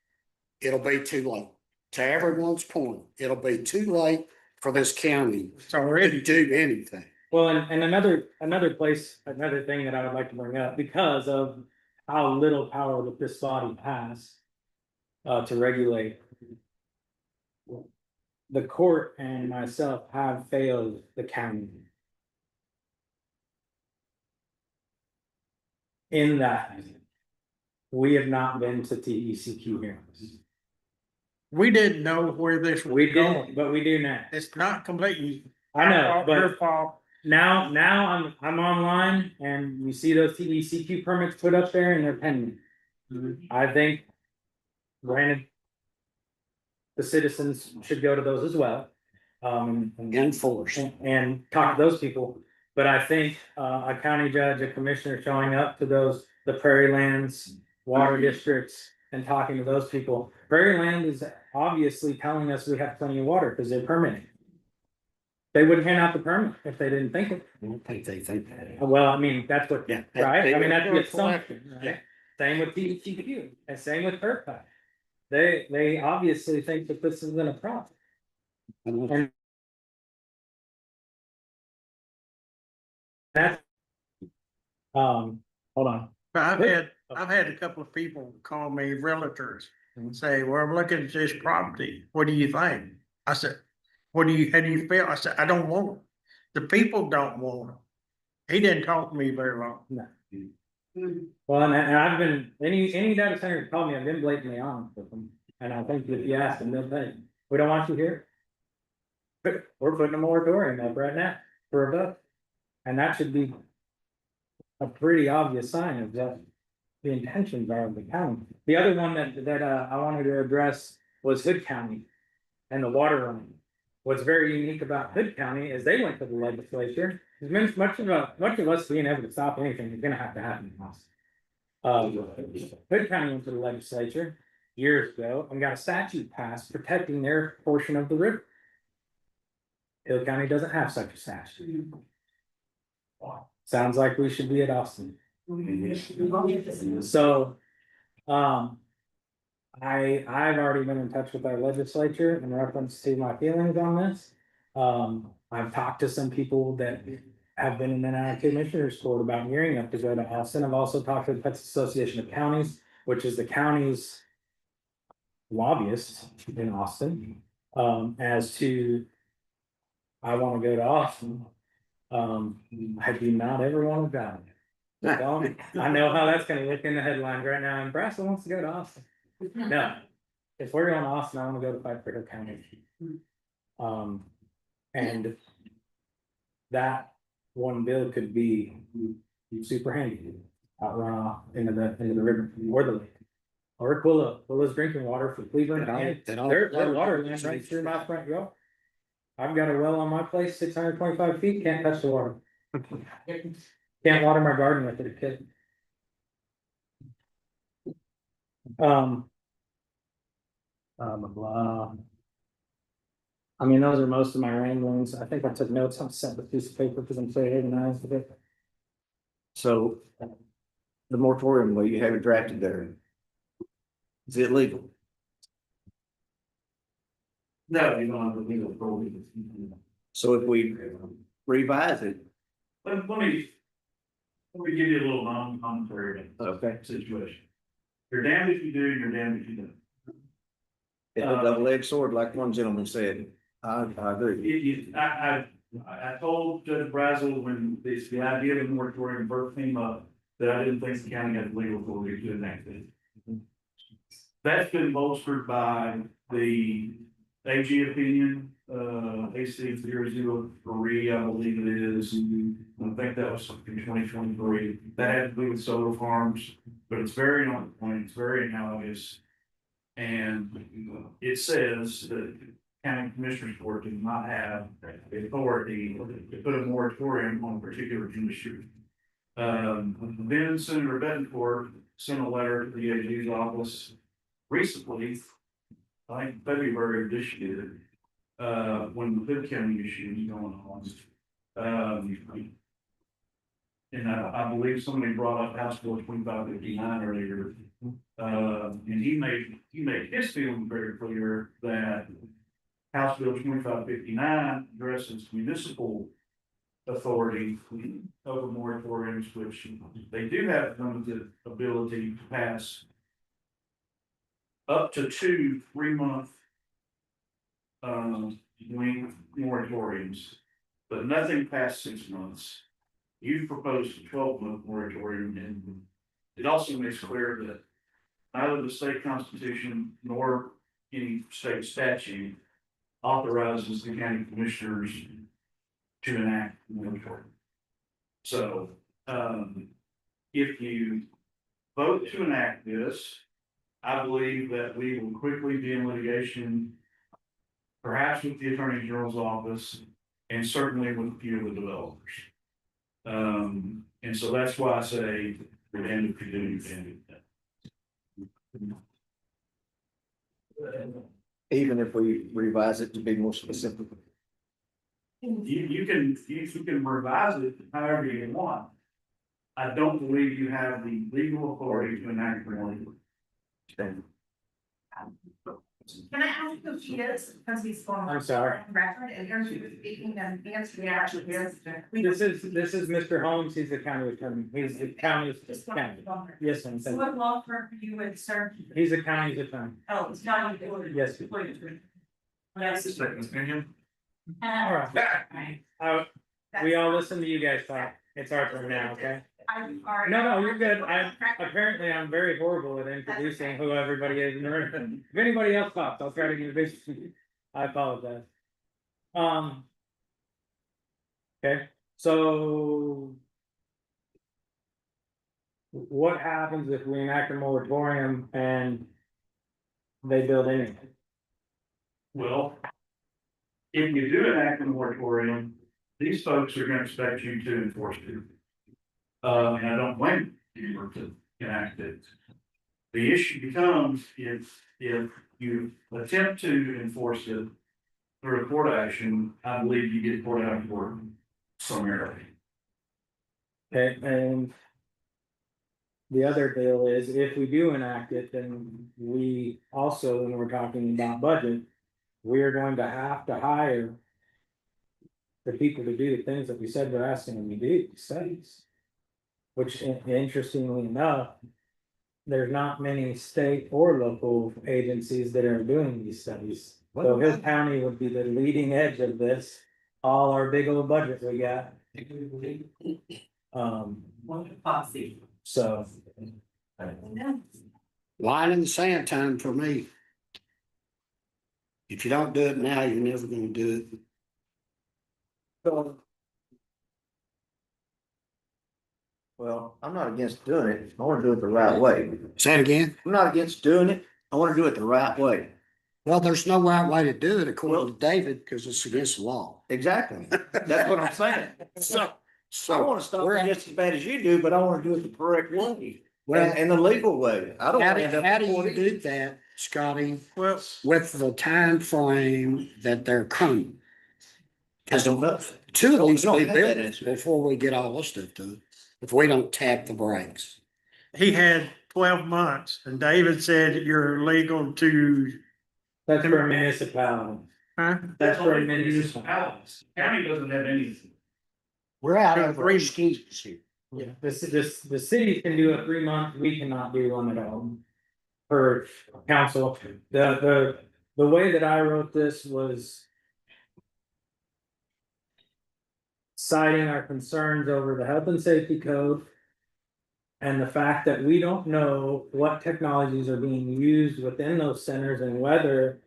it'll be too late. To everyone's point, it'll be too late for this county to do anything. Well, and another thing that I would like to bring up, because of how little power that this body has to regulate. The court and myself have failed the county. In that we have not been to TECQ hearings. We didn't know where this was We going. didn't, but we do now. It's not completely. I know, Your but fault. now I'm online and you see those TECQ permits put up there and they're pending. I think, granted, the citizens should go to those as well. And enforce and talk to those people. But I think a county judge, a commissioner showing up to the prairie lands, water districts, and talking to those people. Prairie land is obviously telling us we have plenty of water because they're permitting. They wouldn't hand out the permit if they didn't think it. I don't think they think that. Well, I mean, that's what, Yeah, right? I mean, that's the they're assumption, right? Yeah. Same with TECQ and same with ERCOT. They obviously think that this isn't a problem. And that, hold on. I've had a couple of people call me realtors and say, well, I'm looking at this property. What do you think? I said, how do you feel? I said, I don't want it. The people don't want it. He didn't talk to me very long. No. Well, and I've been, any data center that called me, I've been blatantly honest with them. And I think if you ask them, they'll say, we don't want you here. But we're putting a moratorium up right now for a vote. And that should be a pretty obvious sign of that the intentions are of the county. The other one that I wanted to address was Hood County and the water running. What's very unique about Hood County is they went to the legislature. Much of us being able to stop anything is gonna have to happen in us. Hood County went to the legislature years ago and got a statute passed protecting their portion of the river. Hill County doesn't have such a statute. Sounds like we should be at Austin. So, I've already been in touch with our legislature in reference to my feelings on this. I've talked to some people that have been in the commissioner's court about gearing up to go to Austin. I've also talked to the Texas Association of Counties, which is the county's lobbyist in Austin, as to I want to go to Austin. I do not ever want to go. I know how that's gonna look in the headlines right now, and Brassel wants to go to Austin. No, if we're going to Austin, I want to go to fight for Hill County. And that one bill could be super handy. Outrun off into the river or the lake. Or Quillow's drinking water for Cleveland. Their water runs right through my front yard. I've got a well on my place, 625 feet, can't touch the water. Can't water my garden with it, kid. Blah. I mean, those are most of my ramblings. I think I took notes on a piece of paper because I'm so organized with it. So the moratorium, well, you have it drafted there. Is it legal? No, you don't have the legal authority. So if we revise it. Let me give you a little commentary on Okay. situation. You're damned if you do, you're damned if you don't. It's a double-edged sword, like one gentleman said. I agree. I told Judge Brazel when the idea of the moratorium first came up, that I didn't think the county had the legal authority to enact it. That's been bolstered by the AG opinion, AC 003, I believe it is. I think that was in 2023. That had to do with solar farms, but it's very on point, it's very analogous. And it says that county commissioners court does not have the authority to put a moratorium on a particular industry. Then Senator Bettencourt sent a letter to the AG's office recently, I think February of this year, when the Hood County issue was going on. And I believe somebody brought up House Bill 2559 earlier. And he made his feeling very clear that House Bill 2559 addresses municipal authority over moratoriums, which they do have limited ability to pass up to 2 3-month length moratoriums, but nothing past 6 months. You've proposed a 12-month moratorium, and it also makes clear that neither the state constitution nor any state statute authorizes the county commissioners to enact a moratorium. So, if you vote to enact this, I believe that we will quickly be in litigation, perhaps with the Attorney General's office, and certainly with a few of the developers. And so that's why I say the end of do. Even if we revise it to be more specific. You can revise it however you want. I don't believe you have the legal authority to enact one. Can I ask who he is? Because he's going. I'm sorry. Record and you're speaking and answer the actual is. This is Mr. Holmes. He's the county attorney. He's the county's attorney. Yes, ma'am. So what law firm are you with, sir? He's the county's attorney. Oh, it's not you. Yes. Yes. Second opinion. All right. We all listen to you guys talk. It's our turn now, okay? No, you're good. Apparently I'm very horrible at introducing who everybody is in the room. If anybody else talks, I'll try to introduce you. I apologize. Okay, so what happens if we enact a moratorium and they build anything? Well, if you do enact a moratorium, these folks are gonna expect you to enforce it. And I don't blame you to enact it. The issue becomes if you attempt to enforce it through a court action, I believe you get court out of court summarily. Okay, and the other deal is if we do enact it, then we also, when we're talking about budget, we're going to have to hire the people to do the things that we said we're asking them to do, studies. Which interestingly enough, there's not many state or local agencies that are doing these studies. So Hill County would be the leading edge of this, all our big old budget we got. So. Line in the sand time for me. If you don't do it now, you're never gonna do it. Well, I'm not against doing it. I want to do it the right way. Say it again? I'm not against doing it. I want to do it the right way. Well, there's no right way to do it according to David, because it's against the law. Exactly. That's what I'm saying. I want to stop it just as bad as you do, but I want to do it the correct way. Well, and the legal way. I don't. How want to end up do in you court. do that, Scotty? Well, with the time frame that they're coming? I don't know. Two of these Don't be have that built answer. before we get all this stuff done. If we don't tap the brakes. he had 12 months and David said you're legal to. That's for a municipality. Huh? That's for a only municipality. County doesn't have anything. We're out of three skis here. Yeah, the city can do a 3-month, we cannot do one at all. Per council, the way that I wrote this was. Citing our concerns over the health and safety code. And the fact that we don't know what technologies are being used within those centers and whether.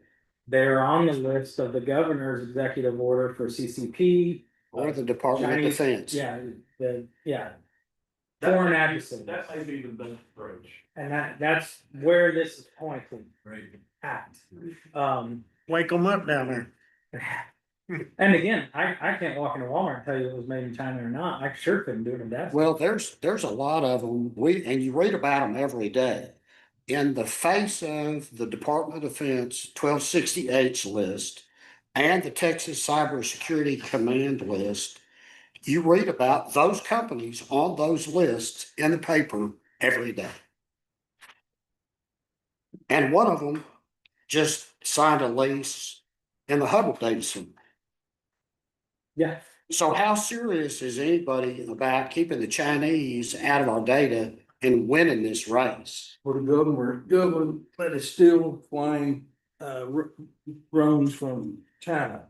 They're on the list of the governor's executive order for CCP. Or the Department of Chinese- Defense. Yeah. Foreign adversary. That may be the best approach. And that's where this is pointing Right. at. Wake them up down there. And again, I can't walk into Walmart and tell you it was made in China or not. I sure couldn't do it in that. Well, there's a lot of them. And you read about them every day. In the face of the Department of Defense 1268's list and the Texas Cybersecurity Command list, you read about those companies on those lists in the paper every day. And one of them just signed a lease in the Hubble Data Center. Yeah. So how serious is anybody about keeping the Chinese out of our data and winning this race? For the government is still flying, drones from China.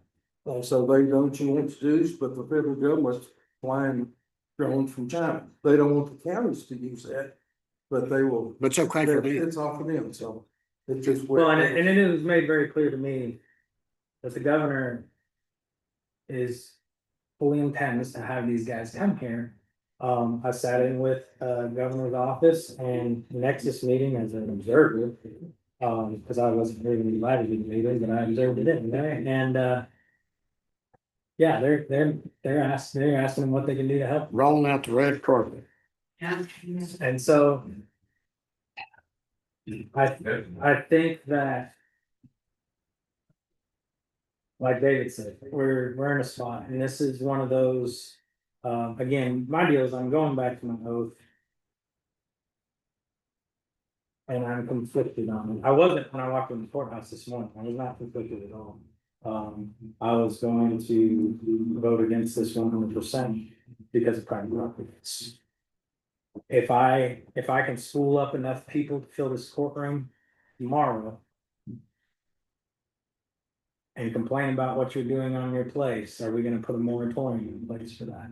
So they don't introduce, but the federal government's flying drones from China. They don't want the counties to use that, but they will. But it's okay for them. It's all for them, so. It's just. Well, and it was made very clear to me that the governor is fully intends to have these guys come here. I sat in with governor's office and the Nexus meeting as an observer. Because I wasn't really invited to the meeting, but I observed it anyway, and yeah, they're asking them what they can do to help. Rolling out the red carpet. Yeah. And so I think that, like David said, we're in a spot, and this is one of those. Again, my deal is I'm going back to my oath, and I'm conflicted on it. I wasn't when I walked in the courthouse this morning. I was not conflicted at all. I was going to vote against this 100% because of private property. If I can spool up enough people to fill this courtroom tomorrow and complain about what you're doing on your place, are we gonna put a moratorium in place for that?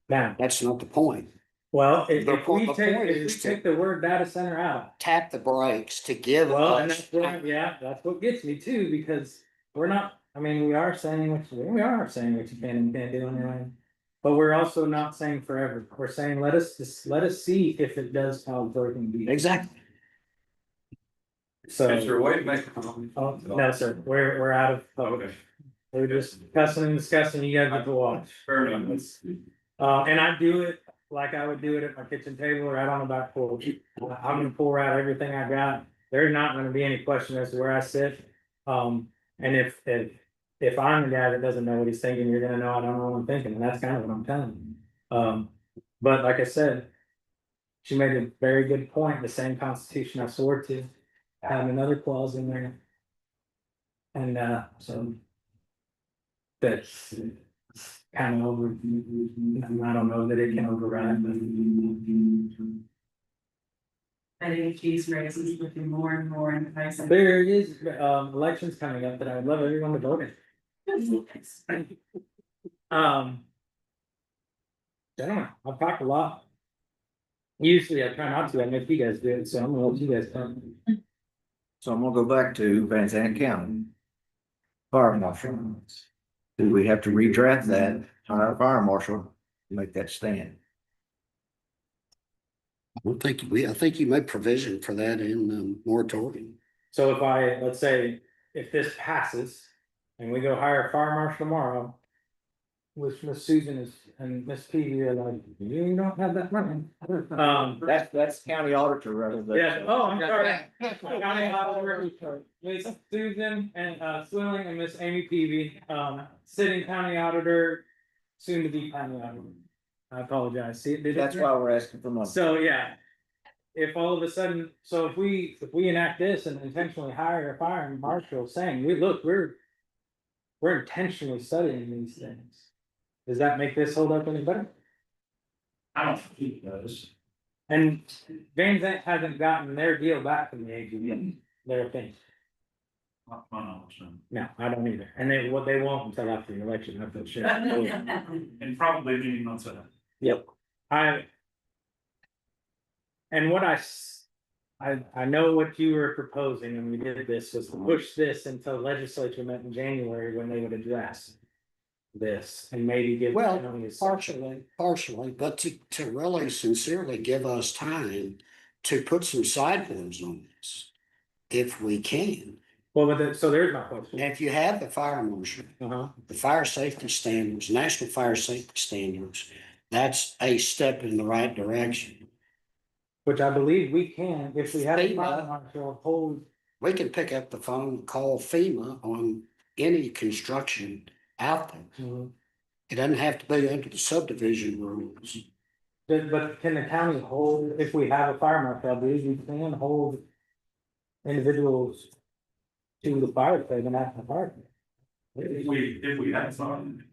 Now, that's not the point. Well, if The we point is to take the word data center out. Tap the brakes to give Well, and us. that's where, yeah, that's what gets me too, because we're not, I mean, we are saying what you can and can't do anyway. But we're also not saying forever. We're saying, let us see if it does cause broken beef. Exactly. So. Is there a way to make a comment? Oh, no, sir, we're out of. Okay. We're just cussing and discussing, you guys get to watch. Fair enough. And I do it like I would do it at my kitchen table or out on the back porch. I'm gonna pour out everything I got. There's not gonna be any question as to where I sit. And if I'm the guy that doesn't know what he's thinking, you're gonna know I don't know what I'm thinking, and that's kind of what I'm telling you. But like I said, she made a very good point. The same Constitution I swore to had another clause in there. And so that's kind of over. I don't know that it can override, but. I think cheese race is looking more and more enticing. There is elections coming up that I would love everyone to vote in. Gentlemen, I've talked a lot. Usually I try not to, I make you guys do it, so I'm gonna let you guys talk. So I'm gonna go back to Van Zandt County. Fire marshal. Do we have to redraft that, hire a fire marshal to make that stand? I think you made provision for that in the moratorium. So if let's say, if this passes and we go hire a fire marshal tomorrow. Which Miss Susan and Miss Peavy are like, you don't have that money. That's county auditor rather than. Yeah, oh, I'm sorry. County auditor, Miss Susan and Swilling and Miss Amy Peavy, sitting county auditor, soon to be county auditor. I apologize. See, That's why we're asking for money. So, yeah. If all of a sudden, so if we enact this and intentionally hire a fire marshal saying, we're intentionally studying these things. Does that make this hold up any better? I don't think it does. And Van Zandt hasn't gotten their deal back from the AG yet, their opinion. Not my knowledge, no. No, I don't either. And they won't until after the election, I feel sure. And probably many months ahead. Yep. And what I know what you were proposing when we did this was to push this until legislature met in January when they would address this and maybe give. Well, partially, but to really sincerely give us time to put some sideboards on this, if we can. Well, but so there's my question. If you have the fire marshal, the fire safety standards, national fire safety standards, that's a step in the right direction. Which I believe we can, if we have a fire marshal hold. We can pick up the phone, call FEMA on any construction out there. It doesn't have to be under the subdivision rules. But can the county hold, if we have a fire marshal, I believe we can hold individuals to the fire code and act the fire. If we have some.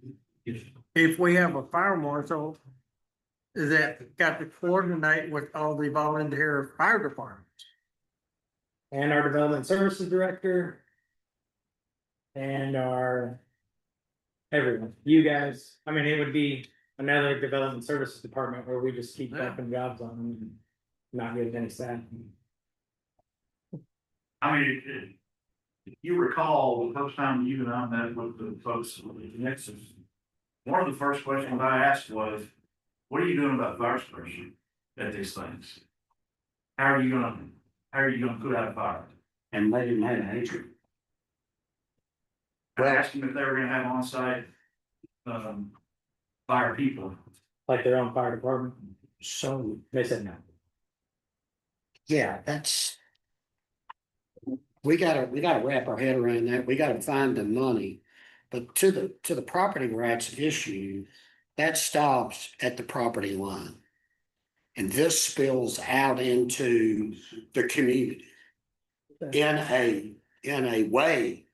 If we have a fire marshal that got to coordinate with all the volunteer fire departments. And our development services director. And our. Everyone, you guys, I mean, it would be another development services department where we just keep dumping jobs on them and not getting any staff. I mean, if you recall, the first time you and I met with the folks at the Nexus, one of the first questions I asked was, what are you doing about fire suppression at these things? How are you gonna put out a fire? And they didn't have an answer. I asked them if they were gonna have on-site, fire people. Like their own fire department, So, they said no. yeah, that's. We gotta wrap our head around that. We gotta find the money. But to the property rights issue, that stops at the property line. And this spills out into the community in a way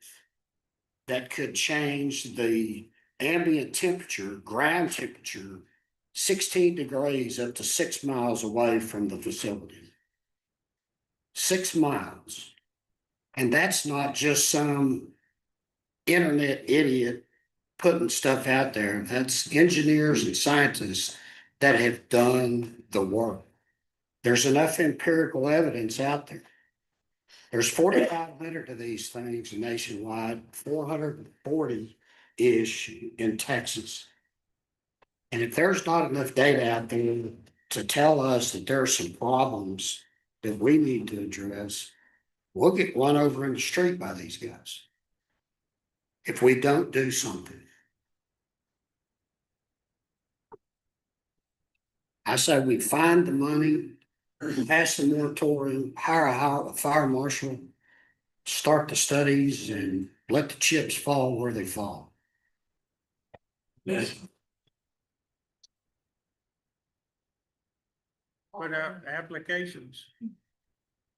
that could change the ambient temperature, ground temperature, 16 degrees up to 6 miles away from the facility. 6 miles. And that's not just some internet idiot putting stuff out there. That's engineers and scientists that have done the work. There's enough empirical evidence out there. There's 4,500 of these things nationwide, 440-ish in Texas. And if there's not enough data out there to tell us that there are some problems that we need to address, we'll get run over in the street by these guys. If we don't do something. I say we find the money, pass the moratorium, hire a fire marshal, start the studies and let the chips fall where they fall. Yes. Put out applications.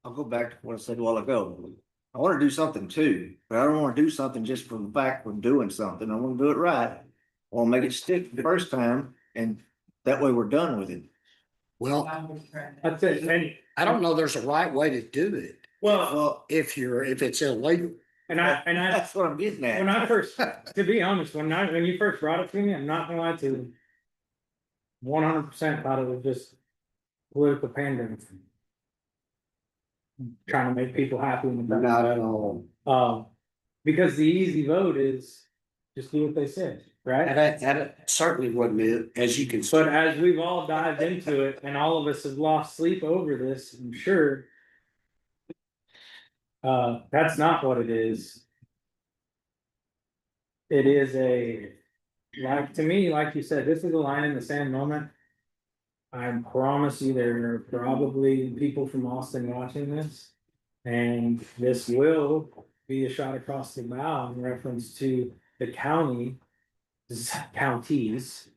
I'll go back to what I said a while ago. I want to do something too, but I don't want to do something just for the fact of doing something. I want to do it right. I want to make it stick the first time, and that way we're done with it. Well, That's it. And I don't know there's a right way to do it. well, If it's illegal. and I That's what I'm getting at. when I first, to be honest, when you first brought it to me, I'm not gonna lie to you. 100% thought it was just political pandemic. Trying to make people happy. Not at all. Because the easy vote is just do what they said, right? And that certainly wasn't it, as you can see. But as we've all dived into it and all of us have lost sleep over this, I'm sure. That's not what it is. It is to me, like you said, this is a line in the sand moment. I promise you, there are probably people from Austin watching this. And this will be a shot across the bow in reference to the counties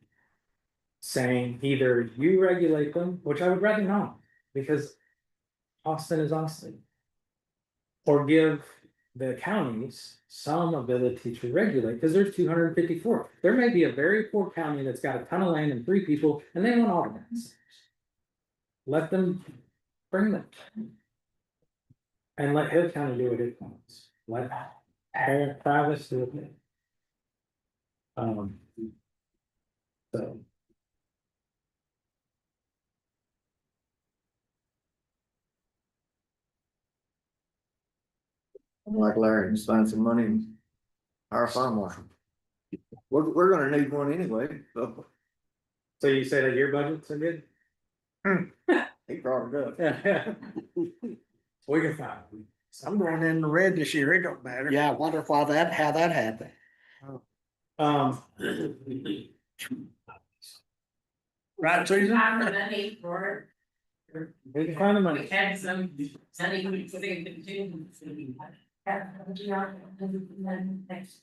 saying either you regulate them, which I would rather not, because Austin is Austin. Or give the counties some ability to regulate, because there's 254. There may be a very poor county that's got a ton of land and 3 people, and they want automatic. Let them bring them. And let Hill County do what it wants. Let Travis do it. So. I'm like Larry, just find some money and hire a fire marshal. We're gonna need one anyway, so. So you say that your budgets are good? He probably does. We can find. I'm going in the red this year. It don't matter. Yeah, I wonder how that happened. Right, Susan? We can find the money. Had some. It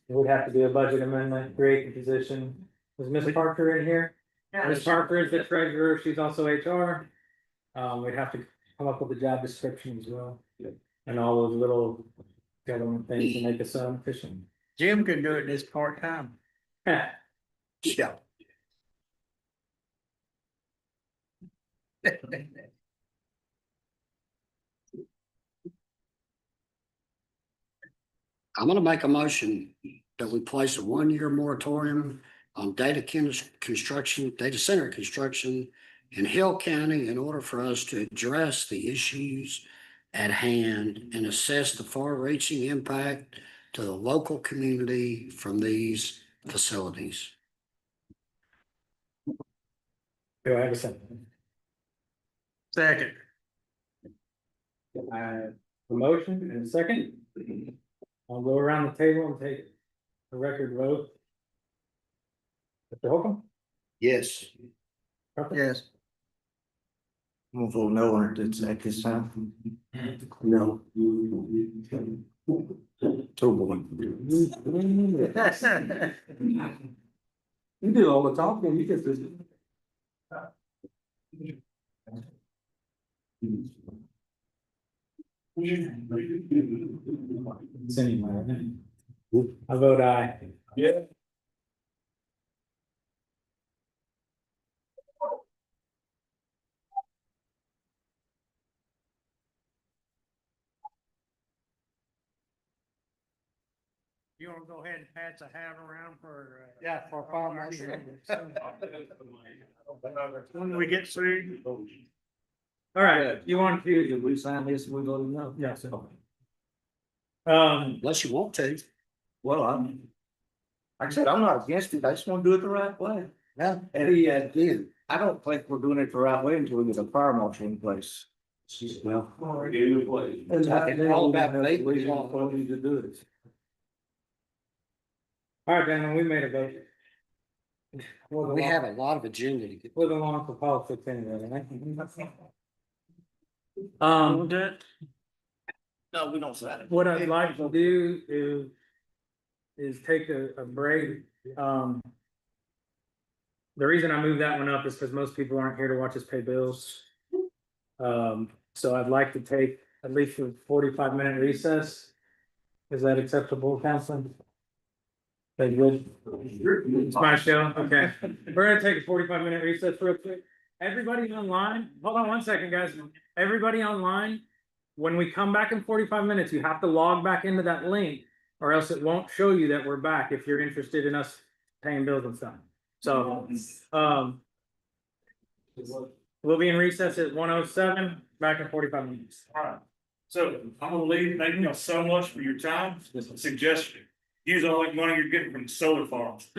would have to be a budget amendment, create the position. Was Ms. Parker in here? Ms. Parker is the treasurer, she's also HR. We'd have to come up with a job description as well. And all those little government things to make us efficient. Jim can do it this part-time. Yeah. I'm gonna make a motion that we place a 1-year moratorium on construction, data center construction in Hill County in order for us to address the issues at hand and assess the far-reaching impact to the local community from these facilities. Do I have a second? Second. I have a motion and a second. I'll go around the table and take the record vote. Mr. Holcomb? Yes. Yes. I'm gonna vote no on it at this time. No. Two boy. You do all the talking, you get this. It's anywhere. I vote aye. Yeah. You wanna go ahead and pass a hat around for? Yeah, for fire marshal. When we get sued. All right, you want to? We sign this, we vote no. Yes. Unless you want to. Well, like I said, I'm not against it, I just wanna do it the right way. Yeah. And again, I don't think we're doing it the right way until we get a fire marshal in place. Well. It's all about legally, what we need to do it. All right, gentlemen, we made a vote. We have a lot of agenda to get. We're the law for politics anyway, right? No, we don't sign it. What I'd like to do is take a break. The reason I moved that one up is because most people aren't here to watch us pay bills. So I'd like to take at least a 45-minute recess. Is that acceptable, council? They good? It's my show, okay. We're gonna take a 45-minute recess real quick. Everybody online, hold on one second, guys. Everybody online, when we come back in 45 minutes, you have to log back into that link, or else it won't show you that we're back if you're interested in us paying bills and stuff. So, we'll be in recess at 1:07, back in 45 minutes. All right, so I'm gonna leave, thank you so much for your time, suggestion. Use all that money you're getting from the solar farms.